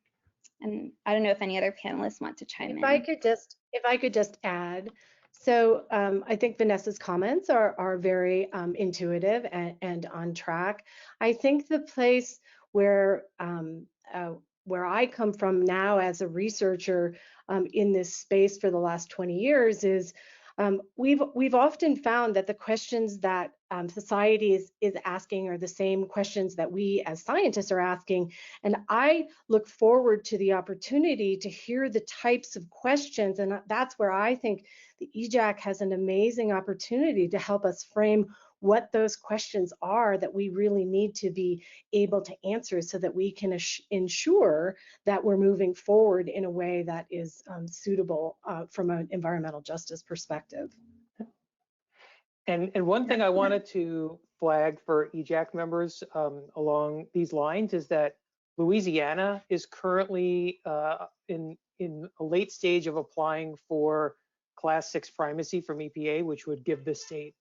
S10: I don't know if any other panelists want to chime in.
S8: If I could just add, so I think Vanessa's comments are very intuitive and on track. I think the place where I come from now as a researcher in this space for the last 20 years is we've often found that the questions that society is asking are the same questions that we as scientists are asking. And I look forward to the opportunity to hear the types of questions. And that's where I think the EJAC has an amazing opportunity to help us frame what those questions are that we really need to be able to answer so that we can ensure that we're moving forward in a way that is suitable from an environmental justice perspective.
S3: And one thing I wanted to flag for EJAC members along these lines is that Louisiana is currently in a late stage of applying for Class 6 primacy from EPA, which would give the state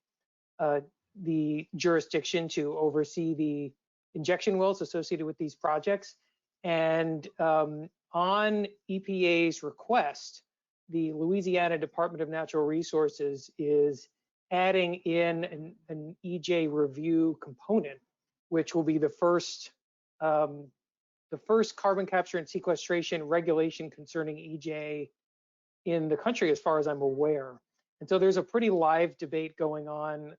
S3: the jurisdiction to oversee the injection wells associated with these projects. And on EPA's request, the Louisiana Department of Natural Resources is adding in an EJ review component, which will be the first carbon capture and sequestration regulation concerning EJ in the country, as far as I'm aware. And so there's a pretty live debate going on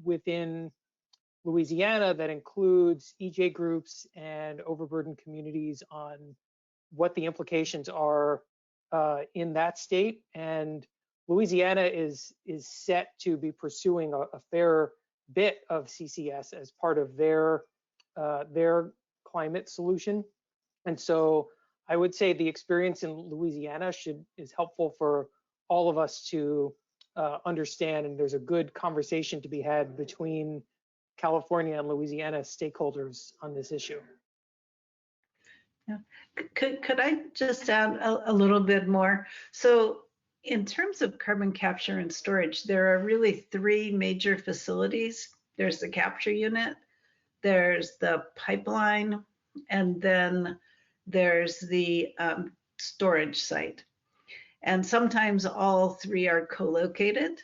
S3: within Louisiana that includes EJ groups and overburdened communities on what the implications are in that state. And Louisiana is set to be pursuing a fair bit of CCS as part of their climate solution. And so I would say the experience in Louisiana is helpful for all of us to understand, and there's a good conversation to be had between California and Louisiana stakeholders on this issue.
S18: Yeah. Could I just add a little bit more? So in terms of carbon capture and storage, there are really three major facilities. There's the capture unit, there's the pipeline, and then there's the storage site. And sometimes all three are co-located,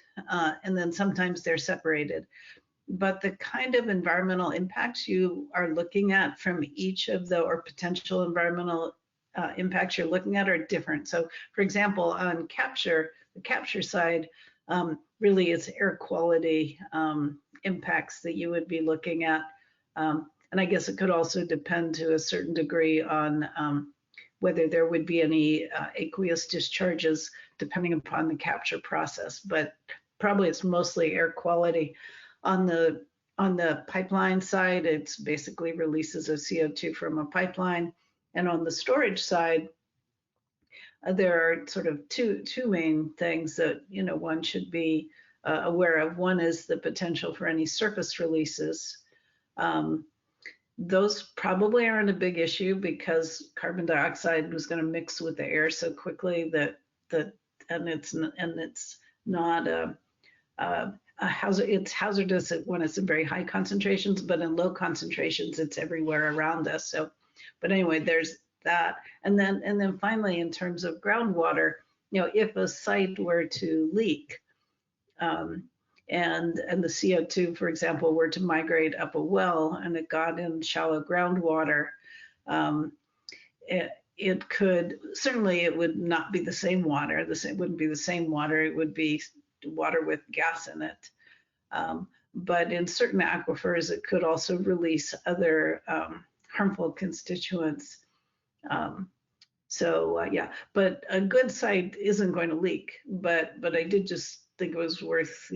S18: and then sometimes they're separated. But the kind of environmental impacts you are looking at from each of the, or potential environmental impacts you're looking at are different. So for example, on capture, the capture side, really it's air quality impacts that you would be looking at. And I guess it could also depend to a certain degree on whether there would be any aqueous discharges depending upon the capture process, but probably it's mostly air quality. On the pipeline side, it's basically releases of CO2 from a pipeline. And on the storage side, there are sort of two main things that one should be aware of. One is the potential for any surface releases. Those probably aren't a big issue because carbon dioxide was going to mix with the air so quickly that it's not it's hazardous when it's in very high concentrations, but in low concentrations, it's everywhere around us. So, but anyway, there's that. And then finally, in terms of groundwater, if a site were to leak, and the CO2, for example, were to migrate up a well and it got in shallow groundwater, it could, certainly it would not be the same water. It wouldn't be the same water. It would be water with gas in it. But in certain aquifers, it could also release other harmful constituents. Yeah, but a good site isn't going to leak. But I did just think it was worth,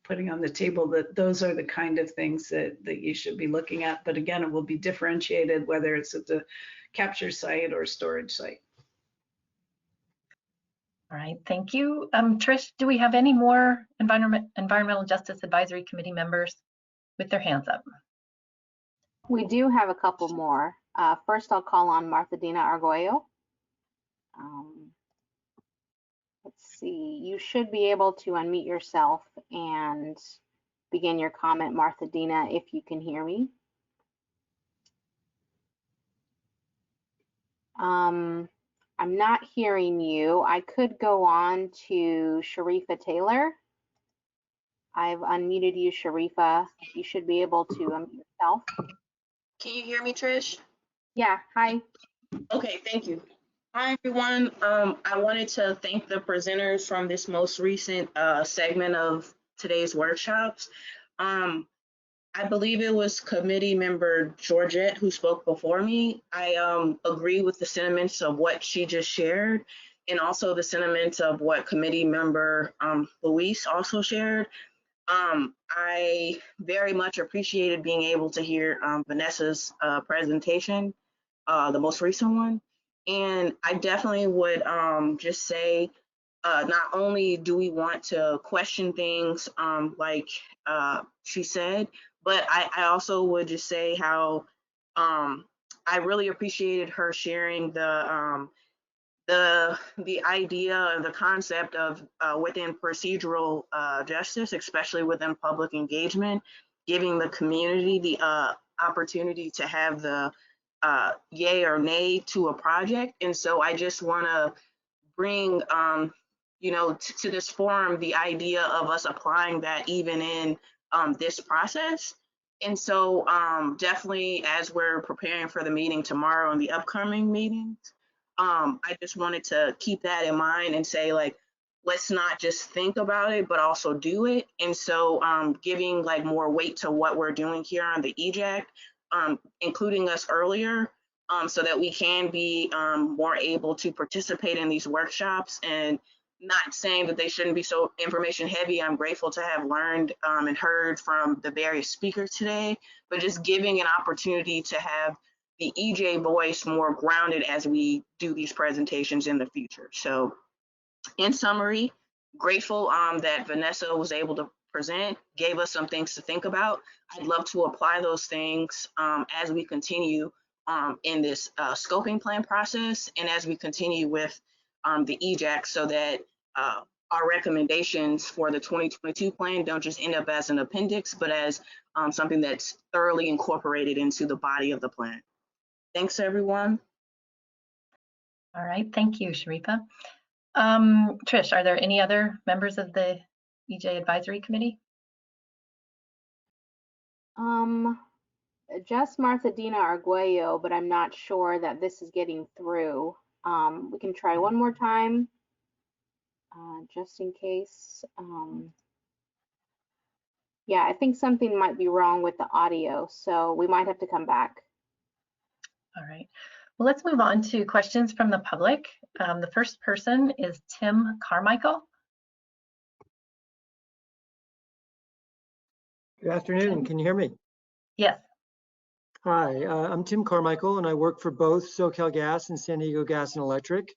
S18: putting on the table that those are the kind of things that you should be looking at. But again, it will be differentiated whether it's at the capture site or storage site.
S1: All right, thank you. Trish, do we have any more Environmental Justice Advisory Committee members with their hands up?
S11: We do have a couple more. First, I'll call on Martha Dina Argoyo. Let's see, you should be able to unmute yourself and begin your comment, Martha Dina, if you can hear me. I'm not hearing you. I could go on to Sharifa Taylor. I've unmuted you, Sharifa. You should be able to unmute yourself.
S13: Can you hear me, Trish?
S11: Yeah, hi.
S13: Okay, thank you. Hi, everyone. I wanted to thank the presenters from this most recent segment of today's workshops. I believe it was committee member Georgette who spoke before me. I agree with the sentiments of what she just shared, and also the sentiments of what committee member Luis also shared. I very much appreciated being able to hear Vanessa's presentation, the most recent one. And I definitely would just say, not only do we want to question things like she said, but I also would just say how I really appreciated her sharing the idea and the concept of within procedural justice, especially within public engagement, giving the community the opportunity to have the yay or nay to a project. And so I just want to bring to this forum the idea of us applying that even in this process. And so definitely as we're preparing for the meeting tomorrow and the upcoming meetings, I just wanted to keep that in mind and say, like, let's not just think about it, but also do it. And so giving like more weight to what we're doing here on the EJAC, including us earlier, so that we can be more able to participate in these workshops, and not saying that they shouldn't be so information heavy. I'm grateful to have learned and heard from the various speakers today, but just giving an opportunity to have the EJ voice more grounded as we do these presentations in the future. So in summary, grateful that Vanessa was able to present, gave us some things to think about. I'd love to apply those things as we continue in this scoping plan process and as we continue with the EJAC, so that our recommendations for the 2022 plan don't just end up as an appendix, but as something that's thoroughly incorporated into the body of the plan. Thanks, everyone.
S1: All right, thank you, Sharifa. Trish, are there any other members of the EJ Advisory Committee?
S11: Just Martha Dina Arguello, but I'm not sure that this is getting through. We can try one more time, just in case. Yeah, I think something might be wrong with the audio, so we might have to come back.
S1: All right. Well, let's move on to questions from the public. The first person is Tim Carmichael.
S15: Good afternoon. Can you hear me?
S1: Yes.
S15: Hi, I'm Tim Carmichael, and I work for both SoCalGas and San Diego Gas and Electric.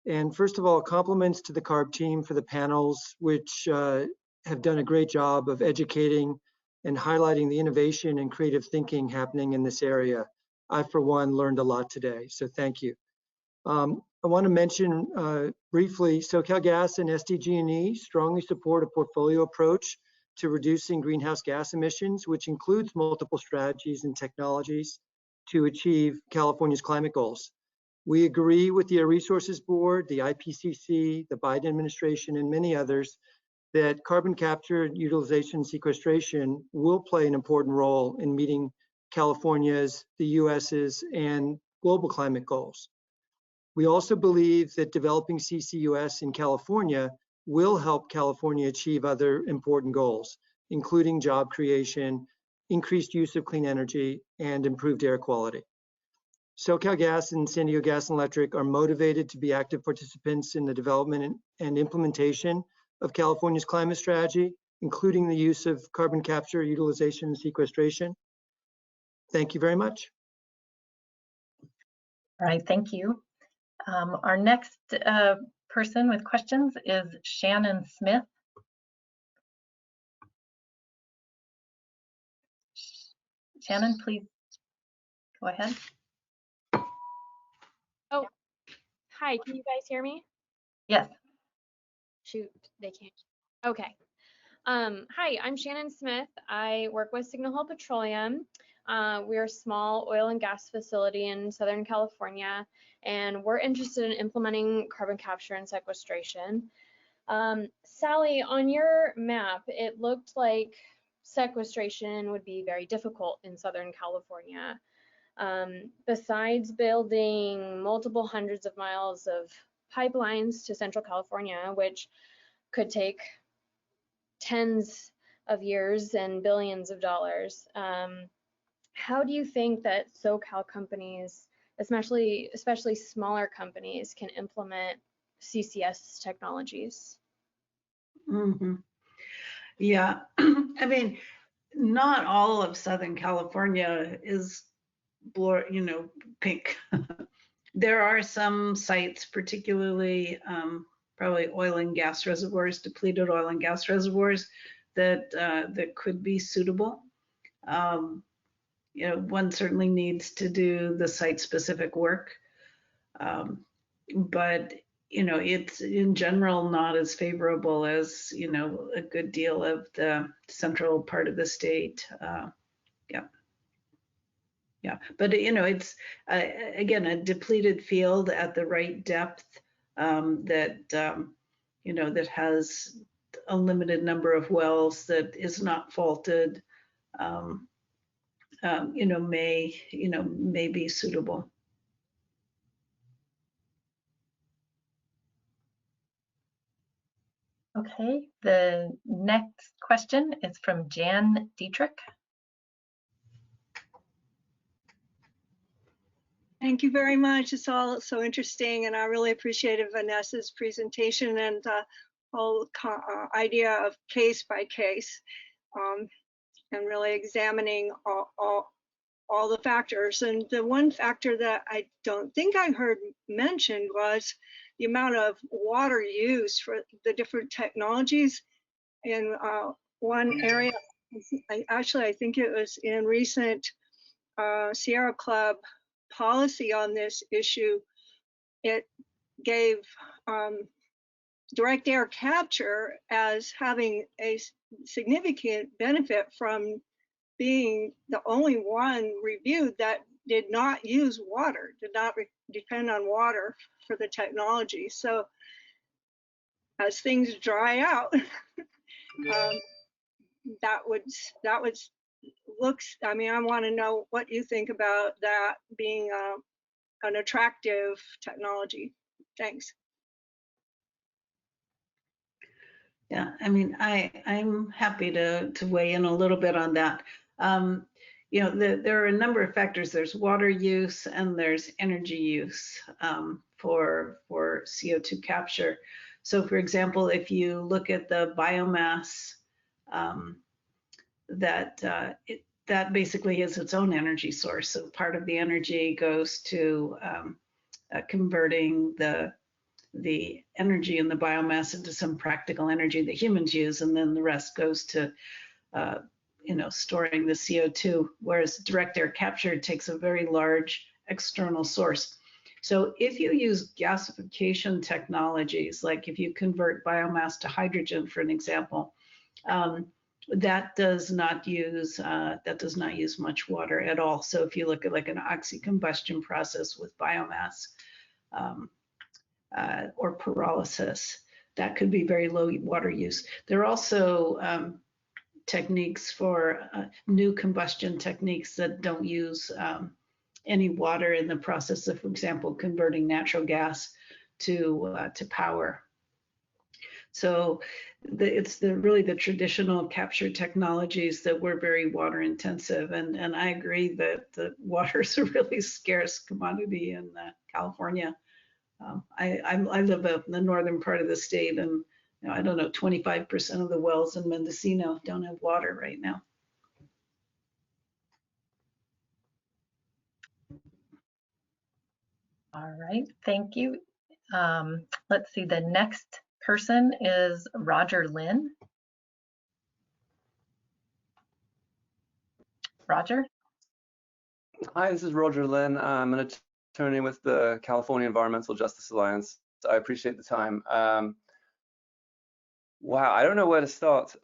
S15: And first of all, compliments to the CARB team for the panels, which have done a great job of educating and highlighting the innovation and creative thinking happening in this area. I, for one, learned a lot today, so thank you. I want to mention briefly, SoCalGas and SDG&E strongly support a portfolio approach to reducing greenhouse gas emissions, which includes multiple strategies and technologies to achieve California's climate goals. We agree with the Air Resources Board, the IPCC, the Biden administration, and many others that carbon capture, utilization, and sequestration will play an important role in meeting California's, the US's, and global climate goals. We also believe that developing CCUS in California will help California achieve other important goals, including job creation, increased use of clean energy, and improved air quality. SoCalGas and San Diego Gas and Electric are motivated to be active participants in the development and implementation of California's climate strategy, including the use of carbon capture, utilization, and sequestration. Thank you very much.
S1: All right, thank you. Our next person with questions is Shannon Smith. Shannon, please go ahead.
S22: Oh, hi, can you guys hear me?
S1: Yes.
S22: Shoot, they can't. Okay. Hi, I'm Shannon Smith. I work with Signal Hill Petroleum. We're a small oil and gas facility in Southern California, and we're interested in implementing carbon capture and sequestration. Sally, on your map, it looked like sequestration would be very difficult in Southern California. Besides building multiple hundreds of miles of pipelines to Central California, which could take tens of years and billions of dollars, how do you think that SoCal companies, especially smaller companies, can implement CCS technologies?
S18: Mm-hmm. Yeah, I mean, not all of Southern California is, pink. There are some sites, particularly probably oil and gas reservoirs, depleted oil and gas reservoirs, that could be suitable. One certainly needs to do the site-specific work, but it's in general not as favorable as a good deal of the central part of the state. Yeah, but it's again a depleted field at the right depth that that has a limited number of wells, that is not faulted. May be suitable.
S1: Okay, the next question is from Jan Dietrich.
S23: Thank you very much. It's all so interesting, and I really appreciated Vanessa's presentation and the whole idea of case by case, and really examining all the factors. And the one factor that I don't think I heard mentioned was the amount of water used for the different technologies. In one area, I think it was in recent Sierra Club policy on this issue, it gave direct air capture as having a significant benefit from being the only one reviewed that did not use water, did not depend on water for the technology. So as things dry out, that would looks, I mean, I want to know what you think about that being an attractive technology. Thanks.
S18: Yeah, I mean, I'm happy to weigh in a little bit on that. You know, there are a number of factors. There's water use and there's energy use for CO2 capture. So, for example, if you look at the biomass, that basically is its own energy source. So part of the energy goes to converting the energy in the biomass into some practical energy that humans use, and then the rest goes to you know, storing the CO2, whereas direct air capture takes a very large external source. So if you use gasification technologies, like if you convert biomass to hydrogen, for an example, that does not use much water at all. So if you look at like an oxy-combustion process with biomass or pyrolysis, that could be very low water use. There are also techniques for new combustion techniques that don't use any water in the process of, for example, converting natural gas to power. So it's really the traditional capture technologies that were very water intensive. And I agree that the water is a really scarce commodity in California. I live up in the northern part of the state, and you know, I don't know, 25% of the wells in Mendocino don't have water right now.
S1: All right, thank you. Let's see, the next person is Roger Lynn. Roger?
S4: Hi, this is Roger Lynn. I'm an attorney with the California Environmental Justice Alliance. So I appreciate the time. Wow, I don't know where to start.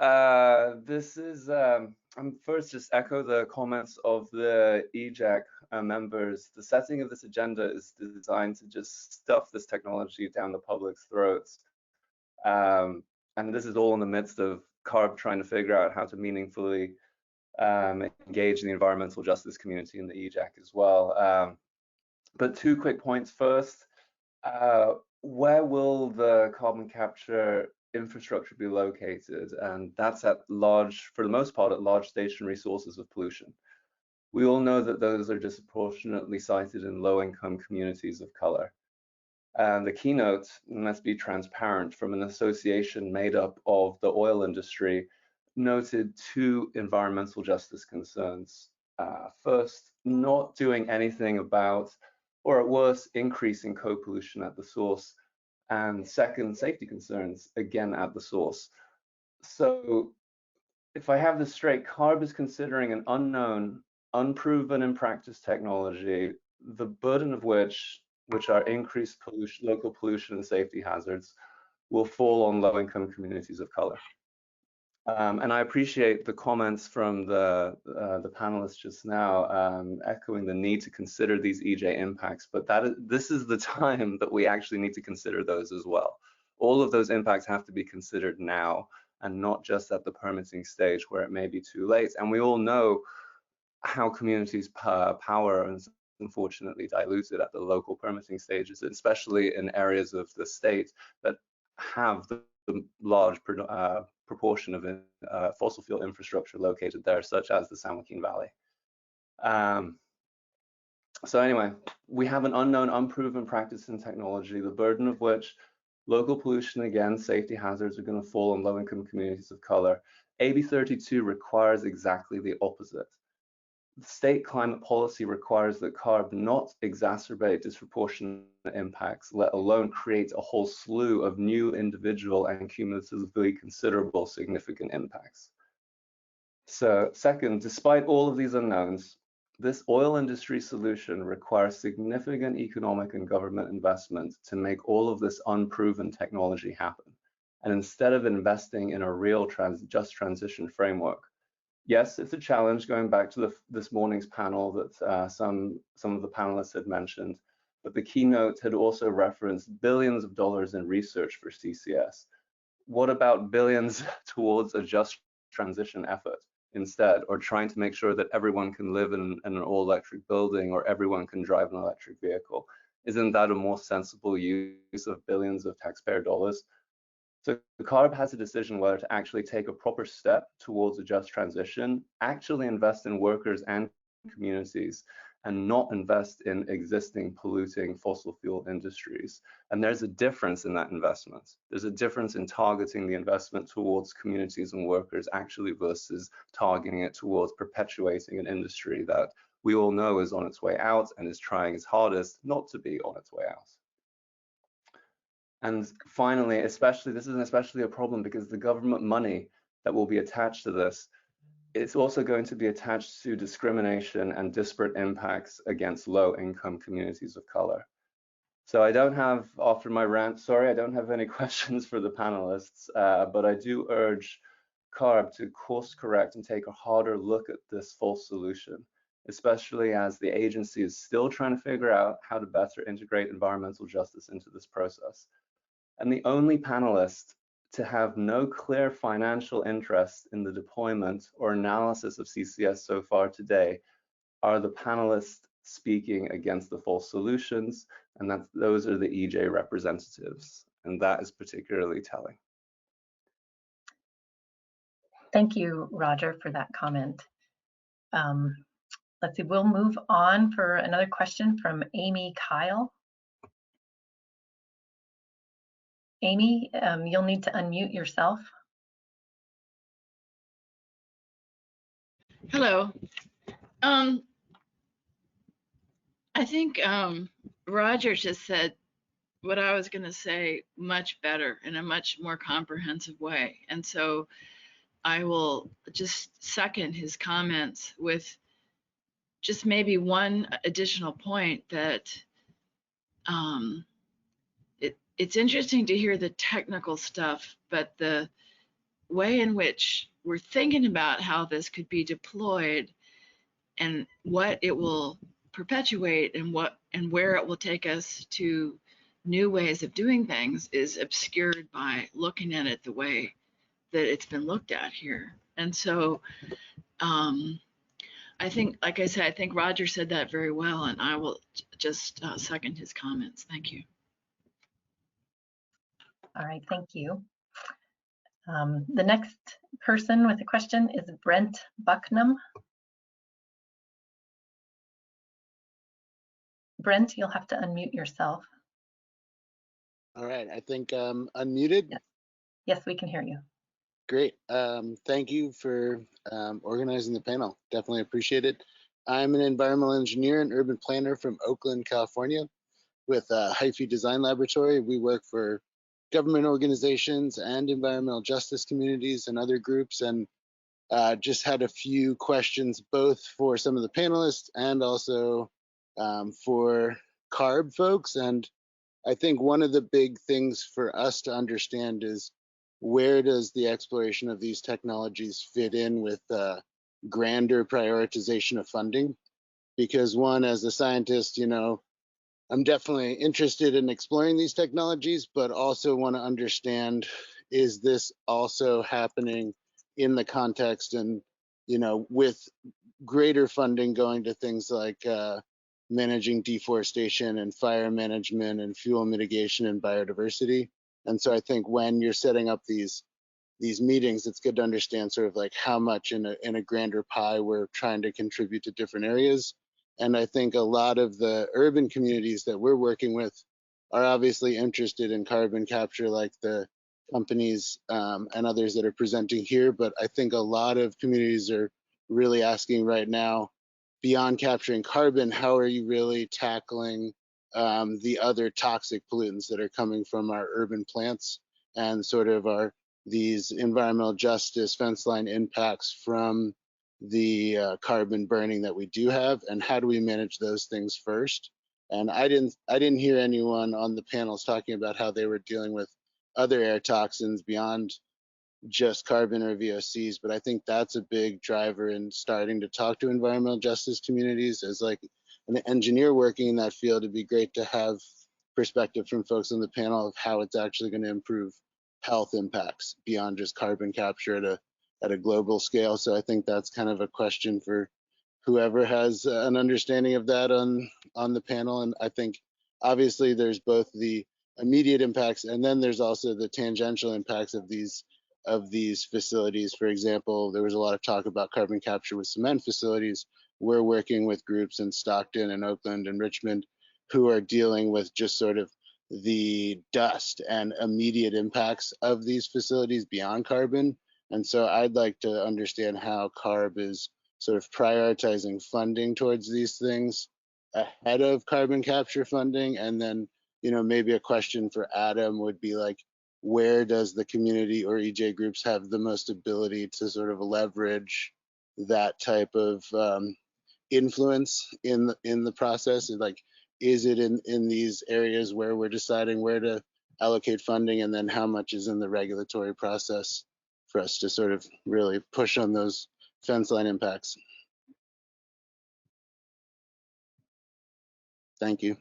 S4: This is, I'm first just echo the comments of the EJAC members. The setting of this agenda is designed to just stuff this technology down the public's throats. And this is all in the midst of CARB trying to figure out how to meaningfully engage the environmental justice community in the EJAC as well. But two quick points. First, where will the carbon capture infrastructure be located? And that's at large, for the most part, at large stationary sources of pollution. We all know that those are disproportionately sited in low-income communities of color. And the keynote, let's be transparent, from an association made up of the oil industry, noted two environmental justice concerns. First, not doing anything about, or at worst, increasing co-pollution at the source. And second, safety concerns, again, at the source. So if I have this straight, CARB is considering an unknown, unproven in practice technology, the burden of which are increased pollution, local pollution and safety hazards, will fall on low-income communities of color. And I appreciate the comments from the panelists just now, echoing the need to consider these EJ impacts, but this is the time that we actually need to consider those as well. All of those impacts have to be considered now, and not just at the permitting stage where it may be too late. And we all know how communities' power is unfortunately diluted at the local permitting stages, especially in areas of the state that have the large proportion of fossil fuel infrastructure located there, such as the San Joaquin Valley. So anyway, we have an unknown, unproven practice in technology, the burden of which, local pollution, again, safety hazards, are going to fall on low-income communities of color. AB 32 requires exactly the opposite. state climate policy requires that CARB not exacerbate disproportionate impacts, let alone create a whole slew of new individual and cumulatively considerable significant impacts. So second, despite all of these unknowns, this oil industry solution requires significant economic and government investment to make all of this unproven technology happen. And instead of investing in a real just transition framework, yes, it's a challenge, going back to this morning's panel that some of the panelists had mentioned, but the keynote had also referenced billions of dollars in research for CCS. What about billions towards a just transition effort instead, or trying to make sure that everyone can live in an all-electric building or everyone can drive an electric vehicle? Isn't that a more sensible use of billions of taxpayer dollars? So the CARB has a decision whether to actually take a proper step towards a just transition, actually invest in workers and communities, and not invest in existing polluting fossil fuel industries. And there's a difference in that investment. There's a difference in targeting the investment towards communities and workers actually versus targeting it towards perpetuating an industry that we all know is on its way out and is trying its hardest not to be on its way out. And finally, this is especially a problem because the government money that will be attached to this, it's also going to be attached to discrimination and disparate impacts against low-income communities of color. So I don't have, after my rant, sorry, I don't have any questions for the panelists, but I do urge CARB to course correct and take a harder look at this false solution, especially as the agency is still trying to figure out how to better integrate environmental justice into this process. And the only panelist to have no clear financial interest in the deployment or analysis of CCS so far today are the panelists speaking against the false solutions, and those are the EJ representatives, and that is particularly telling.
S1: Thank you, Roger, for that comment. Let's see, we'll move on for another question from Amy Kyle. Amy, you'll need to unmute yourself.
S5: Hello. I think Roger just said what I was going to say much better in a much more comprehensive way. And so I will just second his comments with just maybe one additional point that it's interesting to hear the technical stuff, but the way in which we're thinking about how this could be deployed and what it will perpetuate and where it will take us to new ways of doing things is obscured by looking at it the way that it's been looked at here. And so I think, like I said, I think Roger said that very well, and I will just second his comments. Thank you.
S1: All right, thank you. The next person with a question is Brent Bucknam. Brent, you'll have to unmute yourself.
S7: All right, I think I'm unmuted.
S1: Yes, we can hear you.
S7: Great. Thank you for organizing the panel. Definitely appreciate it. I'm an environmental engineer and urban planner from Oakland, California, with HIFI Design Laboratory. We work for government organizations and environmental justice communities and other groups, and just had a few questions both for some of the panelists and also for CARB folks. And I think one of the big things for us to understand is, where does the exploration of these technologies fit in with grander prioritization of funding? Because one, as a scientist, you know, I'm definitely interested in exploring these technologies, but also want to understand, is this also happening in the context and, you know, with greater funding going to things like managing deforestation and fire management and fuel mitigation and biodiversity. And so I think when you're setting up these meetings, it's good to understand sort of like how much in a grander pie we're trying to contribute to different areas. And I think a lot of the urban communities that we're working with are obviously interested in carbon capture, like the companies and others that are presenting here. But I think a lot of communities are really asking right now, beyond capturing carbon, how are you really tackling the other toxic pollutants that are coming from our urban plants and sort of these environmental justice fence line impacts from the carbon burning that we do have, and how do we manage those things first? And I didn't hear anyone on the panels talking about how they were dealing with other air toxins beyond just carbon or VOCs, but I think that's a big driver in starting to talk to environmental justice communities. As like an engineer working in that field, it'd be great to have perspective from folks on the panel of how it's actually going to improve health impacts beyond just carbon capture at a global scale. So I think that's kind of a question for whoever has an understanding of that on the panel. And I think obviously there's both the immediate impacts and then there's also the tangential impacts of these facilities. For example, there was a lot of talk about carbon capture with cement facilities. We're working with groups in Stockton and Oakland and Richmond who are dealing with just sort of the dust and immediate impacts of these facilities beyond carbon. And so I'd like to understand how CARB is sort of prioritizing funding towards these things ahead of carbon capture funding. And then, maybe a question for Adam would be like, where does the community or EJ groups have the most ability to sort of leverage that type of influence in the process? And like, is it in these areas where we're deciding where to allocate funding, and then how much is in the regulatory process for us to sort of really push on those fence line impacts? Thank you.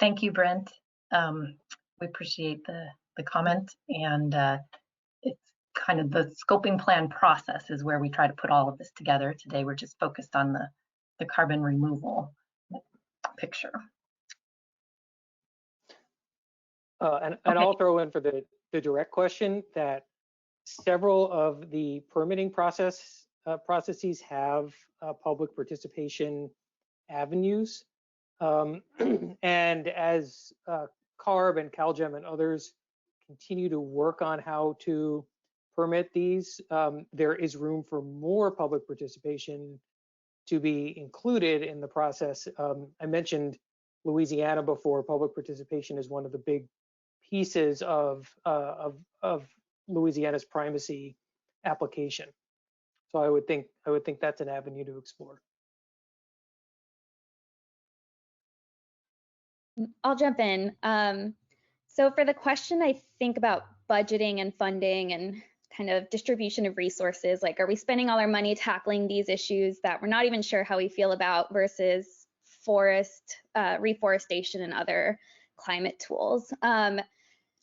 S1: Thank you, Brent. We appreciate the comment, and it's kind of the scoping plan process is where we try to put all of this together. Today, we're just focused on the carbon removal picture.
S3: And I'll throw in for the direct question that several of the permitting processes have public participation avenues. And as CARB and CalGEM and others continue to work on how to permit these, there is room for more public participation to be included in the process. I mentioned Louisiana before. Public participation is one of the big pieces of Louisiana's primacy application. So I would think that's an avenue to explore.
S10: I'll jump in. So for the question, I think about budgeting and funding and kind of distribution of resources. Like, are we spending all our money tackling these issues that we're not even sure how we feel about versus forest reforestation and other climate tools?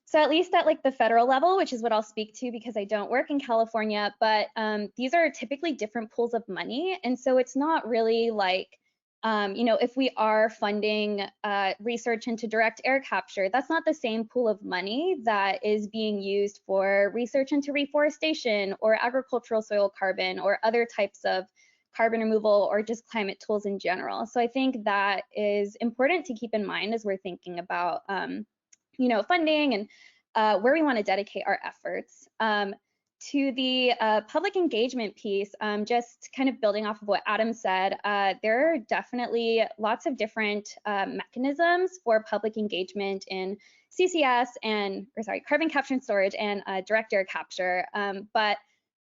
S10: So at least at like the federal level, which is what I'll speak to because I don't work in California, but these are typically different pools of money. And so it's not really like, if we are funding research into direct air capture, that's not the same pool of money that is being used for research into reforestation or agricultural soil carbon or other types of carbon removal or just climate tools in general. So I think that is important to keep in mind as we're thinking about funding and where we want to dedicate our efforts. To the public engagement piece, just kind of building off of what Adam said, there are definitely lots of different mechanisms for public engagement in CCS carbon capture and storage and direct air capture. But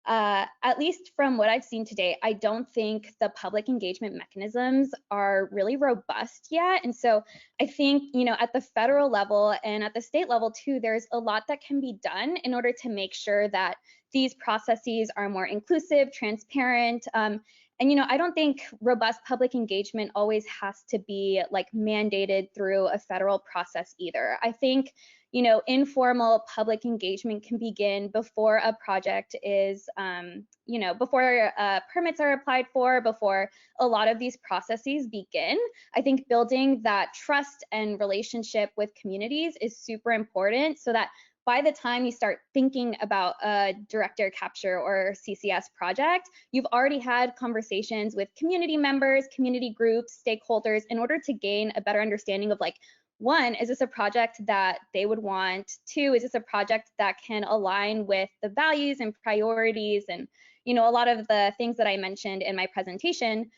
S10: at least from what I've seen today, I don't think the public engagement mechanisms are really robust yet. And so I think, at the federal level and at the state level too, there's a lot that can be done in order to make sure that these processes are more inclusive, transparent. And, I don't think robust public engagement always has to be like mandated through a federal process either. I think, informal public engagement can begin before a project is, before permits are applied for, before a lot of these processes begin. I think building that trust and relationship with communities is super important so that by the time you start thinking about a direct air capture or CCS project, you've already had conversations with community members, community groups, stakeholders in order to gain a better understanding of like, one, is this a project that they would want? Two, is this a project that can align with the values and priorities and you know, a lot of the things that I mentioned in my presentation,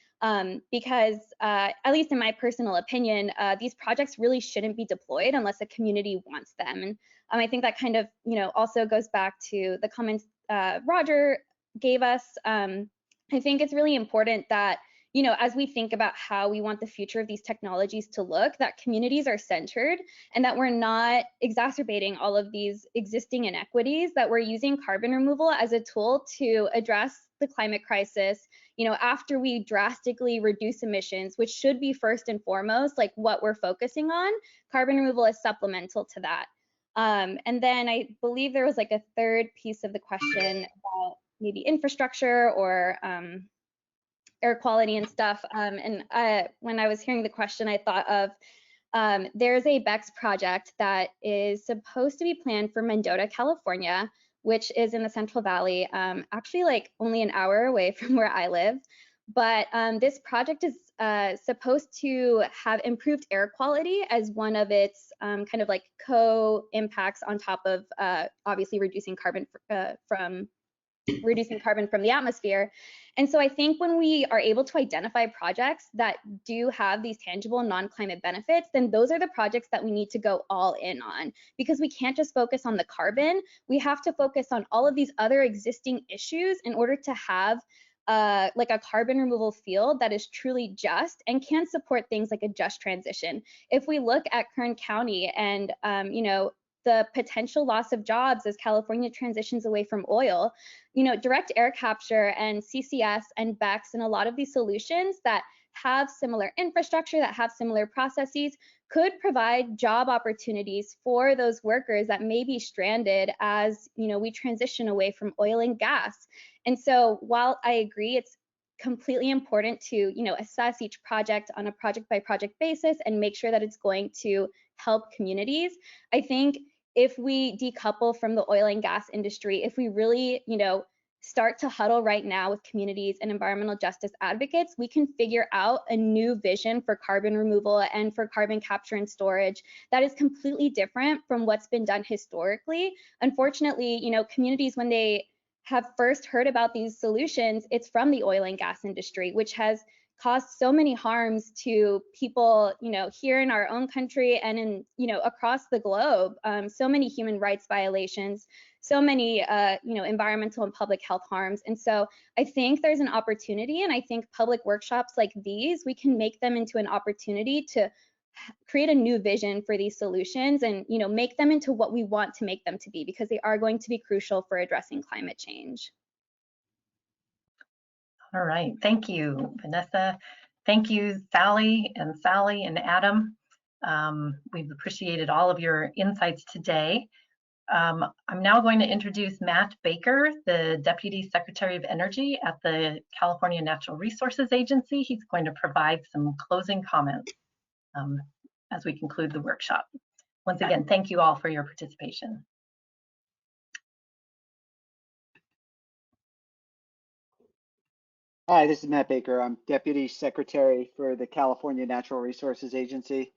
S10: because at least in my personal opinion, these projects really shouldn't be deployed unless a community wants them. And I think that kind of, you know, also goes back to the comments Roger gave us. I think it's really important that, you know, as we think about how we want the future of these technologies to look, that communities are centered and that we're not exacerbating all of these existing inequities, that we're using carbon removal as a tool to address the climate crisis, you know, after we drastically reduce emissions, which should be first and foremost, like what we're focusing on. Carbon removal is supplemental to that. And then I believe there was like a third piece of the question about maybe infrastructure or air quality and stuff. And when I was hearing the question, I thought of there's a BECCS project that is supposed to be planned for Mendota, California, which is in the Central Valley, actually like only an hour away from where I live. But this project is supposed to have improved air quality as one of its kind of like co-impacts on top of obviously reducing carbon from the atmosphere. And so I think when we are able to identify projects that do have these tangible non-climate benefits, then those are the projects that we need to go all in on, because we can't just focus on the carbon. We have to focus on all of these other existing issues in order to have like a carbon removal field that is truly just and can support things like a just transition. If we look at Kern County and you know, the potential loss of jobs as California transitions away from oil, you know, direct air capture and CCS and BECCS and a lot of these solutions that have similar infrastructure, that have similar processes, could provide job opportunities for those workers that may be stranded as, you know, we transition away from oil and gas. And so while I agree it's completely important to, you know, assess each project on a project by project basis and make sure that it's going to help communities, I think if we decouple from the oil and gas industry, if we really, you know, start to huddle right now with communities and environmental justice advocates, we can figure out a new vision for carbon removal and for carbon capture and storage that is completely different from what's been done historically. Unfortunately, you know, communities, when they have first heard about these solutions, it's from the oil and gas industry, which has caused so many harms to people, you know, here in our own country and in, you know, across the globe. So many human rights violations, so many, you know, environmental and public health harms. And so I think there's an opportunity, and I think public workshops like these, we can make them into an opportunity to create a new vision for these solutions and, you know, make them into what we want to make them to be, because they are going to be crucial for addressing climate change.
S1: All right, thank you, Vanessa. Thank you, Sally and Adam. We've appreciated all of your insights today. I'm now going to introduce Matt Baker, the Deputy Secretary of Energy at the California Natural Resources Agency. He's going to provide some closing comments as we conclude the workshop. Once again, thank you all for your participation.
S2: Hi, this is Matt Baker. I'm Deputy Secretary for the California Natural Resources Agency.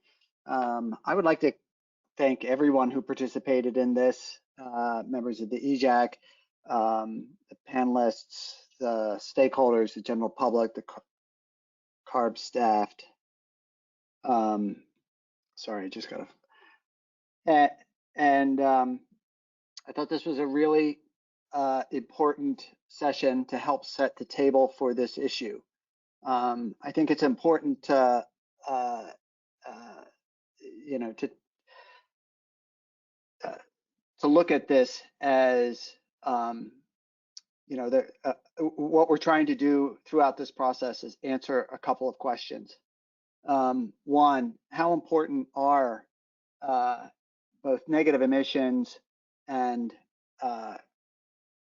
S2: I would like to thank everyone who participated in this, members of the EJAC, the panelists, the stakeholders, the general public, the CARB staff. Sorry, I just got to. I thought this was a really important session to help set the table for this issue. I think it's important to, you know, to look at this as, you know, what we're trying to do throughout this process is answer a couple of questions. One, how important are both negative emissions and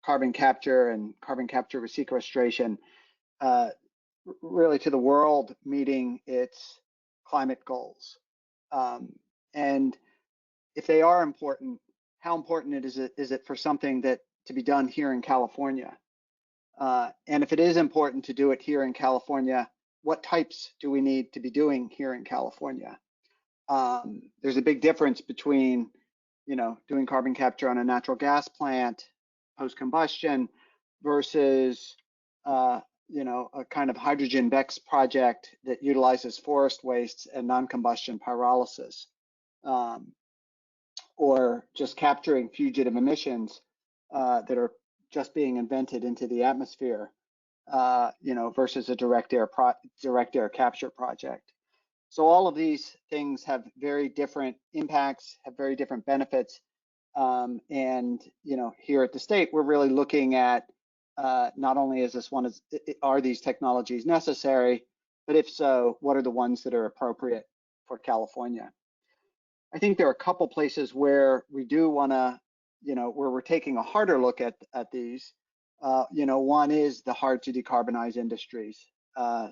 S2: carbon capture and carbon capture with sequestration really to the world meeting its climate goals? And if they are important, how important is it for something that to be done here in California? And if it is important to do it here in California, what types do we need to be doing here in California? There's a big difference between, you know, doing carbon capture on a natural gas plant, post-combustion, versus you know, a kind of hydrogen BECCS project that utilizes forest wastes and non-combustion pyrolysis, or just capturing fugitive emissions that are just being invented into the atmosphere, you know, versus a direct air capture project. So all of these things have very different impacts, have very different benefits, and you know, here at the state, we're really looking at not only is this one, are these technologies necessary, but if so, what are the ones that are appropriate for California? I think there are a couple places where we do want to, you know, where we're taking a harder look at these. You know, one is the hard to decarbonize industries,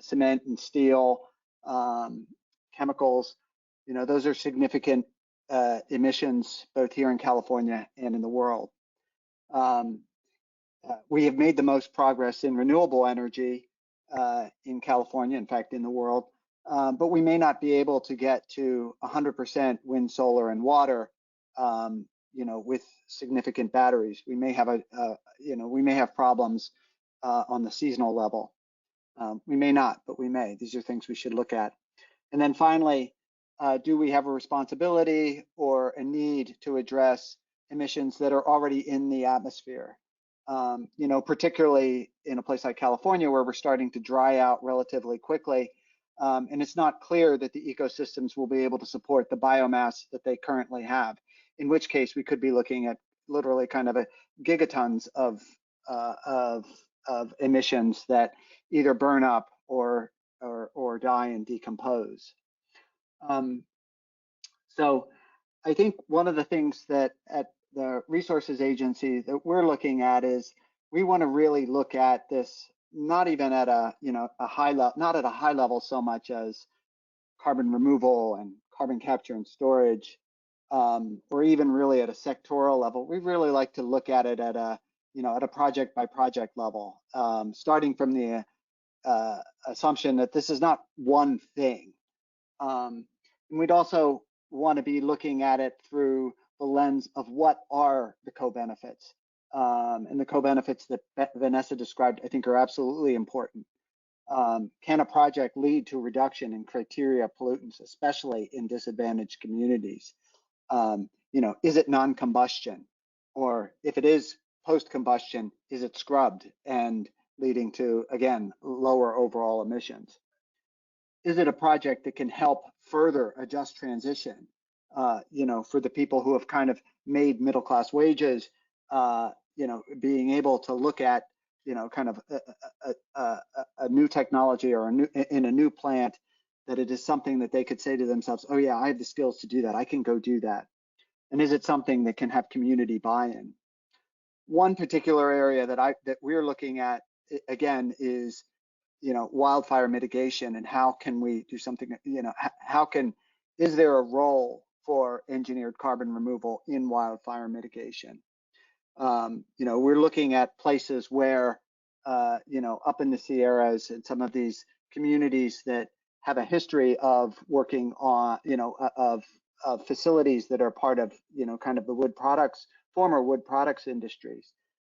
S2: cement and steel, chemicals. You know, those are significant emissions both here in California and in the world. We have made the most progress in renewable energy in California, in fact, in the world, but we may not be able to get to 100% wind, solar, and water, you know, with significant batteries. We may have you know, we may have problems on the seasonal level. We may not, but we may. These are things we should look at. And then finally, do we have a responsibility or a need to address emissions that are already in the atmosphere? You know, particularly in a place like California, where we're starting to dry out relatively quickly, and it's not clear that the ecosystems will be able to support the biomass that they currently have, in which case we could be looking at literally kind of a gigatons of emissions that either burn up or die and decompose. So I think one of the things that at the resources agency that we're looking at is we want to really look at this, not even at a, you know, a high level, not at a high level so much as carbon removal and carbon capture and storage, or even really at a sectoral level. We really like to look at it at a, you know, at a project by project level, starting from the assumption that this is not one thing. And we'd also want to be looking at it through the lens of what are the co-benefits. And the co-benefits that Vanessa described, I think, are absolutely important. Can a project lead to a reduction in criteria pollutants, especially in disadvantaged communities? You know, is it non-combustion? Or if it is post-combustion, is it scrubbed and leading to, again, lower overall emissions? Is it a project that can help further a just transition, you know, for the people who have kind of made middle-class wages, you know, being able to look at, you know, kind of a new technology or in a new plant, that it is something that they could say to themselves, oh yeah, I have the skills to do that, I can go do that. And is it something that can have community buy-in? One particular area that we're looking at, again, is, you know, wildfire mitigation, and how can we do something, you know, is there a role for engineered carbon removal in wildfire mitigation? You know, we're looking at places where, you know, up in the Sierras and some of these communities that have a history of working on, you know, of facilities that are part of, you know, kind of the wood products, former wood products industries.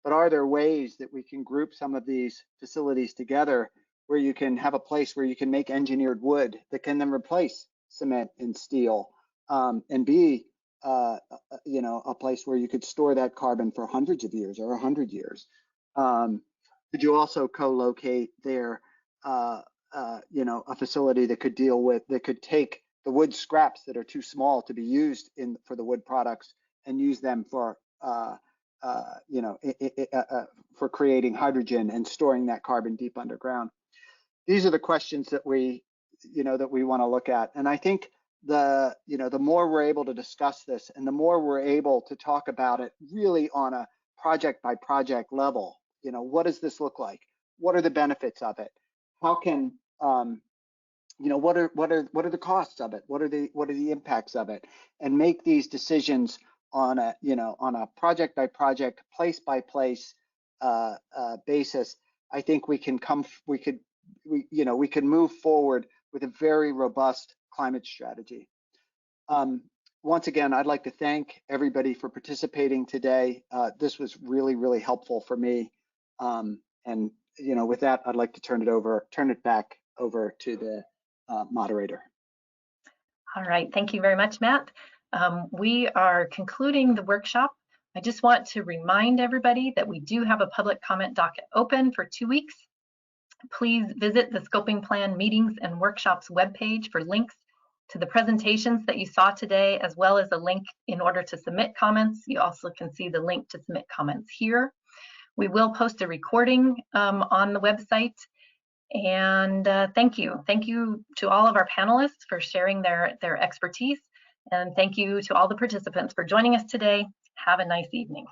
S2: But are there ways that we can group some of these facilities together where you can have a place where you can make engineered wood that can then replace cement and steel, and be, you know, a place where you could store that carbon for hundreds of years or 100 years? Could you also co-locate there, you know, a facility that could deal with, that could take the wood scraps that are too small to be used for the wood products and use them for, you know, for creating hydrogen and storing that carbon deep underground? These are the questions that we, you know, that we want to look at. And I think you know, the more we're able to discuss this and the more we're able to talk about it really on a project by project level, you know, what does this look like? What are the benefits of it? How can, you know, what are the costs of it? What are the impacts of it? And make these decisions on a, you know, on a project by project, place by place basis. I think we can you know, we can move forward with a very robust climate strategy. Once again, I'd like to thank everybody for participating today. This was really, really helpful for me. And with that, I'd like to turn it back over to the moderator.
S1: All right, thank you very much, Matt. We are concluding the workshop. I just want to remind everybody that we do have a public comment docket open for 2 weeks. Please visit the Scoping Plan Meetings and Workshops webpage for links to the presentations that you saw today, as well as a link in order to submit comments. You also can see the link to submit comments here. We will post a recording on the website. And thank you. Thank you to all of our panelists for sharing their expertise. And thank you to all the participants for joining us today. Have a nice evening.